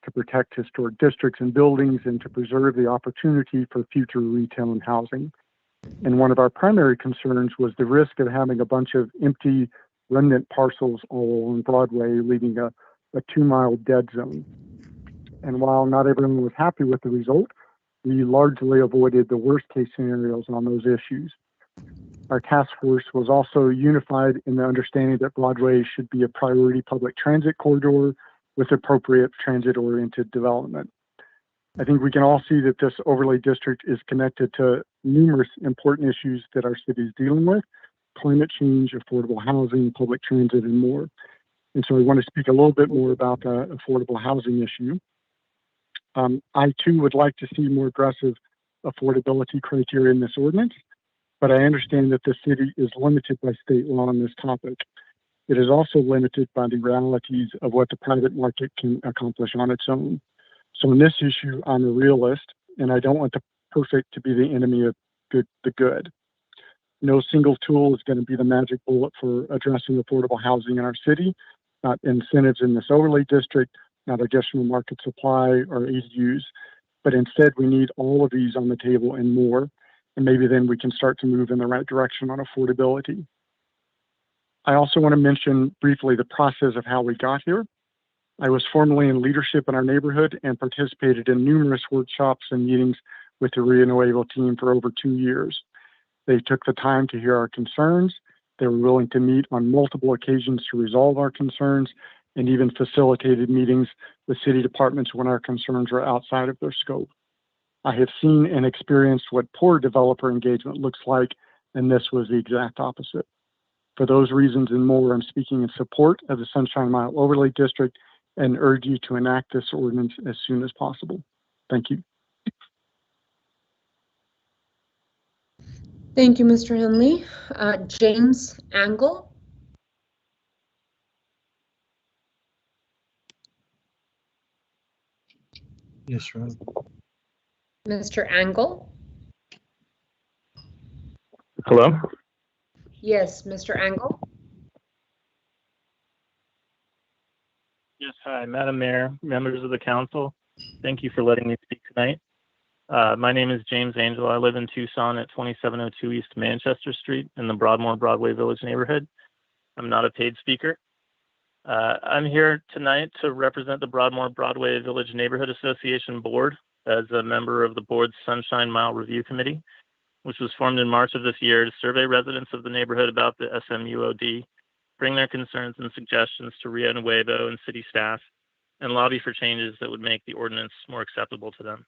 [SPEAKER 18] to protect historic districts and buildings, and to preserve the opportunity for future retail and housing. And one of our primary concerns was the risk of having a bunch of empty remnant parcels all along Broadway, leaving a 2-mile dead zone. And while not everyone was happy with the result, we largely avoided the worst case scenarios on those issues. Our task force was also unified in the understanding that Broadway should be a priority public transit corridor with appropriate transit-oriented development. I think we can all see that this overlay district is connected to numerous important issues that our city is dealing with: climate change, affordable housing, public transit, and more. And so I want to speak a little bit more about the affordable housing issue. I too would like to see more aggressive affordability criteria in this ordinance, but I understand that the city is limited by state law on this topic. It is also limited by the realities of what the private market can accomplish on its own. So in this issue, I'm a realist, and I don't want the perfect to be the enemy of the good. No single tool is going to be the magic bullet for addressing affordable housing in our city, not incentives in this overlay district, not additional market supply or ADUs, but instead we need all of these on the table and more, and maybe then we can start to move in the right direction on affordability. I also want to mention briefly the process of how we got here. I was formerly in leadership in our neighborhood and participated in numerous workshops and meetings with the Rio Nuevo team for over 2 years. They took the time to hear our concerns. They were willing to meet on multiple occasions to resolve our concerns, and even facilitated meetings with city departments when our concerns were outside of their scope. I have seen and experienced what poor developer engagement looks like, and this was the exact opposite. For those reasons and more, I'm speaking in support of the Sunshine Mile Overlay District and urge you to enact this ordinance as soon as possible. Thank you.
[SPEAKER 1] Thank you, Mr. Henley. James Angle.
[SPEAKER 2] Yes, Ron.
[SPEAKER 1] Mr. Angle.
[SPEAKER 19] Hello?
[SPEAKER 1] Yes, Mr. Angle.
[SPEAKER 19] Yes, hi, Madam Mayor, members of the council. Thank you for letting me speak tonight. My name is James Angel. I live in Tucson at 2702 East Manchester Street in the Broadmoor Broadway Village neighborhood. I'm not a paid speaker. I'm here tonight to represent the Broadmoor Broadway Village Neighborhood Association Board as a member of the board's Sunshine Mile Review Committee, which was formed in March of this year to survey residents of the neighborhood about the SMUOD, bring their concerns and suggestions to Rio Nuevo and city staff, and lobby for changes that would make the ordinance more acceptable to them.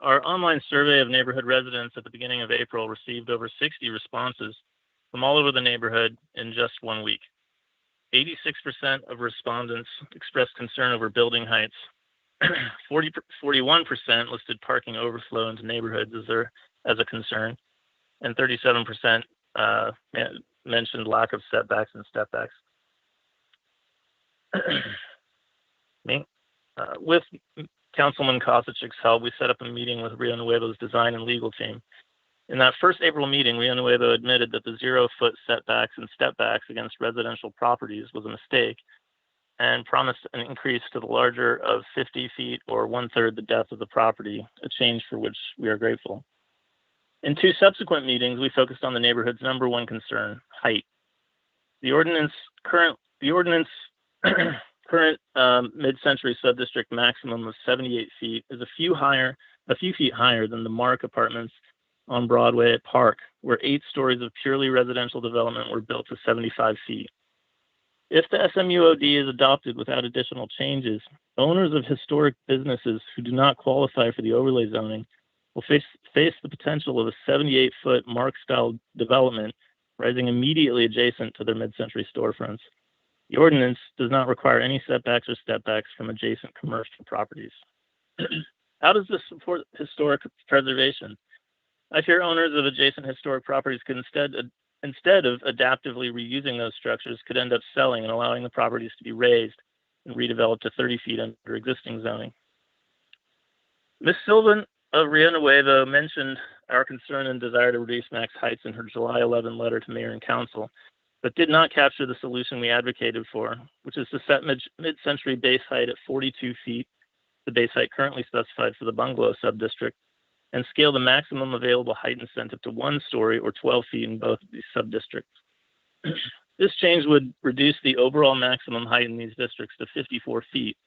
[SPEAKER 19] Our online survey of neighborhood residents at the beginning of April received over 60 responses from all over the neighborhood in just 1 week. 86% of respondents expressed concern over building heights. 41% listed parking overflow into neighborhoods as a concern, and 37% mentioned lack of setbacks and stepbacks. With Councilman Kosachik's help, we set up a meeting with Rio Nuevo's design and legal team. In that first April meeting, Rio Nuevo admitted that the 0-foot setbacks and stepbacks against residential properties was a mistake and promised an increase to the larger of 50 feet or 1/3 the depth of the property, a change for which we are grateful. In 2 subsequent meetings, we focused on the neighborhood's #1 concern, height. The ordinance current mid-century subdistrict maximum of 78 feet is a few feet higher than the Mark apartments on Broadway at Park, where 8 stories of purely residential development were built to 75 feet. If the SMUOD is adopted without additional changes, owners of historic businesses who do not qualify for the overlay zoning will face the potential of a 78-foot Mark-style development rising immediately adjacent to their mid-century storefronts. The ordinance does not require any setbacks or stepbacks from adjacent commercial properties. How does this support historic preservation? I fear owners of adjacent historic properties could instead of adaptively reusing those structures, could end up selling and allowing the properties to be raised and redeveloped to 30 feet under existing zoning. Ms. Sylvan of Rio Nuevo mentioned our concern and desire to reduce max heights in her July 11 letter to Mayor and Council, but did not capture the solution we advocated for, which is to set mid-century base height at 42 feet, the base height currently specified for the bungalow subdistrict, and scale the maximum available height incentive to 1 story or 12 feet in both of these subdistricts. This change would reduce the overall maximum height in these districts to 54 feet,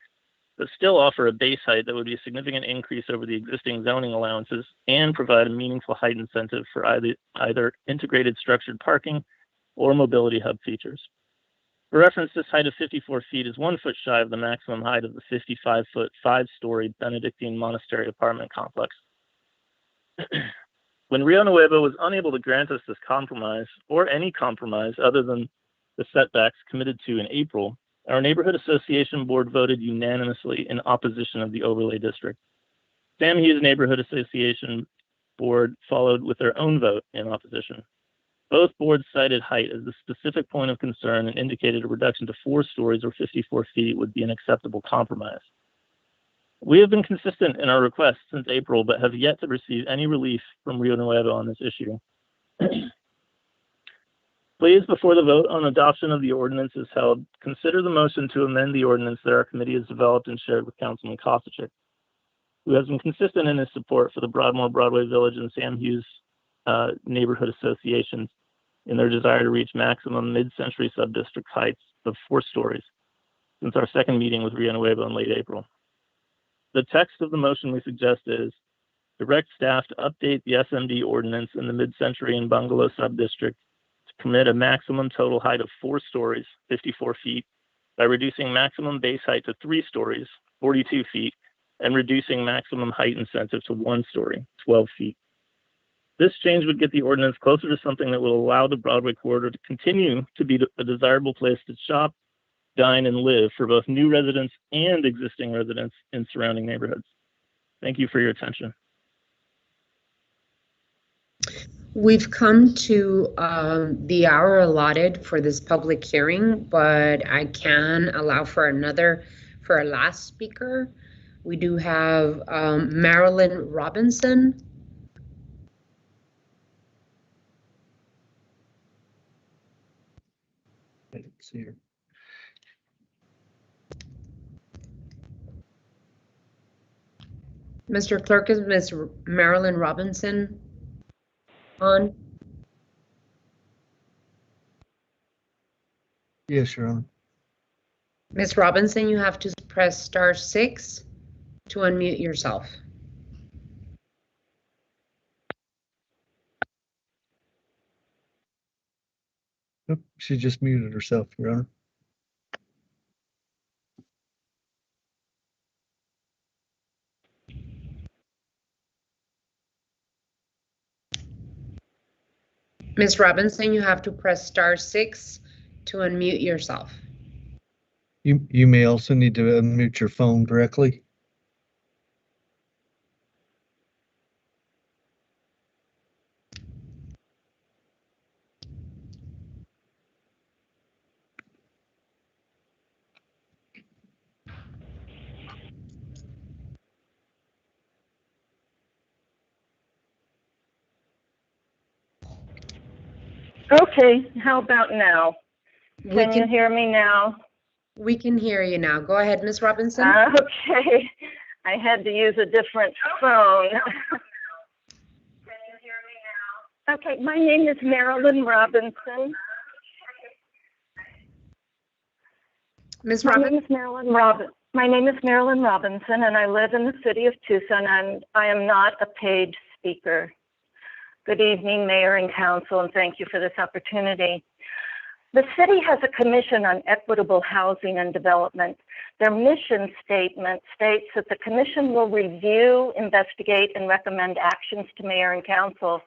[SPEAKER 19] but still offer a base height that would be a significant increase over the existing zoning allowances and provide a meaningful height incentive for either integrated structured parking or mobility hub features. For reference, this height of 54 feet is 1 foot shy of the maximum height of the 55-foot, 5-story Benedictine monastery apartment complex. When Rio Nuevo was unable to grant us this compromise, or any compromise other than the setbacks committed to in April, our neighborhood association board voted unanimously in opposition of the overlay district. Sam Hughes Neighborhood Association board followed with their own vote in opposition. Both boards cited height as the specific point of concern and indicated a reduction to 4 stories or 54 feet would be an acceptable compromise. We have been consistent in our requests since April, but have yet to receive any relief from Rio Nuevo on this issue. Please, before the vote on adoption of the ordinance is held, consider the motion to amend the ordinance that our committee has developed and shared with Councilman Kosachik, who has been consistent in his support for the Broadmoor, Broadway Village, and Sam Hughes neighborhood associations in their desire to reach maximum mid-century subdistrict heights of 4 stories since our second meeting with Rio Nuevo in late April. The text of the motion we suggest is direct staff to update the SMD ordinance in the mid-century and bungalow subdistrict to permit a maximum total height of 4 stories, 54 feet, by reducing maximum base height to 3 stories, 42 feet, and reducing maximum height incentive to 1 story, 12 feet. This change would get the ordinance closer to something that will allow the Broadway corridor to continue to be a desirable place to shop, dine, and live for both new residents and existing residents in surrounding neighborhoods. Thank you for your attention.
[SPEAKER 1] We've come to the hour allotted for this public hearing, but I can allow for a last speaker. We do have Marilyn Robinson.
[SPEAKER 2] I didn't see her.
[SPEAKER 1] Mr. Clerk, is Ms. Marilyn Robinson on?
[SPEAKER 2] Yes, Your Honor.
[SPEAKER 1] Ms. Robinson, you have to press *6 to unmute yourself.
[SPEAKER 2] Nope, she just muted herself, Your Honor.
[SPEAKER 1] Ms. Robinson, you have to press *6 to unmute yourself.
[SPEAKER 2] You may also need to unmute your phone directly.
[SPEAKER 5] Okay, how about now? Can you hear me now?
[SPEAKER 1] We can hear you now. Go ahead, Ms. Robinson.
[SPEAKER 5] Okay, I had to use a different phone. Can you hear me now? Okay, my name is Marilyn Robinson.
[SPEAKER 1] Ms.
[SPEAKER 5] Robinson? My name is Marilyn Robinson, and I live in the city of Tucson, and I am not a paid speaker. Good evening, Mayor and Council, and thank you for this opportunity. The city has a commission on equitable housing and development. Their mission statement states that the commission will review, investigate, and recommend actions to Mayor and Council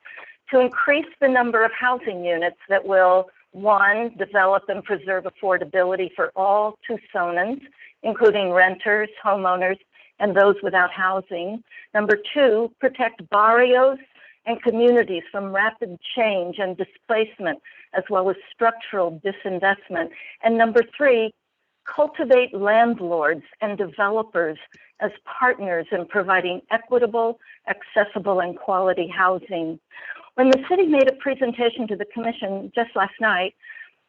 [SPEAKER 5] to increase the number of housing units that will One, develop and preserve affordability for all Tucsonans, including renters, homeowners, and those without housing. Number two, protect barrios and communities from rapid change and displacement, as well as structural disinvestment. And number three, cultivate landlords and developers as partners in providing equitable, accessible, and quality housing. When the city made a presentation to the commission just last night,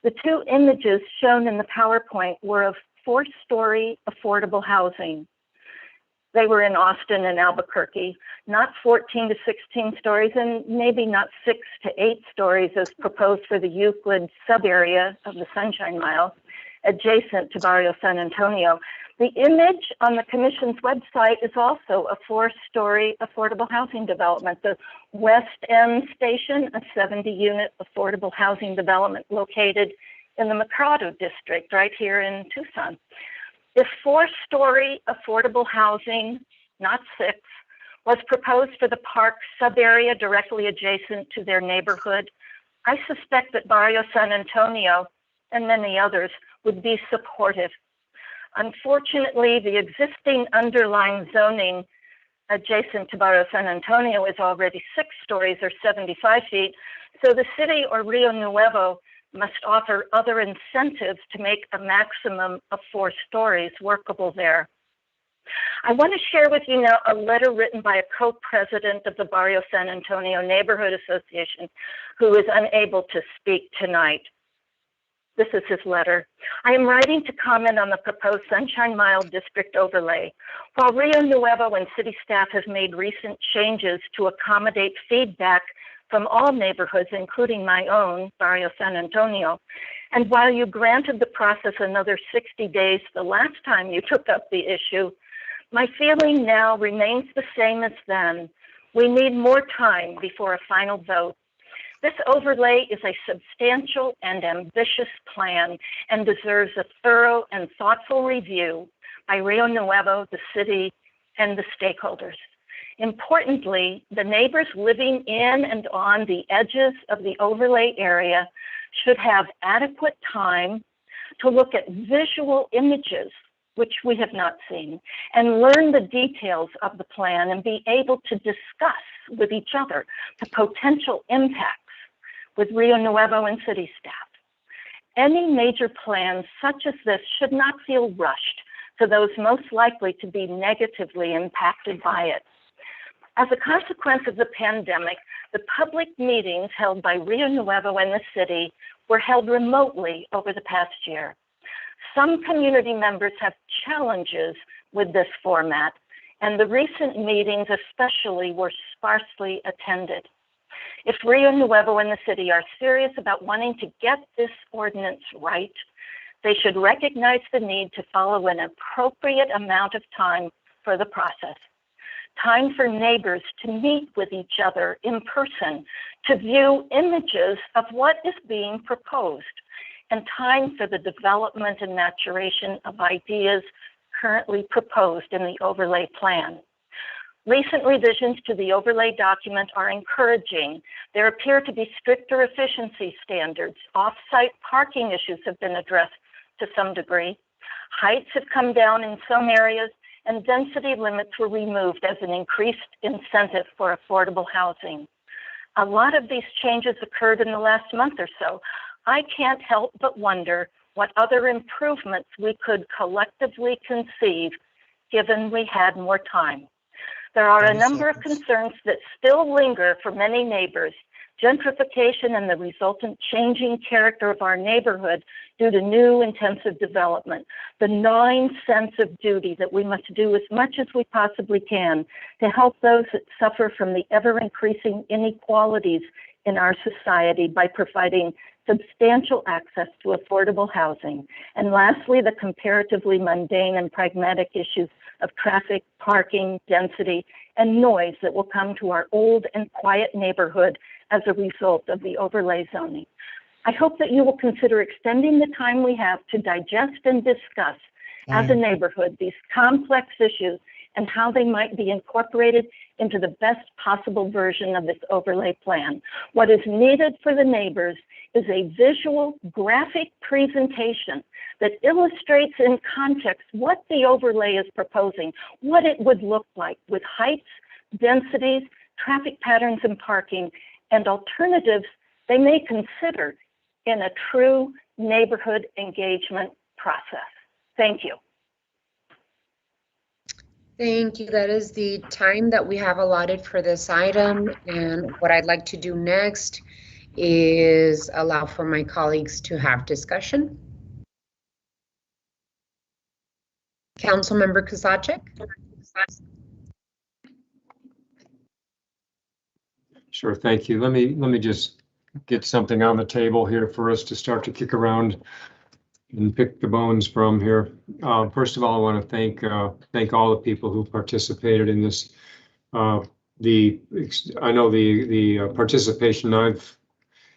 [SPEAKER 5] the two images shown in the PowerPoint were of 4-story affordable housing. They were in Austin and Albuquerque, not 14 to 16 stories, and maybe not 6 to 8 stories as proposed for the Euclid sub-area of the Sunshine Mile, adjacent to Barrio San Antonio. The image on the commission's website is also a 4-story affordable housing development. The West End Station, a 70-unit affordable housing development located in the Mercado district right here in Tucson. If 4-story affordable housing, not 6, was proposed for the park sub-area directly adjacent to their neighborhood, I suspect that Barrio San Antonio and many others would be supportive. Unfortunately, the existing underlying zoning adjacent to Barrio San Antonio is already 6 stories or 75 feet, so the city or Rio Nuevo must offer other incentives to make a maximum of 4 stories workable there. I want to share with you now a letter written by a co-president of the Barrio San Antonio Neighborhood Association who is unable to speak tonight. This is his letter. I am writing to comment on the proposed Sunshine Mile District overlay. While Rio Nuevo and city staff have made recent changes to accommodate feedback from all neighborhoods, including my own, Barrio San Antonio, and while you granted the process another 60 days the last time you took up the issue, my feeling now remains the same as then. We need more time before a final vote. This overlay is a substantial and ambitious plan and deserves a thorough and thoughtful review by Rio Nuevo, the city, and the stakeholders. Importantly, the neighbors living in and on the edges of the overlay area should have adequate time to look at visual images, which we have not seen, and learn the details of the plan and be able to discuss with each other the potential impacts with Rio Nuevo and city staff. Any major plan such as this should not feel rushed to those most likely to be negatively impacted by it. As a consequence of the pandemic, the public meetings held by Rio Nuevo and the city were held remotely over the past year. Some community members have challenges with this format, and the recent meetings especially were sparsely attended. If Rio Nuevo and the city are serious about wanting to get this ordinance right, they should recognize the need to follow an appropriate amount of time for the process. Time for neighbors to meet with each other in person, to view images of what is being proposed, and time for the development and maturation of ideas currently proposed in the overlay plan. Recent revisions to the overlay document are encouraging. There appear to be stricter efficiency standards. Off-site parking issues have been addressed to some degree. Heights have come down in some areas, and density limits were removed as an increased incentive for affordable housing. A lot of these changes occurred in the last month or so. I can't help but wonder what other improvements we could collectively conceive given we had more time. There are a number of concerns that still linger for many neighbors. Gentrification and the resultant changing character of our neighborhood due to new intensive development. The gnawing sense of duty that we must do as much as we possibly can to help those that suffer from the ever-increasing inequalities in our society by providing substantial access to affordable housing. And lastly, the comparatively mundane and pragmatic issues of traffic, parking, density, and noise that will come to our old and quiet neighborhood as a result of the overlay zoning. I hope that you will consider extending the time we have to digest and discuss as a neighborhood these complex issues and how they might be incorporated into the best possible version of this overlay plan. What is needed for the neighbors is a visual graphic presentation that illustrates in context what the overlay is proposing, what it would look like with heights, densities, traffic patterns and parking, and alternatives they may consider in a true neighborhood engagement process. Thank you.
[SPEAKER 1] Thank you. That is the time that we have allotted for this item. And what I'd like to do next is allow for my colleagues to have discussion. Councilmember Kozachik.
[SPEAKER 9] Sure, thank you. Let me just get something on the table here for us to start to kick around and pick the bones from here. First of all, I want to thank all the people who participated in this. I know the participation I've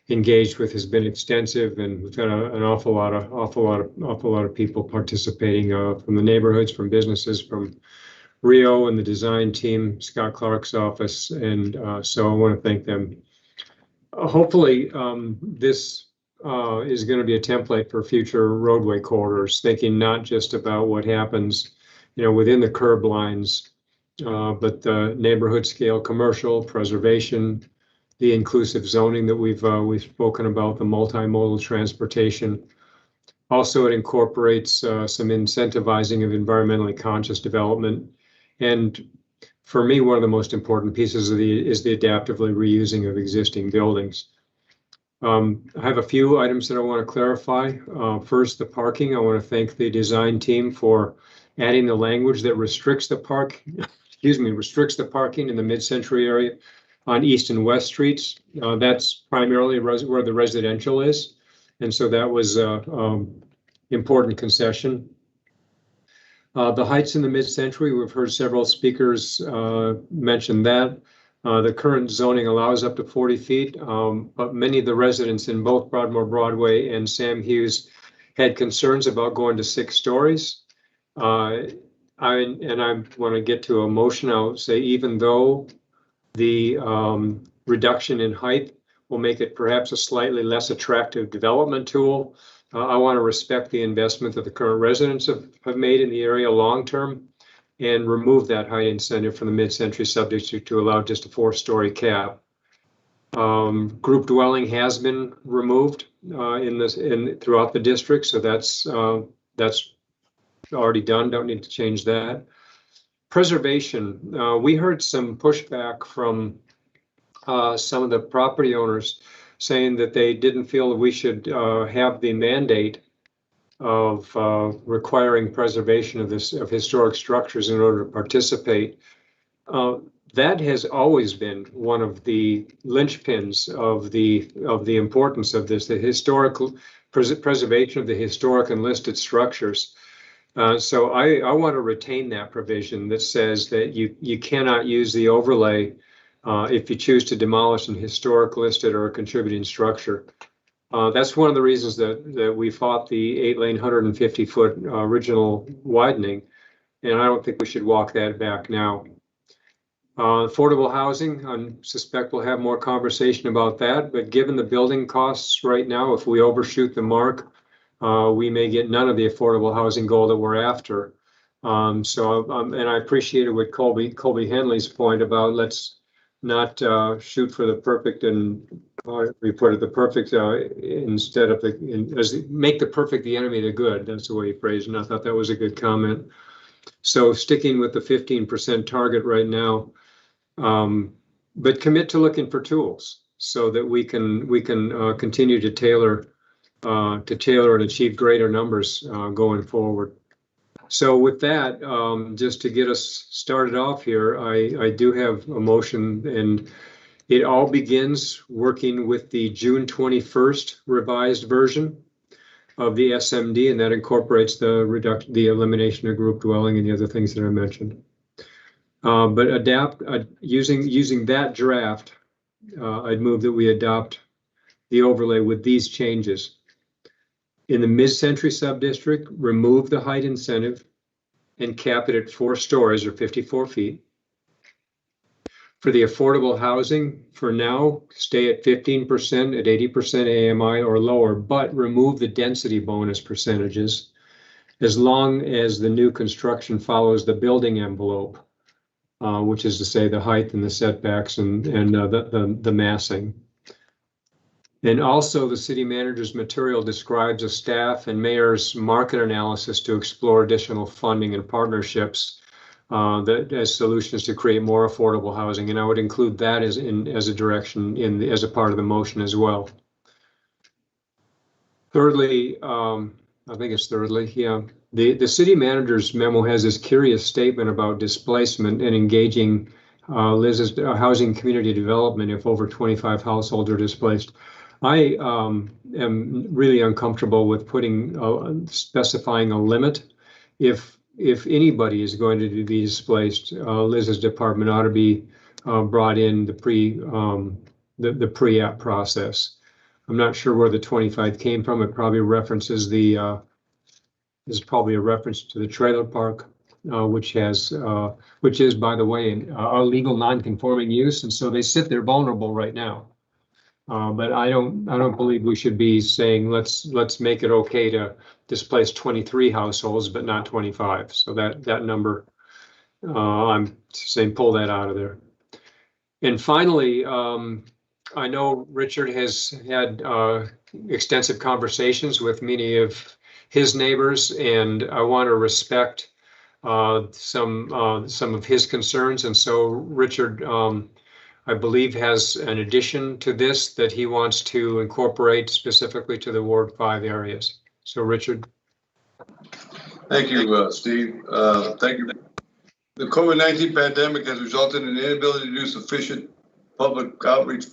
[SPEAKER 9] engaged with has been extensive, and we've got an awful lot of people participating from the neighborhoods, from businesses, from Rio and the design team, Scott Clark's office, and so I want to thank them. Hopefully, this is going to be a template for future roadway corridors, thinking not just about what happens, within the curb lines, but the neighborhood scale commercial preservation, the inclusive zoning that we've spoken about, the multimodal transportation. Also, it incorporates some incentivizing of environmentally conscious development. And for me, one of the most important pieces is the adaptively reusing of existing buildings. I have a few items that I want to clarify. First, the parking. I want to thank the design team for adding the language that restricts the parking in the mid-century area on East and West Streets. That's primarily where the residential is. And so that was an important concession. The heights in the mid-century, we've heard several speakers mention that. The current zoning allows up to 40 feet, but many of the residents in both Broadmoor Broadway and Sam Hughes had concerns about going to 6 stories. I want to get to a motion. I'll say, even though the reduction in height will make it perhaps a slightly less attractive development tool, I want to respect the investment that the current residents have made in the area long-term and remove that height incentive from the mid-century subdistrict to allow just a 4-story cap. Group dwelling has been removed throughout the district, so that's already done. Don't need to change that. Preservation. We heard some pushback from some of the property owners saying that they didn't feel that we should have the mandate of requiring preservation of historic structures in order to participate. That has always been one of the linchpins of the importance of this, the historical preservation of the historic and listed structures. So I want to retain that provision that says that you cannot use the overlay if you choose to demolish an historic listed or a contributing structure. That's one of the reasons that we fought the 8-lane, 150-foot original widening, and I don't think we should walk that back now. Affordable housing, I suspect we'll have more conversation about that, but given the building costs right now, if we overshoot the mark, we may get none of the affordable housing goal that we're after. And I appreciated what Colby Henley's point about let's not shoot for the perfect and we put it the perfect instead of make the perfect the enemy of the good. That's the way he phrased it, and I thought that was a good comment. So sticking with the 15% target right now, but commit to looking for tools so that we can continue to tailor and achieve greater numbers going forward. So with that, just to get us started off here, I do have a motion, and it all begins working with the June 21st revised version of the SMD, and that incorporates the elimination of group dwelling and the other things that I mentioned. But using that draft, I'd move that we adopt the overlay with these changes. In the mid-century subdistrict, remove the height incentive and cap it at 4 stories or 54 feet. For the affordable housing, for now, stay at 15% at 80% AMI or lower, but remove the density bonus percentages as long as the new construction follows the building envelope, which is to say the height and the setbacks and the massing. And also the city manager's material describes a staff and mayor's market analysis to explore additional funding and partnerships that as solutions to create more affordable housing, and I would include that as a direction as a part of the motion as well. Thirdly, I think it's thirdly, yeah. The city manager's memo has this curious statement about displacement and engaging Liz's housing community development if over 25 households are displaced. I am really uncomfortable with specifying a limit. If anybody is going to be displaced, Liz's department ought to be brought in the pre-app process. I'm not sure where the 25 came from. It probably references is probably a reference to the trailer park, which is, by the way, a legal non-conforming use, and so they sit there vulnerable right now. But I don't believe we should be saying let's make it okay to displace 23 households, but not 25. So that number, I'm saying pull that out of there. And finally, I know Richard has had extensive conversations with many of his neighbors, and I want to respect some of his concerns. And so Richard, I believe, has an addition to this that he wants to incorporate specifically to the Ward 5 areas. So, Richard.
[SPEAKER 4] Thank you, Steve. Thank you. The COVID-19 pandemic has resulted in the inability to do sufficient public outreach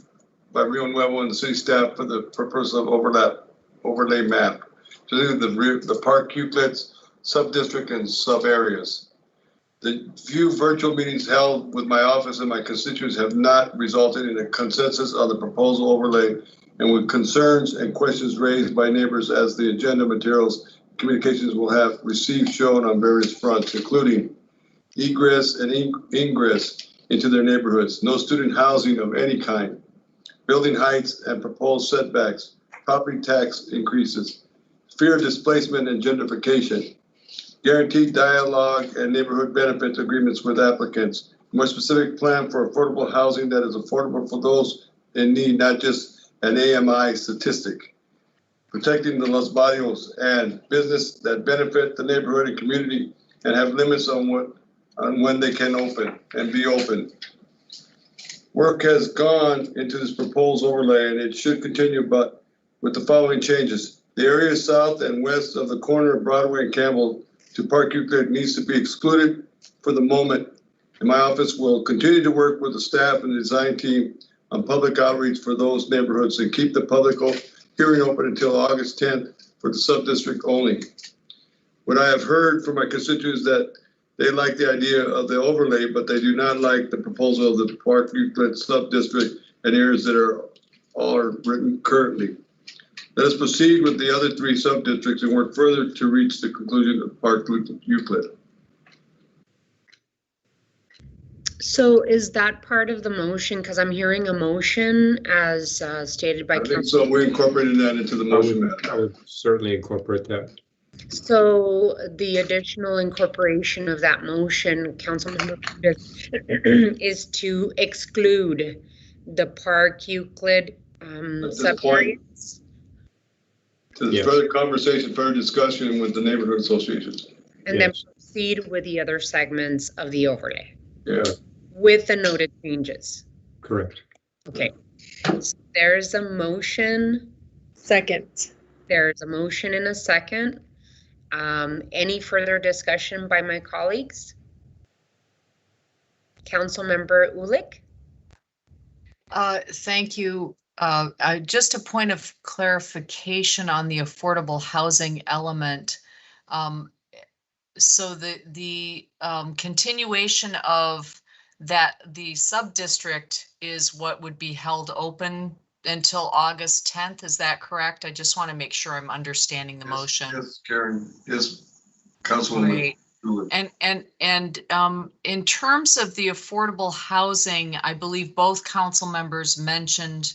[SPEAKER 4] by Rio Nuevo and the city staff for the purpose of overlay map, particularly the Park Euclids, sub-district, and sub-areas. The few virtual meetings held with my office and my constituents have not resulted in a consensus on the proposal overlay, and with concerns and questions raised by neighbors as the agenda materials communications will have received shown on various fronts, including egress and ingress into their neighborhoods, no student housing of any kind, building heights and proposed setbacks, property tax increases, fear of displacement and gentrification, guaranteed dialogue and neighborhood benefit agreements with applicants, more specific plan for affordable housing that is affordable for those in need, not just an AMI statistic, protecting the Los Barrios and business that benefit the neighborhood and community and have limits on when they can open and be open. Work has gone into this proposed overlay and it should continue, but with the following changes. The area south and west of the corner of Broadway and Campbell to Park Euclid needs to be excluded for the moment, and my office will continue to work with the staff and the design team on public outreach for those neighborhoods and keep the public hearing open until August 10th for the sub-district only. What I have heard from my constituents that they like the idea of the overlay, but they do not like the proposal of the Park Euclid sub-district and areas that are written currently. Let us proceed with the other 3 sub-districts and work further to reach the conclusion of Park Euclid.
[SPEAKER 1] So is that part of the motion? Because I'm hearing a motion as stated by Council.
[SPEAKER 4] So we incorporated that into the motion.
[SPEAKER 9] I would certainly incorporate that.
[SPEAKER 1] So the additional incorporation of that motion, Councilmember, is to exclude the Park Euclid sub-areas.
[SPEAKER 4] To the further conversation, further discussion with the neighborhood associations.
[SPEAKER 1] And then proceed with the other segments of the overlay.
[SPEAKER 4] Yeah.
[SPEAKER 1] With the noted changes.
[SPEAKER 9] Correct.
[SPEAKER 1] Okay. So there's a motion.
[SPEAKER 16] Second.
[SPEAKER 1] There's a motion and a second. Any further discussion by my colleagues? Councilmember Ulick?
[SPEAKER 3] Thank you. Just a point of clarification on the affordable housing element. So the continuation of that, the sub-district is what would be held open until August 10th. Is that correct? I just want to make sure I'm understanding the motion.
[SPEAKER 4] Yes, Karen. Yes, Councilwoman.
[SPEAKER 3] In terms of the affordable housing, I believe both council members mentioned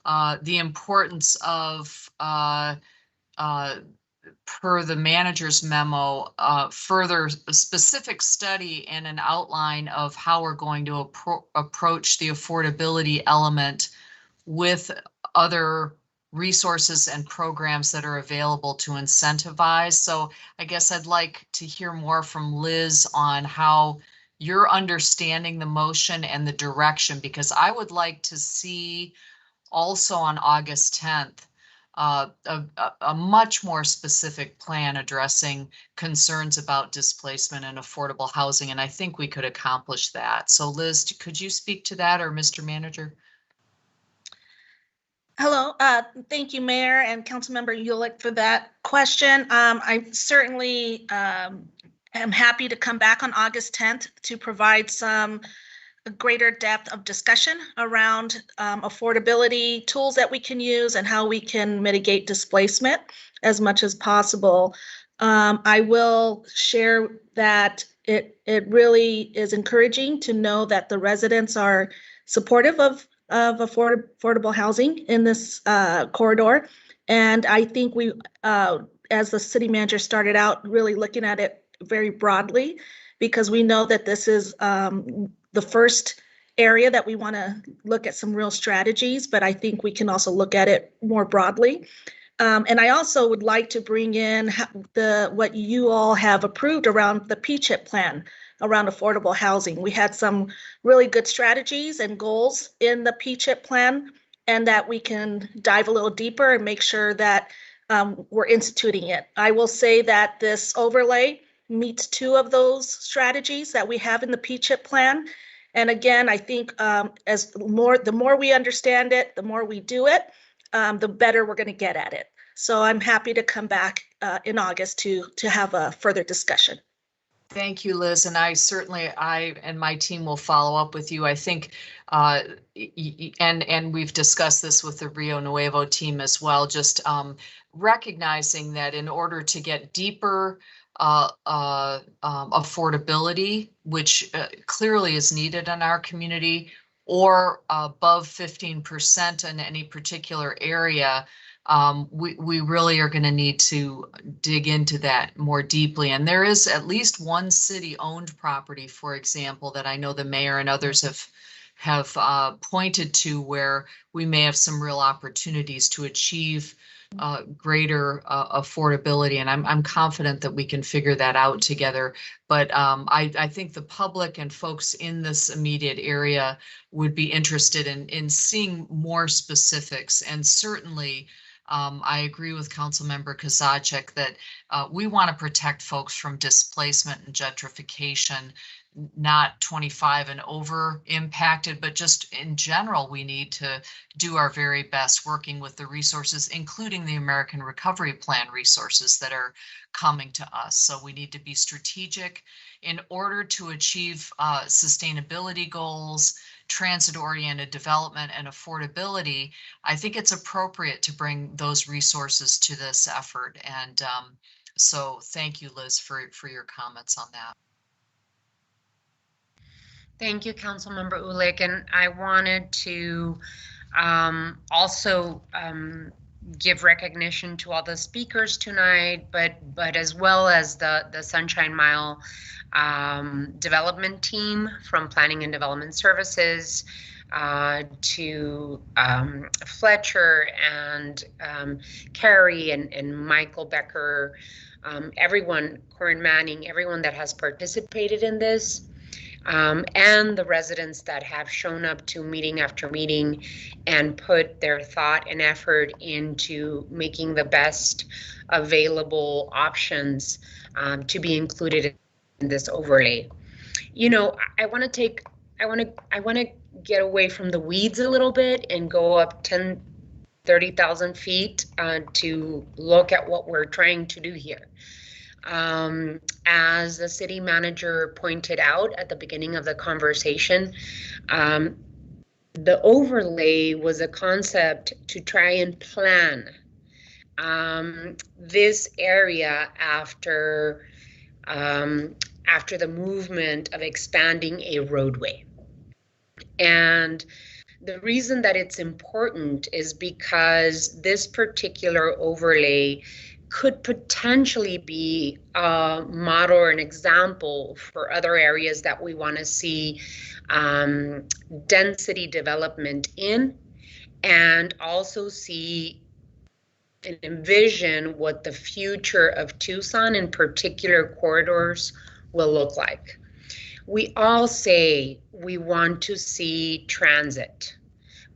[SPEAKER 3] the importance of per the manager's memo, further specific study and an outline of how we're going to approach the affordability element with other resources and programs that are available to incentivize. So I guess I'd like to hear more from Liz on how you're understanding the motion and the direction, because I would like to see also on August 10th, a much more specific plan addressing concerns about displacement and affordable housing. And I think we could accomplish that. So Liz, could you speak to that, or Mr. Manager?
[SPEAKER 8] Hello, thank you, Mayor and Councilmember Ulick, for that question. I certainly am happy to come back on August 10th to provide some greater depth of discussion around affordability tools that we can use and how we can mitigate displacement as much as possible. I will share that it really is encouraging to know that the residents are supportive of affordable housing in this corridor. And I think we, as the city manager started out, really looking at it very broadly, because we know that this is the first area that we want to look at some real strategies, but I think we can also look at it more broadly. And I also would like to bring in what you all have approved around the PCHIP plan around affordable housing. We had some really good strategies and goals in the PCHIP plan, and that we can dive a little deeper and make sure that we're instituting it. I will say that this overlay meets 2 of those strategies that we have in the PCHIP plan. And again, I think the more we understand it, the more we do it, the better we're going to get at it. So I'm happy to come back in August to have a further discussion.
[SPEAKER 3] Thank you, Liz. And I and my team will follow up with you. I think, and we've discussed this with the Rio Nuevo team as well, just recognizing that in order to get deeper affordability, which clearly is needed in our community, or above 15% in any particular area, we really are going to need to dig into that more deeply. And there is at least one city-owned property, for example, that I know the mayor and others have pointed to, where we may have some real opportunities to achieve greater affordability. And I'm confident that we can figure that out together. But I think the public and folks in this immediate area would be interested in seeing more specifics. And certainly, I agree with Councilmember Kozaczek that we want to protect folks from displacement and gentrification, not 25 and over impacted, but just in general, we need to do our very best working with the resources, including the American Recovery Plan resources that are coming to us. So we need to be strategic in order to achieve sustainability goals, transit-oriented development, and affordability. I think it's appropriate to bring those resources to this effort. And so thank you, Liz, for your comments on that.
[SPEAKER 1] Thank you, Councilmember Ulick. And I wanted to also give recognition to all the speakers tonight, but as well as the Sunshine Mile development team from Planning and Development Services, to Fletcher and Carrie and Michael Becker, everyone, Corinne Manning, everyone that has participated in this. And the residents that have shown up to meeting after meeting and put their thought and effort into making the best available options to be included in this overlay. You know, I want to get away from the weeds a little bit and go up 30,000 feet to look at what we're trying to do here. As the city manager pointed out at the beginning of the conversation, the overlay was a concept to try and plan this area after after the movement of expanding a roadway. And the reason that it's important is because this particular overlay could potentially be a model or an example for other areas that we want to see density development in, and also see and envision what the future of Tucson in particular corridors will look like. We all say we want to see transit,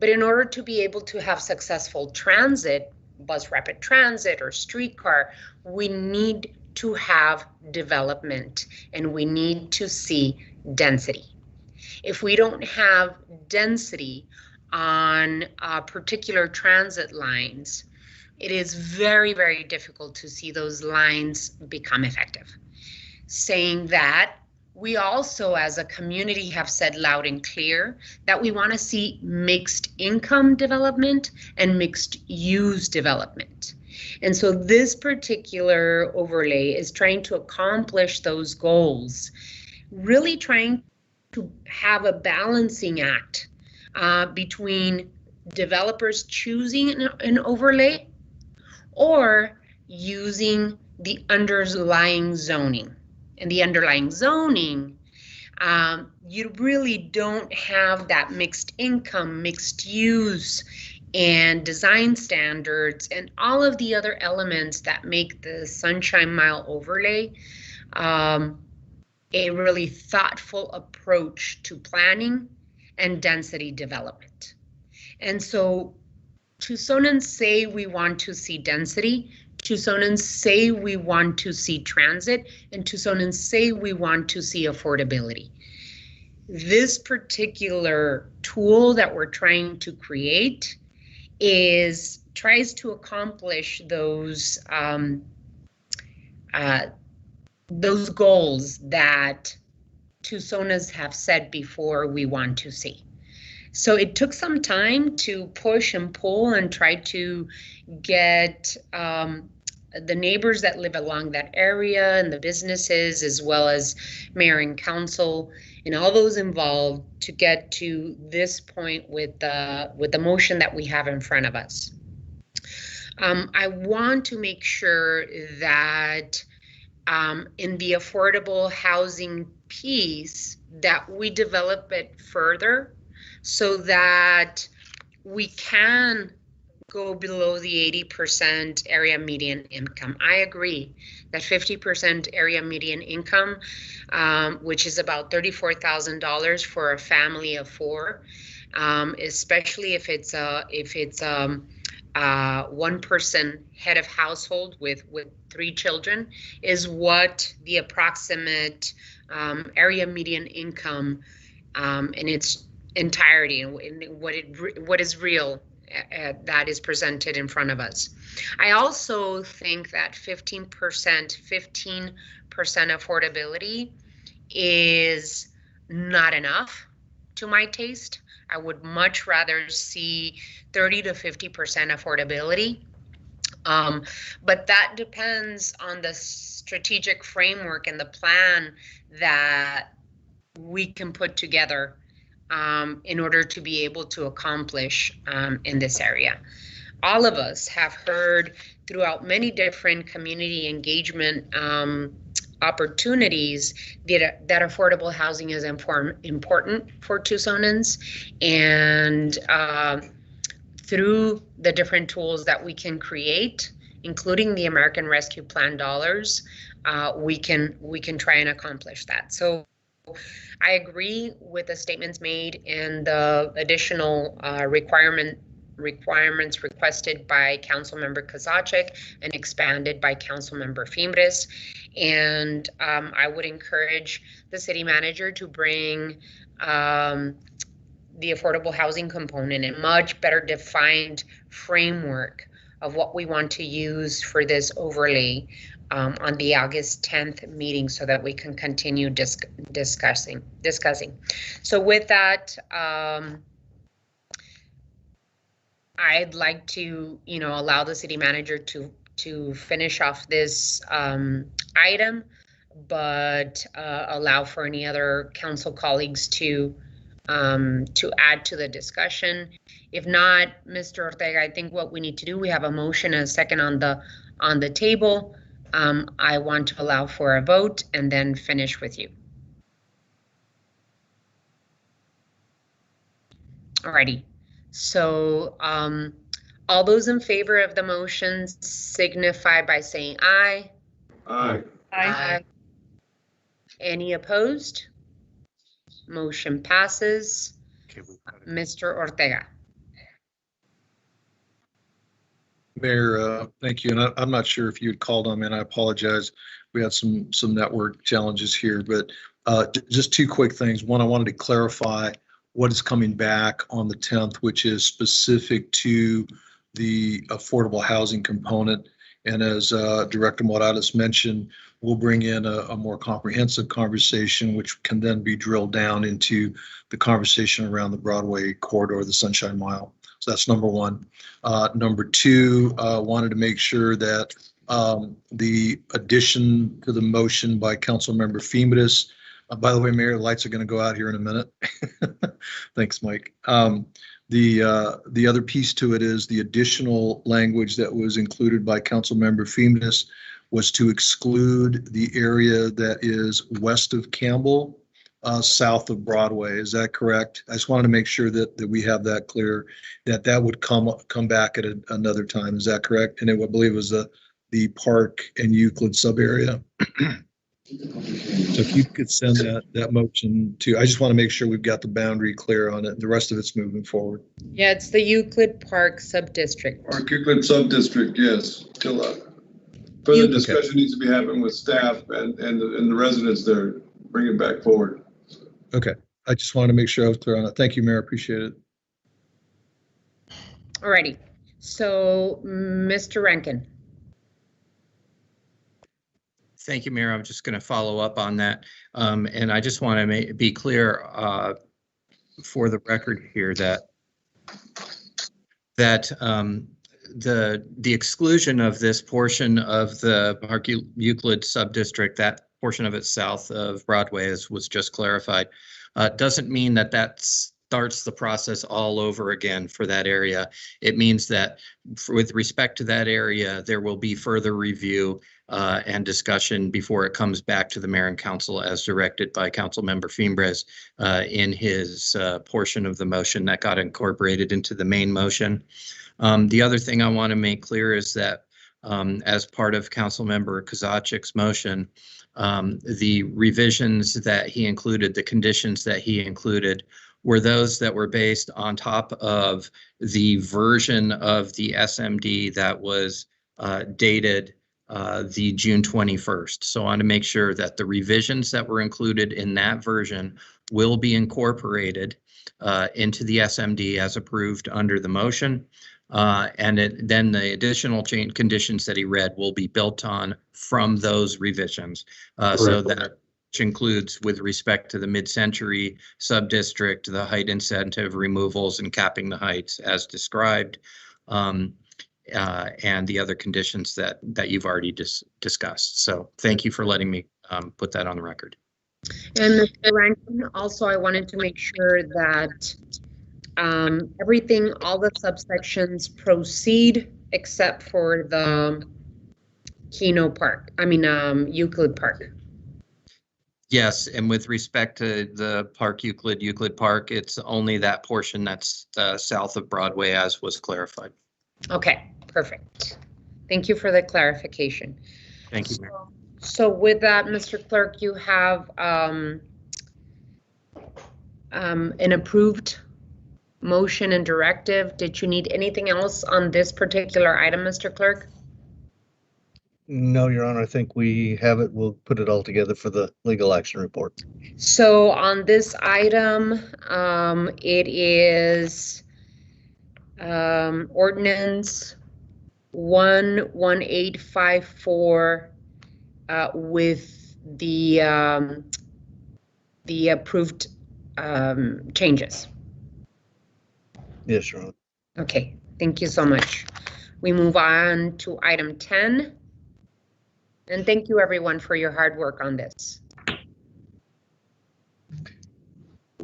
[SPEAKER 1] but in order to be able to have successful transit, bus rapid transit or streetcar, we need to have development and we need to see density. If we don't have density on particular transit lines, it is very, very difficult to see those lines become effective. Saying that, we also as a community have said loud and clear that we want to see mixed income development and mixed use development. And so this particular overlay is trying to accomplish those goals, really trying to have a balancing act between developers choosing an overlay or using the underlying zoning. And the underlying zoning, you really don't have that mixed income, mixed use, and design standards, and all of the other elements that make the Sunshine Mile overlay a really thoughtful approach to planning and density development. And so Tucsonans say we want to see density, Tucsonans say we want to see transit, and Tucsonans say we want to see affordability. This particular tool that we're trying to create tries to accomplish those goals that Tucsonans have said before we want to see. So it took some time to push and pull and try to get the neighbors that live along that area and the businesses, as well as mayor and council and all those involved, to get to this point with the motion that we have in front of us. I want to make sure that in the affordable housing piece that we develop it further so that we can go below the 80% area median income. I agree that 50% area median income, which is about $34,000 for a family of four, especially if it's one person head of household with 3 children, is what the approximate area median income in its entirety and what is real that is presented in front of us. I also think that 15% affordability is not enough to my taste. I would much rather see 30 to 50% affordability. But that depends on the strategic framework and the plan that we can put together in order to be able to accomplish in this area. All of us have heard throughout many different community engagement opportunities that affordable housing is important for Tucsonans, and through the different tools that we can create, including the American Rescue Plan dollars, we can try and accomplish that. So I agree with the statements made and the additional requirements requested by Councilmember Kozaczek and expanded by Councilmember Fimbres. And I would encourage the city manager to bring the affordable housing component, a much better defined framework of what we want to use for this overlay on the August 10th meeting, so that we can continue discussing. So with that, I'd like to, allow the city manager to finish off this item but allow for any other council colleagues to add to the discussion. If not, Mr. Ortega, I think what we need to do, we have a motion and a second on the table. I want to allow for a vote and then finish with you. Alrighty, so all those in favor of the motion signify by saying aye.
[SPEAKER 4] Aye.
[SPEAKER 1] Aye. Any opposed? Motion passes. Mr. Ortega.
[SPEAKER 6] Mayor, thank you. And I'm not sure if you had called on me, and I apologize. We had some network challenges here, but just two quick things. One, I wanted to clarify what is coming back on the 10th, which is specific to the affordable housing component. And as Director Morales mentioned, we'll bring in a more comprehensive conversation, which can then be drilled down into the conversation around the Broadway corridor, the Sunshine Mile. So that's number one. Number two, wanted to make sure that the addition to the motion by Councilmember Fimbres, by the way, Mayor, the lights are going to go out here in a minute. Thanks, Mike. The other piece to it is the additional language that was included by Councilmember Fimbres was to exclude the area that is west of Campbell, south of Broadway. Is that correct? I just wanted to make sure that we have that clear, that would come back at another time. Is that correct? And I believe it was the Park and Euclid sub area. So if you could send that motion to, I just want to make sure we've got the boundary clear on it. The rest of it's moving forward.
[SPEAKER 1] Yeah, it's the Euclid Park Subdistrict.
[SPEAKER 4] Park Euclid Subdistrict, yes. Till further discussion needs to be happening with staff and the residents there. Bring it back forward.
[SPEAKER 6] Okay. I just wanted to make sure I was clear on it. Thank you, Mayor. Appreciate it.
[SPEAKER 1] Alrighty. So, Mr. Rankin.
[SPEAKER 17] Thank you, Mayor. I'm just going to follow up on that. And I just want to be clear for the record here that the exclusion of this portion of the Park Euclid subdistrict, that portion of it south of Broadway, as was just clarified, doesn't mean that starts the process all over again for that area. It means that with respect to that area, there will be further review and discussion before it comes back to the mayor and council as directed by Councilmember Fimbres in his portion of the motion that got incorporated into the main motion. The other thing I want to make clear is that as part of Councilmember Kozachik's motion, the revisions that he included, the conditions that he included, were those that were based on top of the version of the SMD that was dated the June 21st. So I want to make sure that the revisions that were included in that version will be incorporated into the SMD as approved under the motion. And then the additional conditions that he read will be built on from those revisions. So that which includes with respect to the mid-century sub-district, the height incentive removals and capping the heights as described, and the other conditions that you've already discussed. So thank you for letting me put that on the record.
[SPEAKER 1] And Mr. Rankin, also I wanted to make sure that everything, all the subsections proceed except for the Euclid Park.
[SPEAKER 17] Yes, and with respect to the Park Euclid Park, it's only that portion that's south of Broadway as was clarified.
[SPEAKER 1] Okay, perfect. Thank you for the clarification.
[SPEAKER 17] Thank you, Mayor.
[SPEAKER 1] So with that, Mr. Clerk, you have an approved motion and directive. Did you need anything else on this particular item, Mr. Clerk?
[SPEAKER 2] No, Your Honor, I think we have it. We'll put it all together for the legal action report.
[SPEAKER 1] So on this item, it is Ordinance 11854 with the approved changes.
[SPEAKER 2] Yes, Your Honor.
[SPEAKER 1] Okay, thank you so much. We move on to item 10. And thank you everyone for your hard work on this.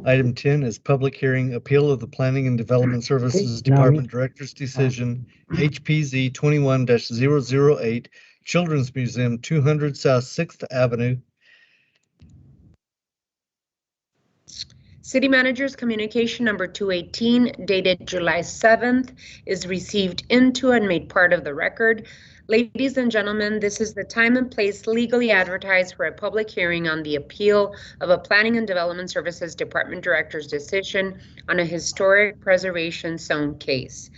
[SPEAKER 2] Item 10 is public hearing appeal of the Planning and Development Services Department Director's Decision HPZ 21-008 Children's Museum 200 South 6th Avenue.
[SPEAKER 1] City Manager's communication number 218 dated July 7th is received into and made part of the record. Ladies and gentlemen, this is the time and place legally advertised for a public hearing on the appeal of a Planning and Development Services Department Director's decision on a historic preservation zone case.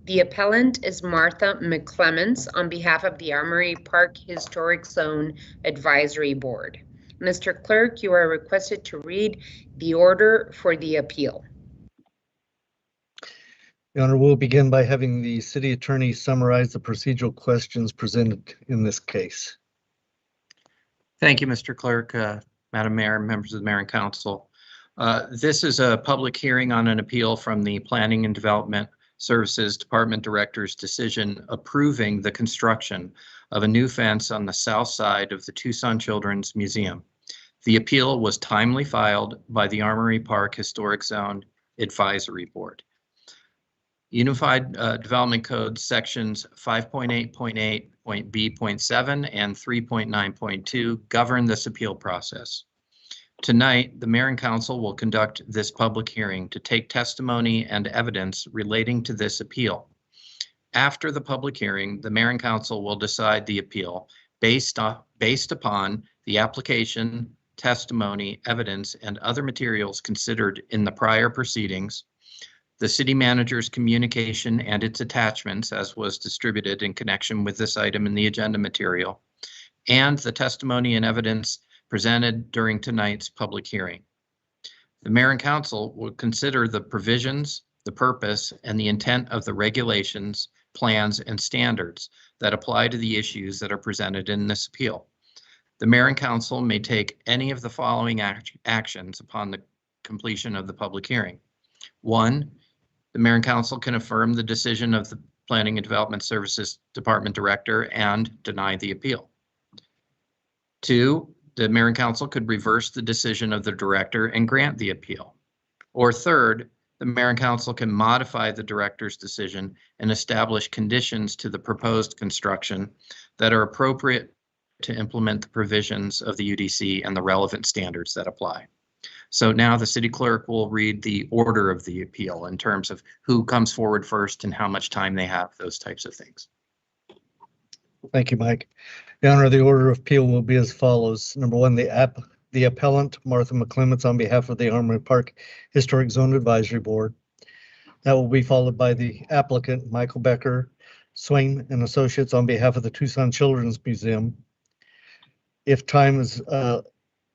[SPEAKER 1] The appellant is Martha McClements on behalf of the Armory Park Historic Zone Advisory Board. Mr. Clerk, you are requested to read the order for the appeal.
[SPEAKER 2] Your Honor, we'll begin by having the city attorney summarize the procedural questions presented in this case.
[SPEAKER 17] Thank you, Mr. Clerk, Madam Mayor, members of the Mayor and Council. This is a public hearing on an appeal from the Planning and Development Services Department Director's decision approving the construction of a new fence on the south side of the Tucson Children's Museum. The appeal was timely filed by the Armory Park Historic Zone Advisory Board. Unified Development Code sections 5.8.8.b.7 and 3.9.2 govern this appeal process. Tonight, the Mayor and Council will conduct this public hearing to take testimony and evidence relating to this appeal. After the public hearing, the Mayor and Council will decide the appeal based upon the application, testimony, evidence, and other materials considered in the prior proceedings, the city manager's communication and its attachments as was distributed in connection with this item in the agenda material, and the testimony and evidence presented during tonight's public hearing. The Mayor and Council will consider the provisions, the purpose, and the intent of the regulations, plans, and standards that apply to the issues that are presented in this appeal. The Mayor and Council may take any of the following actions upon the completion of the public hearing. 1, the Mayor and Council can affirm the decision of the Planning and Development Services Department Director and deny the appeal. 2, the Mayor and Council could reverse the decision of the Director and grant the appeal. Or 3rd, the Mayor and Council can modify the Director's decision and establish conditions to the proposed construction that are appropriate to implement the provisions of the UDC and the relevant standards that apply. So now the city clerk will read the order of the appeal in terms of who comes forward first and how much time they have, those types of things.
[SPEAKER 2] Thank you, Mike. Your Honor, the order of appeal will be as follows. Number 1, the appellant, Martha McClements, on behalf of the Armory Park Historic Zone Advisory Board. That will be followed by the applicant, Michael Becker, Swain and Associates, on behalf of the Tucson Children's Museum. If time is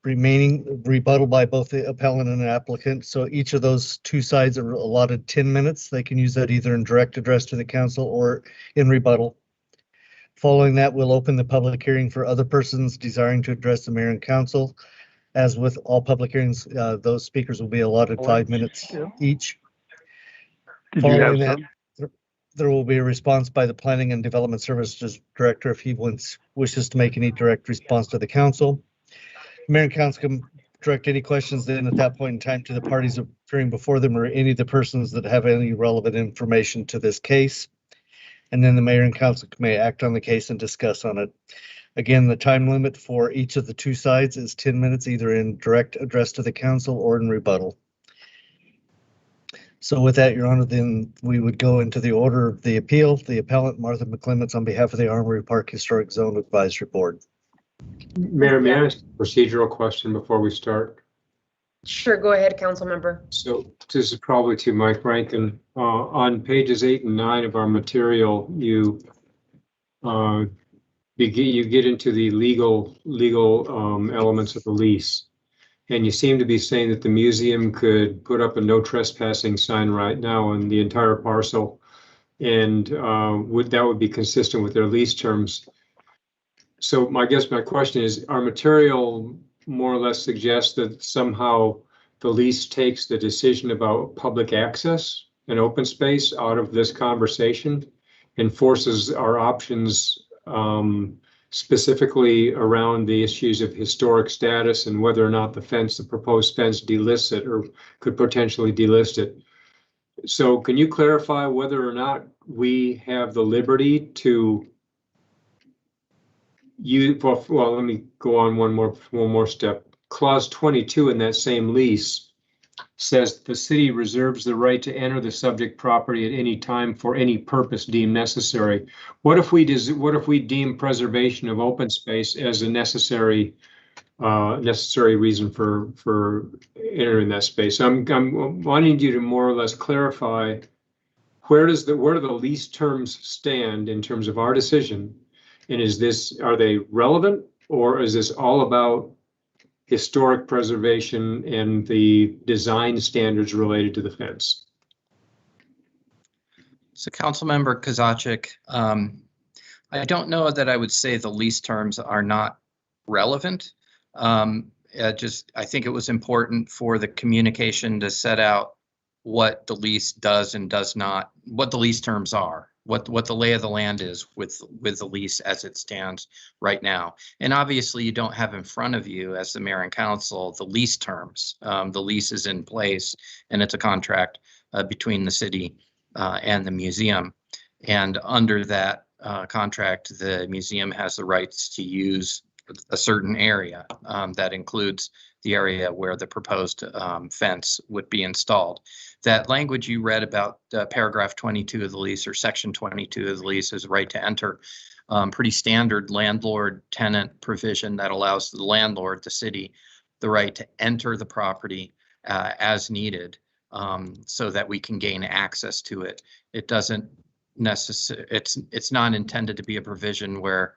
[SPEAKER 2] remaining, rebuttal by both the appellant and the applicant. So each of those two sides are allotted 10 minutes. They can use that either in direct address to the council or in rebuttal. Following that, we'll open the public hearing for other persons desiring to address the mayor and council. As with all public hearings, those speakers will be allotted 5 minutes each. Following that, there will be a response by the Planning and Development Services Director if he wishes to make any direct response to the council. Mayor and council can direct any questions then at that point in time to the parties appearing before them or any of the persons that have any relevant information to this case. And then the mayor and council may act on the case and discuss on it. Again, the time limit for each of the two sides is 10 minutes, either in direct address to the council or in rebuttal. So with that, Your Honor, then we would go into the order of the appeal. The appellant, Martha McClements, on behalf of the Armory Park Historic Zone Advisory Board.
[SPEAKER 9] Mayor, may I ask a procedural question before we start?
[SPEAKER 1] Sure, go ahead, council member.
[SPEAKER 9] So this is probably to Mike Rankin. On pages 8 and 9 of our material, you get into the legal elements of the lease. And you seem to be saying that the museum could put up a no trespassing sign right now on the entire parcel, and that would be consistent with their lease terms. So I guess my question is, our material more or less suggests that somehow the lease takes the decision about public access and open space out of this conversation and forces our options specifically around the issues of historic status and whether or not the proposed fence delists it or could potentially delist it. So can you clarify whether or not we have the liberty to well, let me go on one more step. Clause 22 in that same lease says the city reserves the right to enter the subject property at any time for any purpose deemed necessary. What if we deem preservation of open space as a necessary reason for entering that space? I'm wanting you to more or less clarify where do the lease terms stand in terms of our decision, and are they relevant, or is this all about historic preservation and the design standards related to the fence?
[SPEAKER 17] So Councilmember Kozaczek, I don't know that I would say the lease terms are not relevant. I think it was important for the communication to set out what the lease does and does not, what the lease terms are, what the lay of the land is with the lease as it stands right now. And obviously you don't have in front of you as the mayor and council the lease terms. The lease is in place and it's a contract between the city and the museum. And under that contract, the museum has the rights to use a certain area that includes the area where the proposed fence would be installed. That language you read about paragraph 22 of the lease, or section 22 of the lease, is right to enter. Pretty standard landlord-tenant provision that allows the landlord, the city, the right to enter the property as needed so that we can gain access to it. It doesn't necessarily, it's not intended to be a provision where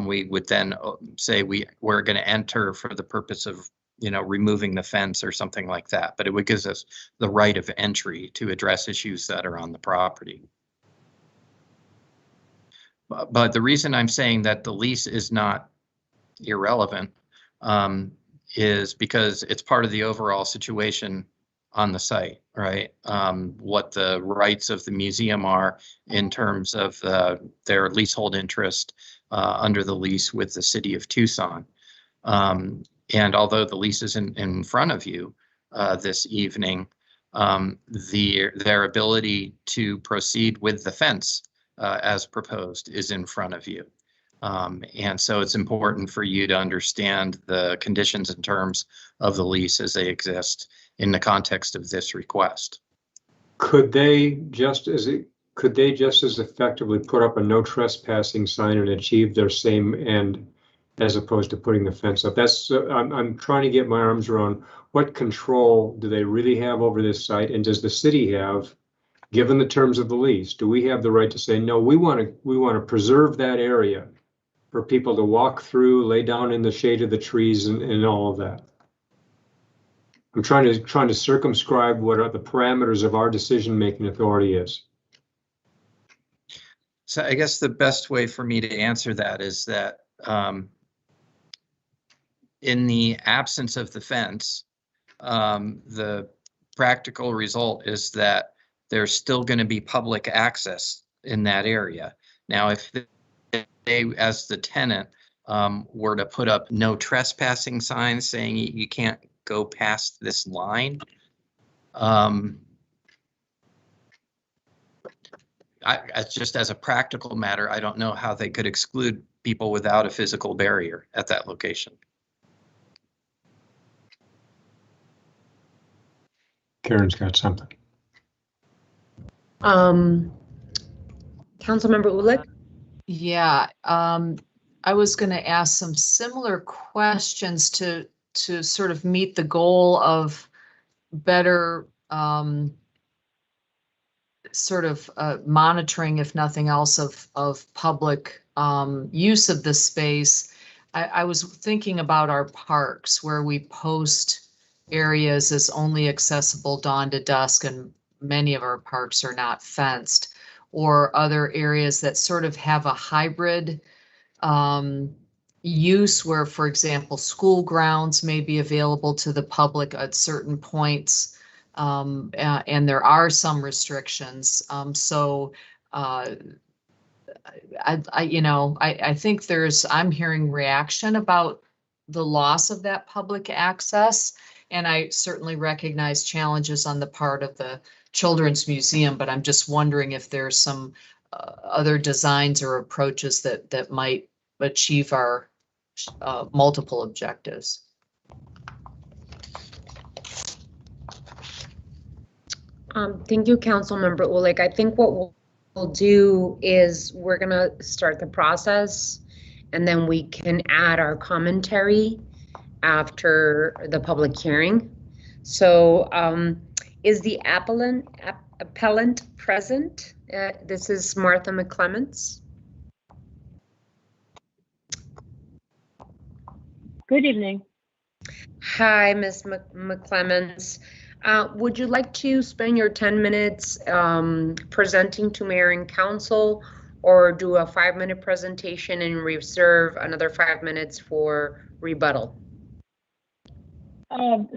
[SPEAKER 17] we would then say we're going to enter for the purpose of removing the fence or something like that, but it would give us the right of entry to address issues that are on the property. But the reason I'm saying that the lease is not irrelevant is because it's part of the overall situation on the site, right? What the rights of the museum are in terms of their leasehold interest under the lease with the city of Tucson. And although the lease is in front of you this evening, their ability to proceed with the fence as proposed is in front of you. And so it's important for you to understand the conditions and terms of the lease as they exist in the context of this request.
[SPEAKER 9] Could they just as effectively put up a no trespassing sign and achieve their same end as opposed to putting the fence up? That's I'm trying to get my arms around what control do they really have over this site, and does the city have, given the terms of the lease, do we have the right to say no? We want to preserve that area for people to walk through, lay down in the shade of the trees, and all of that. I'm trying to circumscribe what are the parameters of our decision-making authority is.
[SPEAKER 17] So I guess the best way for me to answer that is that in the absence of the fence, the practical result is that there's still going to be public access in that area. Now, if they, as the tenant, were to put up no trespassing signs saying you can't go past this line, just as a practical matter, I don't know how they could exclude people without a physical barrier at that location.
[SPEAKER 9] Karen's got something.
[SPEAKER 1] Councilmember Ulick?
[SPEAKER 3] Yeah, I was going to ask some similar questions to sort of meet the goal of better sort of monitoring, if nothing else, of public use of the space. I was thinking about our parks where we post areas as only accessible dawn to dusk, and many of our parks are not fenced, or other areas that sort of have a hybrid use where, for example, school grounds may be available to the public at certain points, and there are some restrictions. So I think I'm hearing reaction about the loss of that public access. And I certainly recognize challenges on the part of the Children's Museum, but I'm just wondering if there's some other designs or approaches that might achieve our multiple objectives.
[SPEAKER 1] Thank you, Councilmember Ulick. I think what we'll do is we're gonna start the process and then we can add our commentary after the public hearing. So is the appellant present? This is Martha McClements.
[SPEAKER 22] Good evening.
[SPEAKER 1] Hi, Ms. McClements. Would you like to spend your 10 minutes presenting to Mayor and Council, or do a 5-minute presentation and reserve another 5 minutes for rebuttal?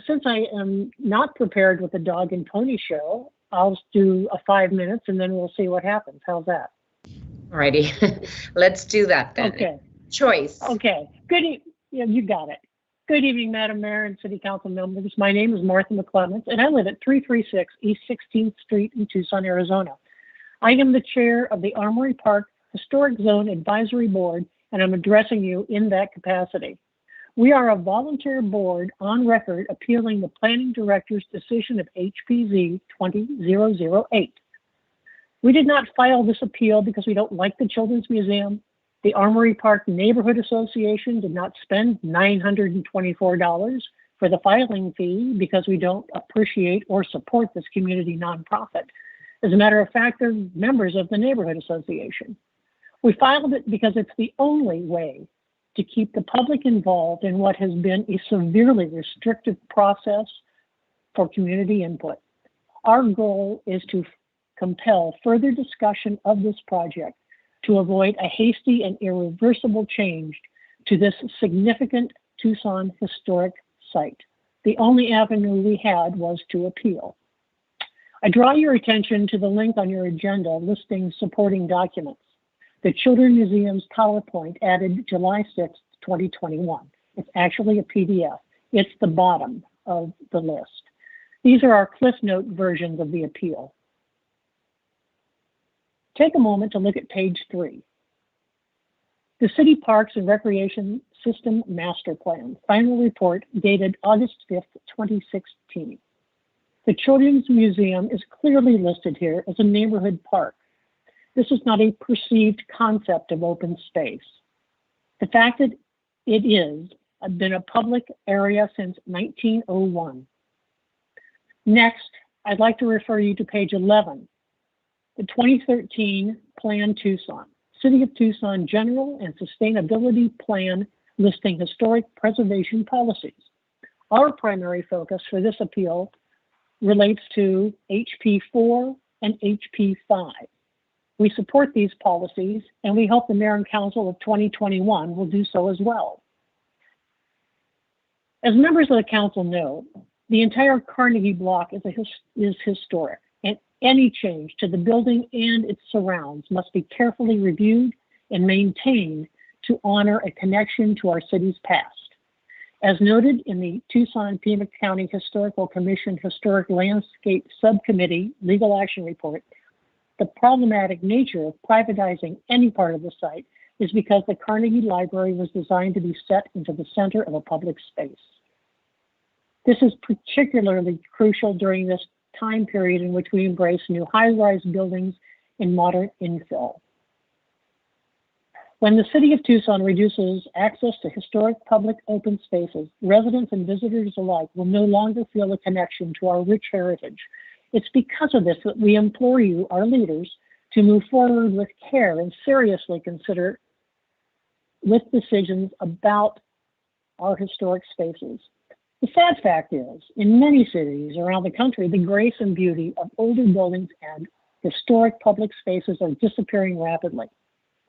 [SPEAKER 22] Since I am not prepared with the dog and pony show, I'll do a 5 minutes and then we'll see what happens. How's that?
[SPEAKER 1] Alrighty, let's do that then.
[SPEAKER 22] Okay.
[SPEAKER 1] Choice.
[SPEAKER 22] Okay. Yeah, you got it. Good evening, Madam Mayor and City Council members. My name is Martha McClements, and I live at 336 East 16th Street in Tucson, Arizona. I am the chair of the Armory Park Historic Zone Advisory Board, and I'm addressing you in that capacity. We are a volunteer board on record appealing the planning director's decision of HPZ 20008. We did not file this appeal because we don't like the Children's Museum. The Armory Park Neighborhood Association did not spend $924 for the filing fee because we don't appreciate or support this community nonprofit. As a matter of fact, they're members of the Neighborhood Association. We filed it because it's the only way to keep the public involved in what has been a severely restrictive process for community input. Our goal is to compel further discussion of this project to avoid a hasty and irreversible change to this significant Tucson historic site. The only avenue we had was to appeal. I draw your attention to the link on your agenda listing supporting documents. The Children's Museum's PowerPoint added July 6th, 2021. It's actually a PDF. It's the bottom of the list. These are our Cliff Note versions of the appeal. Take a moment to look at page 3. The City Parks and Recreation System Master Plan, final report dated August 5th, 2016. The Children's Museum is clearly listed here as a neighborhood park. This is not a perceived concept of open space. The fact that it is been a public area since 1901. Next, I'd like to refer you to page 11. The 2013 Plan Tucson, City of Tucson General and Sustainability Plan listing historic preservation policies. Our primary focus for this appeal relates to HP 4 and HP 5. We support these policies, and we hope the Mayor and Council of 2021 will do so as well. As members of the Council know, the entire Carnegie block is historic, and any change to the building and its surrounds must be carefully reviewed and maintained to honor a connection to our city's past. As noted in the Tucson-Pima County Historical Commission Historic Landscape Subcommittee Legal Action Report, the problematic nature of privatizing any part of the site is because the Carnegie Library was designed to be set into the center of a public space. This is particularly crucial during this time period in which we embrace new high-rise buildings and modern infill. When the City of Tucson reduces access to historic public open spaces, residents and visitors alike will no longer feel a connection to our rich heritage. It's because of this that we implore you, our leaders, to move forward with care and seriously consider with decisions about our historic spaces. The sad fact is, in many cities around the country, the grace and beauty of older buildings and historic public spaces are disappearing rapidly.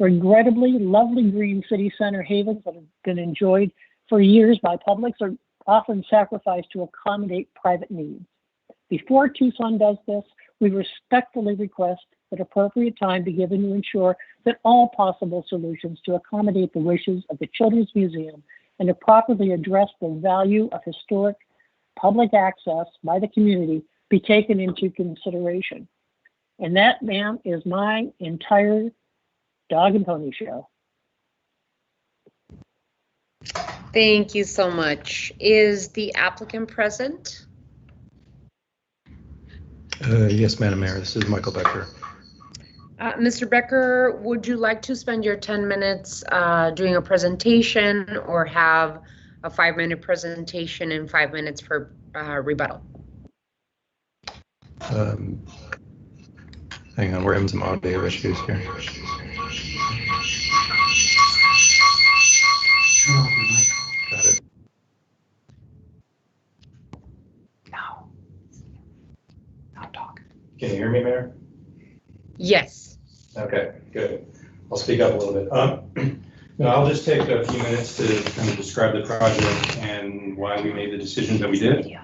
[SPEAKER 22] Regrettably, lovely green city center havens that have been enjoyed for years by publics are often sacrificed to accommodate private needs. Before Tucson does this, we respectfully request
[SPEAKER 10] that appropriate time be given to ensure that all possible solutions to accommodate the wishes of the Children's Museum and to properly address the value of historic public access by the community be taken into consideration. And that, ma'am, is my entire dog and pony show.
[SPEAKER 1] Thank you so much. Is the applicant present?
[SPEAKER 21] Yes, Madam Mayor, this is Michael Becker.
[SPEAKER 1] Mr. Becker, would you like to spend your 10 minutes doing a presentation or have a 5-minute presentation and 5 minutes for rebuttal?
[SPEAKER 21] Hang on, we're having some audio issues here. Got it. Now talk. Can you hear me, Mayor?
[SPEAKER 1] Yes.
[SPEAKER 21] Okay, good. I'll speak up a little bit. No, I'll just take a few minutes to kind of describe the project and why we made the decisions that we did.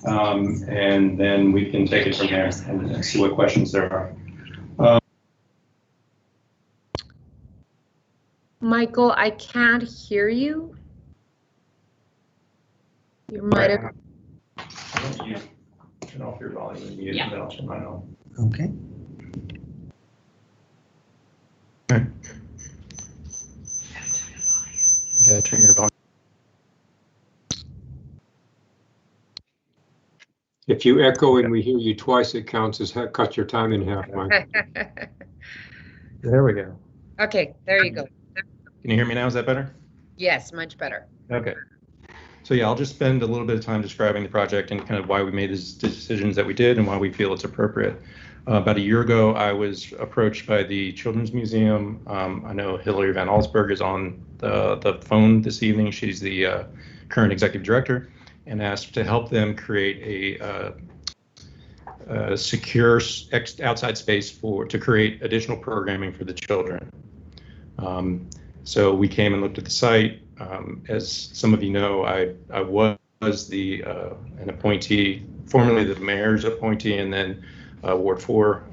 [SPEAKER 21] And then we can take it from there and see what questions there are.
[SPEAKER 1] Michael, I can't hear you. You might have.
[SPEAKER 21] Turn off your volume and mute, and then I'll turn mine on.
[SPEAKER 23] Okay.
[SPEAKER 21] Okay. Yeah, turn your volume.
[SPEAKER 9] If you echo and we hear you twice, it counts as cut your time in half, Mike.
[SPEAKER 21] There we go.
[SPEAKER 1] Okay, there you go.
[SPEAKER 21] Can you hear me now? Is that better?
[SPEAKER 1] Yes, much better.
[SPEAKER 21] Okay. So yeah, I'll just spend a little bit of time describing the project and kind of why we made the decisions that we did and why we feel it's appropriate. About a year ago, I was approached by the Children's Museum. I know Hillary Van Alsberg is on the phone this evening. She's the current executive director, and asked to help them create a secure outside space to create additional programming for the children. So we came and looked at the site. As some of you know, I was an appointee, formerly the mayor's appointee, and then Ward 4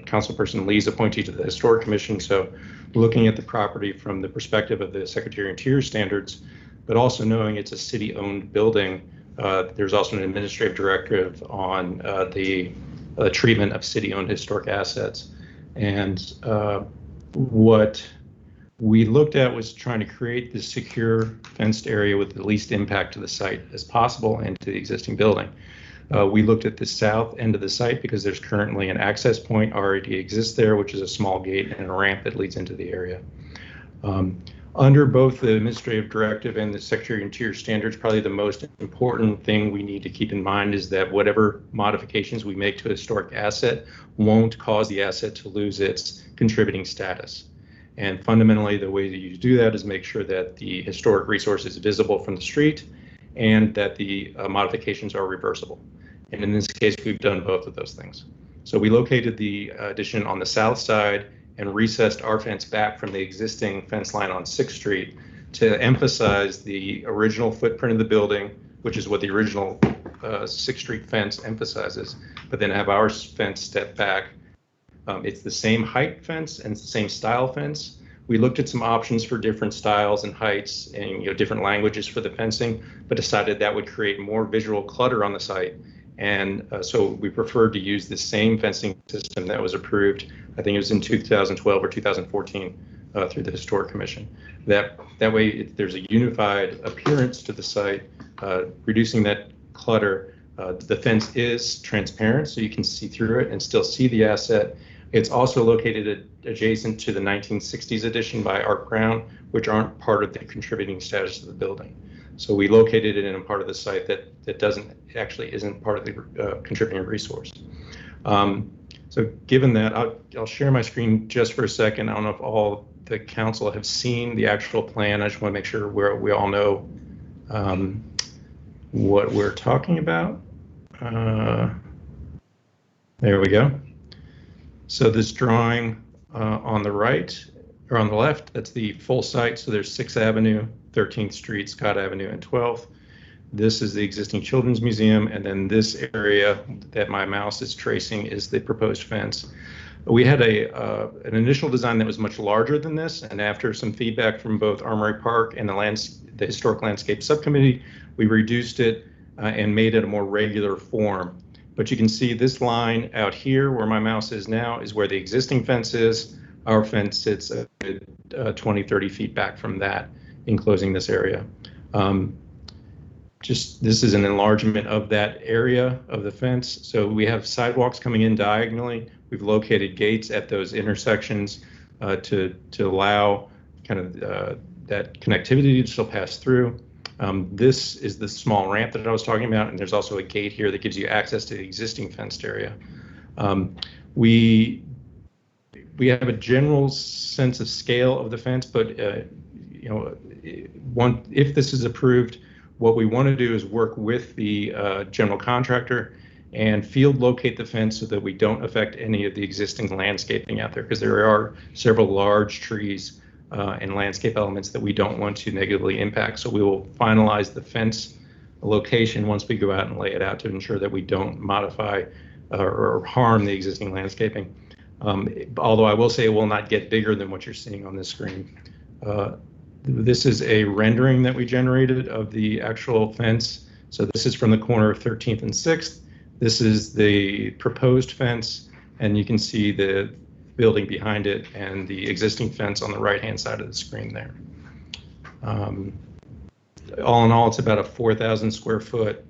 [SPEAKER 21] councilperson Lee's appointee to the Historic Commission. So looking at the property from the perspective of the Secretary of Interior standards, but also knowing it's a city-owned building, there's also an administrative directive on the treatment of city-owned historic assets. And what we looked at was trying to create this secure fenced area with the least impact to the site as possible and to the existing building. We looked at the south end of the site because there's currently an access point already exists there, which is a small gate and a ramp that leads into the area. Under both the administrative directive and the Secretary of Interior standards, probably the most important thing we need to keep in mind is that whatever modifications we make to a historic asset won't cause the asset to lose its contributing status. And fundamentally, the way that you do that is make sure that the historic resource is visible from the street and that the modifications are reversible. And in this case, we've done both of those things. So we located the addition on the south side and recessed our fence back from the existing fence line on 6th Street to emphasize the original footprint of the building, which is what the original 6th Street fence emphasizes, but then have our fence step back. It's the same height fence and it's the same style fence. We looked at some options for different styles and heights and different languages for the fencing, but decided that would create more visual clutter on the site. And so we preferred to use the same fencing system that was approved, I think it was in 2012 or 2014 through the Historic Commission. That way there's a unified appearance to the site, reducing that clutter. The fence is transparent, so you can see through it and still see the asset. It's also located adjacent to the 1960s addition by Art Brown, which aren't part of the contributing status of the building. So we located it in a part of the site that isn't part of the contributing resource. So given that, I'll share my screen just for a second. I don't know if all the council have seen the actual plan. I just want to make sure we all know what we're talking about. There we go. So this drawing on the right, or on the left, that's the full site. So there's 6th Avenue, 13th Street, Scott Avenue, and 12th. This is the existing Children's Museum, and then this area that my mouse is tracing is the proposed fence. We had an initial design that was much larger than this, and after some feedback from both Armory Park and the Historic Landscape Subcommittee, we reduced it and made it a more regular form. But you can see this line out here where my mouse is now is where the existing fence is. Our fence sits at 20, 30 feet back from that, enclosing this area. This is an enlargement of that area of the fence. So we have sidewalks coming in diagonally. We've located gates at those intersections to allow kind of that connectivity to still pass through. This is the small ramp that I was talking about, and there's also a gate here that gives you access to the existing fenced area. We have a general sense of scale of the fence, but if this is approved, what we want to do is work with the general contractor and field locate the fence so that we don't affect any of the existing landscaping out there, because there are several large trees and landscape elements that we don't want to negatively impact. So we will finalize the fence location once we go out and lay it out to ensure that we don't modify or harm the existing landscaping. Although I will say it will not get bigger than what you're seeing on this screen. This is a rendering that we generated of the actual fence. So this is from the corner of 13th and 6th. This is the proposed fence, and you can see the building behind it and the existing fence on the right-hand side of the screen there. All in all, it's about a 4,000 square foot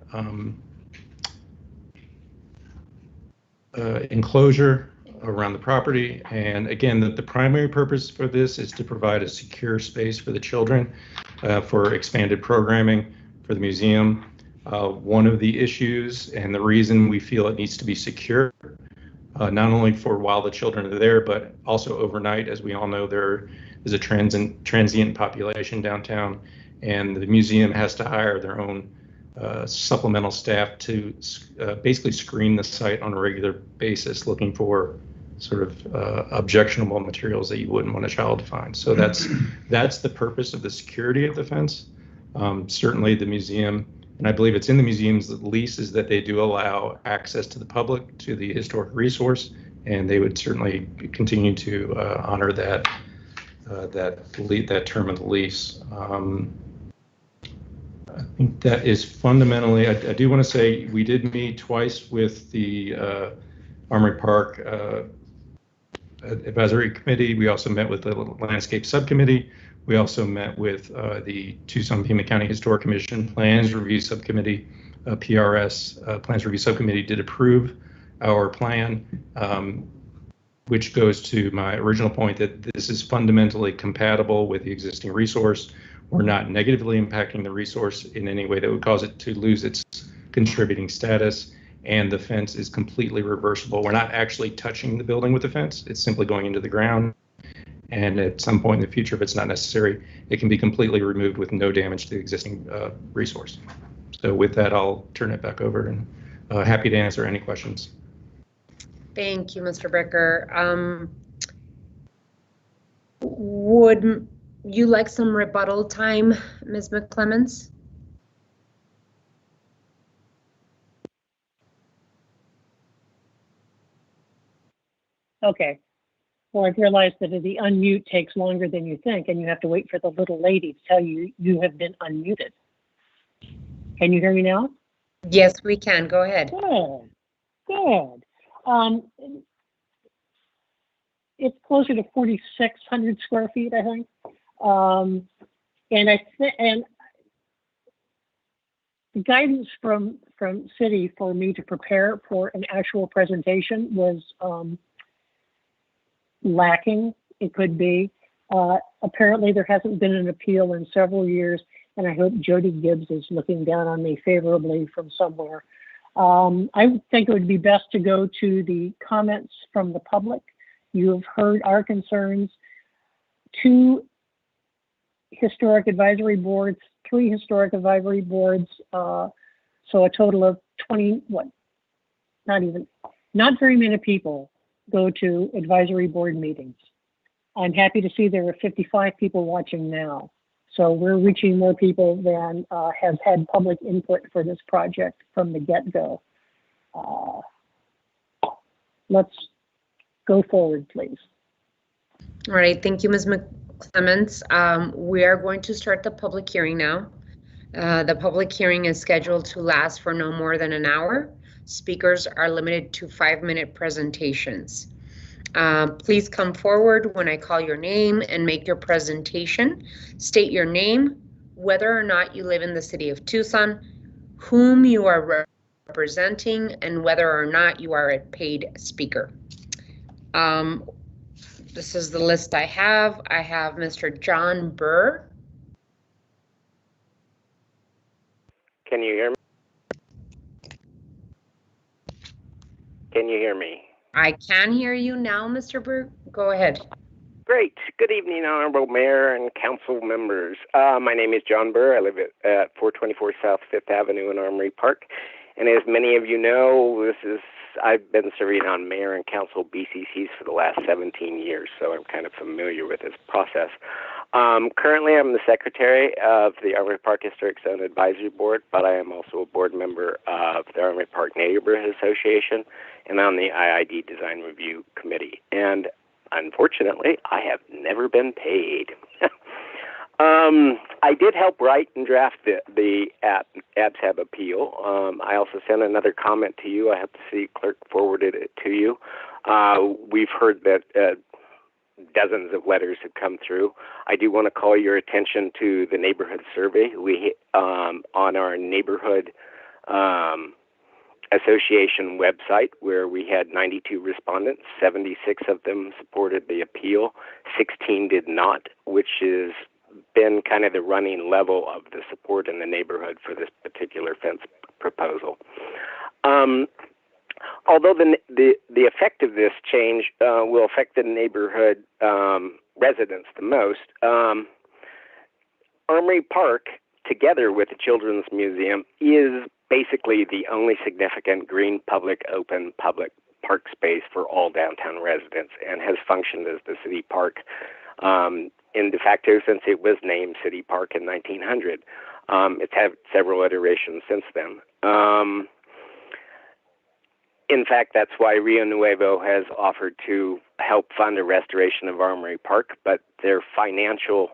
[SPEAKER 21] enclosure around the property. And again, the primary purpose for this is to provide a secure space for the children for expanded programming for the museum. One of the issues and the reason we feel it needs to be secure, not only for while the children are there, but also overnight. As we all know, there is a transient population downtown, and the museum has to hire their own supplemental staff to basically screen the site on a regular basis, looking for sort of objectionable materials that you wouldn't want a child to find. So that's the purpose of the security of the fence. Certainly the museum, and I believe it's in the museum's lease, is that they do allow access to the public to the historic resource, and they would certainly continue to honor that term of the lease. I think that is fundamentally, I do want to say we did meet twice with the Armory Park Advisory Committee. We also met with the Landscape Subcommittee. We also met with the Tucson-Pima County Historic Commission Plans Review Subcommittee. PRS, Plans Review Subcommittee, did approve our plan, which goes to my original point that this is fundamentally compatible with the existing resource. We're not negatively impacting the resource in any way that would cause it to lose its contributing status, and the fence is completely reversible. We're not actually touching the building with the fence. It's simply going into the ground. And at some point in the future, if it's not necessary, it can be completely removed with no damage to the existing resource. So with that, I'll turn it back over, and happy to answer any questions.
[SPEAKER 1] Thank you, Mr. Bricker. Would you like some rebuttal time, Ms. McClemens?
[SPEAKER 10] Okay. Well, I've realized that the unmute takes longer than you think, and you have to wait for the little lady to tell you you have been unmuted. Can you hear me now?
[SPEAKER 1] Yes, we can. Go ahead.
[SPEAKER 10] Good. Good. It's closer to 4,600 square feet, I think. And the guidance from city for me to prepare for an actual presentation was lacking. It could be. Apparently there hasn't been an appeal in several years, and I hope Jody Gibbs is looking down on me favorably from somewhere. I think it would be best to go to the comments from the public. You have heard our concerns. 2 historic advisory boards, 3 historic advisory boards, so a total of 20, not very many people go to advisory board meetings. I'm happy to see there are 55 people watching now. So we're reaching more people than has had public input for this project from the get-go. Let's go forward, please.
[SPEAKER 1] All right, thank you, Ms. McClements. We are going to start the public hearing now. The public hearing is scheduled to last for no more than an hour. Speakers are limited to 5-minute presentations. Please come forward when I call your name and make your presentation. State your name, whether or not you live in the city of Tucson, whom you are representing, and whether or not you are a paid speaker. This is the list I have. I have Mr. John Burr.
[SPEAKER 11] Can you hear me? Can you hear me?
[SPEAKER 1] I can hear you now, Mr. Burr. Go ahead.
[SPEAKER 11] Great. Good evening, Honorable Mayor and Council members. My name is John Burr. I live at 424 South 5th Avenue in Armory Park. And as many of you know, I've been serving on Mayor and Council BCCs for the last 17 years, so I'm kind of familiar with this process. Currently, I'm the secretary of the Armory Park Historic Zone Advisory Board, but I am also a board member of the Armory Park Neighborhood Association and on the IID Design Review Committee. And unfortunately, I have never been paid. I did help write and draft the ABSAB appeal. I also sent another comment to you. I hope the city clerk forwarded it to you. We've heard that dozens of letters have come through. I do want to call your attention to the neighborhood survey. We on our neighborhood association website, where we had 92 respondents. 76 of them supported the appeal. 16 did not, which has been kind of the running level of the support in the neighborhood for this particular fence proposal. Although the effect of this change will affect the neighborhood residents the most, Armory Park, together with the Children's Museum, is basically the only significant green open public park space for all downtown residents, and has functioned as the city park in de facto since it was named City Park in 1900. It's had several iterations since then. In fact, that's why Rio Nuevo has offered to help fund a restoration of Armory Park, but their financial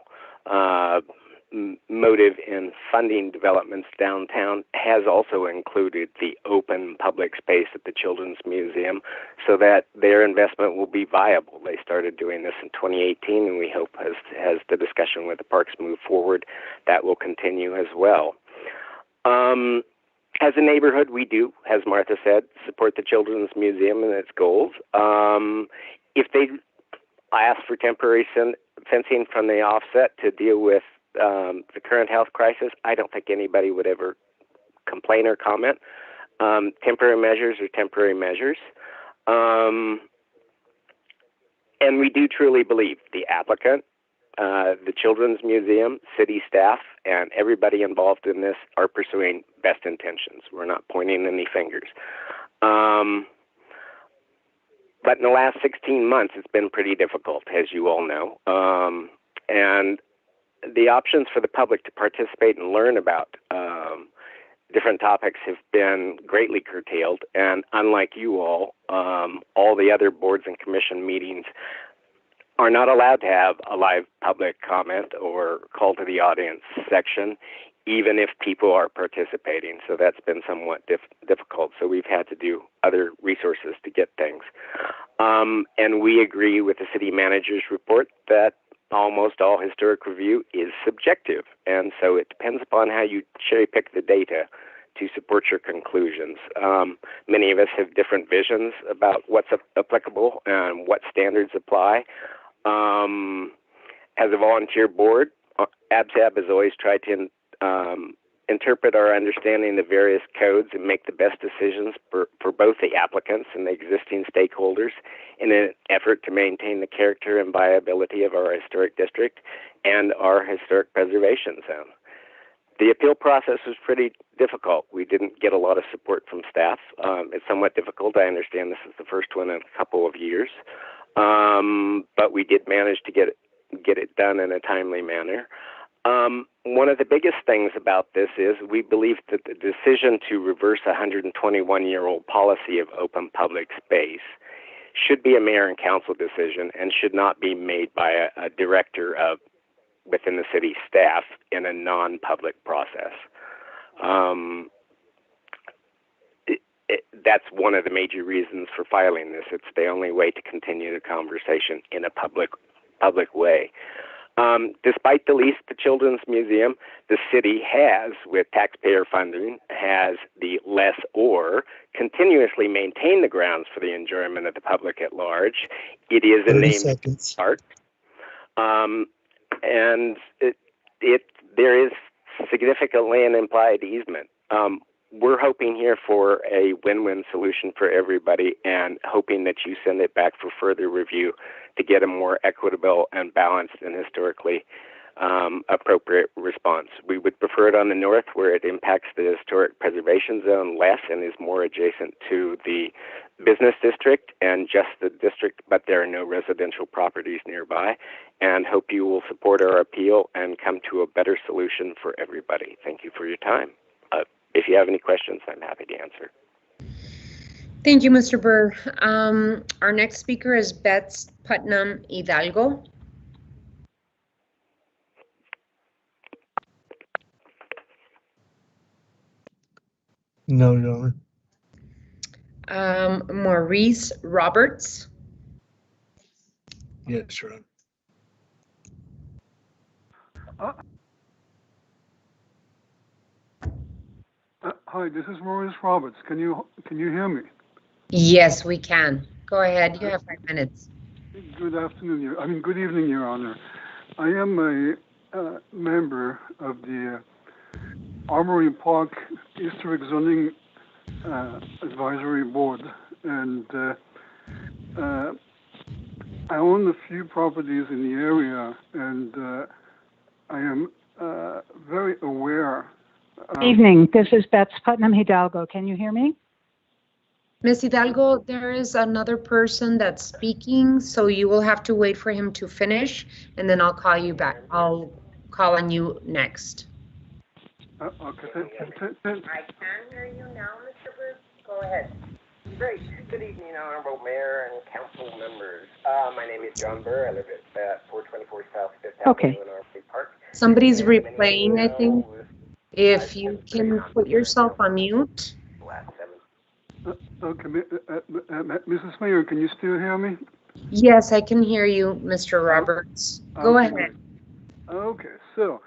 [SPEAKER 11] motive in funding developments downtown has also included the open public space at the Children's Museum, so that their investment will be viable. They started doing this in 2018, and we hope as the discussion with the parks move forward, that will continue as well. As a neighborhood, we do, as Martha said, support the Children's Museum and its goals. If they ask for temporary fencing from the offset to deal with the current health crisis, I don't think anybody would ever complain or comment. Temporary measures are temporary measures. And we do truly believe the applicant, the Children's Museum, city staff, and everybody involved in this are pursuing best intentions. We're not pointing any fingers. But in the last 16 months, it's been pretty difficult, as you all know. And the options for the public to participate and learn about different topics have been greatly curtailed. And unlike you all the other boards and commission meetings are not allowed to have a live public comment or call to the audience section, even if people are participating. So that's been somewhat difficult. So we've had to do other resources to get things. And we agree with the city manager's report that almost all historic review is subjective. And so it depends upon how you cherry pick the data to support your conclusions. Many of us have different visions about what's applicable and what standards apply. As a volunteer board, ABSAB has always tried to interpret our understanding of various codes and make the best decisions for both the applicants and the existing stakeholders in an effort to maintain the character and viability of our historic district and our historic preservation zone. The appeal process was pretty difficult. We didn't get a lot of support from staff. It's somewhat difficult. I understand this is the first one in a couple of years. But we did manage to get it done in a timely manner. One of the biggest things about this is we believe that the decision to reverse a 121-year-old policy of open public space should be a mayor and council decision and should not be made by a director of within the city staff in a non-public process. That's one of the major reasons for filing this. It's the only way to continue the conversation in a public way. Despite the lease to Children's Museum, the city has, with taxpayer funding, has the lessor continuously maintain the grounds for the enjoyment of the public at large. It is a named park, and there is significantly an implied easement. We're hoping here for a win-win solution for everybody and hoping that you send it back for further review to get a more equitable and balanced and historically appropriate response. We would prefer it on the north where it impacts the historic preservation zone less and is more adjacent to the business district and just the district, but there are no residential properties nearby, and hope you will support our appeal and come to a better solution for everybody. Thank you for your time. If you have any questions, I'm happy to answer.
[SPEAKER 1] Thank you, Mr. Burr. Our next speaker is Bets Putnam Hidalgo.
[SPEAKER 2] No, Your Honor.
[SPEAKER 1] Maurice Roberts.
[SPEAKER 2] Yes, Your Honor.
[SPEAKER 7] Hi, this is Maurice Roberts. Can you hear me?
[SPEAKER 1] Yes, we can. Go ahead. You have 5 minutes.
[SPEAKER 7] Good afternoon. Good evening, Your Honor. I am a member of the Armory Park Historic Zoning Advisory Board, and I own a few properties in the area, and I am very aware.
[SPEAKER 22] Evening, this is Bets Putnam Hidalgo. Can you hear me?
[SPEAKER 1] Ms. Hidalgo, there is another person that's speaking, so you will have to wait for him to finish, and then I'll call you back. I'll call on you next.
[SPEAKER 7] Okay.
[SPEAKER 12] I can hear you now, Mr. Bruce. Go ahead.
[SPEAKER 11] Great. Good evening, Honorable Mayor and Council members. My name is John Burr. I live at 424 South 5th Avenue in Armory Park.
[SPEAKER 1] Somebody's replaying, I think. If you can put yourself on mute.
[SPEAKER 7] Okay, Mrs. Mayor, can you still hear me?
[SPEAKER 1] Yes, I can hear you, Mr. Roberts. Go ahead.
[SPEAKER 7] Okay, so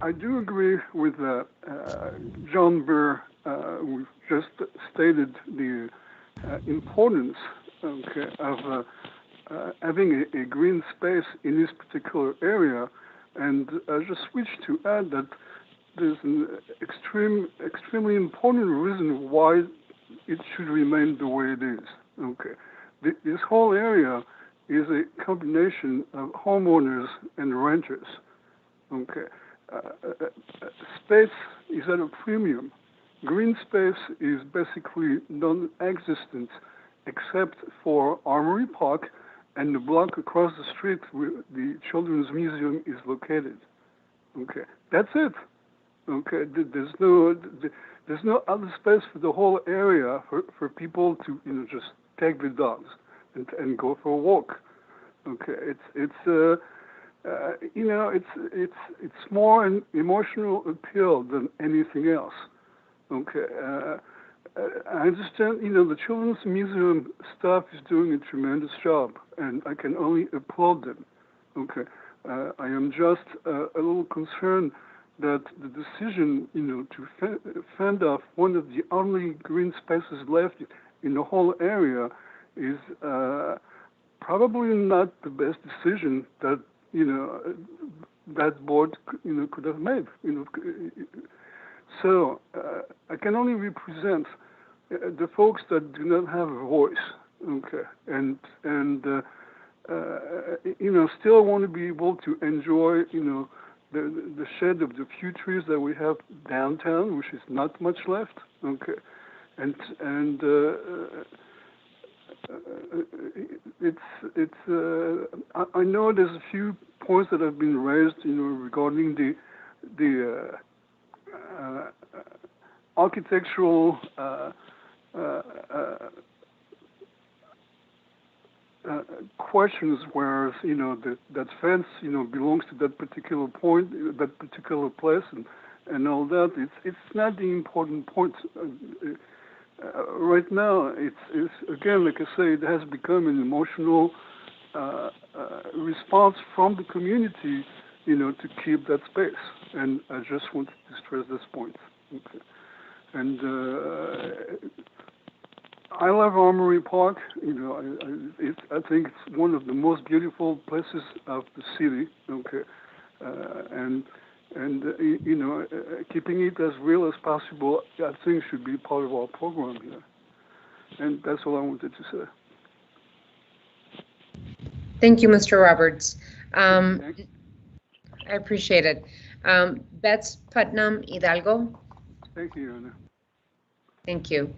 [SPEAKER 7] I do agree with John Burr, who just stated the importance of having a green space in this particular area. And I just wish to add that there's an extremely important reason why it should remain the way it is. Okay, this whole area is a combination of homeowners and renters. Okay, space is at a premium. Green space is basically non-existent except for Armory Park and the block across the street where the Children's Museum is located. Okay, that's it. Okay, there's no other space for the whole area for people to just take the dogs and go for a walk. Okay, it's more an emotional appeal than anything else. Okay. I understand, the Children's Museum staff is doing a tremendous job, and I can only applaud them. Okay, I am just a little concerned that the decision, to fend off one of the only green spaces left in the whole area is probably not the best decision that that board could have made. So I can only represent the folks that do not have a voice, okay, and still want to be able to enjoy, the shed of the few trees that we have downtown, which is not much left, okay, and I know there's a few points that have been raised, regarding the architectural questions where, that fence, belongs to that particular point, that particular place, and all that. It's not the important point. Right now, it's again, like I say, it has become an emotional response from the community, to keep that space. And I just wanted to stress this point. Okay. And I love Armory Park. I think it's one of the most beautiful places of the city. Okay, and keeping it as real as possible, I think, should be part of our program here. And that's all I wanted to say.
[SPEAKER 1] Thank you, Mr. Roberts. I appreciate it. Bets Putnam Hidalgo.
[SPEAKER 7] Thank you, Anna.
[SPEAKER 1] Thank you.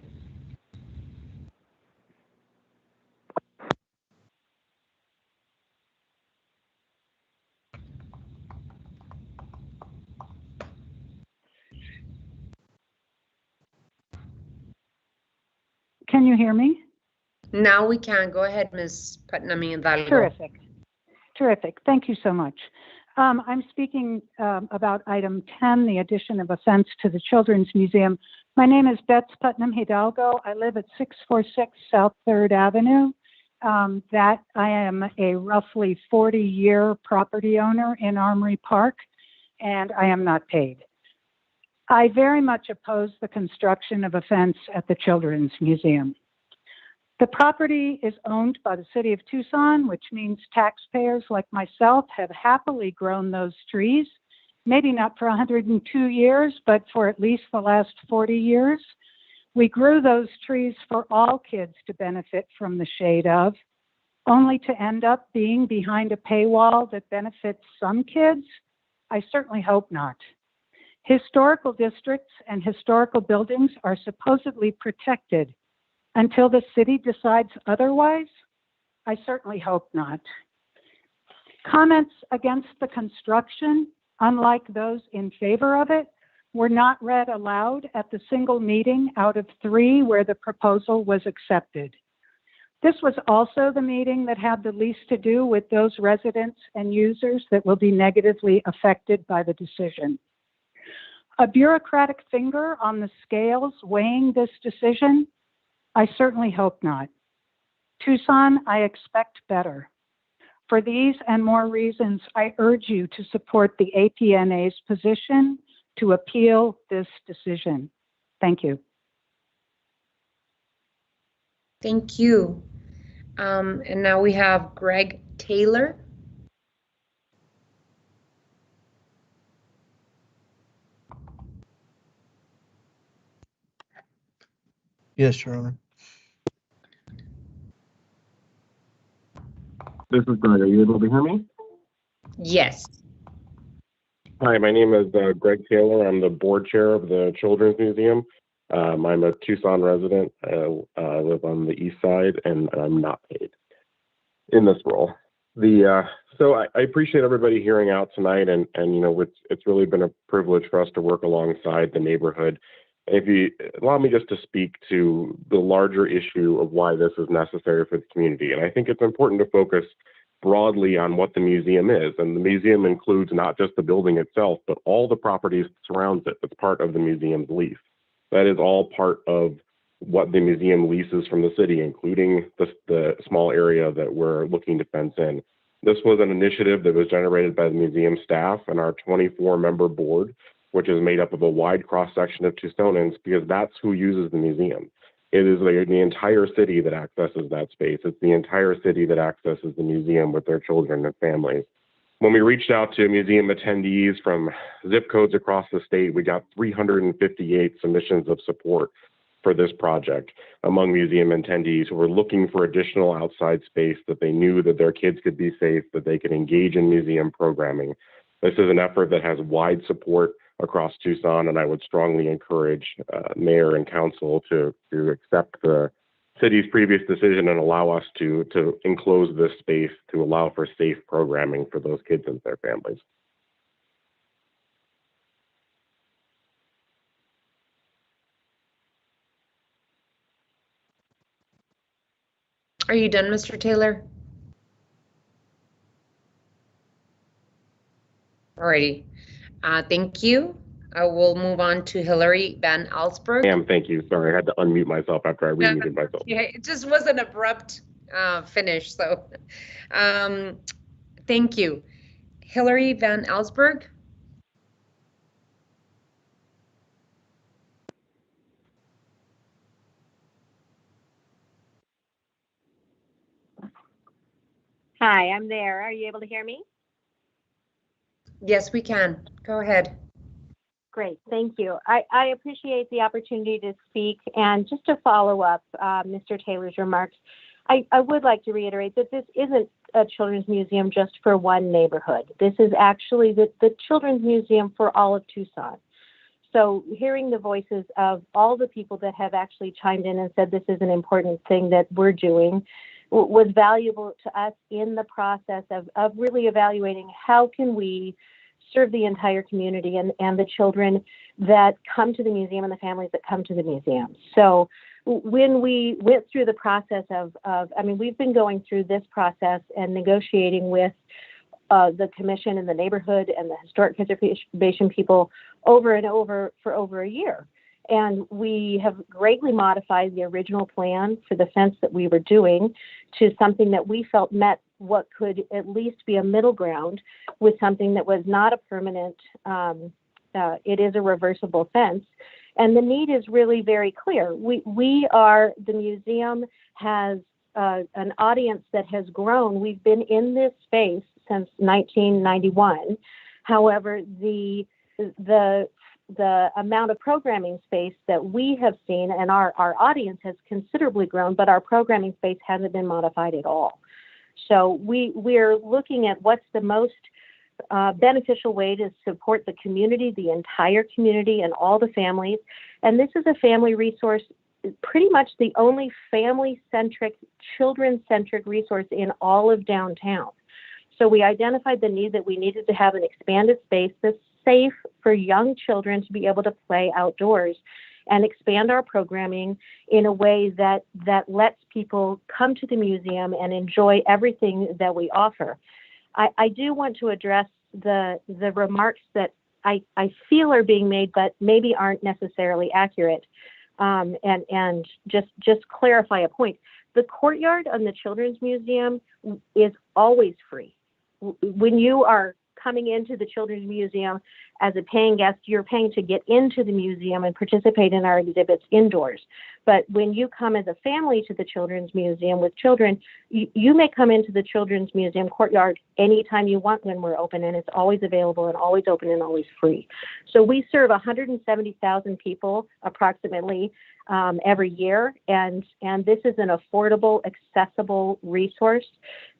[SPEAKER 13] Can you hear me?
[SPEAKER 1] Now we can. Go ahead, Ms. Putnam Hidalgo.
[SPEAKER 13] Terrific. Terrific. Thank you so much. I'm speaking about item 10, the addition of a fence to the Children's Museum. My name is Bets Putnam Hidalgo. I live at 646 South 3rd Avenue. That I am a roughly 40-year property owner in Armory Park, and I am not paid. I very much oppose the construction of a fence at the Children's Museum. The property is owned by the city of Tucson, which means taxpayers like myself have happily grown those trees, maybe not for 102 years, but for at least the last 40 years. We grew those trees for all kids to benefit from the shade of, only to end up being behind a paywall that benefits some kids? I certainly hope not. Historical districts and historical buildings are supposedly protected until the city decides otherwise? I certainly hope not. Comments against the construction, unlike those in favor of it, were not read aloud at the single meeting out of 3 where the proposal was accepted. This was also the meeting that had the least to do with those residents and users that will be negatively affected by the decision. A bureaucratic finger on the scales weighing this decision? I certainly hope not. Tucson, I expect better. For these and more reasons, I urge you to support the APNA's position to appeal this decision. Thank you.
[SPEAKER 1] Thank you. And now we have Greg Taylor.
[SPEAKER 2] Yes, Your Honor.
[SPEAKER 14] This is Greg. Are you able to hear me?
[SPEAKER 1] Yes.
[SPEAKER 14] Hi, my name is Greg Taylor. I'm the board chair of the Children's Museum. I'm a Tucson resident. I live on the east side, and I'm not paid in this role. So I appreciate everybody hearing out tonight, and it's really been a privilege for us to work alongside the neighborhood. If you allow me just to speak to the larger issue of why this is necessary for the community, and I think it's important to focus broadly on what the museum is, and the museum includes not just the building itself, but all the properties that surrounds it that's part of the museum's lease. That is all part of what the museum leases from the city, including the small area that we're looking to fence in. This was an initiative that was generated by the museum staff and our 24-member board, which is made up of a wide cross-section of Tucsonans, because that's who uses the museum. It is the entire city that accesses that space. It's the entire city that accesses the museum with their children and families. When we reached out to museum attendees from zip codes across the state, we got 358 submissions of support for this project among museum attendees who were looking for additional outside space, that they knew that their kids could be safe, that they could engage in museum programming. This is an effort that has wide support across Tucson, and I would strongly encourage mayor and council to accept the city's previous decision and allow us to enclose this space to allow for safe programming for those kids and their families.
[SPEAKER 1] Are you done, Mr. Taylor? Alrighty. Thank you. I will move on to Hillary Van Alsburg.
[SPEAKER 14] Ma'am, thank you. Sorry, I had to unmute myself after I remuted myself.
[SPEAKER 1] Yeah, it just was an abrupt finish. So thank you. Hillary Van Alsburg.
[SPEAKER 15] Hi, I'm there. Are you able to hear me?
[SPEAKER 1] Yes, we can. Go ahead.
[SPEAKER 15] Great, thank you. I appreciate the opportunity to speak, and just to follow up Mr. Taylor's remarks, I would like to reiterate that this isn't a children's museum just for one neighborhood. This is actually the children's museum for all of Tucson. So hearing the voices of all the people that have actually chimed in and said this is an important thing that we're doing was valuable to us in the process of really evaluating how can we serve the entire community and the children that come to the museum and the families that come to the museum. So when we went through the process I mean, we've been going through this process and negotiating with the commission and the neighborhood and the historic preservation people over and over for over a year. And we have greatly modified the original plan for the fence that we were doing to something that we felt met what could at least be a middle ground with something that was not a permanent, it is a reversible fence. And the need is really very clear. The museum has an audience that has grown. We've been in this space since 1991. However, the amount of programming space that we have seen and our audience has considerably grown, but our programming space hasn't been modified at all. So we're looking at what's the most beneficial way to support the community, the entire community, and all the families. And this is a family resource, pretty much the only family-centric, children-centric resource in all of downtown. So we identified the need that we needed to have an expanded space that's safe for young children to be able to play outdoors and expand our programming in a way that lets people come to the museum and enjoy everything that we offer. I do want to address the remarks that I feel are being made, but maybe aren't necessarily accurate, and just clarify a point. The courtyard on the Children's Museum is always free. When you are coming into the Children's Museum as a paying guest, you're paying to get into the museum and participate in our exhibits indoors. But when you come as a family to the Children's Museum with children, you may come into the Children's Museum courtyard anytime you want when we're open, and it's always available and always open and always free. So we serve 170,000 people approximately every year, and this is an affordable, accessible resource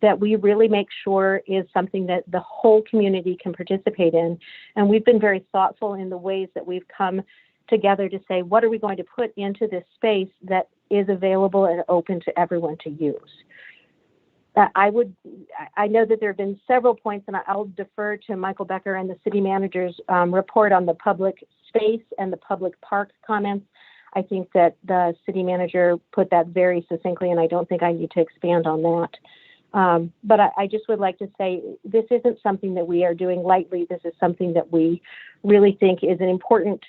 [SPEAKER 15] that we really make sure is something that the whole community can participate in. And we've been very thoughtful in the ways that we've come together to say, what are we going to put into this space that is available and open to everyone to use? I know that there have been several points, and I'll defer to Michael Becker and the city manager's report on the public space and the public park comments. I think that the city manager put that very succinctly, and I don't think I need to expand on that. But I just would like to say this isn't something that we are doing lightly. This is something that we really think is an important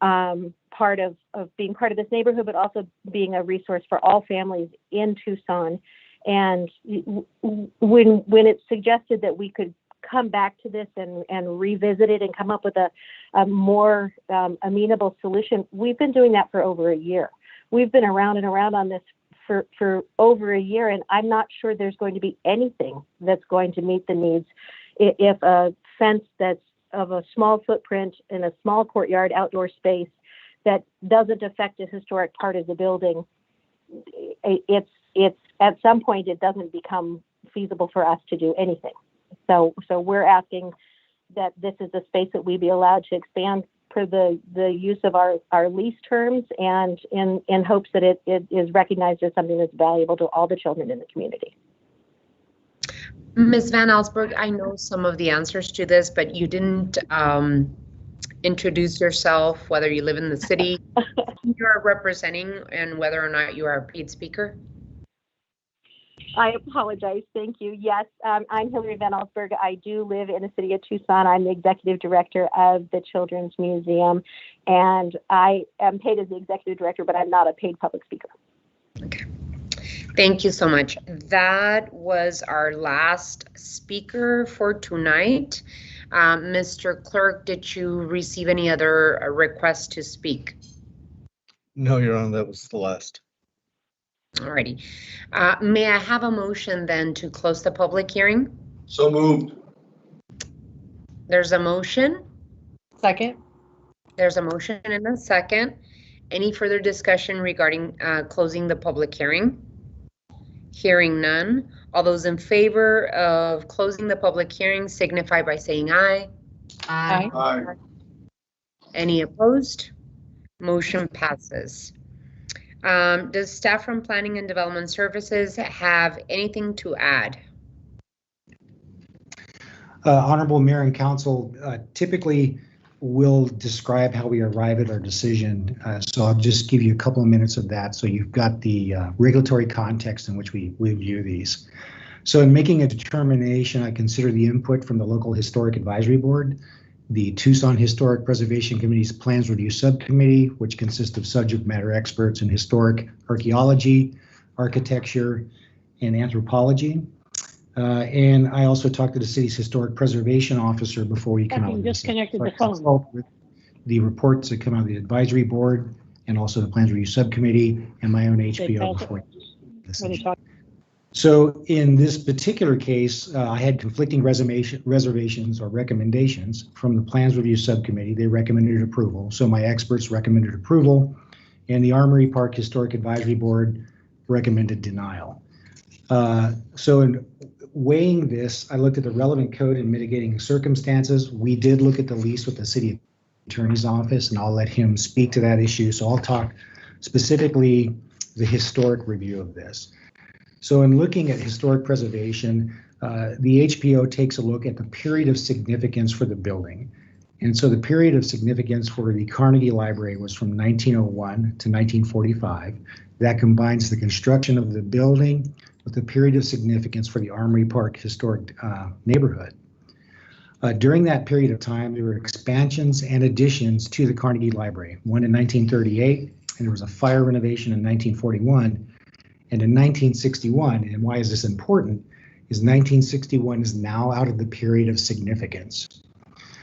[SPEAKER 15] part of being part of this neighborhood, but also being a resource for all families in Tucson. And when it's suggested that we could come back to this and revisit it and come up with a more amenable solution, we've been doing that for over a year. We've been around and around on this for over a year, and I'm not sure there's going to be anything that's going to meet the needs if a fence that's of a small footprint in a small courtyard outdoor space that doesn't affect a historic part of the building, it's at some point it doesn't become feasible for us to do anything. So we're asking that this is a space that we be allowed to expand per the use of our lease terms, and in hopes that it is recognized as something that's valuable to all the children in the community.
[SPEAKER 1] Ms. Van Alsburg, I know some of the answers to this, but you didn't introduce yourself, whether you live in the city you are representing, and whether or not you are a paid speaker.
[SPEAKER 15] I apologize. Thank you. Yes, I'm Hillary Van Allsburg. I do live in the city of Tucson. I'm the executive director of the Children's Museum, and I am paid as the executive director, but I'm not a paid public speaker.
[SPEAKER 1] Okay. Thank you so much. That was our last speaker for tonight. Mr. Clerk, did you receive any other requests to speak?
[SPEAKER 2] No, Your Honor, that was the last.
[SPEAKER 1] Alrighty. May I have a motion then to close the public hearing?
[SPEAKER 4] So moved.
[SPEAKER 1] There's a motion.
[SPEAKER 3] Second.
[SPEAKER 1] There's a motion and a second. Any further discussion regarding closing the public hearing? Hearing none. All those in favor of closing the public hearing signify by saying aye.
[SPEAKER 3] Aye.
[SPEAKER 4] Aye.
[SPEAKER 1] Any opposed? Motion passes. Does staff from Planning and Development Services have anything to add?
[SPEAKER 18] Honorable Mayor and Council, typically we'll describe how we arrive at our decision. So I'll just give you a couple of minutes of that so you've got the regulatory context in which we view these. So in making a determination, I consider the input from the local Historic Advisory Board, the Tucson Historic Preservation Committee's Plans Review Subcommittee, which consists of subject matter experts in historic archaeology, architecture, and anthropology. And I also talked to the city's historic preservation officer before we come out with this.
[SPEAKER 10] Disconnected the phone.
[SPEAKER 18] With the reports that come out of the advisory board and also the Plans Review Subcommittee and my own HPO before. So in this particular case, I had conflicting reservations or recommendations from the Plans Review Subcommittee. They recommended approval. So my experts recommended approval, and the Armory Park Historic Advisory Board recommended denial. So in weighing this, I looked at the relevant code and mitigating circumstances. We did look at the lease with the city attorney's office, and I'll let him speak to that issue. So I'll talk specifically the historic review of this. So in looking at historic preservation, the HPO takes a look at the period of significance for the building. And so the period of significance for the Carnegie Library was from 1901 to 1945. That combines the construction of the building with the period of significance for the Armory Park Historic neighborhood. During that period of time, there were expansions and additions to the Carnegie Library, one in 1938, and there was a fire renovation in 1941. And in 1961, and why is this important, is 1961 is now out of the period of significance.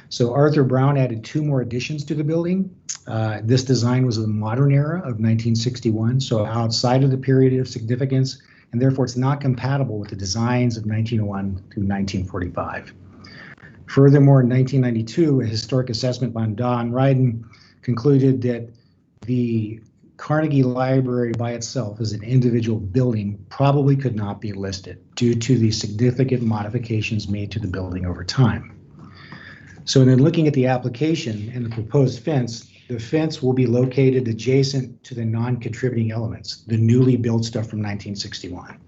[SPEAKER 18] So Arthur Brown added 2 more additions to the building. This design was of the modern era of 1961, so outside of the period of significance, and therefore it's not compatible with the designs of 1901 to 1945. Furthermore, in 1992, a historic assessment by Don Ryden concluded that the Carnegie Library by itself as an individual building probably could not be listed due to the significant modifications made to the building over time. So in looking at the application and the proposed fence, the fence will be located adjacent to the non-contributing elements, the newly built stuff from 1961.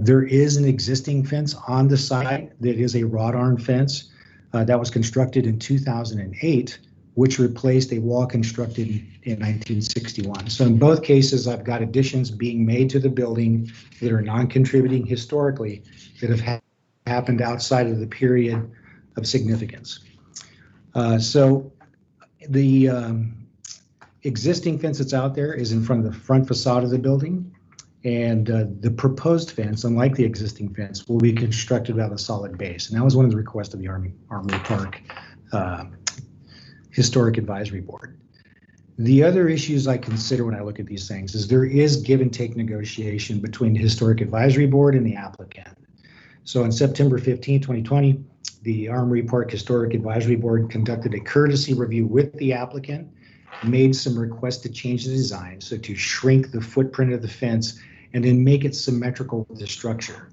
[SPEAKER 18] There is an existing fence on the site that is a wrought iron fence that was constructed in 2008, which replaced a wall constructed in 1961. So in both cases, I've got additions being made to the building that are non-contributing historically that have happened outside of the period of significance. So the existing fence that's out there is in front of the front facade of the building, and the proposed fence, unlike the existing fence, will be constructed out of a solid base. And that was one of the requests of the Armory Park Historic Advisory Board. The other issues I consider when I look at these things is there is give and take negotiation between the Historic Advisory Board and the applicant. So on September 15, 2020, the Armory Park Historic Advisory Board conducted a courtesy review with the applicant, made some requests to change the design, so to shrink the footprint of the fence and then make it symmetrical with the structure.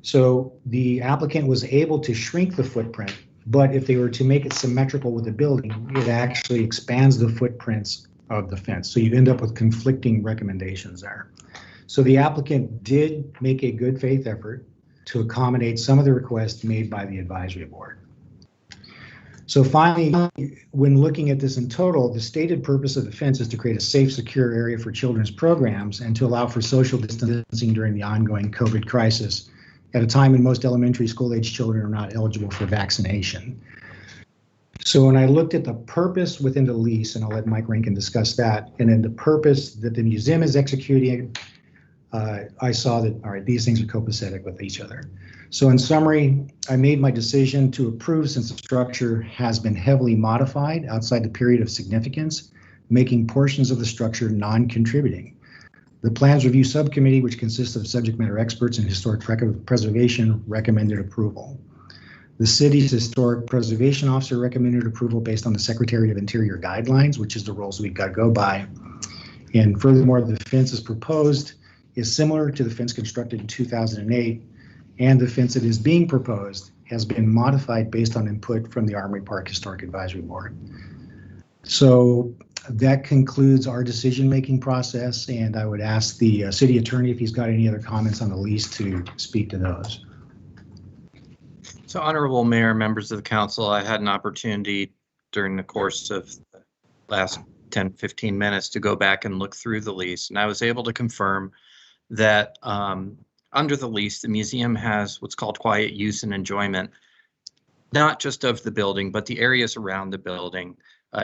[SPEAKER 18] So the applicant was able to shrink the footprint, but if they were to make it symmetrical with the building, it actually expands the footprints of the fence. So you end up with conflicting recommendations there. So the applicant did make a good faith effort to accommodate some of the requests made by the advisory board. So finally, when looking at this in total, the stated purpose of the fence is to create a safe, secure area for children's programs and to allow for social distancing during the ongoing COVID crisis at a time when most elementary school age children are not eligible for vaccination. So when I looked at the purpose within the lease, and I'll let Mike Rankin discuss that, and then the purpose that the museum is executing, I saw that, all right, these things are copacetic with each other. So in summary, I made my decision to approve since the structure has been heavily modified outside the period of significance, making portions of the structure non-contributing. The Plans Review Subcommittee, which consists of subject matter experts in historic preservation, recommended approval. The city's historic preservation officer recommended approval based on the Secretary of Interior guidelines, which is the rules we've got to go by. And furthermore, the fence is proposed is similar to the fence constructed in 2008, and the fence that is being proposed has been modified based on input from the Armory Park Historic Advisory Board. So that concludes our decision-making process, and I would ask the city attorney if he's got any other comments on the lease to speak to those.
[SPEAKER 17] So Honorable Mayor, members of the council, I had an opportunity during the course of the last 10, 15 minutes to go back and look through the lease, and I was able to confirm that under the lease, the museum has what's called quiet use and enjoyment, not just of the building, but the areas around the building,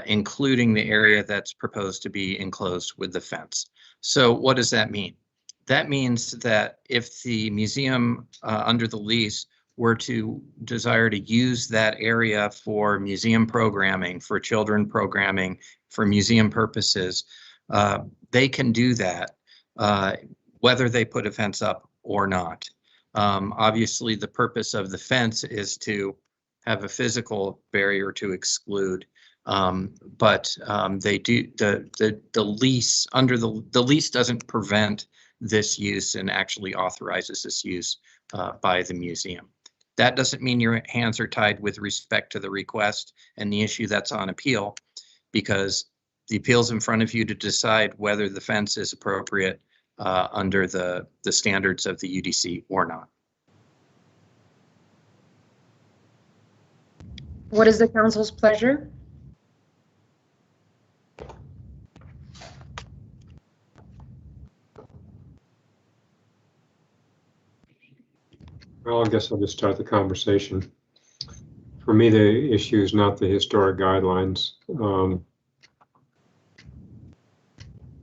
[SPEAKER 17] including the area that's proposed to be enclosed with the fence. So what does that mean? That means that if the museum under the lease were to desire to use that area for museum programming, for children programming, for museum purposes, they can do that, whether they put a fence up or not. Obviously, the purpose of the fence is to have a physical barrier to exclude, but they do the lease under the lease doesn't prevent this use and actually authorizes this use by the museum. That doesn't mean your hands are tied with respect to the request and the issue that's on appeal, because the appeal's in front of you to decide whether the fence is appropriate under the standards of the UDC or not.
[SPEAKER 1] What is the council's pleasure?
[SPEAKER 9] Well, I guess I'll just start the conversation. For me, the issue is not the historic guidelines.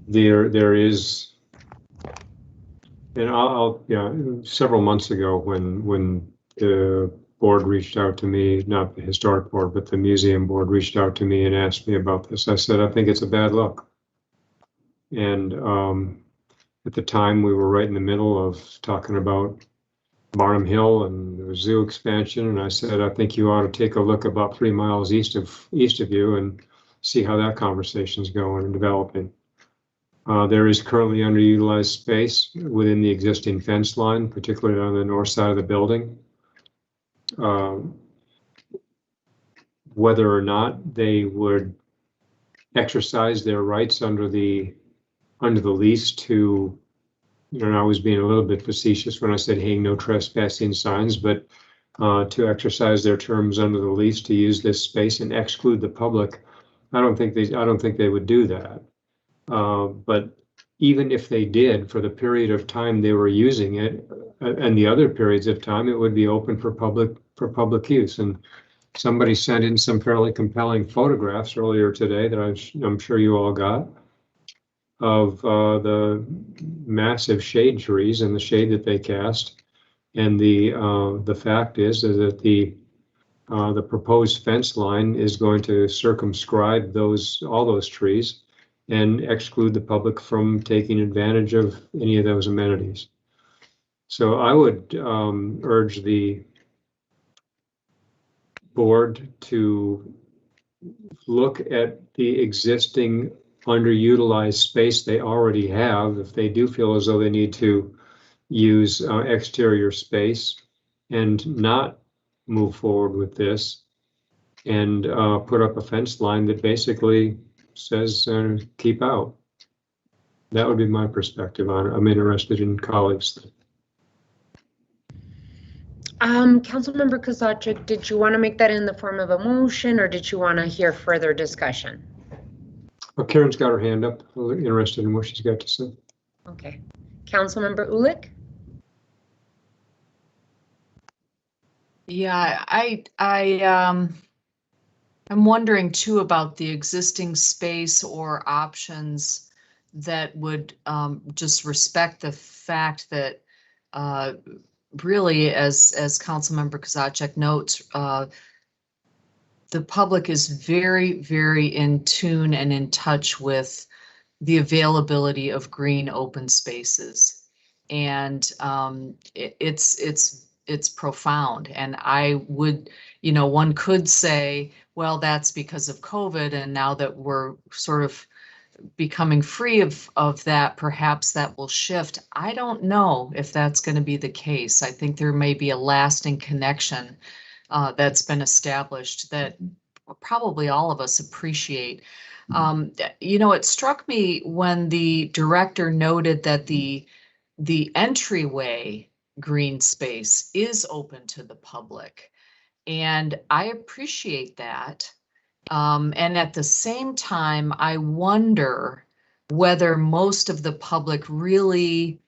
[SPEAKER 9] There is, and several months ago when the board reached out to me, not the historic board, but the museum board reached out to me and asked me about this, I said, I think it's a bad look. And at the time, we were right in the middle of talking about Barnum Hill and the zoo expansion, and I said, I think you ought to take a look about 3 miles east of you and see how that conversation's going and developing. There is currently underutilized space within the existing fence line, particularly on the north side of the building. Whether or not they would exercise their rights under the lease to, and I was being a little bit facetious when I said, hey, no trespassing signs, but to exercise their terms under the lease to use this space and exclude the public, I don't think they would do that. But even if they did, for the period of time they were using it, and the other periods of time, it would be open for public use. And somebody sent in some fairly compelling photographs earlier today that I'm sure you all got, of the massive shade trees and the shade that they cast. And the fact is that the proposed fence line is going to circumscribe all those trees and exclude the public from taking advantage of any of those amenities. So I would urge the board to look at the existing underutilized space they already have, if they do feel as though they need to use exterior space, and not move forward with this and put up a fence line that basically says keep out. That would be my perspective on it. I'm interested in colleagues.
[SPEAKER 1] Councilmember Kozachik, did you want to make that in the form of a motion, or did you want to hear further discussion?
[SPEAKER 9] Well, Karen's got her hand up. I'm interested in what she's got to say.
[SPEAKER 1] Okay. Councilmember Ulick?
[SPEAKER 3] Yeah, I'm wondering too about the existing space or options that would just respect the fact that really, as Councilmember Kozachik notes, the public is very, very in tune and in touch with the availability of green open spaces, and it's profound. And I would, one could say, well, that's because of COVID, and now that we're sort of becoming free of that, perhaps that will shift. I don't know if that's going to be the case. I think there may be a lasting connection that's been established that probably all of us appreciate. It struck me when the director noted that the entryway green space is open to the public, and I appreciate that. And at the same time, I wonder whether most of the public really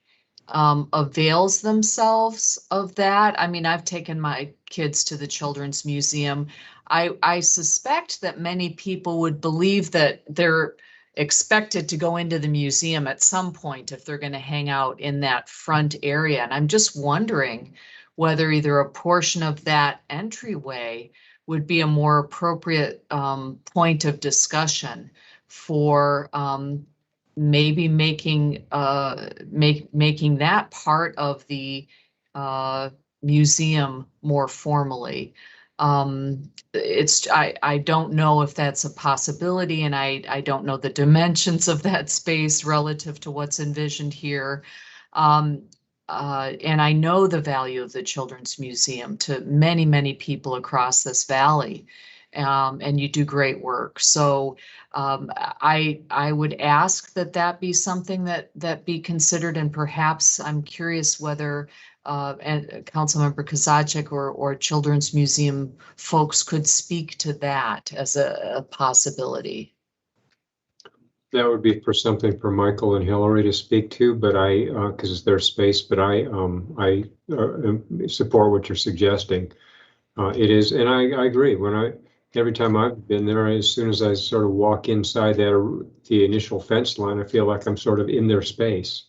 [SPEAKER 3] avails themselves of that. I mean, I've taken my kids to the Children's Museum. I suspect that many people would believe that they're expected to go into the museum at some point if they're going to hang out in that front area. And I'm just wondering whether either a portion of that entryway would be a more appropriate point of discussion for maybe making that part of the museum more formally. I don't know if that's a possibility, and I don't know the dimensions of that space relative to what's envisioned here. And I know the value of the Children's Museum to many, many people across this valley, and you do great work. So I would ask that be something that be considered, and perhaps I'm curious whether and Councilmember Kozachik or Children's Museum folks could speak to that as a possibility.
[SPEAKER 9] That would be for something for Michael and Hillary to speak to, but because it's their space, but I support what you're suggesting. It is, and I agree. Every time I've been there, as soon as I sort of walk inside the initial fence line, I feel like I'm sort of in their space.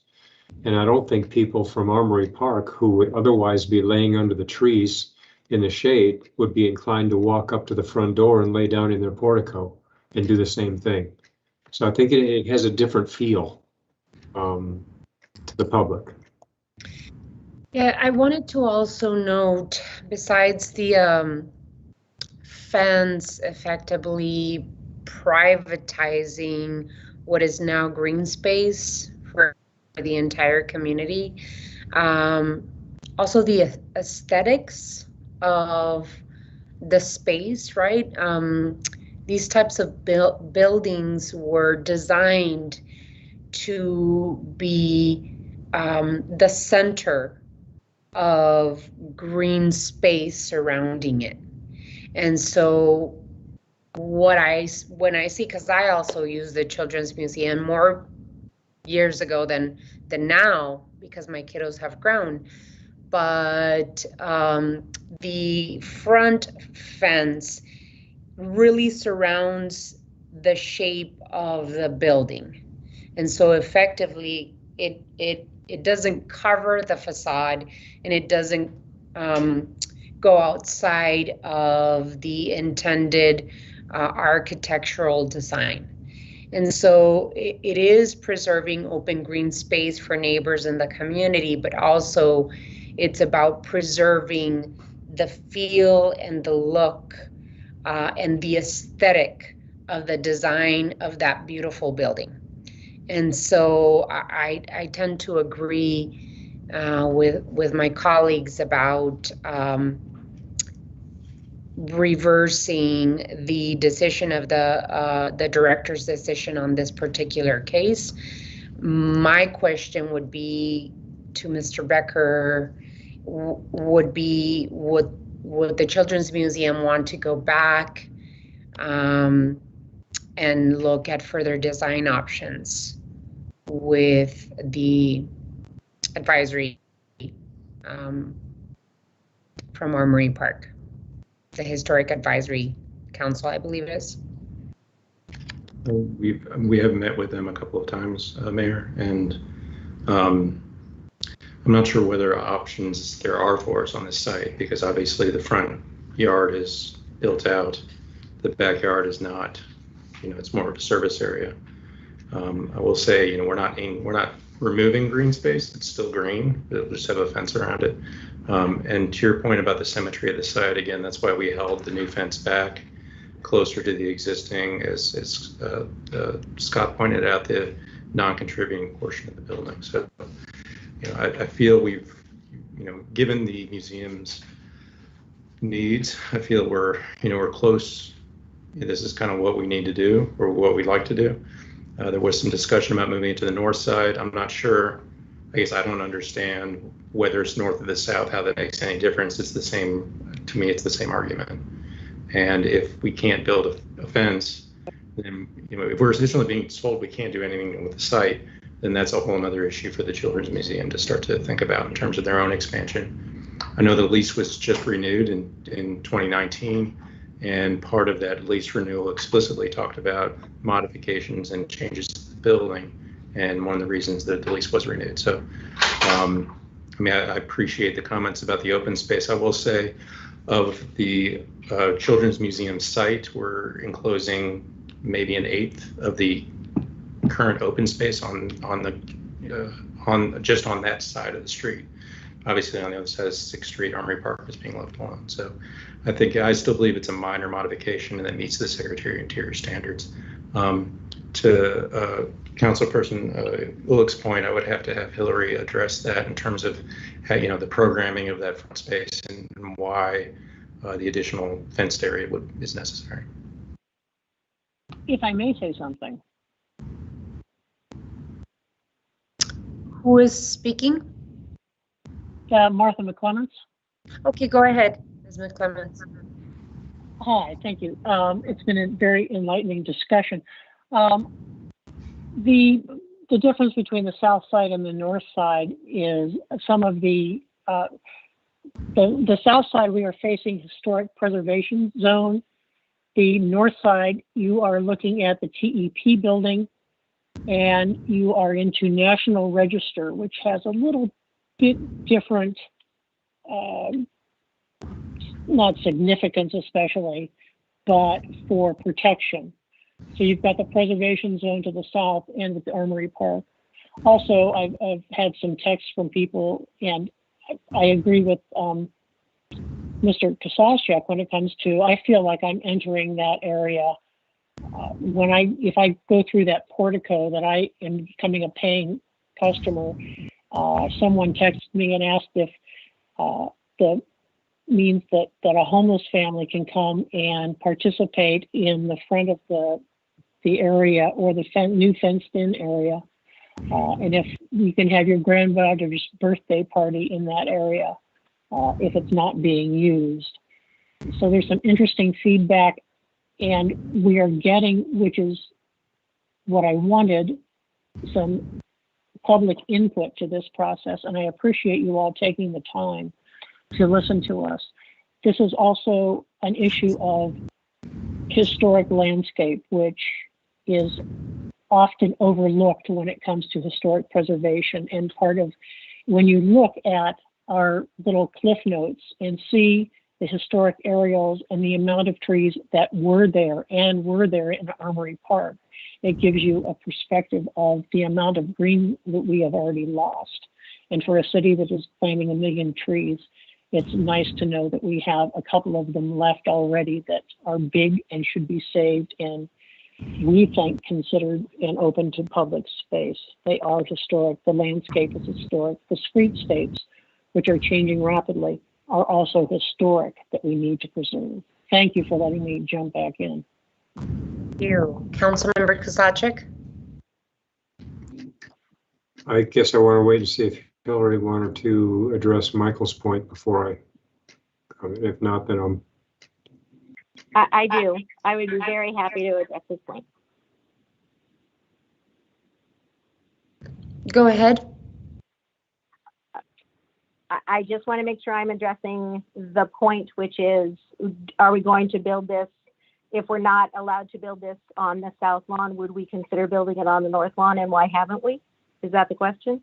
[SPEAKER 9] And I don't think people from Armory Park, who would otherwise be laying under the trees in the shade, would be inclined to walk up to the front door and lay down in their portico and do the same thing. So I think it has a different feel to the public.
[SPEAKER 1] Yeah, I wanted to also note, besides the fence effectively privatizing what is now green space for the entire community, also the aesthetics of the space, right? These types of buildings were designed to be the center of green space surrounding it. And so when I see, because I also use the Children's Museum more years ago than now, because my kiddos have grown, but the front fence really surrounds the shape of the building, and so effectively it doesn't cover the facade, and it doesn't go outside of the intended architectural design. And so it is preserving open green space for neighbors in the community, but also it's about preserving the feel and the look and the aesthetic of the design of that beautiful building. And so I tend to agree with my colleagues about reversing the decision of the director's decision on this particular case. My question would be to Mr. Becker, would the Children's Museum want to go back and look at further design options with the advisory from Armory Park, the Historic Advisory Council, I believe it is.
[SPEAKER 21] We have met with them a couple of times, Mayor, and I'm not sure whether options there are for us on this site, because obviously the front yard is built out, the backyard is not. It's more of a service area. I will say, we're not removing green space; it's still green. We'll just have a fence around it. And to your point about the symmetry of the site, again, that's why we held the new fence back closer to the existing, as Scott pointed out, the non-contributing portion of the building. So, I feel we've, given the museum's needs, I feel we're close. This is kind of what we need to do, or what we'd like to do. There was some discussion about moving it to the north side. I'm not sure. I guess I don't understand whether it's north or the south, how that makes any difference. It's the same, to me, it's the same argument. And if we can't build a fence, then, if we're essentially being told we can't do anything with the site, then that's a whole other issue for the Children's Museum to start to think about in terms of their own expansion. I know the lease was just renewed in 2019, and part of that lease renewal explicitly talked about modifications and changes to the building, and one of the reasons that the lease was renewed. So, I appreciate the comments about the open space. I will say, of the Children's Museum site, we're enclosing maybe an eighth of the current open space on just on that side of the street. Obviously, on the other side of 6th Street, Armory Park is being left alone. So I still believe it's a minor modification and that meets the Secretary of Interior standards. To Councilperson Ulick's point, I would have to have Hillary address that in terms of how, the programming of that front space and why the additional fenced area is necessary.
[SPEAKER 10] If I may say something.
[SPEAKER 1] Who is speaking?
[SPEAKER 10] Martha McClements.
[SPEAKER 1] Okay, go ahead, Ms. McClements.
[SPEAKER 10] Hi, thank you. It's been a very enlightening discussion. The difference between the south side and the north side is some of the south side we are facing historic preservation zone. The north side, you are looking at the TEP building, and you are into National Register, which has a little bit different, not significance especially, but for protection. So you've got the preservation zone to the south and with the Armory Park. Also, I've had some texts from people, and I agree with Mr. Kasachek when it comes to, I feel like I'm entering that area. If I go through that portico that I am becoming a paying customer, someone texted me and asked if the means that a homeless family can come and participate in the front of the area or the new fenced-in area, and if you can have your granddaughter's birthday party in that area if it's not being used. So there's some interesting feedback, and we are getting, which is what I wanted, some public input to this process, and I appreciate you all taking the time to listen to us. This is also an issue of historic landscape, which is often overlooked when it comes to historic preservation. And part of, when you look at our little cliff notes and see the historic aerials and the amount of trees that were there in Armory Park, it gives you a perspective of the amount of green that we have already lost. And for a city that is planting 1 million trees, it's nice to know that we have a couple of them left already that are big and should be saved and we think considered and open to public space. They are historic. The landscape is historic. The streetscapes, which are changing rapidly, are also historic that we need to preserve. Thank you for letting me jump back in.
[SPEAKER 1] Thank you. Councilmember Kasachek?
[SPEAKER 9] I guess I want to wait and see if Hillary wanted to address Michael's point before I comment. If not, then I'm.
[SPEAKER 15] I do. I would be very happy to address this point.
[SPEAKER 1] Go ahead.
[SPEAKER 15] I just want to make sure I'm addressing the point, which is, are we going to build this? If we're not allowed to build this on the south lawn, would we consider building it on the north lawn, and why haven't we? Is that the question?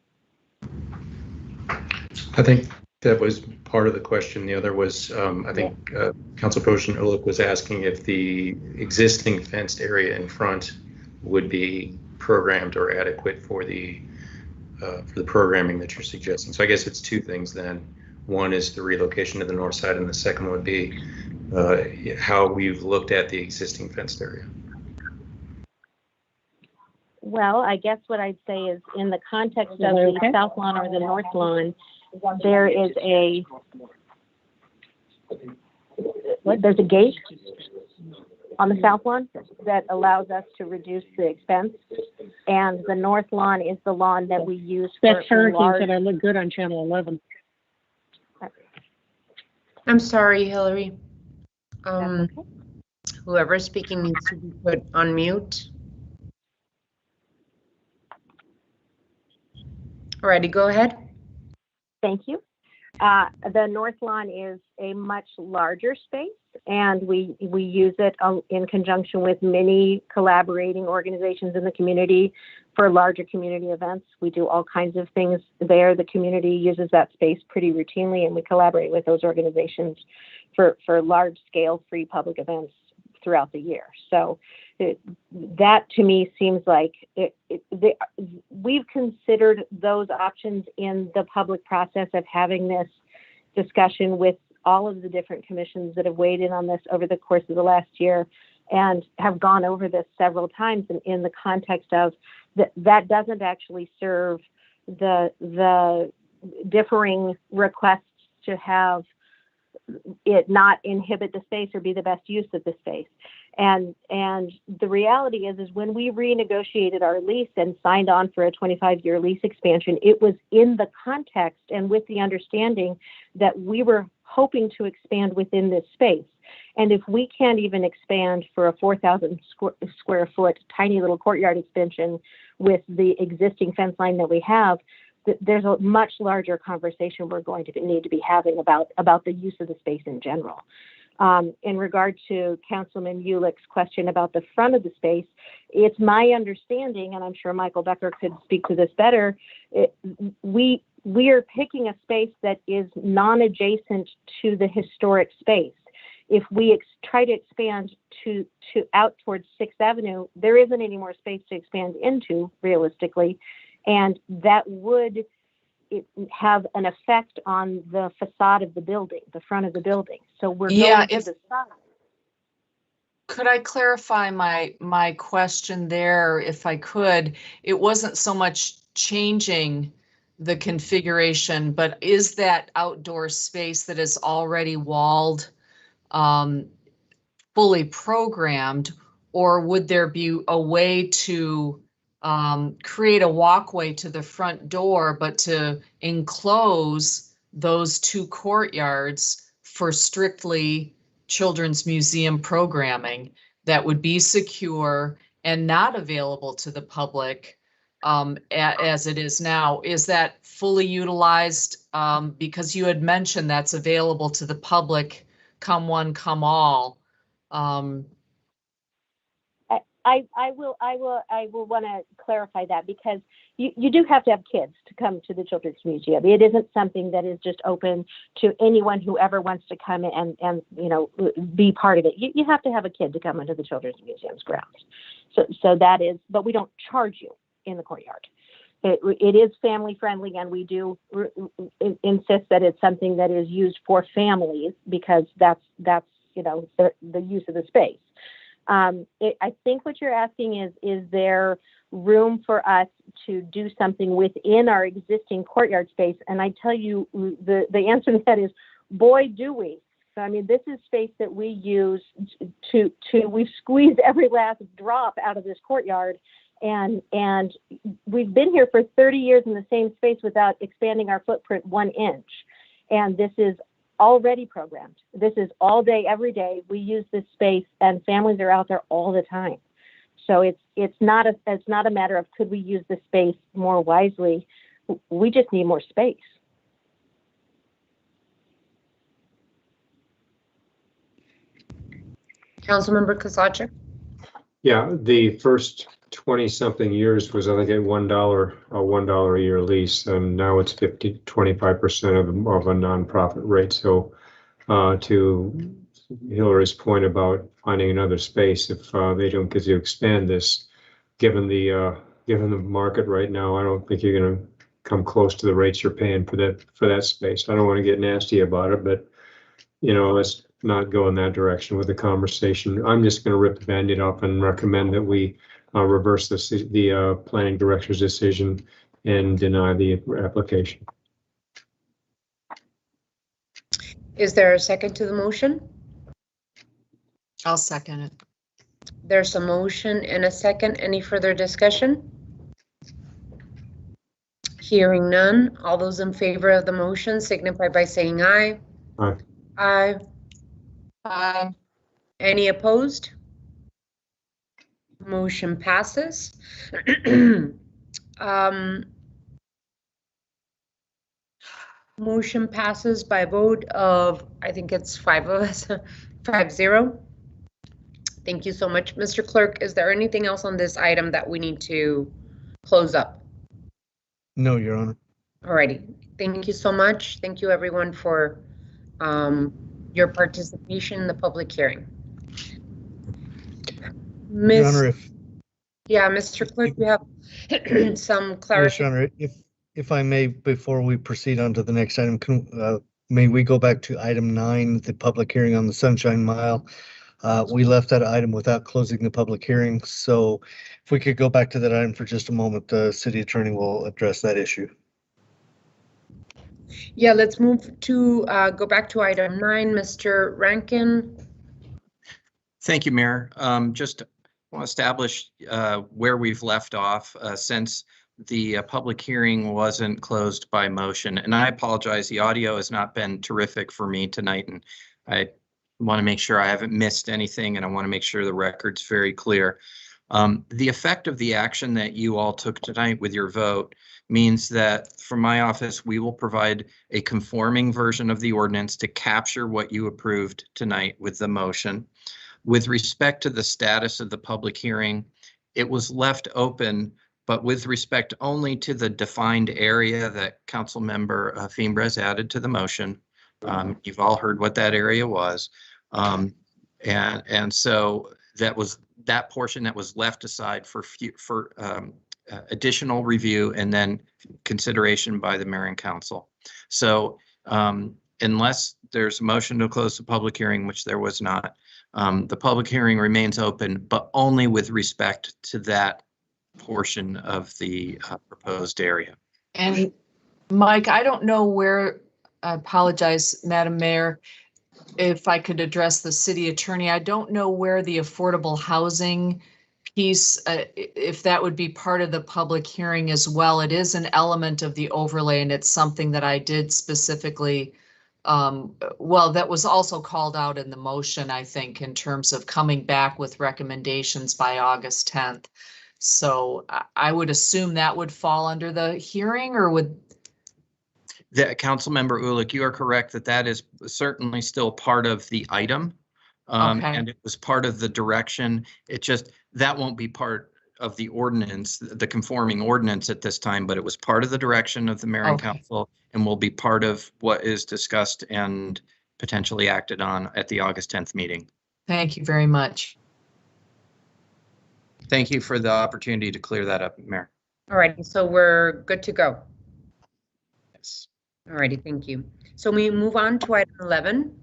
[SPEAKER 21] I think that was part of the question. The other was, I think Councilperson Ulick was asking if the existing fenced area in front would be programmed or adequate for the programming that you're suggesting. So I guess it's two things then. One is the relocation to the north side, and the second would be how we've looked at the existing fenced area.
[SPEAKER 15] Well, I guess what I'd say is, in the context of the south lawn or the north lawn, there is there's a gate on the south lawn that allows us to reduce the expense, and the north lawn is the lawn that we use for
[SPEAKER 10] That's hurricanes
[SPEAKER 15] large.
[SPEAKER 10] that I look good on channel 11.
[SPEAKER 1] I'm sorry, Hillary. Whoever's speaking needs to be put on mute. Alrighty, go ahead.
[SPEAKER 15] Thank you. The north lawn is a much larger space, and we use it in conjunction with many collaborating organizations in the community for larger community events. We do all kinds of things there. The community uses that space pretty routinely, and we collaborate with those organizations for large scale free public events throughout the year. So that to me seems like we've considered those options in the public process of having this discussion with all of the different commissions that have weighed in on this over the course of the last year, and have gone over this several times in the context of that doesn't actually serve the differing requests to have it not inhibit the space or be the best use of the space. And the reality is when we renegotiated our lease and signed on for a 25-year lease expansion, it was in the context and with the understanding that we were hoping to expand within this space. And if we can't even expand for a 4,000 square foot tiny little courtyard extension with the existing fence line that we have, there's a much larger conversation we're going to need to be having about the use of the space in general. In regard to Councilman Ulick's question about the front of the space, it's my understanding, and I'm sure Michael Becker could speak to this better, we are picking a space that is non-adjacent to the historic space. If we try to expand to out towards 6th Avenue, there isn't any more space to expand into realistically, and that would have an effect on the facade of the building, the front of the building. So we're going to the side.
[SPEAKER 3] Could I clarify my question there, if I could? It wasn't so much changing the configuration, but is that outdoor space that is already walled fully programmed, or would there be a way to create a walkway to the front door, but to enclose those two courtyards for strictly children's museum programming that would be secure and not available to the public as it is now? Is that fully utilized? Because you had mentioned that's available to the public, come one, come all.
[SPEAKER 15] I will want to clarify that, because you do have to have kids to come to the Children's Museum. It isn't something that is just open to anyone who ever wants to come and be part of it. You have to have a kid to come into the Children's Museum's grounds. So that is, but we don't charge you in the courtyard. It is family friendly, and we do insist that it's something that is used for families, because that's the use of the space. I think what you're asking is there room for us to do something within our existing courtyard space? And I tell you, the answer to that is, boy, do we. So, I mean, this is space that we use we've squeezed every last drop out of this courtyard, And we've been here for 30 years in the same space without expanding our footprint 1 inch. And this is already programmed. This is all day, every day. We use this space, and families are out there all the time. So it's not a matter of could we use the space more wisely. We just need more space.
[SPEAKER 1] Councilmember Kozlowczyk?
[SPEAKER 9] Yeah, the first 20-something years was, I think, at $1 a year lease, and now it's 25% of a nonprofit rate. So to Hillary's point about finding another space, if they don't get to expand this, given the market right now, I don't think you're going to come close to the rates you're paying for that space. I don't want to get nasty about it, but let's not go in that direction with the conversation. I'm just going to rip the Band-Aid off and recommend that we reverse the planning director's decision and deny the application.
[SPEAKER 1] Is there a second to the motion?
[SPEAKER 3] I'll second it.
[SPEAKER 1] There's a motion and a second. Any further discussion? Hearing none. All those in favor of the motion signify by saying aye.
[SPEAKER 9] Aye.
[SPEAKER 1] Aye.
[SPEAKER 3] Aye.
[SPEAKER 1] Any opposed? Motion passes. Motion passes by a vote of, I think it's 5 of us, 5-0. Thank you so much. Mr. Clerk, is there anything else on this item that we need to close up?
[SPEAKER 2] No, Your Honor.
[SPEAKER 1] Alrighty. Thank you so much. Thank you everyone for your participation in the public hearing.
[SPEAKER 2] Your Honor,
[SPEAKER 1] Yeah, Mr. Clerk, you have some clarity.
[SPEAKER 2] Your Honor, if I may, before we proceed on to the next item, may we go back to item 9, the public hearing on the Sunshine Mile? We left that item without closing the public hearing, so if we could go back to that item for just a moment, the city attorney will address that issue.
[SPEAKER 1] Yeah, let's move to go back to item 9, Mr. Rankin.
[SPEAKER 17] Thank you, Mayor. Just want to establish where we've left off since the public hearing wasn't closed by motion. And I apologize, the audio has not been terrific for me tonight, and I want to make sure I haven't missed anything, and I want to make sure the record's very clear. The effect of the action that you all took tonight with your vote means that from my office, we will provide a conforming version of the ordinance to capture what you approved tonight with the motion. With respect to the status of the public hearing, it was left open, but with respect only to the defined area that Councilmember Fimbres added to the motion. You've all heard what that area was. And so that was that portion that was left aside for additional review and then consideration by the mayor and council. So unless there's a motion to close the public hearing, which there was not, the public hearing remains open, but only with respect to that portion of the proposed area.
[SPEAKER 3] And Mike, I don't know where, I apologize, Madam Mayor, if I could address the city attorney. I don't know where the affordable housing piece, if that would be part of the public hearing as well. It is an element of the overlay, and it's something that I did specifically, well, that was also called out in the motion, I think, in terms of coming back with recommendations by August 10th. So I would assume that would fall under the hearing, or would?
[SPEAKER 17] Councilmember Ulick, you are correct that that is certainly still part of the item.
[SPEAKER 3] Okay.
[SPEAKER 17] And it was part of the direction. It just, that won't be part of the ordinance, the conforming ordinance at this time, but it was part of the direction of the mayor and council and will be part of what is discussed and potentially acted on at the August 10th meeting.
[SPEAKER 3] Thank you very much.
[SPEAKER 17] Thank you for the opportunity to clear that up, Mayor.
[SPEAKER 1] All right, so we're good to go.
[SPEAKER 17] Yes.
[SPEAKER 1] All righty, thank you. So we move on to item 11.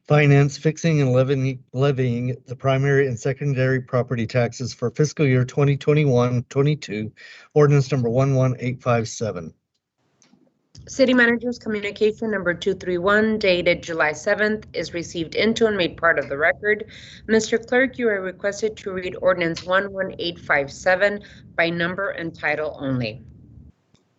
[SPEAKER 2] Finance, fixing and levying the primary and secondary property taxes for fiscal year 2021-22, ordinance number 11857.
[SPEAKER 1] City Manager's communication number 231 dated July 7th is received into and made part of the record. Mr. Clerk, you are requested to read ordinance 11857 by number and title only.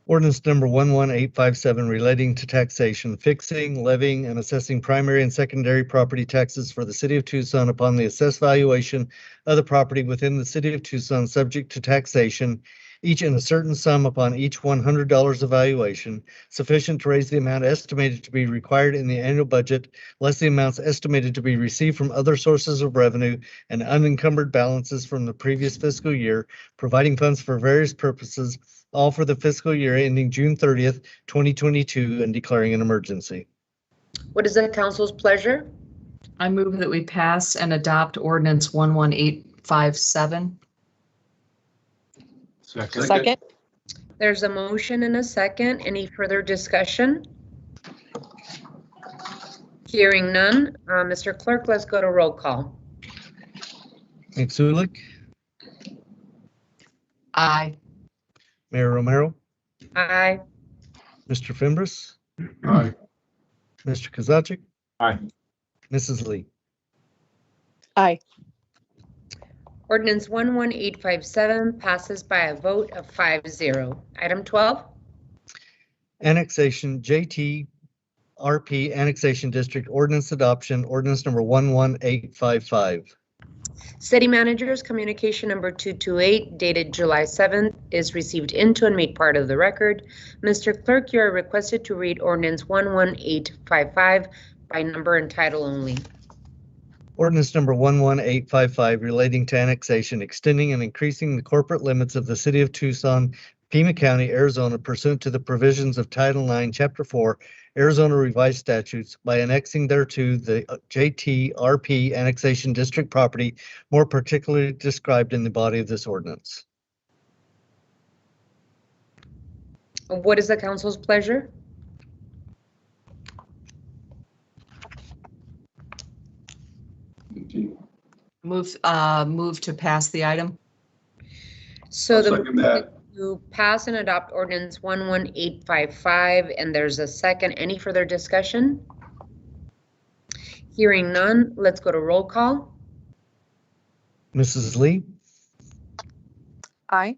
[SPEAKER 2] Ordinance number 11857 relating to taxation, fixing, levying, and assessing primary and secondary property taxes for the city of Tucson upon the assessed valuation of the property within the city of Tucson subject to taxation, each in a certain sum upon each $100 of valuation, sufficient to raise the amount estimated to be required in the annual budget, less the amounts estimated to be received from other sources of revenue and unencumbered balances from the previous fiscal year, providing funds for various purposes, all for the fiscal year ending June 30th, 2022, and declaring an emergency.
[SPEAKER 1] What is the council's pleasure?
[SPEAKER 3] I move that we pass and adopt ordinance 11857.
[SPEAKER 9] Second.
[SPEAKER 1] There's a motion and a second. Any further discussion? Hearing none. Mr. Clerk, let's go to roll call.
[SPEAKER 2] Mixulik,
[SPEAKER 3] Aye.
[SPEAKER 2] Mayor Romero,
[SPEAKER 1] Aye.
[SPEAKER 2] Mr. Fimbres,
[SPEAKER 6] Aye.
[SPEAKER 2] Mr. Kozaczek,
[SPEAKER 9] Aye.
[SPEAKER 2] Mrs. Lee.
[SPEAKER 19] Aye.
[SPEAKER 1] Ordinance 11857 passes by a vote of 5-0. Item 12.
[SPEAKER 2] Annexation, JT RP Annexation District Ordinance Adoption, Ordinance number 11855.
[SPEAKER 1] City Manager's communication number 228 dated July 7th is received into and made part of the record. Mr. Clerk, you are requested to read ordinance 11855 by number and title only.
[SPEAKER 2] Ordinance number 11855 relating to annexation, extending and increasing the corporate limits of the city of Tucson, Pima County, Arizona pursuant to the provisions of Title IX, Chapter 4, Arizona Revised Statutes by annexing thereto the JTRP Annexation District property, more particularly described in the body of this ordinance.
[SPEAKER 1] What is the council's pleasure?
[SPEAKER 3] Move to pass the item.
[SPEAKER 1] So
[SPEAKER 4] I'll
[SPEAKER 1] the
[SPEAKER 4] second that.
[SPEAKER 1] to pass and adopt ordinance 11855, and there's a second. Any further discussion? Hearing none, let's go to roll call.
[SPEAKER 2] Mrs. Lee,
[SPEAKER 19] Aye.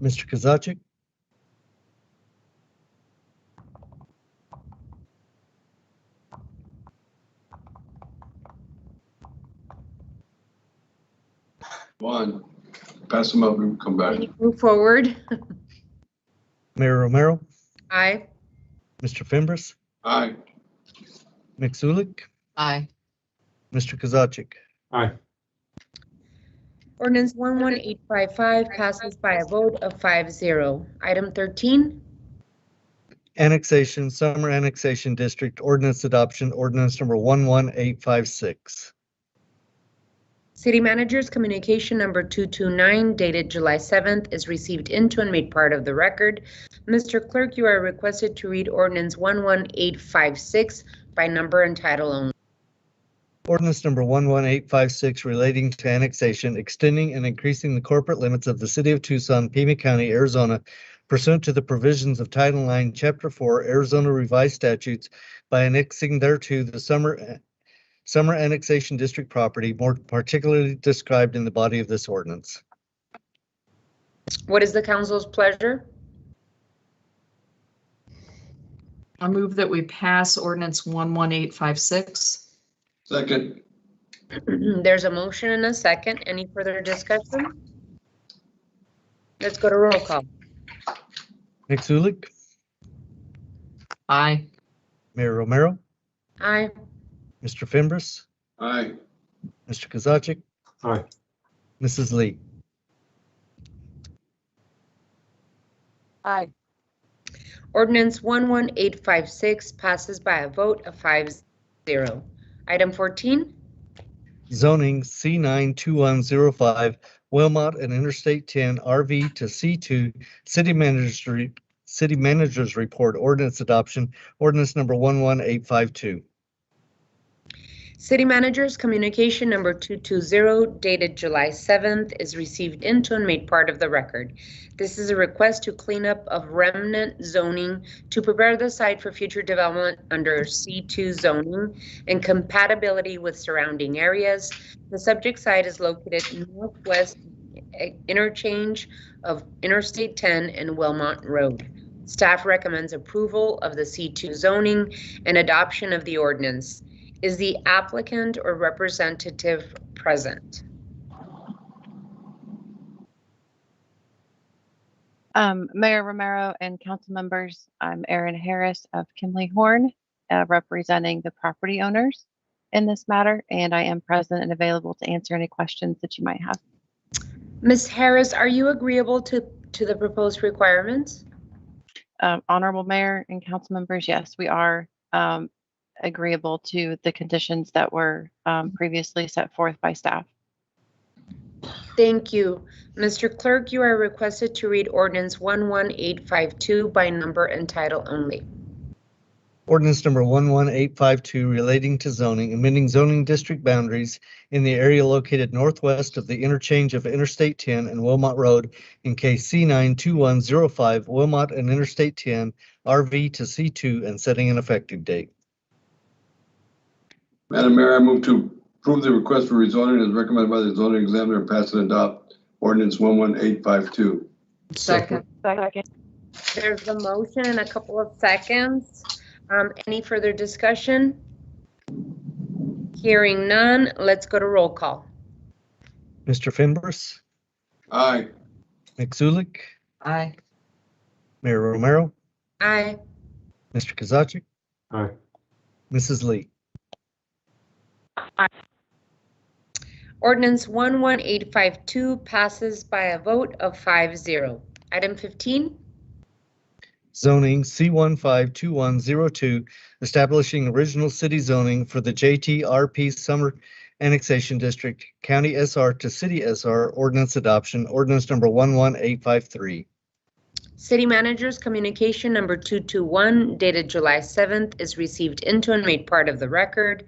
[SPEAKER 2] Mr. Kozaczek,
[SPEAKER 4] One. Pass them up and come back.
[SPEAKER 1] Move forward.
[SPEAKER 2] Mayor Romero,
[SPEAKER 1] Aye.
[SPEAKER 2] Mr. Fimbres,
[SPEAKER 4] Aye.
[SPEAKER 2] Mixulik,
[SPEAKER 3] Aye.
[SPEAKER 2] Mr. Kozaczek.
[SPEAKER 9] Aye.
[SPEAKER 1] Ordinance 11855 passes by a vote of 5-0. Item 13.
[SPEAKER 2] Annexation, Summer Annexation District Ordinance Adoption, Ordinance number 11856.
[SPEAKER 1] City Manager's communication number 229 dated July 7th is received into and made part of the record. Mr. Clerk, you are requested to read ordinance 11856 by number and title only.
[SPEAKER 2] Ordinance number 11856 relating to annexation, extending and increasing the corporate limits of the city of Tucson, Pima County, Arizona pursuant to the provisions of Title IX, Chapter 4, Arizona Revised Statutes by annexing thereto the Summer Annexation District property, more particularly described in the body of this ordinance.
[SPEAKER 1] What is the council's pleasure?
[SPEAKER 3] I move that we pass ordinance 11856.
[SPEAKER 4] Second.
[SPEAKER 1] There's a motion and a second. Any further discussion? Let's go to roll call.
[SPEAKER 2] Mixulik,
[SPEAKER 3] Aye.
[SPEAKER 2] Mayor Romero,
[SPEAKER 1] Aye.
[SPEAKER 2] Mr. Fimbres,
[SPEAKER 4] Aye.
[SPEAKER 2] Mr. Kozaczek,
[SPEAKER 9] Aye.
[SPEAKER 2] Mrs. Lee.
[SPEAKER 19] Aye.
[SPEAKER 1] Ordinance 11856 passes by a vote of 5-0. Item 14.
[SPEAKER 2] Zoning C92105, Wilmot and Interstate 10 RV to C2, City Manager's Report Ordinance Adoption, Ordinance number 11852.
[SPEAKER 1] City Manager's communication number 220 dated July 7th is received into and made part of the record. This is a request to clean up of remnant zoning to prepare the site for future development under C2 zoning and compatibility with surrounding areas. The subject site is located northwest interchange of Interstate 10 and Wilmot Road. Staff recommends approval of the C2 zoning and adoption of the ordinance. Is the applicant or representative present?
[SPEAKER 5] Mayor Romero and council members, I'm Erin Harris of Kimley Horn, representing the property owners in this matter, and I am present and available to answer any questions that you might have.
[SPEAKER 1] Ms. Harris, are you agreeable to the proposed requirements?
[SPEAKER 5] Honorable Mayor and council members, yes, we are agreeable to the conditions that were previously set forth by staff.
[SPEAKER 1] Thank you. Mr. Clerk, you are requested to read Ordinance 11852 by number and title only.
[SPEAKER 2] Ordinance number 11852 relating to zoning, amending zoning district boundaries in the area located northwest of the interchange of Interstate 10 and Wilmot Road in case C92105 Wilmot and Interstate 10 RV to C2 and setting an effective date.
[SPEAKER 4] Madam Mayor, I move to approve the request for rezoning as recommended by the zoning examiner and pass and adopt ordinance 11852.
[SPEAKER 3] Second.
[SPEAKER 1] There's a motion in a couple of seconds. Any further discussion? Hearing none, let's go to roll call.
[SPEAKER 2] Mr. Fimbres?
[SPEAKER 4] Aye.
[SPEAKER 2] McZulik?
[SPEAKER 3] Aye.
[SPEAKER 2] Mayor Romero?
[SPEAKER 1] Aye.
[SPEAKER 2] Mr. Kozaczek?
[SPEAKER 9] Aye.
[SPEAKER 2] Mrs. Lee?
[SPEAKER 1] Ordinance 11852 passes by a vote of 5-0. Item 15.
[SPEAKER 2] Zoning C152102, establishing original city zoning for the JTRP Summer Annexation District, County SR to City SR, ordinance adoption, ordinance number 11853.
[SPEAKER 1] City Manager's communication number 221 dated July 7th is received into and made part of the record.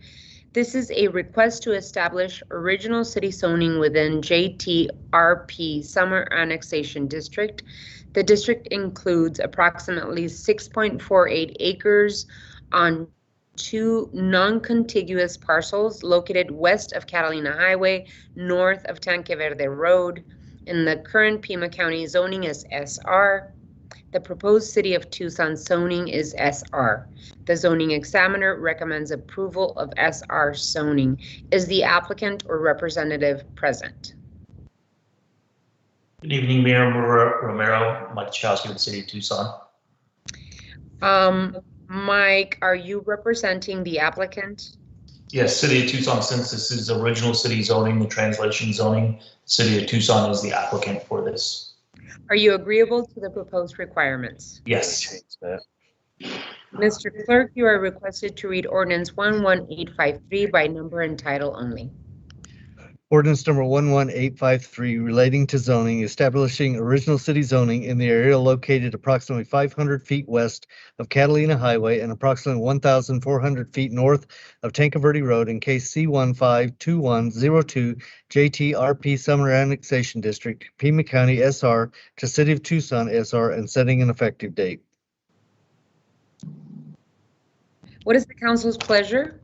[SPEAKER 1] This is a request to establish original city zoning within JTRP Summer Annexation District. The district includes approximately 6.48 acres on 2 non-contiguous parcels located west of Catalina Highway, north of Tanque Verde Road. In the current Pima County zoning is SR. The proposed City of Tucson zoning is SR. The zoning examiner recommends approval of SR zoning. Is the applicant or representative present?
[SPEAKER 20] Good evening, Mayor Romero, Mike Chowski with the City of Tucson.
[SPEAKER 1] Mike, are you representing the applicant?
[SPEAKER 20] Yes, City of Tucson, since this is original city zoning, the translation zoning, City of Tucson is the applicant for this.
[SPEAKER 1] Are you agreeable to the proposed requirements?
[SPEAKER 20] Yes.
[SPEAKER 1] Mr. Clerk, you are requested to read ordinance 11853 by number and title only.
[SPEAKER 2] Ordinance number 11853 relating to zoning, establishing original city zoning in the area located approximately 500 feet west of Catalina Highway and approximately 1,400 feet north of Tanque Verde Road in case C152102 JTRP Summer Annexation District, Pima County SR to City of Tucson SR and setting an effective date.
[SPEAKER 1] What is the council's pleasure?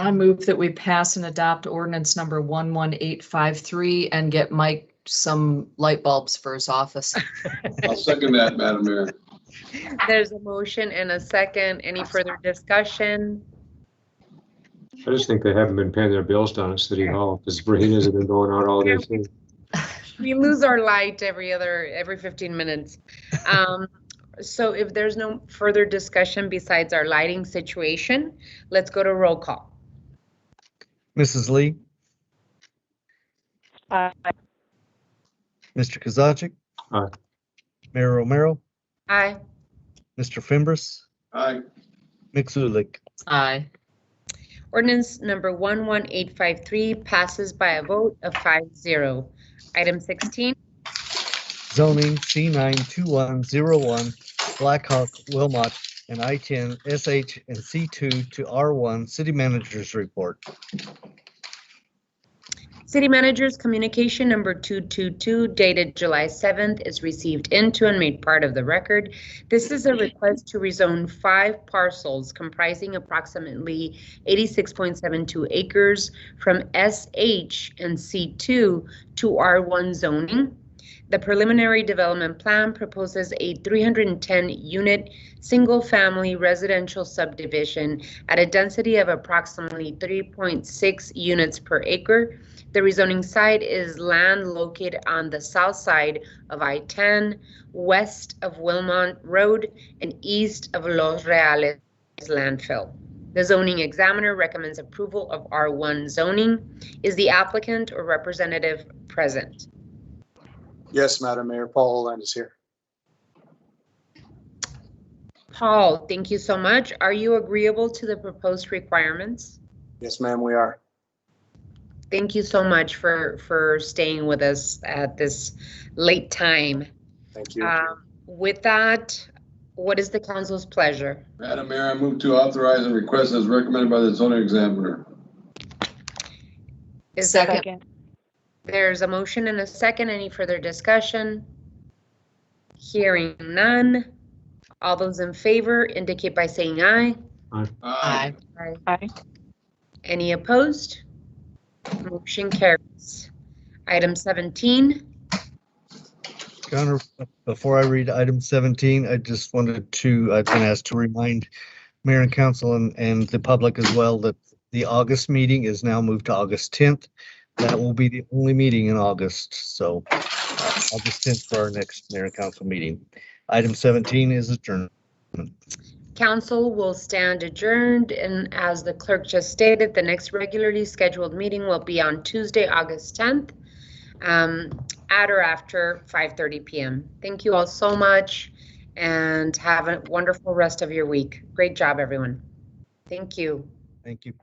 [SPEAKER 3] I move that we pass and adopt ordinance number 11853 and get Mike some light bulbs for his office.
[SPEAKER 4] I'll second that, Madam Mayor.
[SPEAKER 1] There's a motion and a second. Any further discussion?
[SPEAKER 9] I just think they haven't been paying their bills down at City Hall because Brina's have been going out all day too.
[SPEAKER 1] We lose our light every 15 minutes. So if there's no further discussion besides our lighting situation, let's go to roll call.
[SPEAKER 2] Mrs. Lee?
[SPEAKER 22] Aye.
[SPEAKER 2] Mr. Kozaczek?
[SPEAKER 9] Aye.
[SPEAKER 2] Mayor Romero?
[SPEAKER 1] Aye.
[SPEAKER 2] Mr. Fimbres?
[SPEAKER 4] Aye.
[SPEAKER 2] McZulik?
[SPEAKER 3] Aye.
[SPEAKER 1] Ordinance number 11853 passes by a vote of 5-0. Item 16.
[SPEAKER 2] Zoning C92101 Blackhawk Wilmot and I-10, SH, and C2 to R1 City Manager's Report.
[SPEAKER 1] City Manager's communication number 222 dated July 7th is received into and made part of the record. This is a request to rezone 5 parcels comprising approximately 86.72 acres from SH and C2 to R1 zoning. The preliminary development plan proposes a 310-unit single-family residential subdivision at a density of approximately 3.6 units per acre. The rezoning site is land located on the south side of I-10, west of Wilmont Road, and east of Los Reales landfill. The zoning examiner recommends approval of R1 zoning. Is the applicant or representative present?
[SPEAKER 8] Yes, Madam Mayor, Paul Holland is here.
[SPEAKER 1] Paul, thank you so much. Are you agreeable to the proposed requirements?
[SPEAKER 8] Yes, ma'am, we are.
[SPEAKER 1] Thank you so much for staying with us at this late time.
[SPEAKER 8] Thank you.
[SPEAKER 1] With that, what is the council's pleasure?
[SPEAKER 4] Madam Mayor, I move to authorize a request as recommended by the zoning examiner.
[SPEAKER 1] Is second. There's a motion and a second. Any further discussion? Hearing none. All those in favor indicate by saying aye.
[SPEAKER 4] Aye.
[SPEAKER 1] Aye.
[SPEAKER 3] Aye.
[SPEAKER 1] Any opposed? Motion carries. Item 17.
[SPEAKER 2] Your Honor, before I read item 17, I just wanted to, I've been asked to remind Mayor and Council and the public as well that the August meeting is now moved to August 10th. That will be the only meeting in August. So August 10th for our next Mayor and Council meeting. Item 17 is adjournment.
[SPEAKER 1] Council will stand adjourned, and as the clerk just stated, the next regularly scheduled meeting will be on Tuesday, August 10th, at or after 5:30 p.m. Thank you all so much, and have a wonderful rest of your week. Great job, everyone. Thank you.
[SPEAKER 2] Thank you.